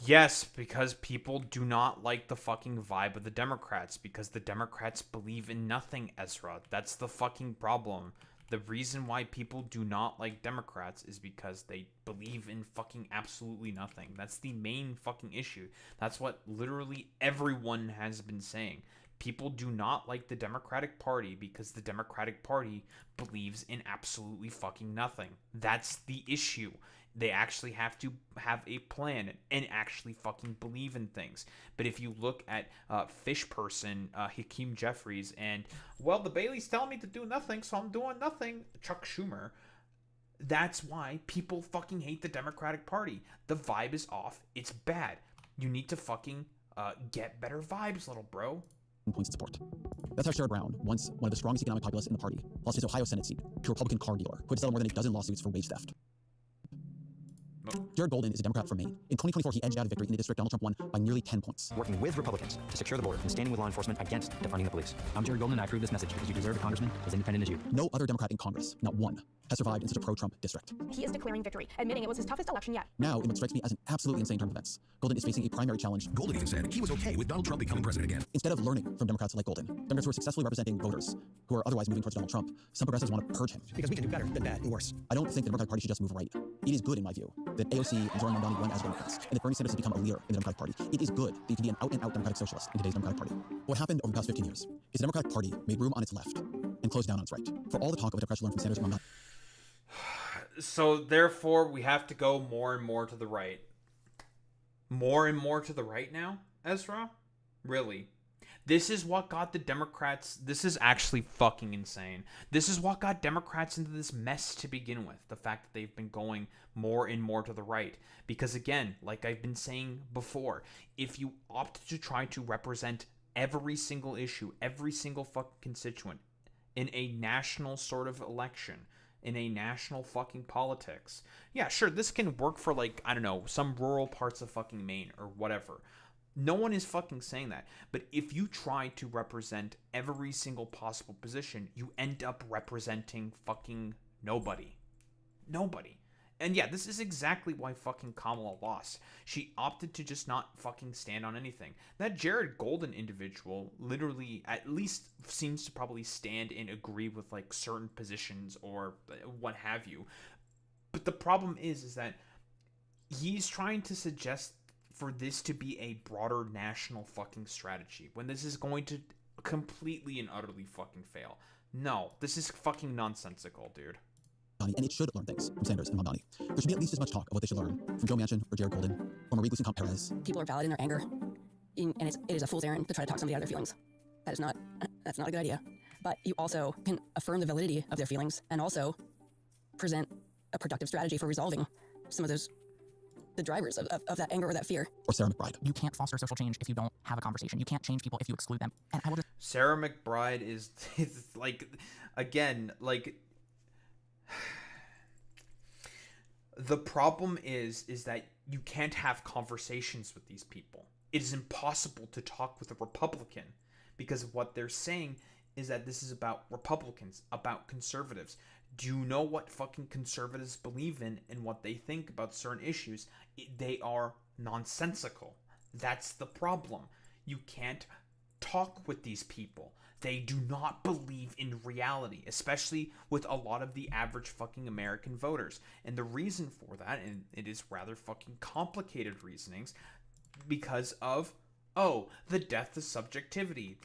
Yes, because people do not like the fucking vibe of the Democrats, because the Democrats believe in nothing, Ezra. That's the fucking problem. The reason why people do not like Democrats is because they believe in fucking absolutely nothing. That's the main fucking issue. That's what literally everyone has been saying. People do not like the Democratic Party because the Democratic Party believes in absolutely fucking nothing. That's the issue. They actually have to have a plan and actually fucking believe in things. But if you look at fish person Hakeem Jeffries and, well, the Bailey's telling me to do nothing, so I'm doing nothing, Chuck Schumer, that's why people fucking hate the Democratic Party. The vibe is off. It's bad. You need to fucking get better vibes, little bro. Points of support. That's how Sherrod Brown, once one of the strongest economic populists in the party, lost his Ohio Senate seat to a Republican car dealer who had settled more than a dozen lawsuits for wage theft. Jared Golden is a Democrat from Maine. In 2024, he edged out a victory in the district Donald Trump won by nearly 10 points. Working with Republicans to secure the border and standing with law enforcement against defunding the police. I'm Jared Golden and I approve this message because you deserve a congressman as independent as you. No other Democrat in Congress, not one, has survived in such a pro-Trump district. He is declaring victory, admitting it was his toughest election yet. Now, in what strikes me as an absolutely insane turn of events, Golden is facing a primary challenge. Golden even said he was okay with Donald Trump becoming president again. Instead of learning from Democrats like Golden, Democrats who are successfully representing voters who are otherwise moving towards Donald Trump, some progressives want to purge him. Because we can do better than bad and worse. I don't think the Democratic Party should just move right. It is good, in my view, that AOC and Zoran Mamdani run as Democrats, and that Bernie Sanders has become a leader in the Democratic Party. It is good that you can be an out-and-out Democratic socialist in today's Democratic Party. What happened over the past 15 years is the Democratic Party made room on its left and closed down on its right. For all the talk of what Democrats should learn from Sanders and Mamdani. So, therefore, we have to go more and more to the right. More and more to the right now, Ezra? Really? This is what got the Democrats... This is actually fucking insane. This is what got Democrats into this mess to begin with. The fact that they've been going more and more to the right. Because again, like I've been saying before, if you opt to try to represent every single issue, every single fucking constituent in a national sort of election, in a national fucking politics, yeah, sure, this can work for, like, I don't know, some rural parts of fucking Maine or whatever. No one is fucking saying that. But if you try to represent every single possible position, you end up representing fucking nobody. Nobody. And yeah, this is exactly why fucking Kamala lost. She opted to just not fucking stand on anything. That Jared Golden individual literally at least seems to probably stand and agree with, like, certain positions or what have you. But the problem is that he's trying to suggest for this to be a broader national fucking strategy when this is going to completely and utterly fucking fail. No, this is fucking nonsensical, dude. And it should learn things from Sanders and Mamdani. There should be at least as much talk of what they should learn from Joe Manchin or Jared Golden or Marie Gluesenkamp Perez. People are valid in their anger, and it is a fool's errand to try to talk somebody out of their feelings. That's not a good idea. But you also can affirm the validity of their feelings and also present a productive strategy for resolving some of the drivers of that anger or that fear. Or Sarah McBride. You can't foster social change if you don't have a conversation. You can't change people if you exclude them. And I will just... Sarah McBride is like, again, like... The problem is that you can't have conversations with these people. It is impossible to talk with a Republican because what they're saying is that this is about Republicans, about conservatives. Do you know what fucking conservatives believe in and what they think about certain issues? They are nonsensical. That's the problem. You can't talk with these people. They do not believe in reality, especially with a lot of the average fucking American voters. And the reason for that, and it is rather fucking complicated reasonings, because of, the death of subjectivity,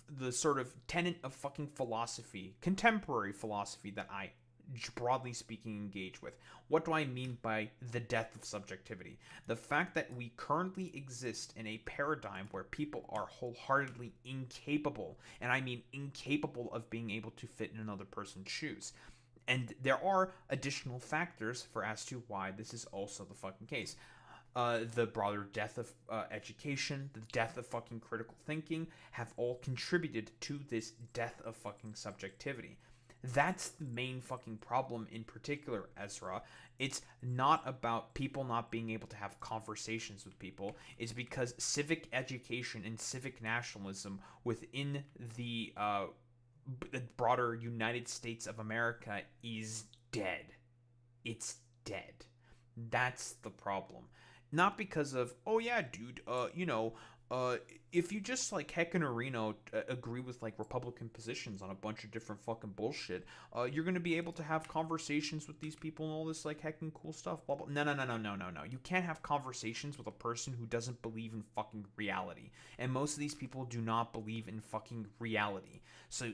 the sort of tenet of fucking philosophy, contemporary philosophy that I, broadly speaking, engage with. What do I mean by the death of subjectivity? The fact that we currently exist in a paradigm where people are wholeheartedly incapable, and I mean incapable of being able to fit in another person's shoes. And there are additional factors for as to why this is also the fucking case. the broader death of education, the death of fucking critical thinking, have all contributed to this death of fucking subjectivity. That's the main fucking problem in particular, Ezra. It's not about people not being able to have conversations with people. It's because civic education and civic nationalism within the broader United States of America is dead. It's dead. That's the problem. Not because of, oh yeah, dude, if you just like heckin' Reno agree with like Republican positions on a bunch of different fucking bullshit, you're gonna be able to have conversations with these people and all this like heckin' cool stuff. Blah blah. No. You can't have conversations with a person who doesn't believe in fucking reality, and most of these people do not believe in fucking reality. So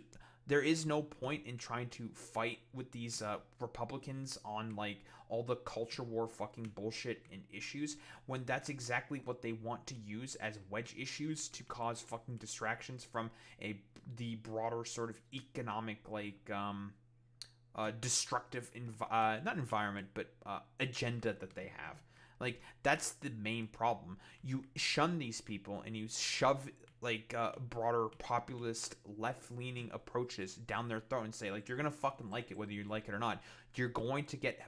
there is no point in trying to fight with these Republicans on like all the culture war fucking bullshit and issues when that's exactly what they want to use as wedge issues to cause fucking distractions from the broader sort of economic like destructive not environment but agenda that they have. Like, that's the main problem. You shun these people and you shove like broader populist left-leaning approaches down their throat and say like, you're gonna fucking like it whether you like it or not. You're going to get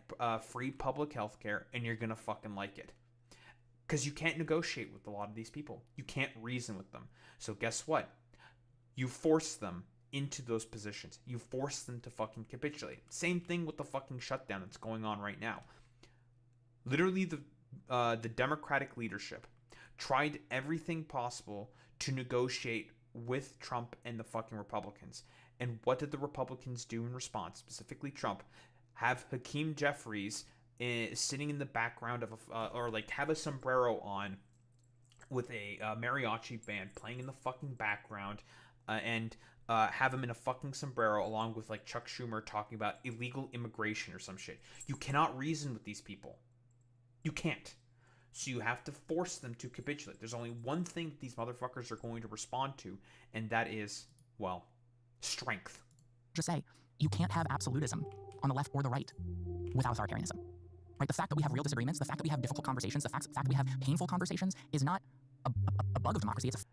free public health care and you're gonna fucking like it. Because you can't negotiate with a lot of these people. You can't reason with them. So guess what? You force them into those positions. You force them to fucking capitulate. Same thing with the fucking shutdown that's going on right now. Literally the Democratic leadership tried everything possible to negotiate with Trump and the fucking Republicans. And what did the Republicans do in response? Specifically Trump. Have Hakeem Jeffries sitting in the background of or like have a sombrero on with a mariachi band playing in the fucking background and have him in a fucking sombrero along with like Chuck Schumer talking about illegal immigration or some shit. You cannot reason with these people. You can't. So you have to force them to capitulate. There's only one thing that these motherfuckers are going to respond to, and that is, well, strength. Just say, you can't have absolutism on the left or the right without authoritarianism. Right? The fact that we have real disagreements, the fact that we have difficult conversations, the fact that we have painful conversations is not a bug of democracy. It's a...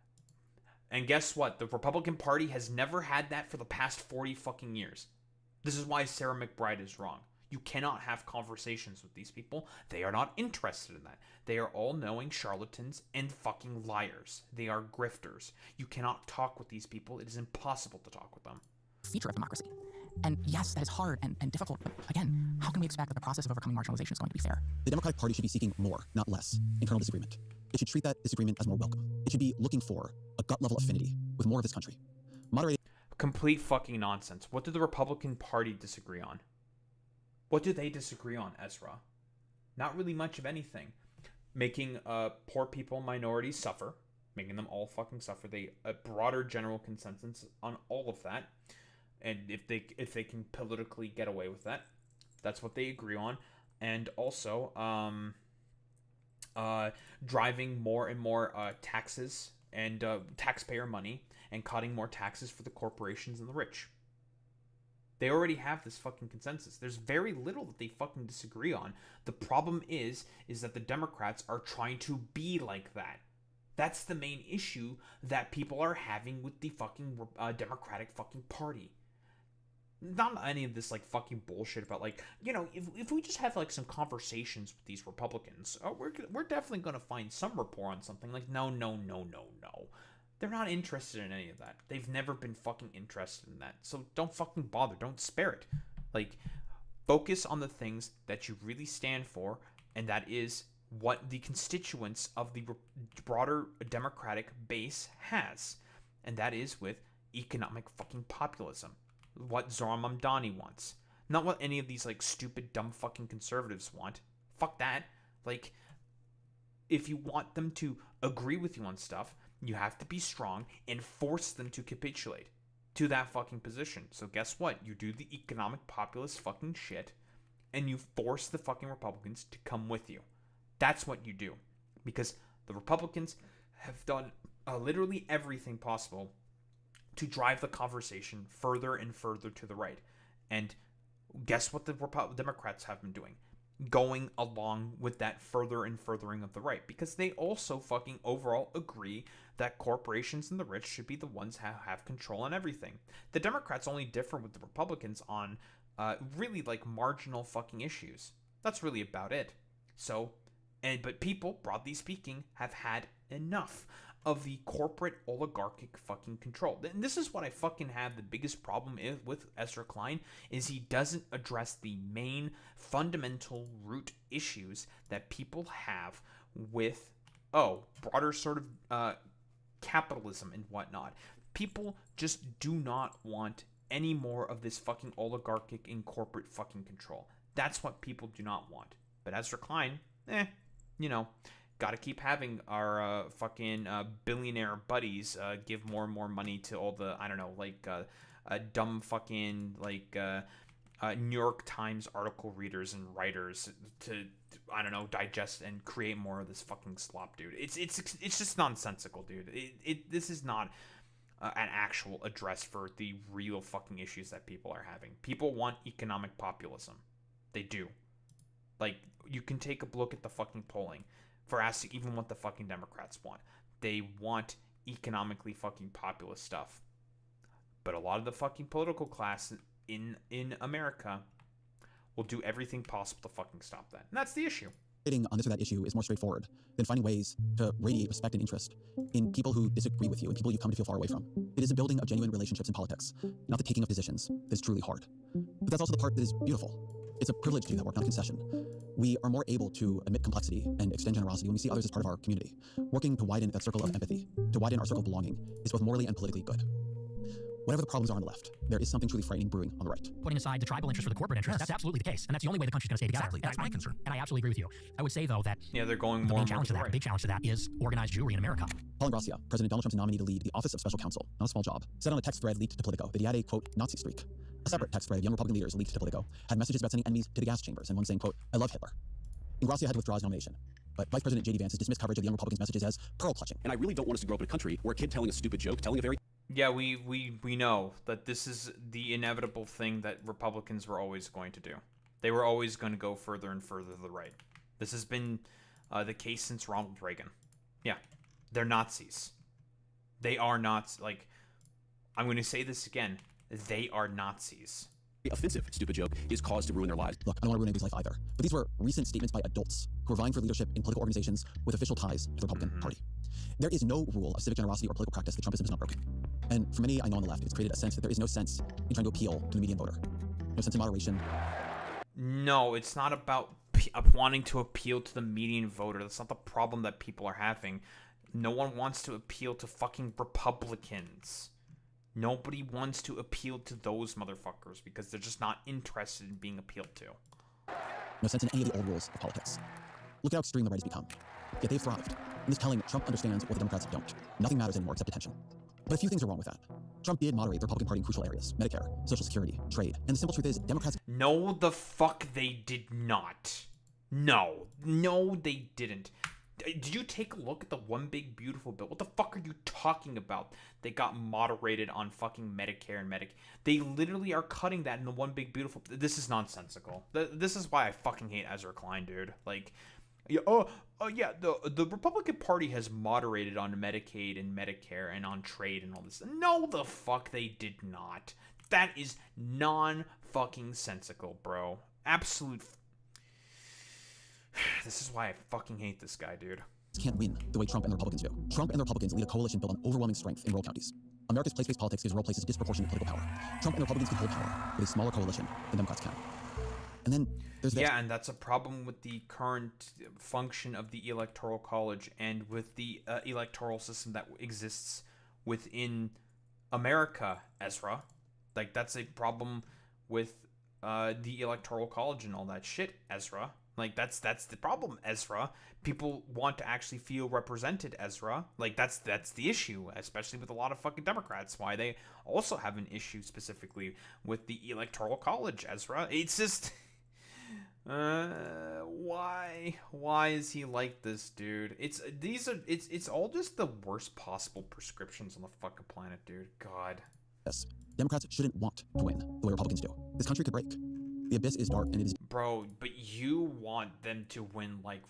And guess what? The Republican Party has never had that for the past 40 fucking years. This is why Sarah McBride is wrong. You cannot have conversations with these people. They are not interested in that. They are all-knowing charlatans and fucking liars. They are grifters. You cannot talk with these people. It is impossible to talk with them. Feature of democracy. And yes, that is hard and difficult, but again, how can we expect that the process of overcoming marginalization is going to be fair? The Democratic Party should be seeking more, not less, internal disagreement. It should treat that disagreement as more welcome. It should be looking for a gut-level affinity with more of this country. Moderating... Complete fucking nonsense. What did the Republican Party disagree on? What do they disagree on, Ezra? Not really much of anything. Making poor people, minorities suffer. Making them all fucking suffer. A broader general consensus on all of that. And if they can politically get away with that, that's what they agree on. And also, driving more and more taxes and taxpayer money and cutting more taxes for the corporations and the rich. They already have this fucking consensus. There's very little that they fucking disagree on. The problem is that the Democrats are trying to be like that. That's the main issue that people are having with the fucking Democratic fucking Party. Not any of this like fucking bullshit about like, you know, if we just have like some conversations with these Republicans, we're definitely gonna find some rapport on something. Like no. They're not interested in any of that. They've never been fucking interested in that. So don't fucking bother. Don't spare it. Like, focus on the things that you really stand for, and that is what the constituents of the broader Democratic base has. And that is with economic fucking populism. What Zohran Mamdani wants. Not what any of these, like, stupid, dumb fucking conservatives want. Fuck that. Like, if you want them to agree with you on stuff, you have to be strong and force them to capitulate to that fucking position. So guess what? You do the economic populist fucking shit and you force the fucking Republicans to come with you. That's what you do. Because the Republicans have done literally everything possible to drive the conversation further and further to the right. And guess what the Democrats have been doing? going along with that further and furthering of the right, because they also fucking overall agree that corporations and the rich should be the ones who have control on everything. The Democrats only differ with the Republicans on really like marginal fucking issues. That's really about it. So, but people, broadly speaking, have had enough of the corporate oligarchic fucking control. And this is what I fucking have the biggest problem with Ezra Klein, is he doesn't address the main fundamental root issues that people have with, broader sort of capitalism and whatnot. People just do not want any more of this fucking oligarchic and corporate fucking control. That's what people do not want. But Ezra Klein, gotta keep having our fucking billionaire buddies give more and more money to all the, dumb fucking, New York Times article readers and writers to digest and create more of this fucking slop, dude. It's just nonsensical, dude. This is not an actual address for the real fucking issues that people are having. People want economic populism. They do. Like, you can take a look at the fucking polling for asking even what the fucking Democrats want. They want economically fucking populist stuff. But a lot of the fucking political class in America will do everything possible to fucking stop that. And that's the issue. Hitting on this or that issue is more straightforward than finding ways to radiate respect and interest in people who disagree with you and people you've come to feel far away from. It is the building of genuine relationships in politics, not the taking of positions that is truly hard. But that's also the part that is beautiful. It's a privilege to do that work, not a concession. We are more able to admit complexity and extend generosity when we see others as part of our community. Working to widen that circle of empathy, to widen our circle of belonging, is both morally and politically good. Whatever the problems are on the left, there is something truly frightening brewing on the right. Putting aside the tribal interest for the corporate interest, that's absolutely the case. And that's the only way the country's going to stay together. Exactly. That's my concern. And I absolutely agree with you. I would say, though, that they're going the more big challenge to that. right. The big challenge to that is organized Jewry in America. Paul Ingrassia, President Donald Trump's nominee to lead the Office of Special Counsel, not a small job, said on a text thread leaked to Politico that he had a, quote, Nazi streak. A separate text thread of young Republican leaders leaked to Politico had messages about sending enemies to the gas chambers, and one saying, quote, I love Hitler. Ingrassia had to withdraw his nomination. But Vice President J.D. Vance has dismissed coverage of the young Republicans' messages as pearl clutching. And I really don't want us to grow up in a country where a kid telling a stupid joke, telling a very... Yeah, we know that this is the inevitable thing that Republicans were always going to do. They were always going to go further and further to the right. This has been the case since Ronald Reagan. Yeah, they're Nazis. They are Nazis. Like, I'm going to say this again. They are Nazis. Offensive stupid joke is cause to ruin their lives. Look, I don't want to ruin anybody's life either, but these were recent statements by adults who are vying for leadership in political organizations with official ties to the Republican Party. There is no rule of civic generosity or political practice that Trumpism has not broken. And for many I know on the left, it's created a sense that there is no sense in trying to appeal to the median voter. No sense in moderation. No, it's not about wanting to appeal to the median voter. That's not the problem that people are having. No one wants to appeal to fucking Republicans. Nobody wants to appeal to those motherfuckers because they're just not interested in being appealed to. No sense in any of the old rules of politics. Look at how extreme the right has become. Yet they've thrived. And it's telling that Trump understands what the Democrats don't. Nothing matters anymore except attention. But a few things are wrong with that. Trump did moderate the Republican Party in crucial areas. Medicare, Social Security, trade. And the simple truth is, Democrats... No, the fuck they did not. No, they didn't. Did you take a look at the One Big Beautiful Bill? What the fuck are you talking about? They got moderated on fucking Medicare and Medicaid. They literally are cutting that in the One Big Beautiful... This is nonsensical. This is why I fucking hate Ezra Klein, dude. Like... Yeah, the Republican Party has moderated on Medicaid and Medicare and on trade and all this. No, the fuck they did not. That is non-fucking sensical, bro. Absolute... This is why I fucking hate this guy, dude. Can't win the way Trump and the Republicans do. Trump and the Republicans lead a coalition built on overwhelming strength in rural counties. America's place-based politics gives rural places disproportionate political power. Trump and the Republicans can hold power with a smaller coalition than Democrats can. And then there's yeah, and that's a problem with the current function of the Electoral College and with the electoral system that exists within America, Ezra. Like, that's a problem with the Electoral College and all that shit, Ezra. Like, that's the problem, Ezra. People want to actually feel represented, Ezra. Like, that's the issue, especially with a lot of fucking Democrats. Why they also have an issue specifically with the Electoral College, Ezra. It's just... why is he like this, dude? It's all just the worst possible prescriptions on the fucking planet, dude. God. Yes. Democrats shouldn't want to win the way Republicans do. This country could break. The abyss is dark, and it is... Bro, but you want them to win like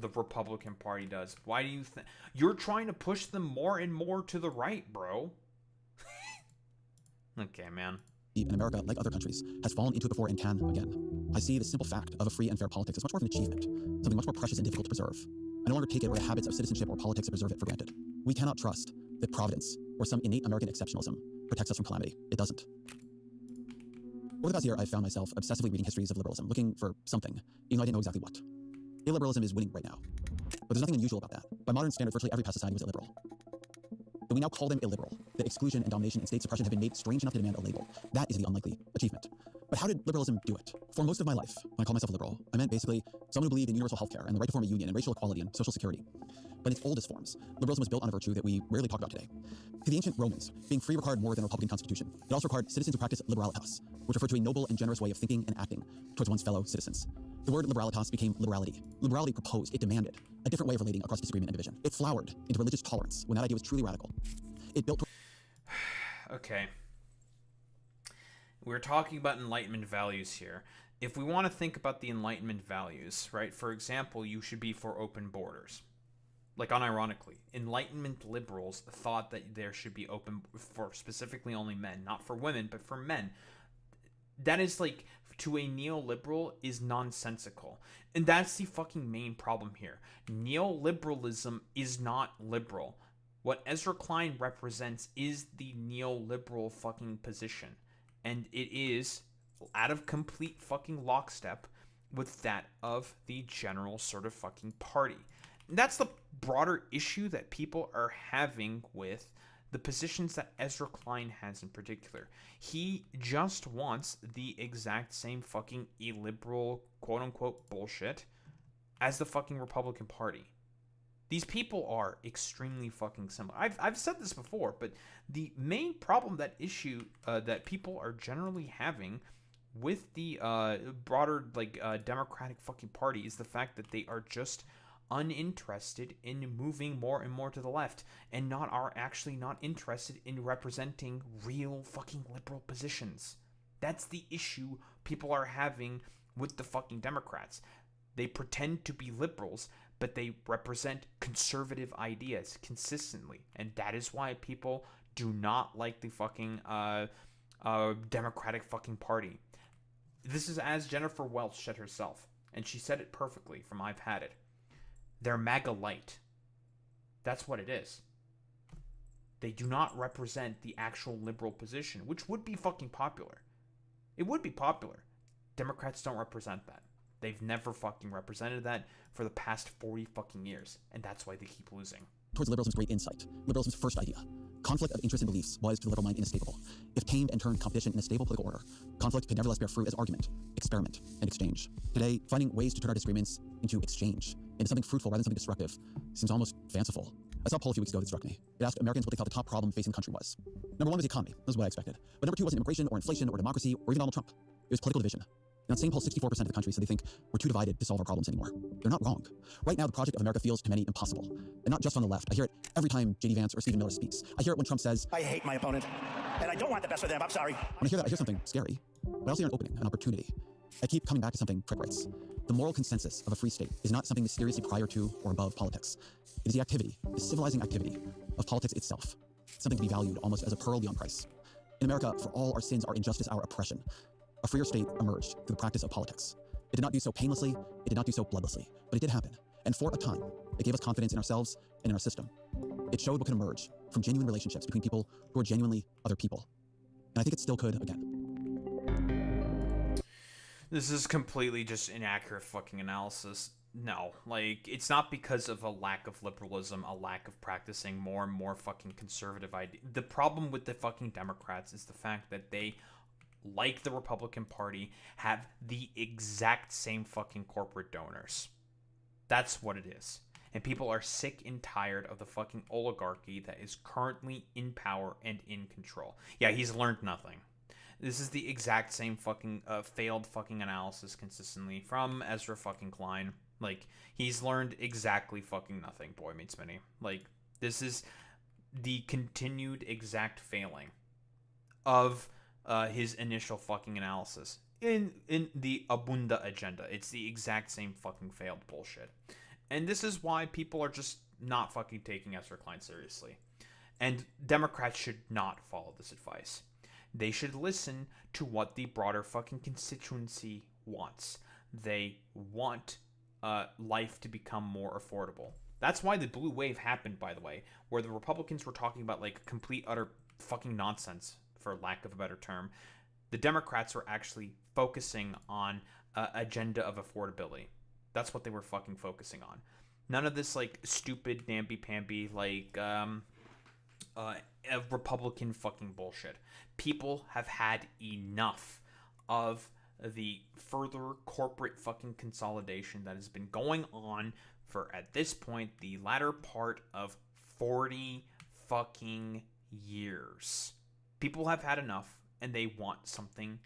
the Republican Party does. Why do you think... You're trying to push them more and more to the right, bro. Okay, man. In America, like other countries, has fallen into it before and can again. I see the simple fact of a free and fair politics as much more of an achievement, something much more precious and difficult to preserve. I no longer take it or the habits of citizenship or politics to preserve it for granted. We cannot trust that providence or some innate American exceptionalism protects us from calamity. It doesn't. Over the past year, I've found myself obsessively reading histories of liberalism, looking for something, even though I didn't know exactly what. Illiberalism is winning right now. But there's nothing unusual about that. By modern standards, virtually every past society was illiberal. But we now call them illiberal. The exclusion and domination and state suppression have been made strange enough to demand a label. That is the unlikely achievement. But how did liberalism do it? For most of my life, when I called myself a liberal, I meant basically someone who believed in universal healthcare and the right to form a union and racial equality and social security. But in its oldest forms, liberalism was built on a virtue that we rarely talk about today. To the ancient Romans, being free required more than a republican constitution. It also required citizens who practice liberalitas, which referred to a noble and generous way of thinking and acting towards one's fellow citizens. The word liberalitas became liberality. Liberality proposed, it demanded, a different way of relating across disagreement and division. It flowered into religious tolerance when that idea was truly radical. It built... Okay. We're talking about Enlightenment values here. If we want to think about the Enlightenment values, right, for example, you should be for open borders. Like, unironically, Enlightenment liberals thought that there should be open for specifically only men, not for women, but for men. That is, like, to a neoliberal is nonsensical. And that's the fucking main problem here. Neoliberalism is not liberal. What Ezra Klein represents is the neoliberal fucking position. And it is out of complete fucking lockstep with that of the general sort of fucking party. And that's the broader issue that people are having with the positions that Ezra Klein has in particular. He just wants the exact same fucking illiberal, quote-unquote, bullshit as the fucking Republican Party. These people are extremely fucking similar. I've said this before, but the main problem, that issue that people are generally having with the broader Democratic fucking Party is the fact that they are just uninterested in moving more and more to the left, and are actually not interested in representing real fucking liberal positions. That's the issue people are having with the fucking Democrats. They pretend to be liberals, but they represent conservative ideas consistently, and that is why people do not like the fucking Democratic fucking Party. This is as Jennifer Welch said herself, and she said it perfectly from I've Had It. They're MAGA light. That's what it is. They do not represent the actual liberal position, which would be fucking popular. It would be popular. Democrats don't represent that. They've never fucking represented that for the past 40 fucking years, and that's why they keep losing. Towards liberalism's great insight, liberalism's first idea. Conflict of interests and beliefs was to the liberal mind inescapable. If tamed and turned competition in a stable political order, conflict could nevertheless bear fruit as argument, experiment, and exchange. Today, finding ways to turn our disagreements into exchange, into something fruitful rather than something destructive, seems almost fanciful. I saw a poll a few weeks ago that struck me. It asked Americans what they thought the top problem facing the country was. Number one was the economy. That was what I expected. But number two wasn't immigration or inflation or democracy or even Donald Trump. It was political division. In that same poll, 64% of the country said they think we're too divided to solve our problems anymore. They're not wrong. Right now, the project of America feels to many impossible. And not just on the left. I hear it every time J.D. Vance or Stephen Miller speaks. I hear it when Trump says, I hate my opponent, and I don't want the best for them. I'm sorry. When I hear that, I hear something scary. But I also hear an opening, an opportunity. I keep coming back to something Crick writes. The moral consensus of a free state is not something mysteriously prior to or above politics. It is the activity, the civilizing activity of politics itself. Something to be valued almost as a pearl beyond price. In America, for all our sins, our injustice, our oppression, a freer state emerged through the practice of politics. It did not do so painlessly, it did not do so bloodlessly, but it did happen. And for a time, it gave us confidence in ourselves and in our system. It showed what could emerge from genuine relationships between people who are genuinely other people. And I think it still could again. This is completely just inaccurate fucking analysis. No, like, it's not because of a lack of liberalism, a lack of practicing more and more fucking conservative ideas. The problem with the fucking Democrats is the fact that they, like the Republican Party, have the exact same fucking corporate donors. That's what it is. And people are sick and tired of the fucking oligarchy that is currently in power and in control. Yeah, he's learned nothing. This is the exact same fucking failed fucking analysis consistently from Ezra fucking Klein. Like, he's learned exactly fucking nothing, Boy Meets Minnie. Like, this is the continued exact failing of his initial fucking analysis. in the Abunda agenda. It's the exact same fucking failed bullshit. And this is why people are just not fucking taking Ezra Klein seriously. And Democrats should not follow this advice. They should listen to what the broader fucking constituency wants. They want life to become more affordable. That's why the blue wave happened, by the way, where the Republicans were talking about like complete utter fucking nonsense, for lack of a better term. The Democrats were actually focusing on agenda of affordability. That's what they were fucking focusing on. None of this like stupid namby-pamby like Republican fucking bullshit. People have had enough of the further corporate fucking consolidation that has been going on for, at this point, the latter part of 40 fucking years. People have had enough, and they want something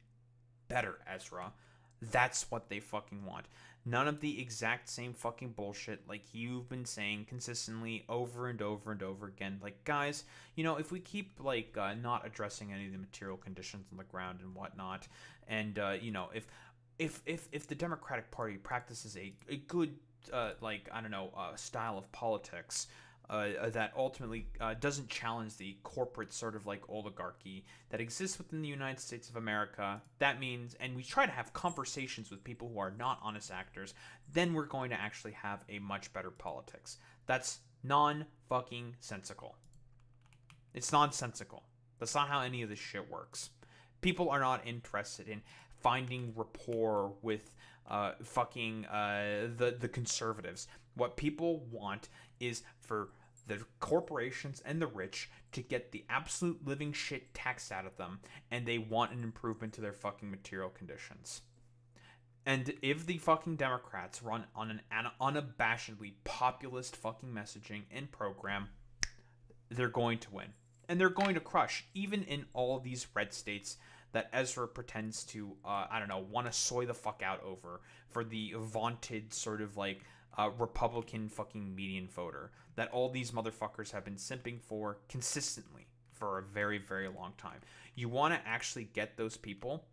better, Ezra. That's what they fucking want. None of the exact same fucking bullshit like you've been saying consistently over and over and over again. Like, guys, you know, if we keep, like, not addressing any of the material conditions on the ground and whatnot, and, you know, if the Democratic Party practices a good, like, I don't know, style of politics, that ultimately doesn't challenge the corporate sort of like oligarchy that exists within the United States of America, that means, and we try to have conversations with people who are not honest actors, then we're going to actually have a much better politics. That's non-fucking-sensical. It's nonsensical. That's not how any of this shit works. People are not interested in finding rapport with the conservatives. What people want is for the corporations and the rich to get the absolute living shit taxed out of them, and they want an improvement to their fucking material conditions. And if the fucking Democrats run on an unabashedly populist fucking messaging and program, they're going to win. And they're going to crush, even in all these red states that Ezra pretends to, want to soy the fuck out over for the vaunted sort of like Republican fucking median voter that all these motherfuckers have been simping for consistently for a very, very long time. You want to actually get those people?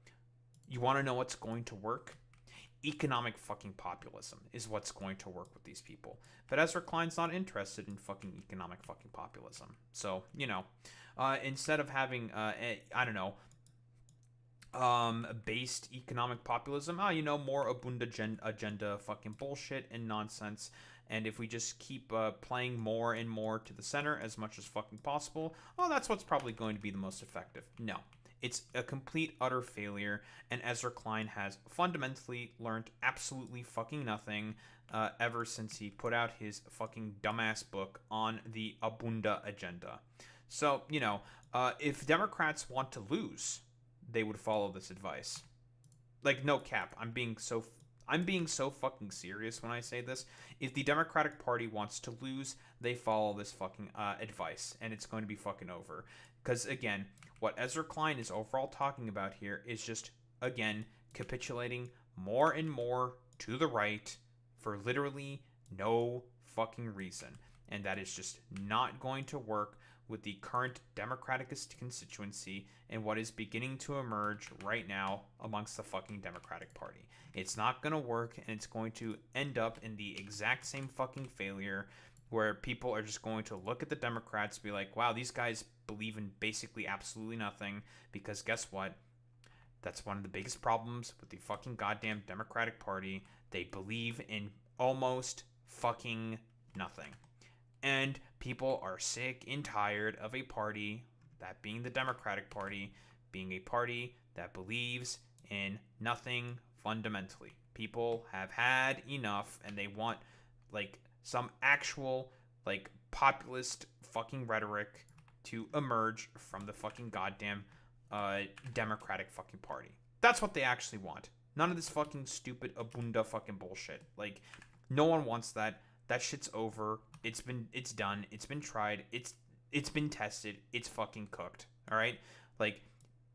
You want to know what's going to work? Economic fucking populism is what's going to work with these people. But Ezra Klein's not interested in fucking economic fucking populism. So, you know, instead of having, based economic populism, more Abunda agenda fucking bullshit and nonsense. And if we just keep playing more and more to the center as much as fucking possible, that's what's probably going to be the most effective. No. It's a complete, utter failure, and Ezra Klein has fundamentally learned absolutely fucking nothing ever since he put out his fucking dumbass book on the Abunda agenda. So, you know, if Democrats want to lose, they would follow this advice. Like, no cap. I'm being so fucking serious when I say this. If the Democratic Party wants to lose, they follow this fucking advice, and it's going to be fucking over. Because, again, what Ezra Klein is overall talking about here is just, again, capitulating more and more to the right for literally no fucking reason. And that is just not going to work with the current Democratic constituency and what is beginning to emerge right now amongst the fucking Democratic Party. It's not going to work, and it's going to end up in the exact same fucking failure where people are just going to look at the Democrats and be like, wow, these guys believe in basically absolutely nothing, because guess what? That's one of the biggest problems with the fucking goddamn Democratic Party. They believe in almost fucking nothing. And people are sick and tired of a party, that being the Democratic Party, being a party that believes in nothing fundamentally. People have had enough, and they want, like, some actual, like, populist fucking rhetoric to emerge from the fucking goddamn Democratic fucking Party. That's what they actually want. None of this fucking stupid Abunda fucking bullshit. Like, no one wants that. That shit's over. It's done. It's been tried. It's been tested. It's fucking cooked. All right? Like,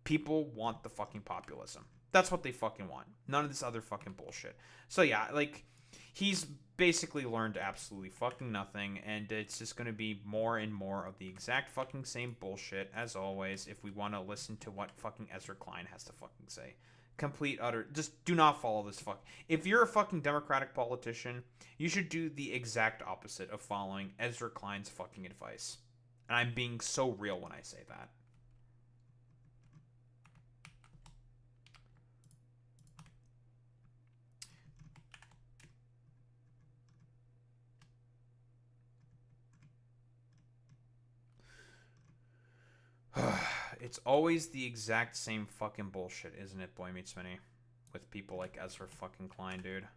people want the fucking populism. That's what they fucking want. None of this other fucking bullshit. So yeah, like, he's basically learned absolutely fucking nothing, and it's just going to be more and more of the exact fucking same bullshit as always if we want to listen to what fucking Ezra Klein has to fucking say. complete utter. Just do not follow this fuck. If you're a fucking Democratic politician, you should do the exact opposite of following Ezra Klein's fucking advice. And I'm being so real when I say that. It's always the exact same fucking bullshit, isn't it, Boy Meets Minnie? With people like Ezra fucking Klein, dude.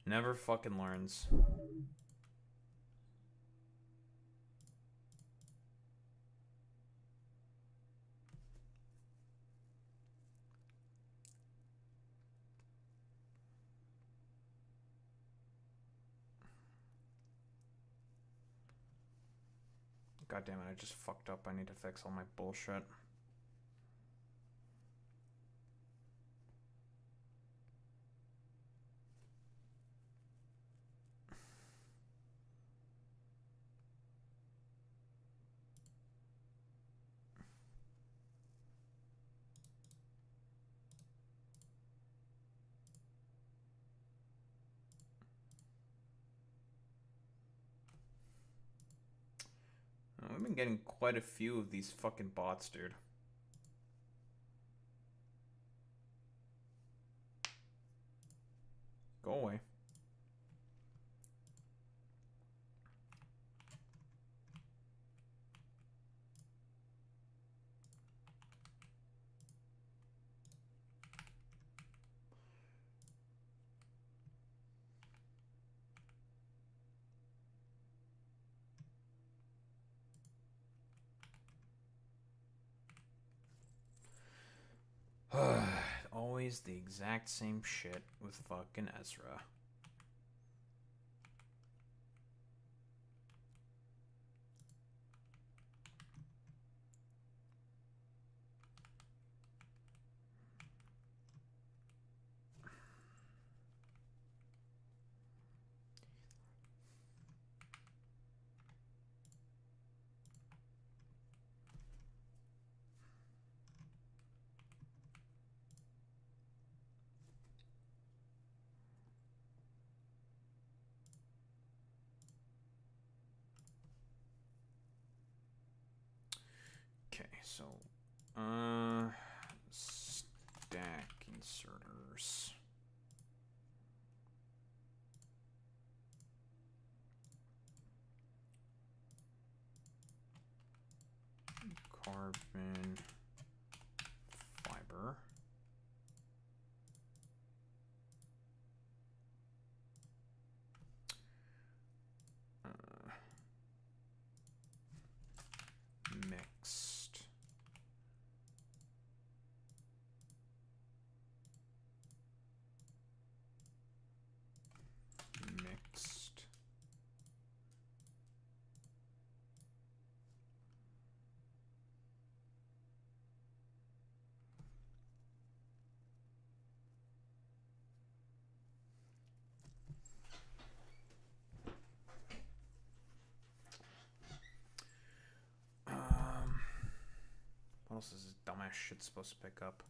Never fucking learns. God damn it, I just fucked up. I need to fix all my bullshit. We've been getting quite a few of these fucking bots, dude. Go away. Always the exact same shit with fucking Ezra. Okay, so, stack inserters. Carbon fiber. Mixed. Mixed. What else is this dumbass shit supposed to pick up?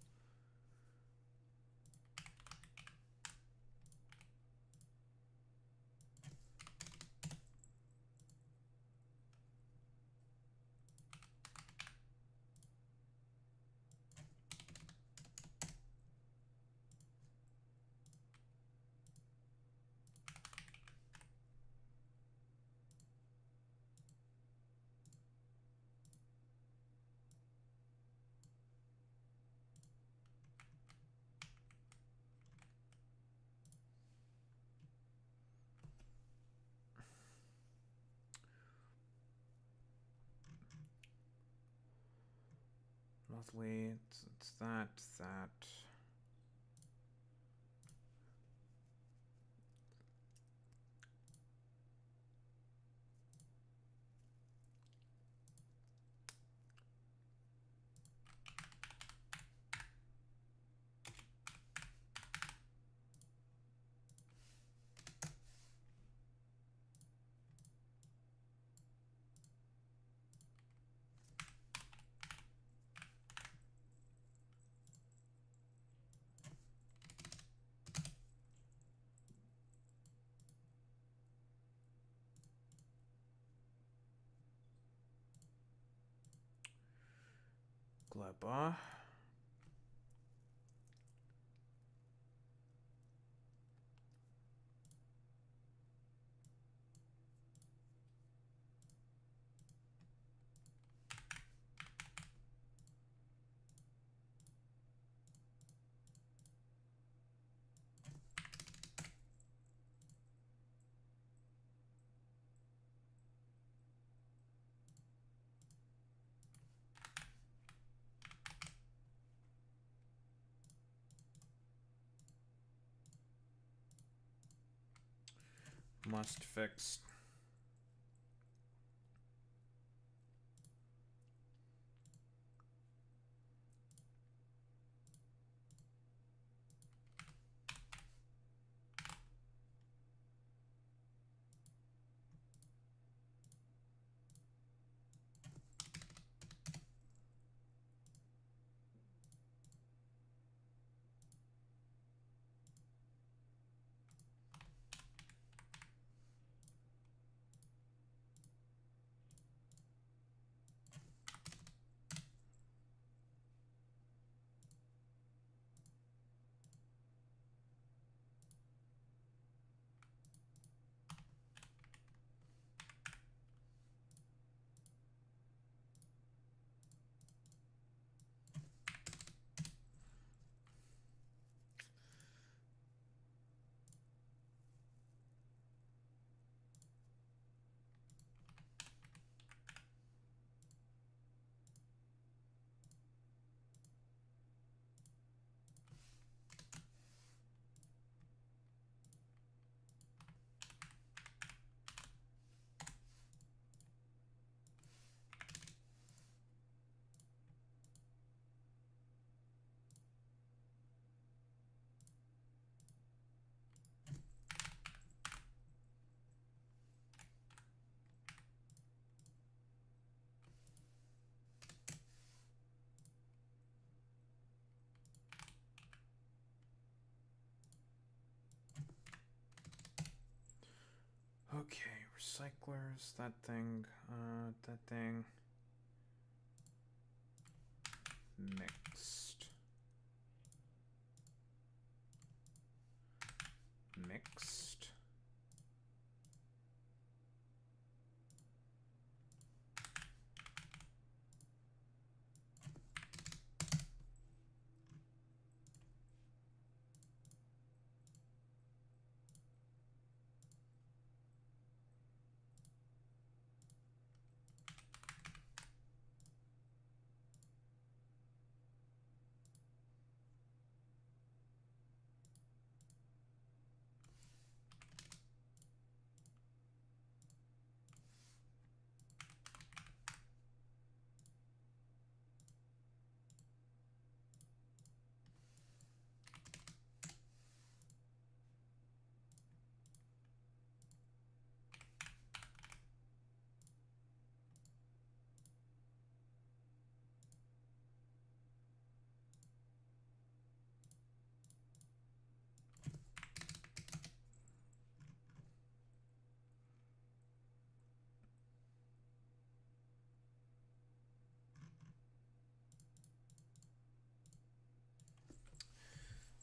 Lovely. It's that. Gleba. Must fix. Okay, recyclers, that thing, mixed. Mixed.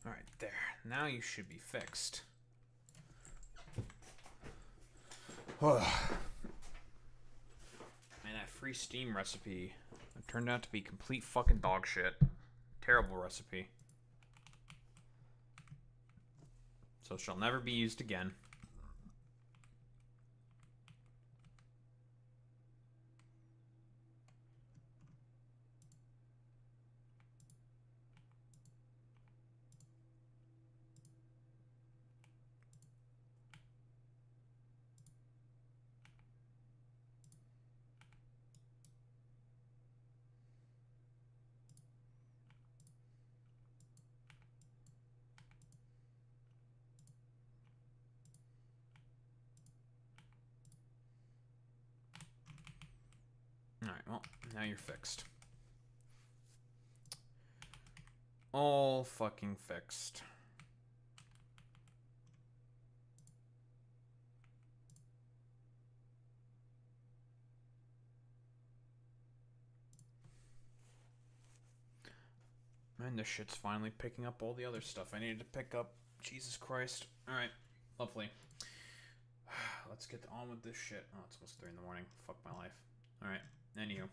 Alright, there. Now you should be fixed. Man, that free Steam recipe turned out to be complete fucking dog shit. Terrible recipe. So it shall never be used again. Alright, well, now you're fixed. All fucking fixed. And this shit's finally picking up all the other stuff I needed to pick up. Jesus Christ. Alright, lovely. Let's get on with this shit. Oh, it's almost 3 in the morning. Fuck my life. Alright, anywho.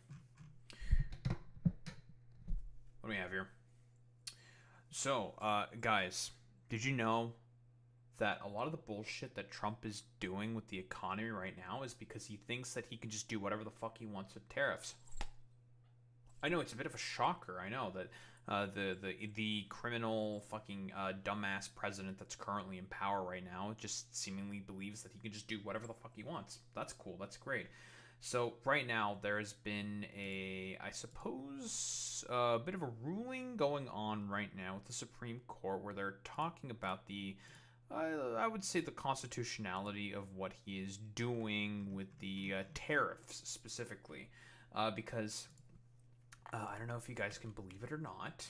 What do we have here? So, guys, did you know that a lot of the bullshit that Trump is doing with the economy right now is because he thinks that he can just do whatever the fuck he wants with tariffs? I know it's a bit of a shocker. I know that the criminal fucking dumbass president that's currently in power right now just seemingly believes that he can just do whatever the fuck he wants. That's cool. That's great. So right now there has been I suppose, a bit of a ruling going on right now with the Supreme Court where they're talking about I would say the constitutionality of what he is doing with the tariffs specifically, because I don't know if you guys can believe it or not.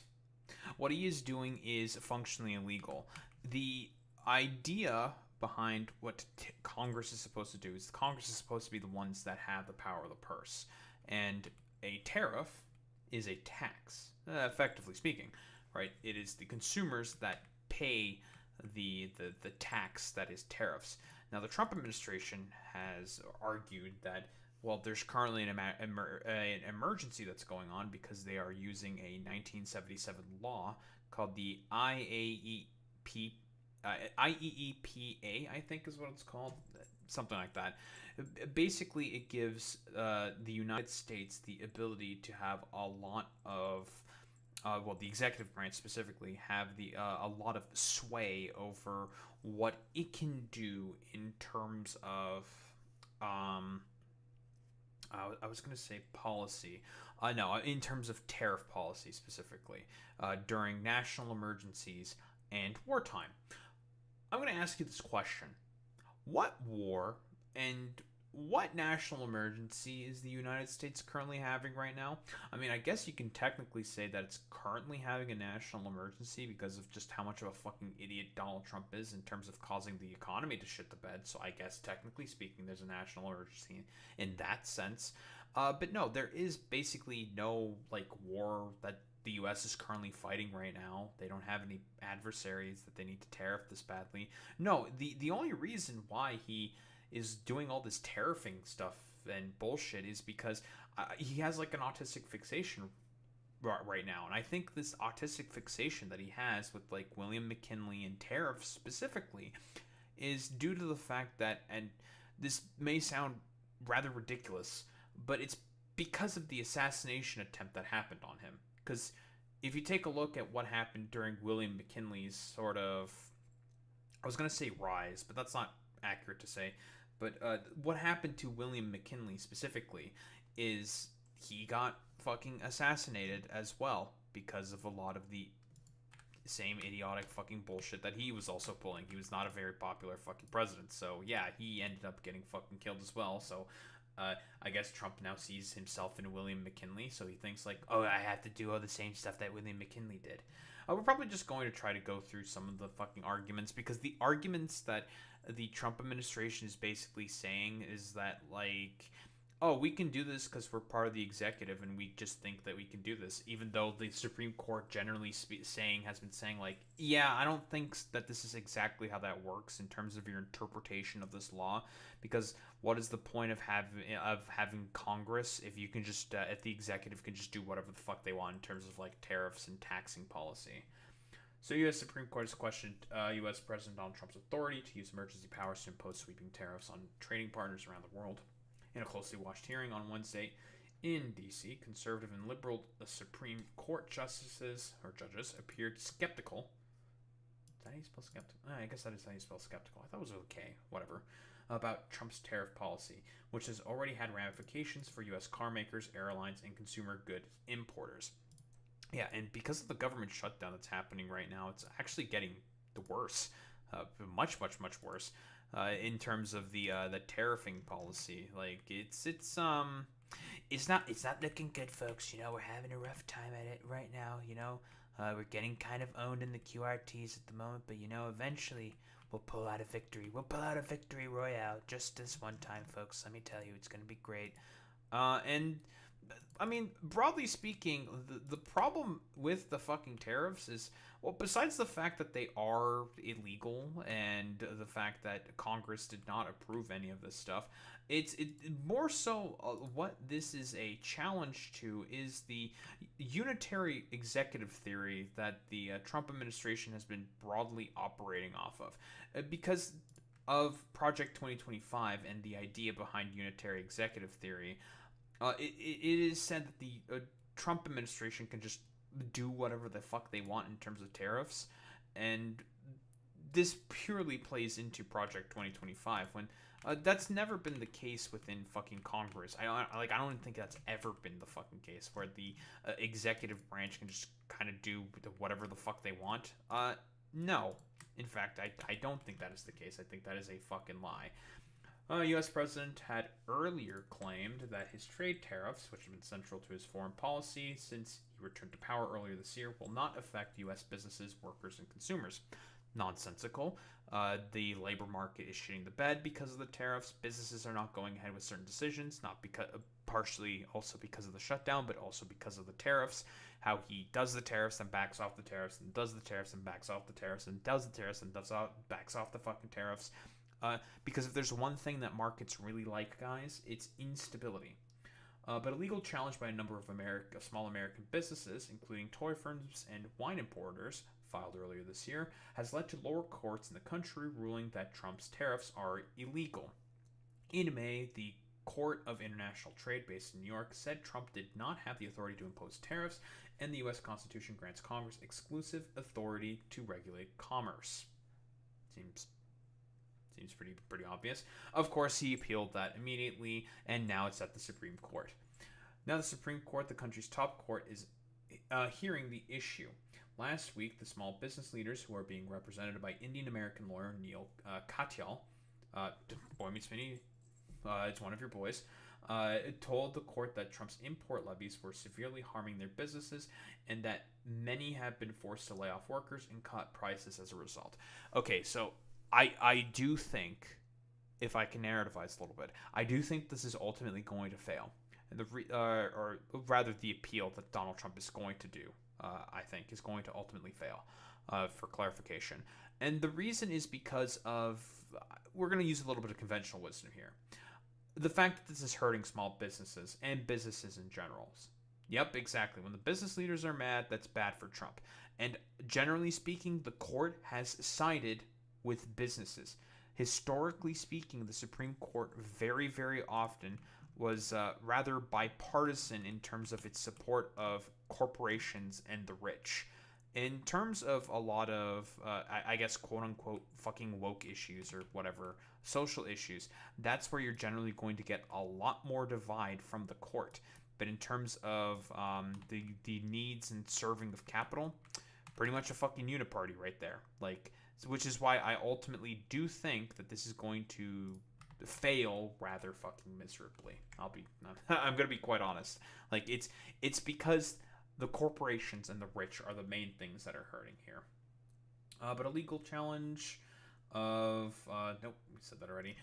What he is doing is functionally illegal. The idea behind what Congress is supposed to do is Congress is supposed to be the ones that have the power of the purse. And a tariff is a tax, effectively speaking, right? It is the consumers that pay the tax that is tariffs. Now, the Trump administration has argued that, well, there's currently an emergency that's going on because they are using a 1977 law called the IEEPA, I think is what it's called, something like that. Basically, it gives the United States the ability to have a lot of, well, the executive branch specifically, have a lot of sway over what it can do in terms of, I was going to say policy. No, in terms of tariff policy specifically, during national emergencies and wartime. I'm going to ask you this question. What war and what national emergency is the United States currently having right now? I mean, I guess you can technically say that it's currently having a national emergency because of just how much of a fucking idiot Donald Trump is in terms of causing the economy to shit the bed. So I guess technically speaking, there's a national emergency in that sense. But no, there is basically no like war that the U.S. is currently fighting right now. They don't have any adversaries that they need to tariff this badly. No, the only reason why he is doing all this tariffing stuff and bullshit is because he has like an autistic fixation right now. And I think this autistic fixation that he has with like William McKinley and tariffs specifically is due to the fact that, and this may sound rather ridiculous, but it's because of the assassination attempt that happened on him. Because if you take a look at what happened during William McKinley's sort of, I was going to say rise, but that's not accurate to say. But what happened to William McKinley specifically is he got fucking assassinated as well because of a lot of the same idiotic fucking bullshit that he was also pulling. He was not a very popular fucking president. So yeah, he ended up getting fucking killed as well. So I guess Trump now sees himself in William McKinley. So he thinks like, oh, I have to do all the same stuff that William McKinley did. We're probably just going to try to go through some of the fucking arguments, because the arguments that the Trump administration is basically saying is that like, oh, we can do this because we're part of the executive and we just think that we can do this, even though the Supreme Court generally has been saying like, yeah, I don't think that this is exactly how that works in terms of your interpretation of this law, because what is the point of having Congress if you can just if the executive can just do whatever the fuck they want in terms of like tariffs and taxing policy? So U.S. Supreme Court has questioned U.S. President Donald Trump's authority to use emergency powers to impose sweeping tariffs on trading partners around the world. In a closely watched hearing on Wednesday in D.C., conservative and liberal Supreme Court judges appeared skeptical. Is that how you spell skeptical? I guess that is how you spell skeptical. I thought it was okay, whatever. About Trump's tariff policy, which has already had ramifications for U.S. car makers, airlines, and consumer goods importers. Yeah, and because of the government shutdown that's happening right now, it's actually getting worse, much worse. In terms of the tariffing policy, like it's not looking good, folks. You know, we're having a rough time at it right now. You know, we're getting kind of owned in the QRTs at the moment, but you know, eventually we'll pull out a victory. We'll pull out a victory royale just this one time, folks. Let me tell you, it's gonna be great. And I mean, broadly speaking, the problem with the fucking tariffs is, well, besides the fact that they are illegal and the fact that Congress did not approve any of this stuff, it's more so what this is a challenge to is the unitary executive theory that the Trump administration has been broadly operating off of. Because of Project 2025 and the idea behind unitary executive theory, it is said that the Trump administration can just do whatever the fuck they want in terms of tariffs, and this purely plays into Project 2025 when that's never been the case within fucking Congress. I don't think that's ever been the fucking case where the executive branch can just kind of do whatever the fuck they want. No. In fact, I don't think that is the case. I think that is a fucking lie. U.S. President had earlier claimed that his trade tariffs, which have been central to his foreign policy since he returned to power earlier this year, will not affect U.S. businesses, workers, and consumers. Nonsensical. The labor market is shitting the bed because of the tariffs. Businesses are not going ahead with certain decisions, not because partially also because of the shutdown, but also because of the tariffs. How he does the tariffs and backs off the tariffs, and does the tariffs and backs off the tariffs, and does the tariffs and backs off the fucking tariffs. Because if there's one thing that markets really like, guys, it's instability. But a legal challenge by a number of small American businesses, including toy firms and wine importers, filed earlier this year, has led to lower courts in the country ruling that Trump's tariffs are illegal. In May, the Court of International Trade based in New York said Trump did not have the authority to impose tariffs, and the U.S. Constitution grants Congress exclusive authority to regulate commerce. Seems pretty obvious. Of course, he appealed that immediately, and now it's at the Supreme Court. Now the Supreme Court, the country's top court, is hearing the issue. Last week, the small business leaders who are being represented by Indian-American lawyer Neil Katyal, boy meets Minnie, it's one of your boys, told the court that Trump's import levies were severely harming their businesses and that many have been forced to lay off workers and cut prices as a result. Okay, so I do think, if I can narrativize a little bit, I do think this is ultimately going to fail. And or rather the appeal that Donald Trump is going to do, I think, is going to ultimately fail, for clarification. And the reason is because of, we're going to use a little bit of conventional wisdom here. The fact that this is hurting small businesses and businesses in general. Yep, exactly. When the business leaders are mad, that's bad for Trump. And generally speaking, the court has sided with businesses. Historically speaking, the Supreme Court very, very often was rather bipartisan in terms of its support of corporations and the rich. In terms of a lot of, I guess, quote-unquote, fucking woke issues or whatever, social issues, that's where you're generally going to get a lot more divide from the court. But in terms of the needs and serving of capital, pretty much a fucking uniparty right there. Like, which is why I ultimately do think that this is going to fail rather fucking miserably. I'm gonna be quite honest. Like, it's because the corporations and the rich are the main things that are hurting here. But a legal challenge of nope, we said that already.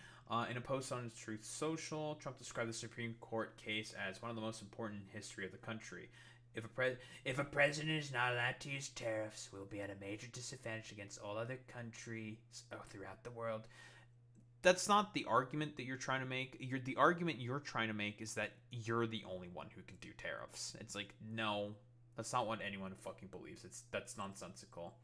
In a post on Truth Social, Trump described the Supreme Court case as one of the most important in history of the country. If a president is not allowed to use tariffs, we'll be at a major disadvantage against all other countries throughout the world. That's not the argument that you're trying to make. The argument you're trying to make is that you're the only one who can do tariffs. It's like, no, that's not what anyone fucking believes. That's nonsensical.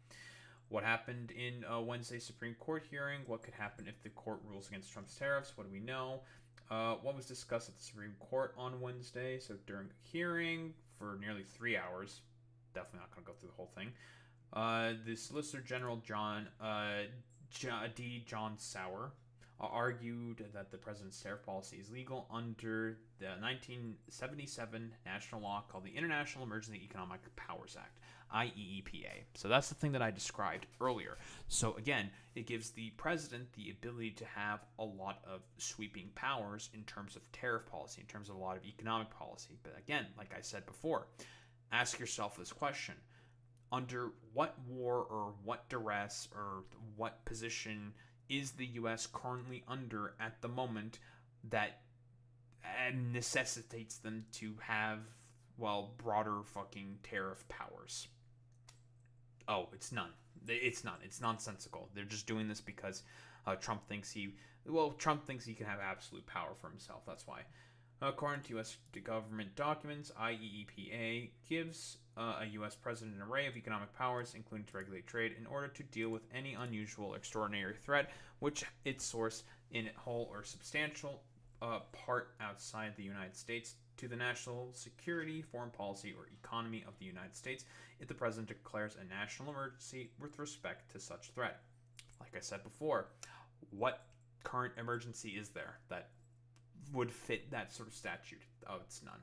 What happened in Wednesday's Supreme Court hearing? What could happen if the court rules against Trump's tariffs? What do we know? What was discussed at the Supreme Court on Wednesday? So during a hearing for nearly 3 hours, definitely not going to go through the whole thing. The Solicitor General John Sauer argued that the president's tariff policy is legal under the 1977 national law called the International Emergency Economic Powers Act, IEEPA. So that's the thing that I described earlier. So again, it gives the president the ability to have a lot of sweeping powers in terms of tariff policy, in terms of a lot of economic policy. But again, like I said before, ask yourself this question. Under what war or what duress or what position is the U.S. currently under at the moment that necessitates them to have, well, broader fucking tariff powers. Oh, it's none. It's none. It's nonsensical. They're just doing this because Trump thinks he can have absolute power for himself. That's why. According to U.S. government documents, IEEPA gives a U.S. president an array of economic powers, including to regulate trade, in order to deal with any unusual or extraordinary threat, which its source in whole or substantial part outside the United States to the national security, foreign policy, or economy of the United States, if the president declares a national emergency with respect to such threat. Like I said before, what current emergency is there that would fit that sort of statute? Oh, it's none.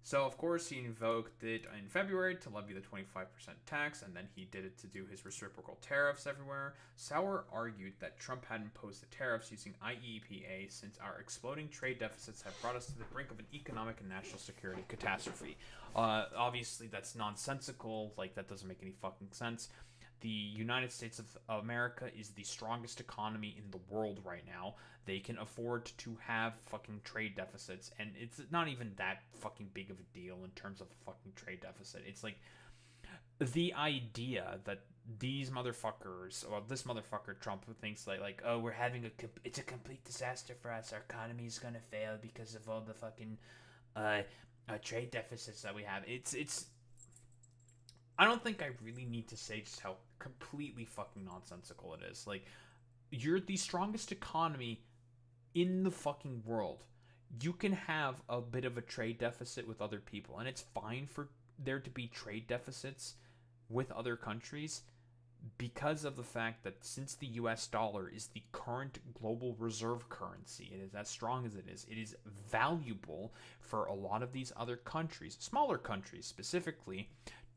So, of course, he invoked it in February to levy the 25% tax, and then he did it to do his reciprocal tariffs everywhere. Sauer argued that Trump had imposed the tariffs using IEEPA since our exploding trade deficits have brought us to the brink of an economic and national security catastrophe. Obviously, that's nonsensical. Like, that doesn't make any fucking sense. The United States of America is the strongest economy in the world right now. They can afford to have fucking trade deficits, and it's not even that fucking big of a deal in terms of a fucking trade deficit. It's like the idea that these motherfuckers, or this motherfucker Trump, thinks like oh, we're having it's a complete disaster for us. Our economy is gonna fail because of all the fucking trade deficits that we have. It's I don't think I really need to say just how completely fucking nonsensical it is. Like, you're the strongest economy in the fucking world. You can have a bit of a trade deficit with other people, and it's fine for there to be trade deficits with other countries because of the fact that since the US dollar is the current global reserve currency, it is as strong as it is valuable for a lot of these other countries, smaller countries specifically,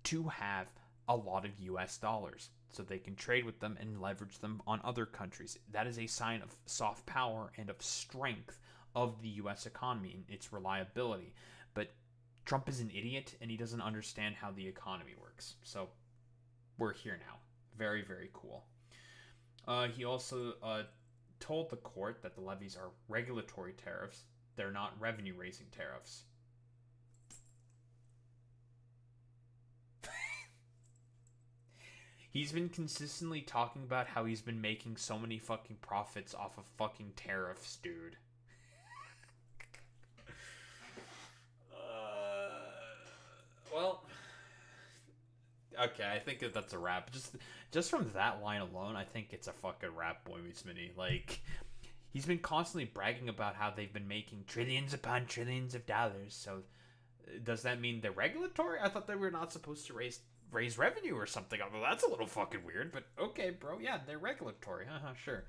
to have a lot of US dollars so they can trade with them and leverage them on other countries. That is a sign of soft power and of strength of the US economy and its reliability. But Trump is an idiot and he doesn't understand how the economy works. So we're here now. Very, very cool. He also told the court that the levies are regulatory tariffs. They're not revenue-raising tariffs. He's been consistently talking about how he's been making so many fucking profits off of fucking tariffs, dude. Well, okay, I think that's a wrap. Just from that line alone, I think it's a fucking wrap, Boy Meets Mini. Like, he's been constantly bragging about how they've been making trillions upon trillions of dollars. So, does that mean they're regulatory? I thought they were not supposed to raise revenue or something. Although that's a little fucking weird, but okay, bro. Yeah, they're regulatory. Sure.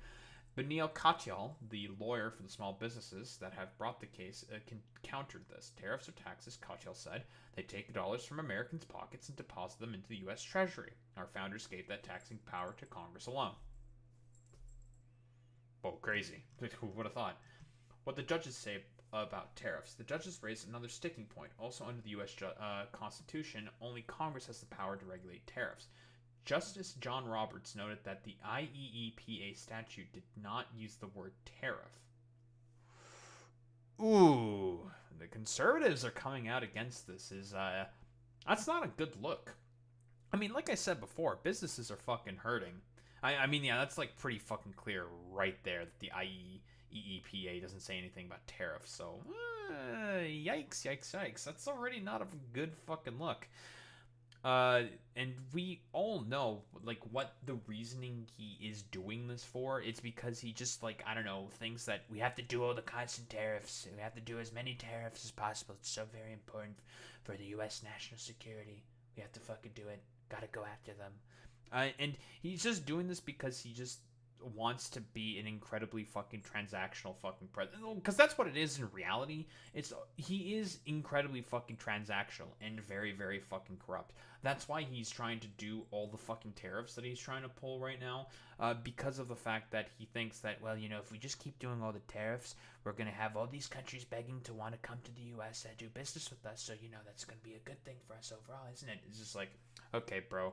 But Neil Katyal, the lawyer for the small businesses that have brought the case, countered this. Tariffs or taxes, Katyal said, they take dollars from Americans' pockets and deposit them into the U.S. Treasury. Our founders gave that taxing power to Congress alone. Whoa, crazy. Who would have thought? What the judges say about tariffs. The judges raised another sticking point. Also under the U.S. Constitution, only Congress has the power to regulate tariffs. Justice John Roberts noted that the IEEPA statute did not use the word tariff. Ooh, the conservatives are coming out against this. That's not a good look. I mean, like I said before, businesses are fucking hurting. I mean, yeah, that's like pretty fucking clear right there that the IEEPA doesn't say anything about tariffs. So, yikes. That's already not a good fucking look. And we all know, like, what the reasoning he is doing this for. It's because he just, like, I don't know, thinks that we have to do all the constant tariffs. We have to do as many tariffs as possible. It's so very important for the U.S. national security. We have to fucking do it. Gotta go after them. And he's just doing this because he just wants to be an incredibly fucking transactional fucking president, because that's what it is in reality. He is incredibly fucking transactional and very, very fucking corrupt. That's why he's trying to do all the fucking tariffs that he's trying to pull right now, because of the fact that he thinks that, well, you know, if we just keep doing all the tariffs, we're gonna have all these countries begging to want to come to the U.S. and do business with us, so, you know, that's gonna be a good thing for us overall, isn't it? It's just like, okay, bro.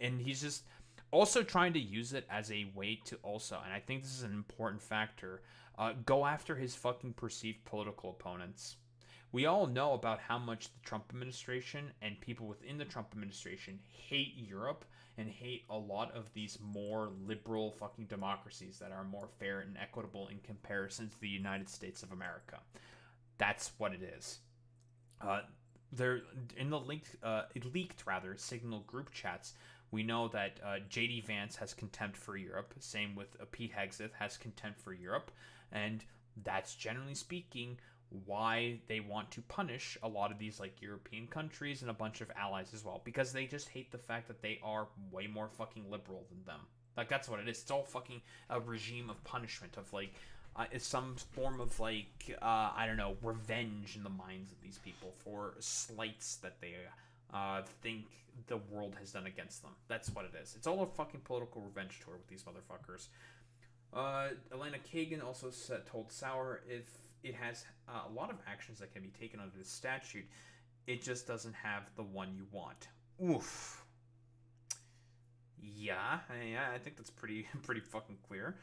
And he's just also trying to use it as a way to also, and I think this is an important factor, Go after his fucking perceived political opponents. We all know about how much the Trump administration and people within the Trump administration hate Europe and hate a lot of these more liberal fucking democracies that are more fair and equitable in comparison to the United States of America. That's what it is. There in the leaked Signal group chats, we know that J.D. Vance has contempt for Europe. Same with Pete Hegseth has contempt for Europe, and that's generally speaking why they want to punish a lot of these like European countries and a bunch of allies as well, because they just hate the fact that they are way more fucking liberal than them. Like, that's what it is. It's all fucking a regime of punishment, of like it's some form of like I don't know, revenge in the minds of these people for slights that they think the world has done against them. That's what it is. It's all a fucking political revenge tour with these motherfuckers. Elena Kagan also told Sauer if it has a lot of actions that can be taken under the statute, it just doesn't have the one you want. Oof. Yeah, I think that's pretty fucking clear.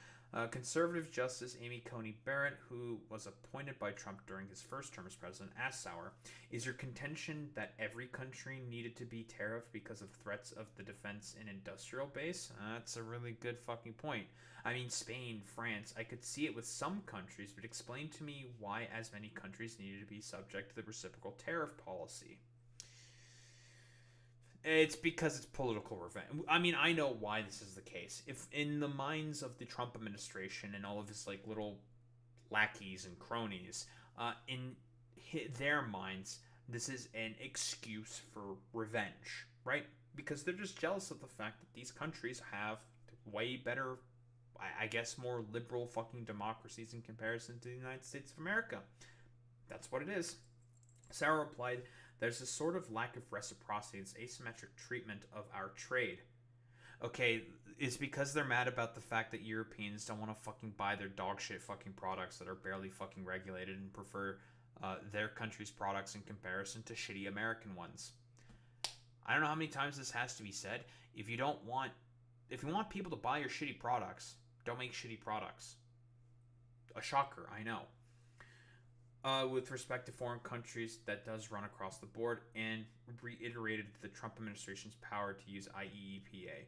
Conservative Justice Amy Coney Barrett, who was appointed by Trump during his first term as president, asked Sauer, is your contention that every country needed to be tariffed because of threats of the defense and industrial base? That's a really good fucking point. I mean, Spain, France, I could see it with some countries, but explain to me why as many countries needed to be subject to the reciprocal tariff policy. It's because it's political revenge. I mean, I know why this is the case. If in the minds of the Trump administration and all of his like little lackeys and cronies, in their minds, this is an excuse for revenge, right? Because they're just jealous of the fact that these countries have way better, I guess, more liberal fucking democracies in comparison to the United States of America. That's what it is. Sauer replied, there's a sort of lack of reciprocity, it's asymmetric treatment of our trade. Okay, it's because they're mad about the fact that Europeans don't want to fucking buy their dog shit fucking products that are barely fucking regulated and prefer their country's products in comparison to shitty American ones. I don't know how many times this has to be said. If you want people to buy your shitty products, don't make shitty products. A shocker, I know. With respect to foreign countries, that does run across the board, and reiterated the Trump administration's power to use IEEPA.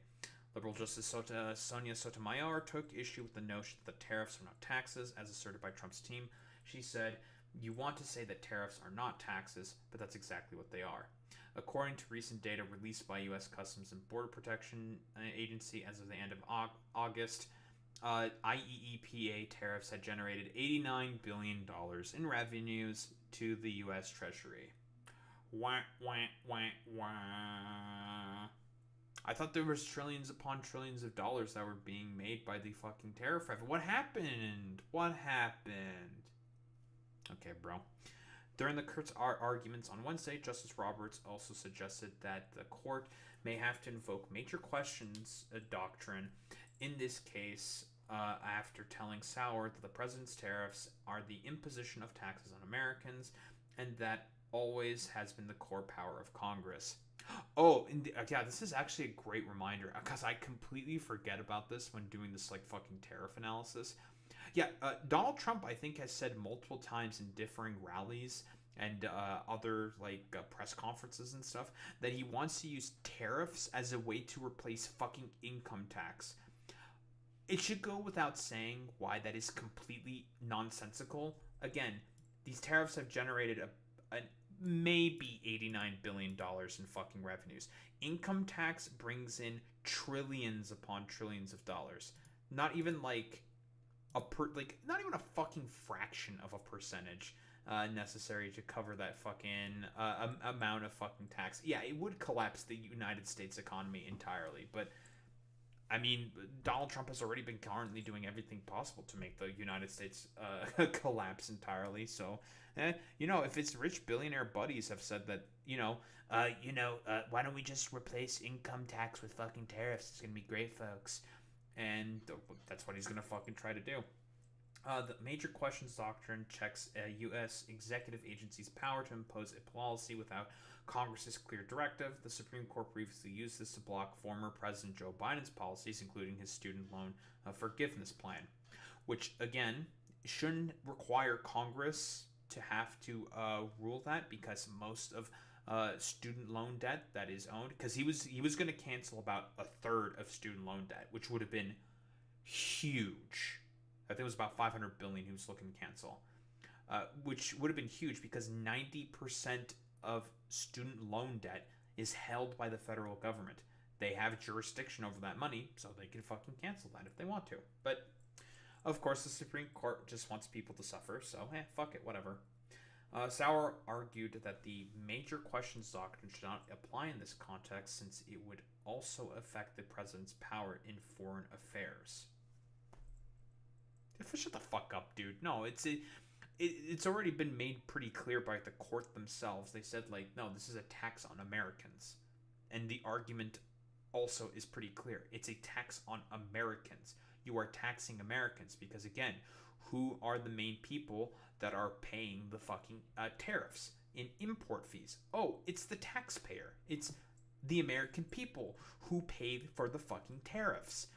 Liberal Justice Sonia Sotomayor took issue with the notion that tariffs are not taxes, as asserted by Trump's team. She said, you want to say that tariffs are not taxes, but that's exactly what they are. According to recent data released by U.S. Customs and Border Protection Agency as of the end of August, IEEPA tariffs had generated $89 billion in revenues to the U.S. Treasury. Wah, wah, wah, wah. I thought there was trillions upon trillions of dollars that were being made by the fucking tariff revenue. What happened? What happened? Okay, bro. During the Kurt's arguments on Wednesday, Justice Roberts also suggested that the court may have to invoke major questions doctrine in this case after telling Sauer that the president's tariffs are the imposition of taxes on Americans and that always has been the core power of Congress. Oh, yeah, this is actually a great reminder because I completely forget about this when doing this like fucking tariff analysis. Yeah, Donald Trump, I think, has said multiple times in differing rallies and other like press conferences and stuff that he wants to use tariffs as a way to replace fucking income tax. It should go without saying why that is completely nonsensical. Again, these tariffs have generated a maybe $89 billion in fucking revenues. Income tax brings in trillions upon trillions of dollars. Not even like not even a fucking fraction of a percentage necessary to cover that fucking amount of fucking tax. Yeah, it would collapse the United States economy entirely, but I mean, Donald Trump has already been currently doing everything possible to make the United States collapse entirely. So, if its rich billionaire buddies have said that, why don't we just replace income tax with fucking tariffs? It's gonna be great, folks. And that's what he's gonna fucking try to do. The major questions doctrine checks a U.S. executive agency's power to impose a policy without Congress's clear directive. The Supreme Court previously used this to block former President Joe Biden's policies, including his student loan forgiveness plan, which, again, shouldn't require Congress to have to rule that, because most of student loan debt that is owned, because he was going to cancel about a third of student loan debt, which would have been huge. I think it was about $500 billion he was looking to cancel, which would have been huge because 90% of student loan debt is held by the federal government. They have jurisdiction over that money, so they can fucking cancel that if they want to. But of course, the Supreme Court just wants people to suffer, so fuck it, whatever. Sauer argued that the major questions doctrine should not apply in this context, since it would also affect the president's power in foreign affairs. Shut the fuck up, dude. No, it's already been made pretty clear by the court themselves. They said, like, no, this is a tax on Americans. And the argument also is pretty clear. It's a tax on Americans. You are taxing Americans because, again, who are the main people that are paying the fucking tariffs in import fees? Oh, it's the taxpayer. It's the American people who paid for the fucking tariffs.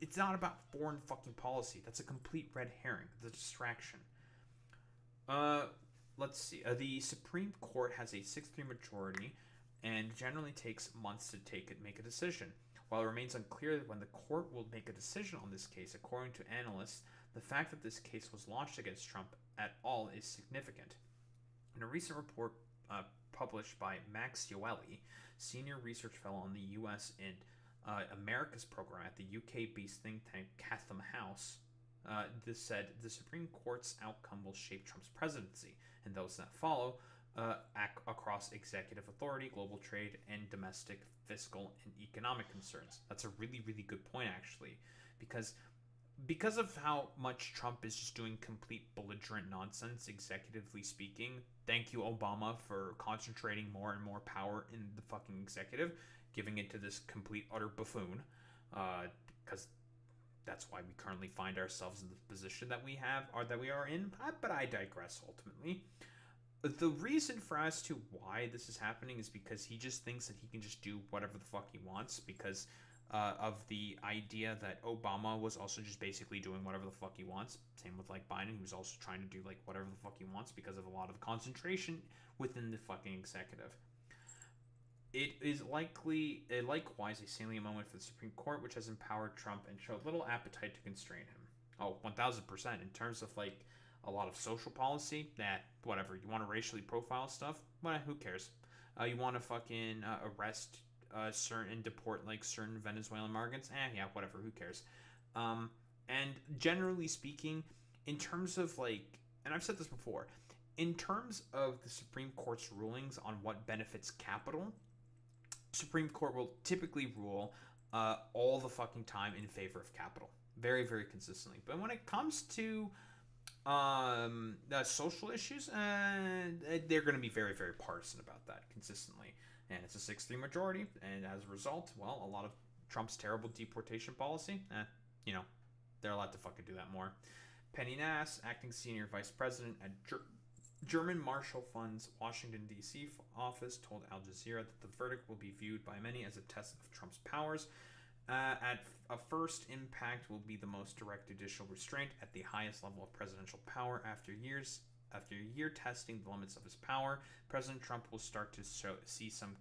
It's not about foreign fucking policy. That's a complete red herring. It's a distraction. Let's see. The Supreme Court has a 6-3 majority and generally takes months to make a decision. While it remains unclear when the court will make a decision on this case, according to analysts, the fact that this case was launched against Trump at all is significant. In a recent report published by Max Yoeli, senior research fellow on the U.S. and America's program at the UK-based think tank Chatham House, this said the Supreme Court's outcome will shape Trump's presidency and those that follow across executive authority, global trade, and domestic fiscal and economic concerns. That's a really, really good point, actually, because of how much Trump is just doing complete belligerent nonsense, executively speaking. Thank you, Obama, for concentrating more and more power in the fucking executive, giving it to this complete utter buffoon, because that's why we currently find ourselves in the position that we have, or that we are in. But I digress. Ultimately, the reason for as to why this is happening is because he just thinks that he can just do whatever the fuck he wants, because of the idea that Obama was also just basically doing whatever the fuck he wants. Same with like Biden, he was also trying to do like whatever the fuck he wants because of a lot of concentration within the fucking executive. It is likewise a salient moment for the Supreme Court, which has empowered Trump and showed little appetite to constrain him. Oh, 1000%. In terms of like a lot of social policy, whatever. You want to racially profile stuff? Well, who cares? You want to fucking arrest certain deport like certain Venezuelan migrants? Yeah, whatever. Who cares? And generally speaking, in terms of like, and I've said this before, in terms of the Supreme Court's rulings on what benefits capital, Supreme Court will typically rule all the fucking time in favor of capital, very, very consistently. But when it comes to social issues, they're going to be very, very partisan about that consistently. And it's a 6-3 majority, and as a result, well, a lot of Trump's terrible deportation policy, they're allowed to fucking do that more. Penny Nass, acting senior vice president at German Marshall Fund's Washington, D.C. office, told Al Jazeera that the verdict will be viewed by many as a test of Trump's powers. At a first, impact will be the most direct judicial restraint at the highest level of presidential power. After a year testing the limits of his power, President Trump will start to see some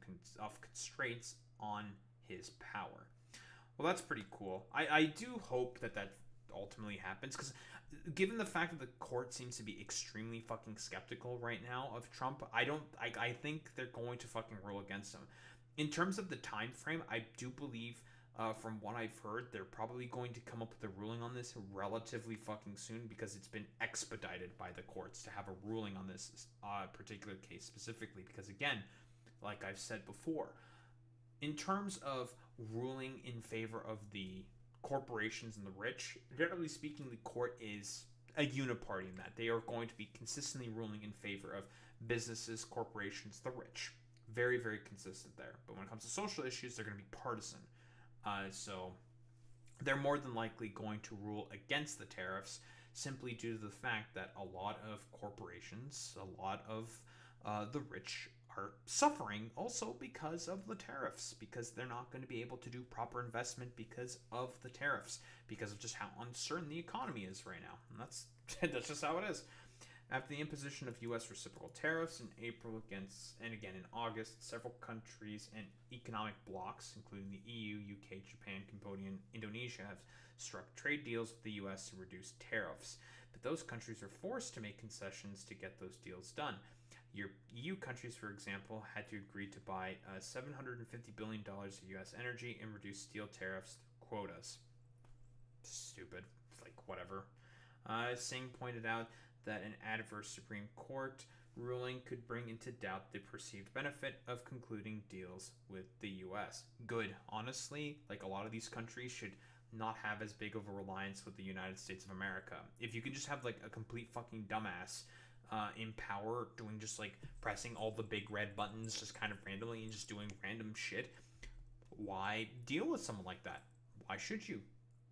constraints on his power. Well, that's pretty cool. I do hope that ultimately happens, because given the fact that the court seems to be extremely fucking skeptical right now of Trump, I think they're going to fucking rule against him. In terms of the time frame, I do believe, from what I've heard, they're probably going to come up with a ruling on this relatively fucking soon, because it's been expedited by the courts to have a ruling on this particular case specifically. Because again, like I've said before, in terms of ruling in favor of the corporations and the rich, generally speaking, the court is a uniparty in that they are going to be consistently ruling in favor of businesses, corporations, the rich. Very, very consistent there. But when it comes to social issues, they're going to be partisan. So they're more than likely going to rule against the tariffs, simply due to the fact that a lot of corporations, a lot of the rich are suffering also because of the tariffs, because they're not going to be able to do proper investment because of the tariffs, because of just how uncertain the economy is right now. And that's just how it is. After the imposition of U.S. reciprocal tariffs in April and again in August, several countries and economic blocs, including the EU, UK, Japan, Cambodia, and Indonesia, have struck trade deals with the U.S. to reduce tariffs. But those countries are forced to make concessions to get those deals done. Your EU countries, for example, had to agree to buy $750 billion of U.S. energy and reduce steel tariffs through quotas. Stupid. Like, whatever. Singh pointed out that an adverse Supreme Court ruling could bring into doubt the perceived benefit of concluding deals with the U.S. Good. Honestly, like, a lot of these countries should not have as big of a reliance with the United States of America. If you could just have, like, a complete fucking dumbass in power doing just, like, pressing all the big red buttons just kind of randomly and just doing random shit, why deal with someone like that? Why should you?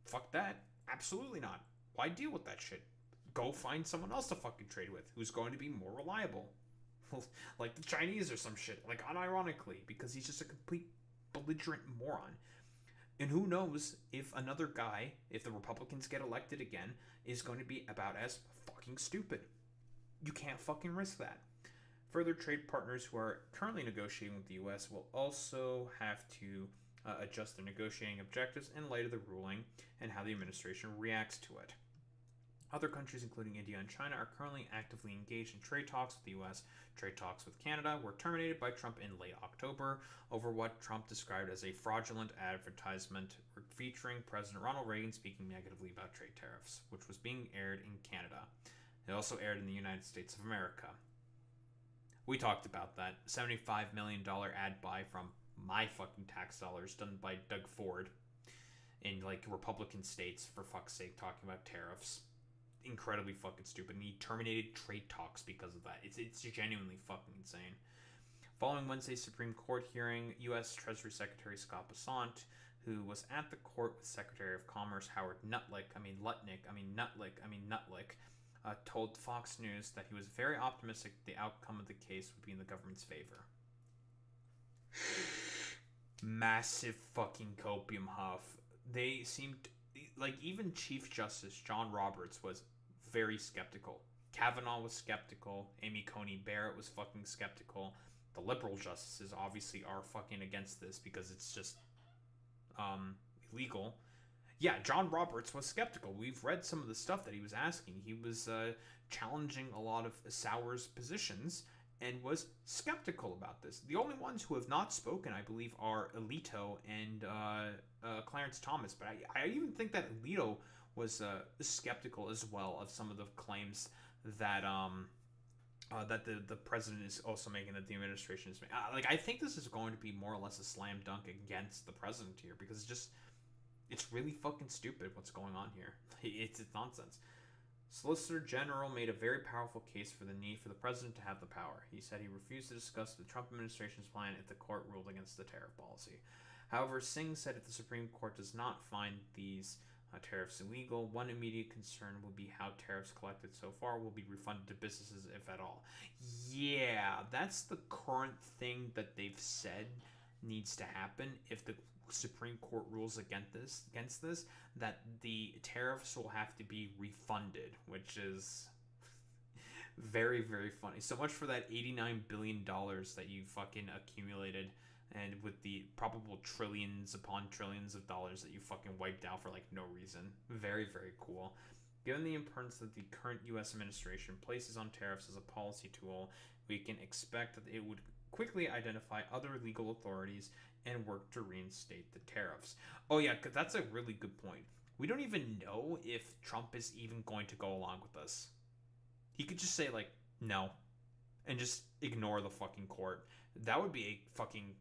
Fuck that. Absolutely not. Why deal with that shit? Go find someone else to fucking trade with who's going to be more reliable. Like the Chinese or some shit. Like, unironically, because he's just a complete belligerent moron. And who knows if another guy, if the Republicans get elected again, is going to be about as fucking stupid. You can't fucking risk that. Further, trade partners who are currently negotiating with the U.S. will also have to adjust their negotiating objectives in light of the ruling and how the administration reacts to it. Other countries, including India and China, are currently actively engaged in trade talks with the U.S. Trade talks with Canada were terminated by Trump in late October over what Trump described as a fraudulent advertisement featuring President Ronald Reagan speaking negatively about trade tariffs, which was being aired in Canada. It also aired in the United States of America. We talked about that $75 million ad buy from my fucking tax dollars done by Doug Ford in, like, Republican states, for fuck's sake, talking about tariffs. Incredibly fucking stupid, and he terminated trade talks because of that. It's genuinely fucking insane. Following Wednesday's Supreme Court hearing, U.S. Treasury Secretary Scott Bessent, who was at the court with Secretary of Commerce Howard Lutnick, told Fox News that he was very optimistic the outcome of the case would be in the government's favor. Massive fucking copium huff. They seemed like, even Chief Justice John Roberts was very skeptical. Kavanaugh was skeptical. Amy Coney Barrett was fucking skeptical. The liberal justices obviously are fucking against this because it's just illegal. Yeah, John Roberts was skeptical. We've read some of the stuff that he was asking. He was challenging a lot of Sauer's positions and was skeptical about this. The only ones who have not spoken, I believe, are Alito and Clarence Thomas. But I even think that Alito was skeptical as well of some of the claims that that the president is also making, that the administration is making. Like, I think this is going to be more or less a slam dunk against the president here, because it's really fucking stupid what's going on here. It's nonsense. Solicitor General made a very powerful case for the need for the president to have the power. He said he refused to discuss the Trump administration's plan if the court ruled against the tariff policy. However, Singh said if the Supreme Court does not find these tariffs illegal, one immediate concern will be how tariffs collected so far will be refunded to businesses, if at all. Yeah, that's the current thing that they've said needs to happen if the Supreme Court rules against this, that the tariffs will have to be refunded, which is very, very funny. So much for that $89 billion that you fucking accumulated, and with the probable trillions upon trillions of dollars that you fucking wiped out for, like, no reason. Very, very cool. Given the importance that the current U.S. administration places on tariffs as a policy tool, we can expect that it would quickly identify other legal authorities and work to reinstate the tariffs. Oh yeah, because that's a really good point. We don't even know if Trump is even going to go along with this. He could just say, like, no, and just ignore the fucking court. That would be a fucking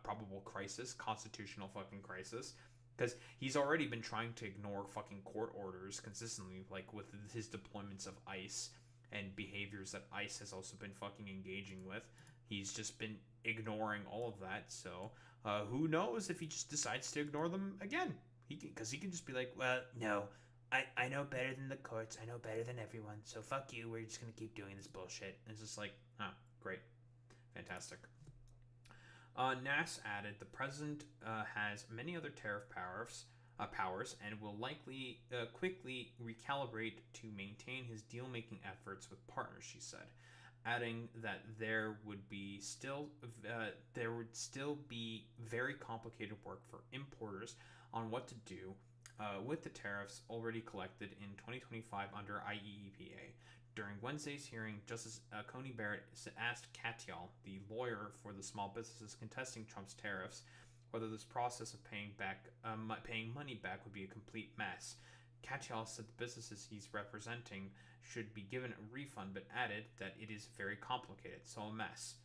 probable crisis, constitutional fucking crisis, because he's already been trying to ignore fucking court orders consistently, like with his deployments of ICE and behaviors that ICE has also been fucking engaging with. He's just been ignoring all of that, so who knows if he just decides to ignore them again. Because he can just be like, well, no, I know better than the courts, I know better than everyone, so fuck you, we're just going to keep doing this bullshit. And it's just like, oh, great. Fantastic. Nass added, the president has many other tariff powers and will likely quickly recalibrate to maintain his deal-making efforts with partners, she said, adding that there would still be very complicated work for importers on what to do with the tariffs already collected in 2025 under IEEPA. During Wednesday's hearing, Justice Coney Barrett asked Katyal, the lawyer for the small businesses contesting Trump's tariffs, whether this process of paying money back would be a complete mess. Katyal said the businesses he's representing should be given a refund, but added that it is very complicated, so a mess.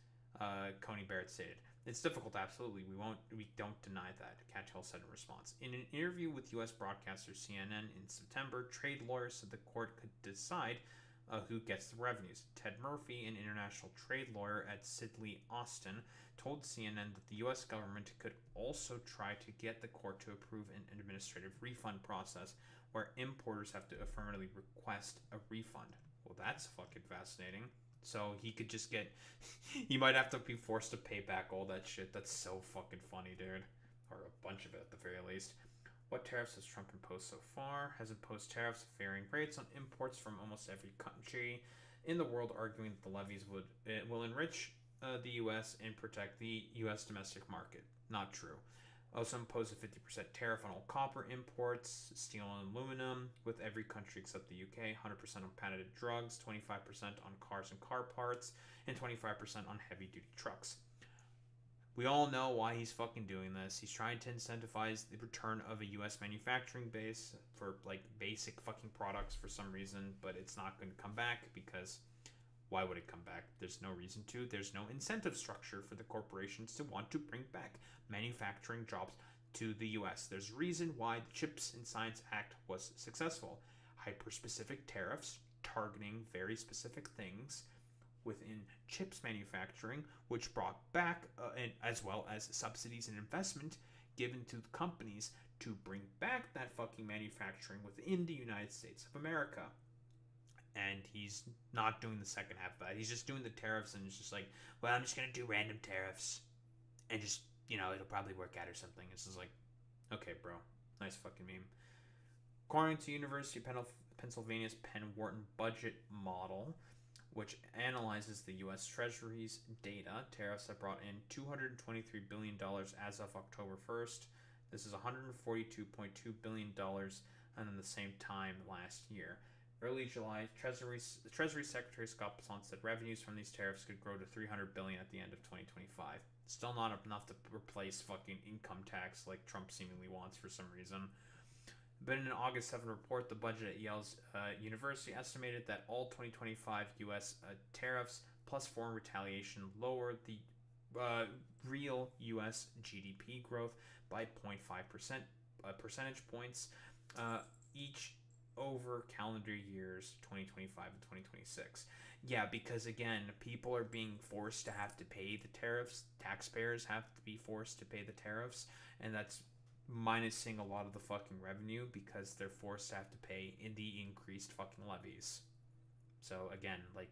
Coney Barrett stated, "It's difficult, absolutely. We don't deny that," Katyal said in response. In an interview with U.S. broadcaster CNN in September, trade lawyers said the court could decide who gets the revenues. Ted Murphy, an international trade lawyer at Sidley Austin, told CNN that the U.S. government could also try to get the court to approve an administrative refund process where importers have to affirmatively request a refund. Well, that's fucking fascinating. So he could just get... he might have to be forced to pay back all that shit. That's so fucking funny, dude. Or a bunch of it, at the very least. What tariffs has Trump imposed so far? Has imposed tariffs at varying rates on imports from almost every country in the world, arguing that the levies will enrich the U.S. and protect the U.S. domestic market. Not true. Also imposed a 50% tariff on all copper imports, steel and aluminum, with every country except the UK, 100% on patented drugs, 25% on cars and car parts, and 25% on heavy-duty trucks. We all know why he's fucking doing this. He's trying to incentivize the return of a U.S. manufacturing base for, like, basic fucking products for some reason, but it's not going to come back because why would it come back? There's no reason to. There's no incentive structure for the corporations to want to bring back manufacturing jobs to the U.S. There's a reason why the Chips and Science Act was successful. Hyper-specific tariffs targeting very specific things within chips manufacturing, which brought back, and as well as subsidies and investment given to the companies to bring back that fucking manufacturing within the United States of America. And he's not doing the second half of that. He's just doing the tariffs, and it's just like, well, I'm just going to do random tariffs, and just, you know, it'll probably work out or something. It's just like, okay, bro. Nice fucking meme. According to University of Pennsylvania's Penn Wharton budget model, which analyzes the U.S. Treasury's data, tariffs have brought in $223 billion as of October 1st. This is $142.2 billion and in the same time last year. Early July, Treasury Secretary Scott Bessent said revenues from these tariffs could grow to $300 billion at the end of 2025. Still not enough to replace fucking income tax like Trump seemingly wants for some reason. But in an August 7 report, the budget at Yale's University estimated that all 2025 U.S. Tariffs plus foreign retaliation lowered the real U.S. GDP growth by 0.5% percentage points each over calendar years 2025 and 2026. Yeah, because again, people are being forced to have to pay the tariffs. Taxpayers have to be forced to pay the tariffs, and that's minusing a lot of the fucking revenue because they're forced to have to pay in the increased fucking levies. So again, like,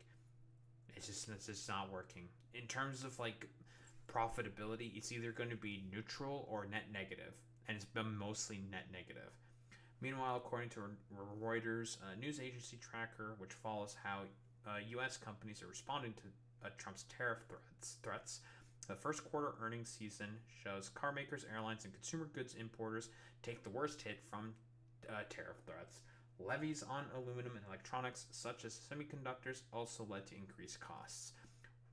it's just not working. In terms of like profitability, it's either going to be neutral or net negative, and it's been mostly net negative. Meanwhile, according to Reuters news agency tracker, which follows how U.S. companies are responding to Trump's tariff threats, the first quarter earnings season shows car makers, airlines, and consumer goods importers take the worst hit from tariff threats. Levies on aluminum and electronics, such as semiconductors, also led to increased costs.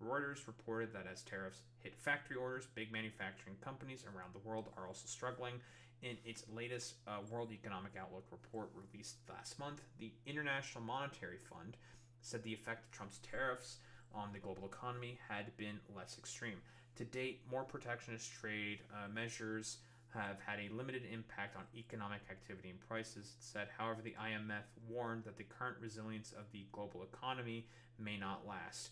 Reuters reported that as tariffs hit factory orders, big manufacturing companies around the world are also struggling. In its latest World Economic Outlook report released last month, the International Monetary Fund said the effect of Trump's tariffs on the global economy had been less extreme. To date, more protectionist trade measures have had a limited impact on economic activity and prices, it said. However, the IMF warned that the current resilience of the global economy may not last.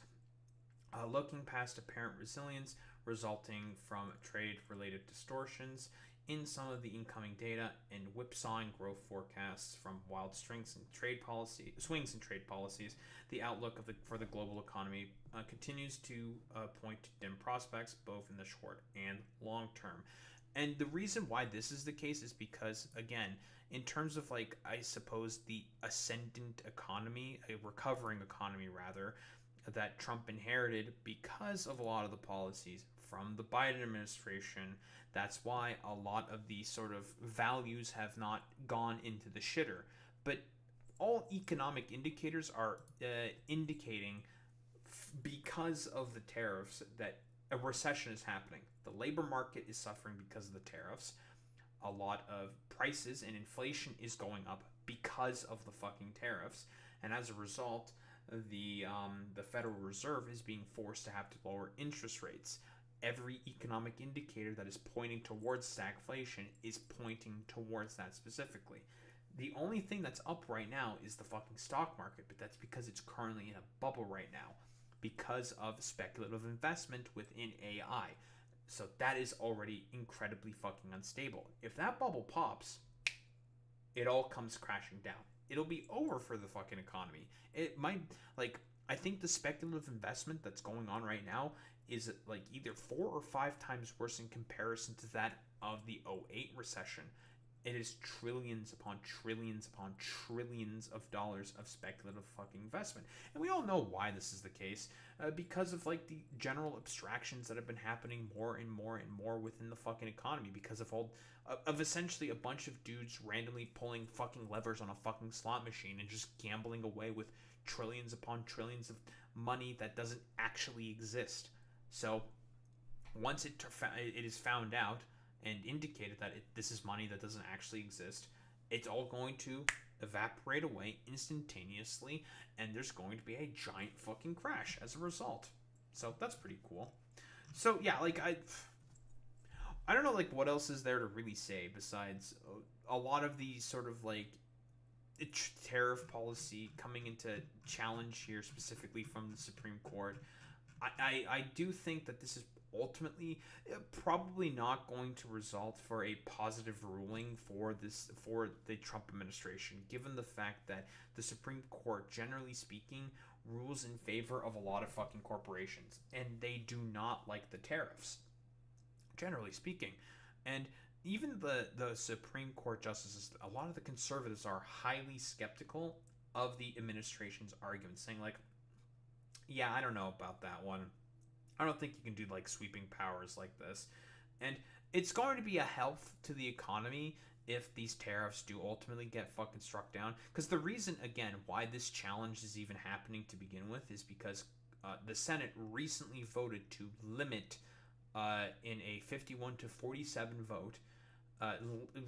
Looking past apparent resilience resulting from trade-related distortions in some of the incoming data and whipsawing growth forecasts from wild swings in trade policies, the outlook for the global economy continues to point to dim prospects both in the short and long term. And the reason why this is the case is because, again, in terms of, like, I suppose the ascendant economy, a recovering economy rather, that Trump inherited because of a lot of the policies from the Biden administration, that's why a lot of these sort of values have not gone into the shitter. But all economic indicators are indicating, because of the tariffs, that a recession is happening. The labor market is suffering because of the tariffs. A lot of prices and inflation is going up because of the fucking tariffs. And as a result, the Federal Reserve is being forced to have to lower interest rates. Every economic indicator that is pointing towards stagflation is pointing towards that specifically. The only thing that's up right now is the fucking stock market, but that's because it's currently in a bubble right now because of speculative investment within AI. So that is already incredibly fucking unstable. If that bubble pops, it all comes crashing down. It'll be over for the fucking economy. It might, like, I think the speculative investment that's going on right now is like either 4 or 5 times worse in comparison to that of the 2008 recession. It is trillions upon trillions upon trillions of dollars of speculative fucking investment. And we all know why this is the case, because of, like, the general abstractions that have been happening more and more and more within the fucking economy, because of all of essentially a bunch of dudes randomly pulling fucking levers on a fucking slot machine and just gambling away with trillions upon trillions of money that doesn't actually exist. So once it is found out and indicated that this is money that doesn't actually exist, it's all going to evaporate away instantaneously, and there's going to be a giant fucking crash as a result. So that's pretty cool. So yeah, like, I don't know, like, what else is there to really say besides a lot of these sort of, like, tariff policy coming into challenge here, specifically from the Supreme Court. I do think that this is ultimately probably not going to result for a positive ruling for the Trump administration, given the fact that the Supreme Court, generally speaking, rules in favor of a lot of fucking corporations, and they do not like the tariffs, generally speaking. And even the Supreme Court justices, a lot of the conservatives are highly skeptical of the administration's arguments, saying, like, yeah, I don't know about that one. I don't think you can do, like, sweeping powers like this. And it's going to be a help to the economy if these tariffs do ultimately get fucking struck down. Because the reason, again, why this challenge is even happening to begin with is because the Senate recently voted to limit, in a 51 to 47 vote,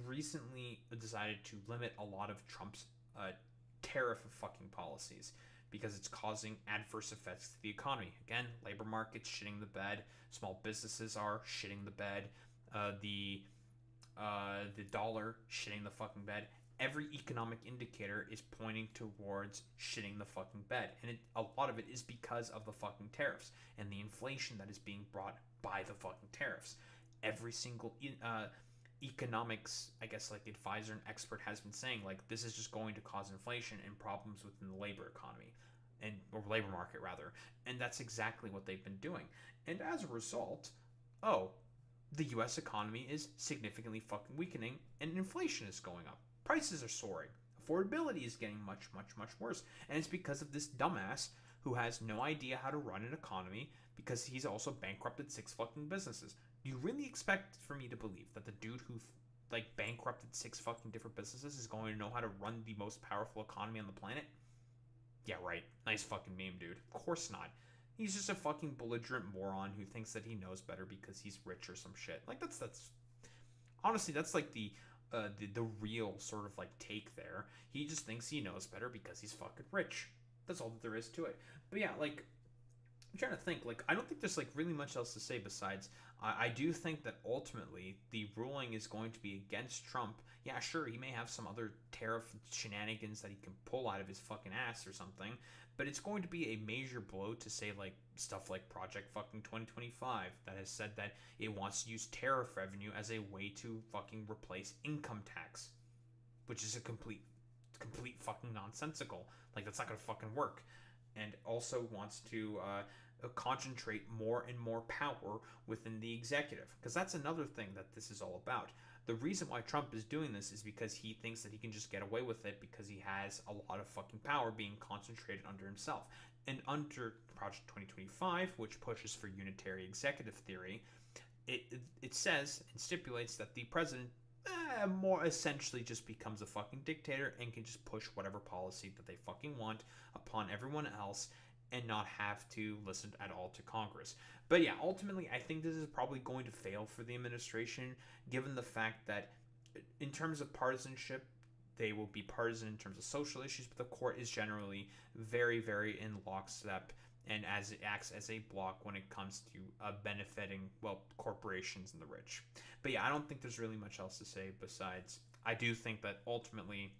recently decided to limit a lot of Trump's tariff fucking policies, because it's causing adverse effects to the economy. Again, labor market's shitting the bed. Small businesses are shitting the bed. The dollar shitting the fucking bed. Every economic indicator is pointing towards shitting the fucking bed. And a lot of it is because of the fucking tariffs and the inflation that is being brought by the fucking tariffs. Every single economics, I guess, like, advisor and expert has been saying, like, this is just going to cause inflation and problems within the labor economy, or labor market rather, and that's exactly what they've been doing. And as a result, the U.S. economy is significantly fucking weakening, and inflation is going up. Prices are soaring. Affordability is getting much, much, much worse, and it's because of this dumbass who has no idea how to run an economy, because he's also bankrupted 6 fucking businesses. Do you really expect for me to believe that the dude who, like, bankrupted 6 fucking different businesses is going to know how to run the most powerful economy on the planet? Yeah, right. Nice fucking meme, dude. Of course not. He's just a fucking belligerent moron who thinks that he knows better because he's rich or some shit. Like, that's honestly, that's like the real sort of, like, take there. He just thinks he knows better because he's fucking rich. That's all that there is to it. But yeah, like, I'm trying to think. Like, I don't think there's like really much else to say besides I do think that ultimately the ruling is going to be against Trump. Yeah, sure, he may have some other tariff shenanigans that he can pull out of his fucking ass or something, but it's going to be a major blow to say like stuff like Project fucking 2025 that has said that it wants to use tariff revenue as a way to fucking replace income tax, which is a complete fucking nonsensical. Like, that's not gonna fucking work. And also wants to concentrate more and more power within the executive, because that's another thing that this is all about. The reason why Trump is doing this is because he thinks that he can just get away with it because he has a lot of fucking power being concentrated under himself. And under Project 2025, which pushes for unitary executive theory, it says and stipulates that the president more essentially just becomes a fucking dictator and can just push whatever policy that they fucking want upon everyone else and not have to listen at all to Congress. But yeah, ultimately, I think this is probably going to fail for the administration, given the fact that in terms of partisanship, they will be partisan in terms of social issues, but the court is generally very, very in lockstep, and as it acts as a block when it comes to benefiting, well, corporations and the rich. But yeah, I don't think there's really much else to say besides I do think that ultimately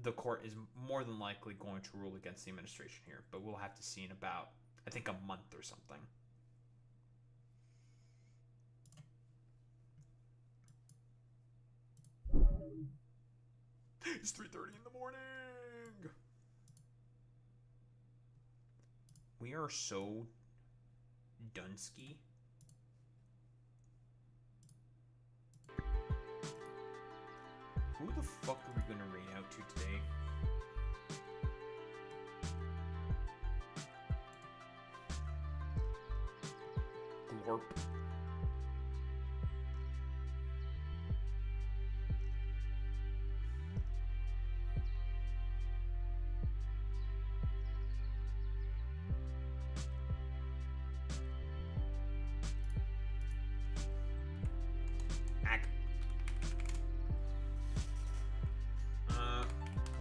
the court is more than likely going to rule against the administration here, but we'll have to see in about, I think, a month or something. It's 3:30 in the morning. We are so Dunsky. Who the fuck are we gonna raid out to today? Glorp.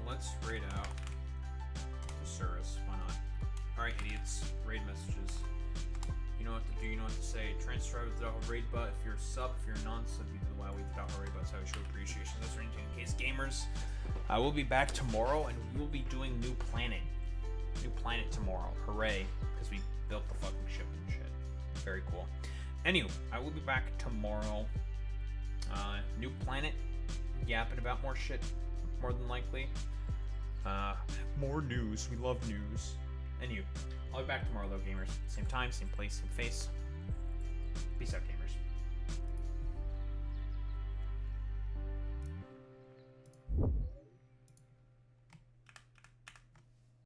Let's raid out Thesaurus. Why not? Alright, idiots. Raid messages. You know what to do, you know what to say. Transcribe with the raid butt. If you're a sub, if you're a non-sub, you do the WoW with the raid butt. That's how we show appreciation. That's for in case gamers. I will be back tomorrow, and we will be doing New Planet. New Planet tomorrow. Hooray. Because we built the fucking ship and shit. Very cool. Anyway, I will be back tomorrow. New Planet. Yapping about more shit. More than likely. More news. We love news. Anyway, I'll be back tomorrow though, gamers. Same time, same place, same face.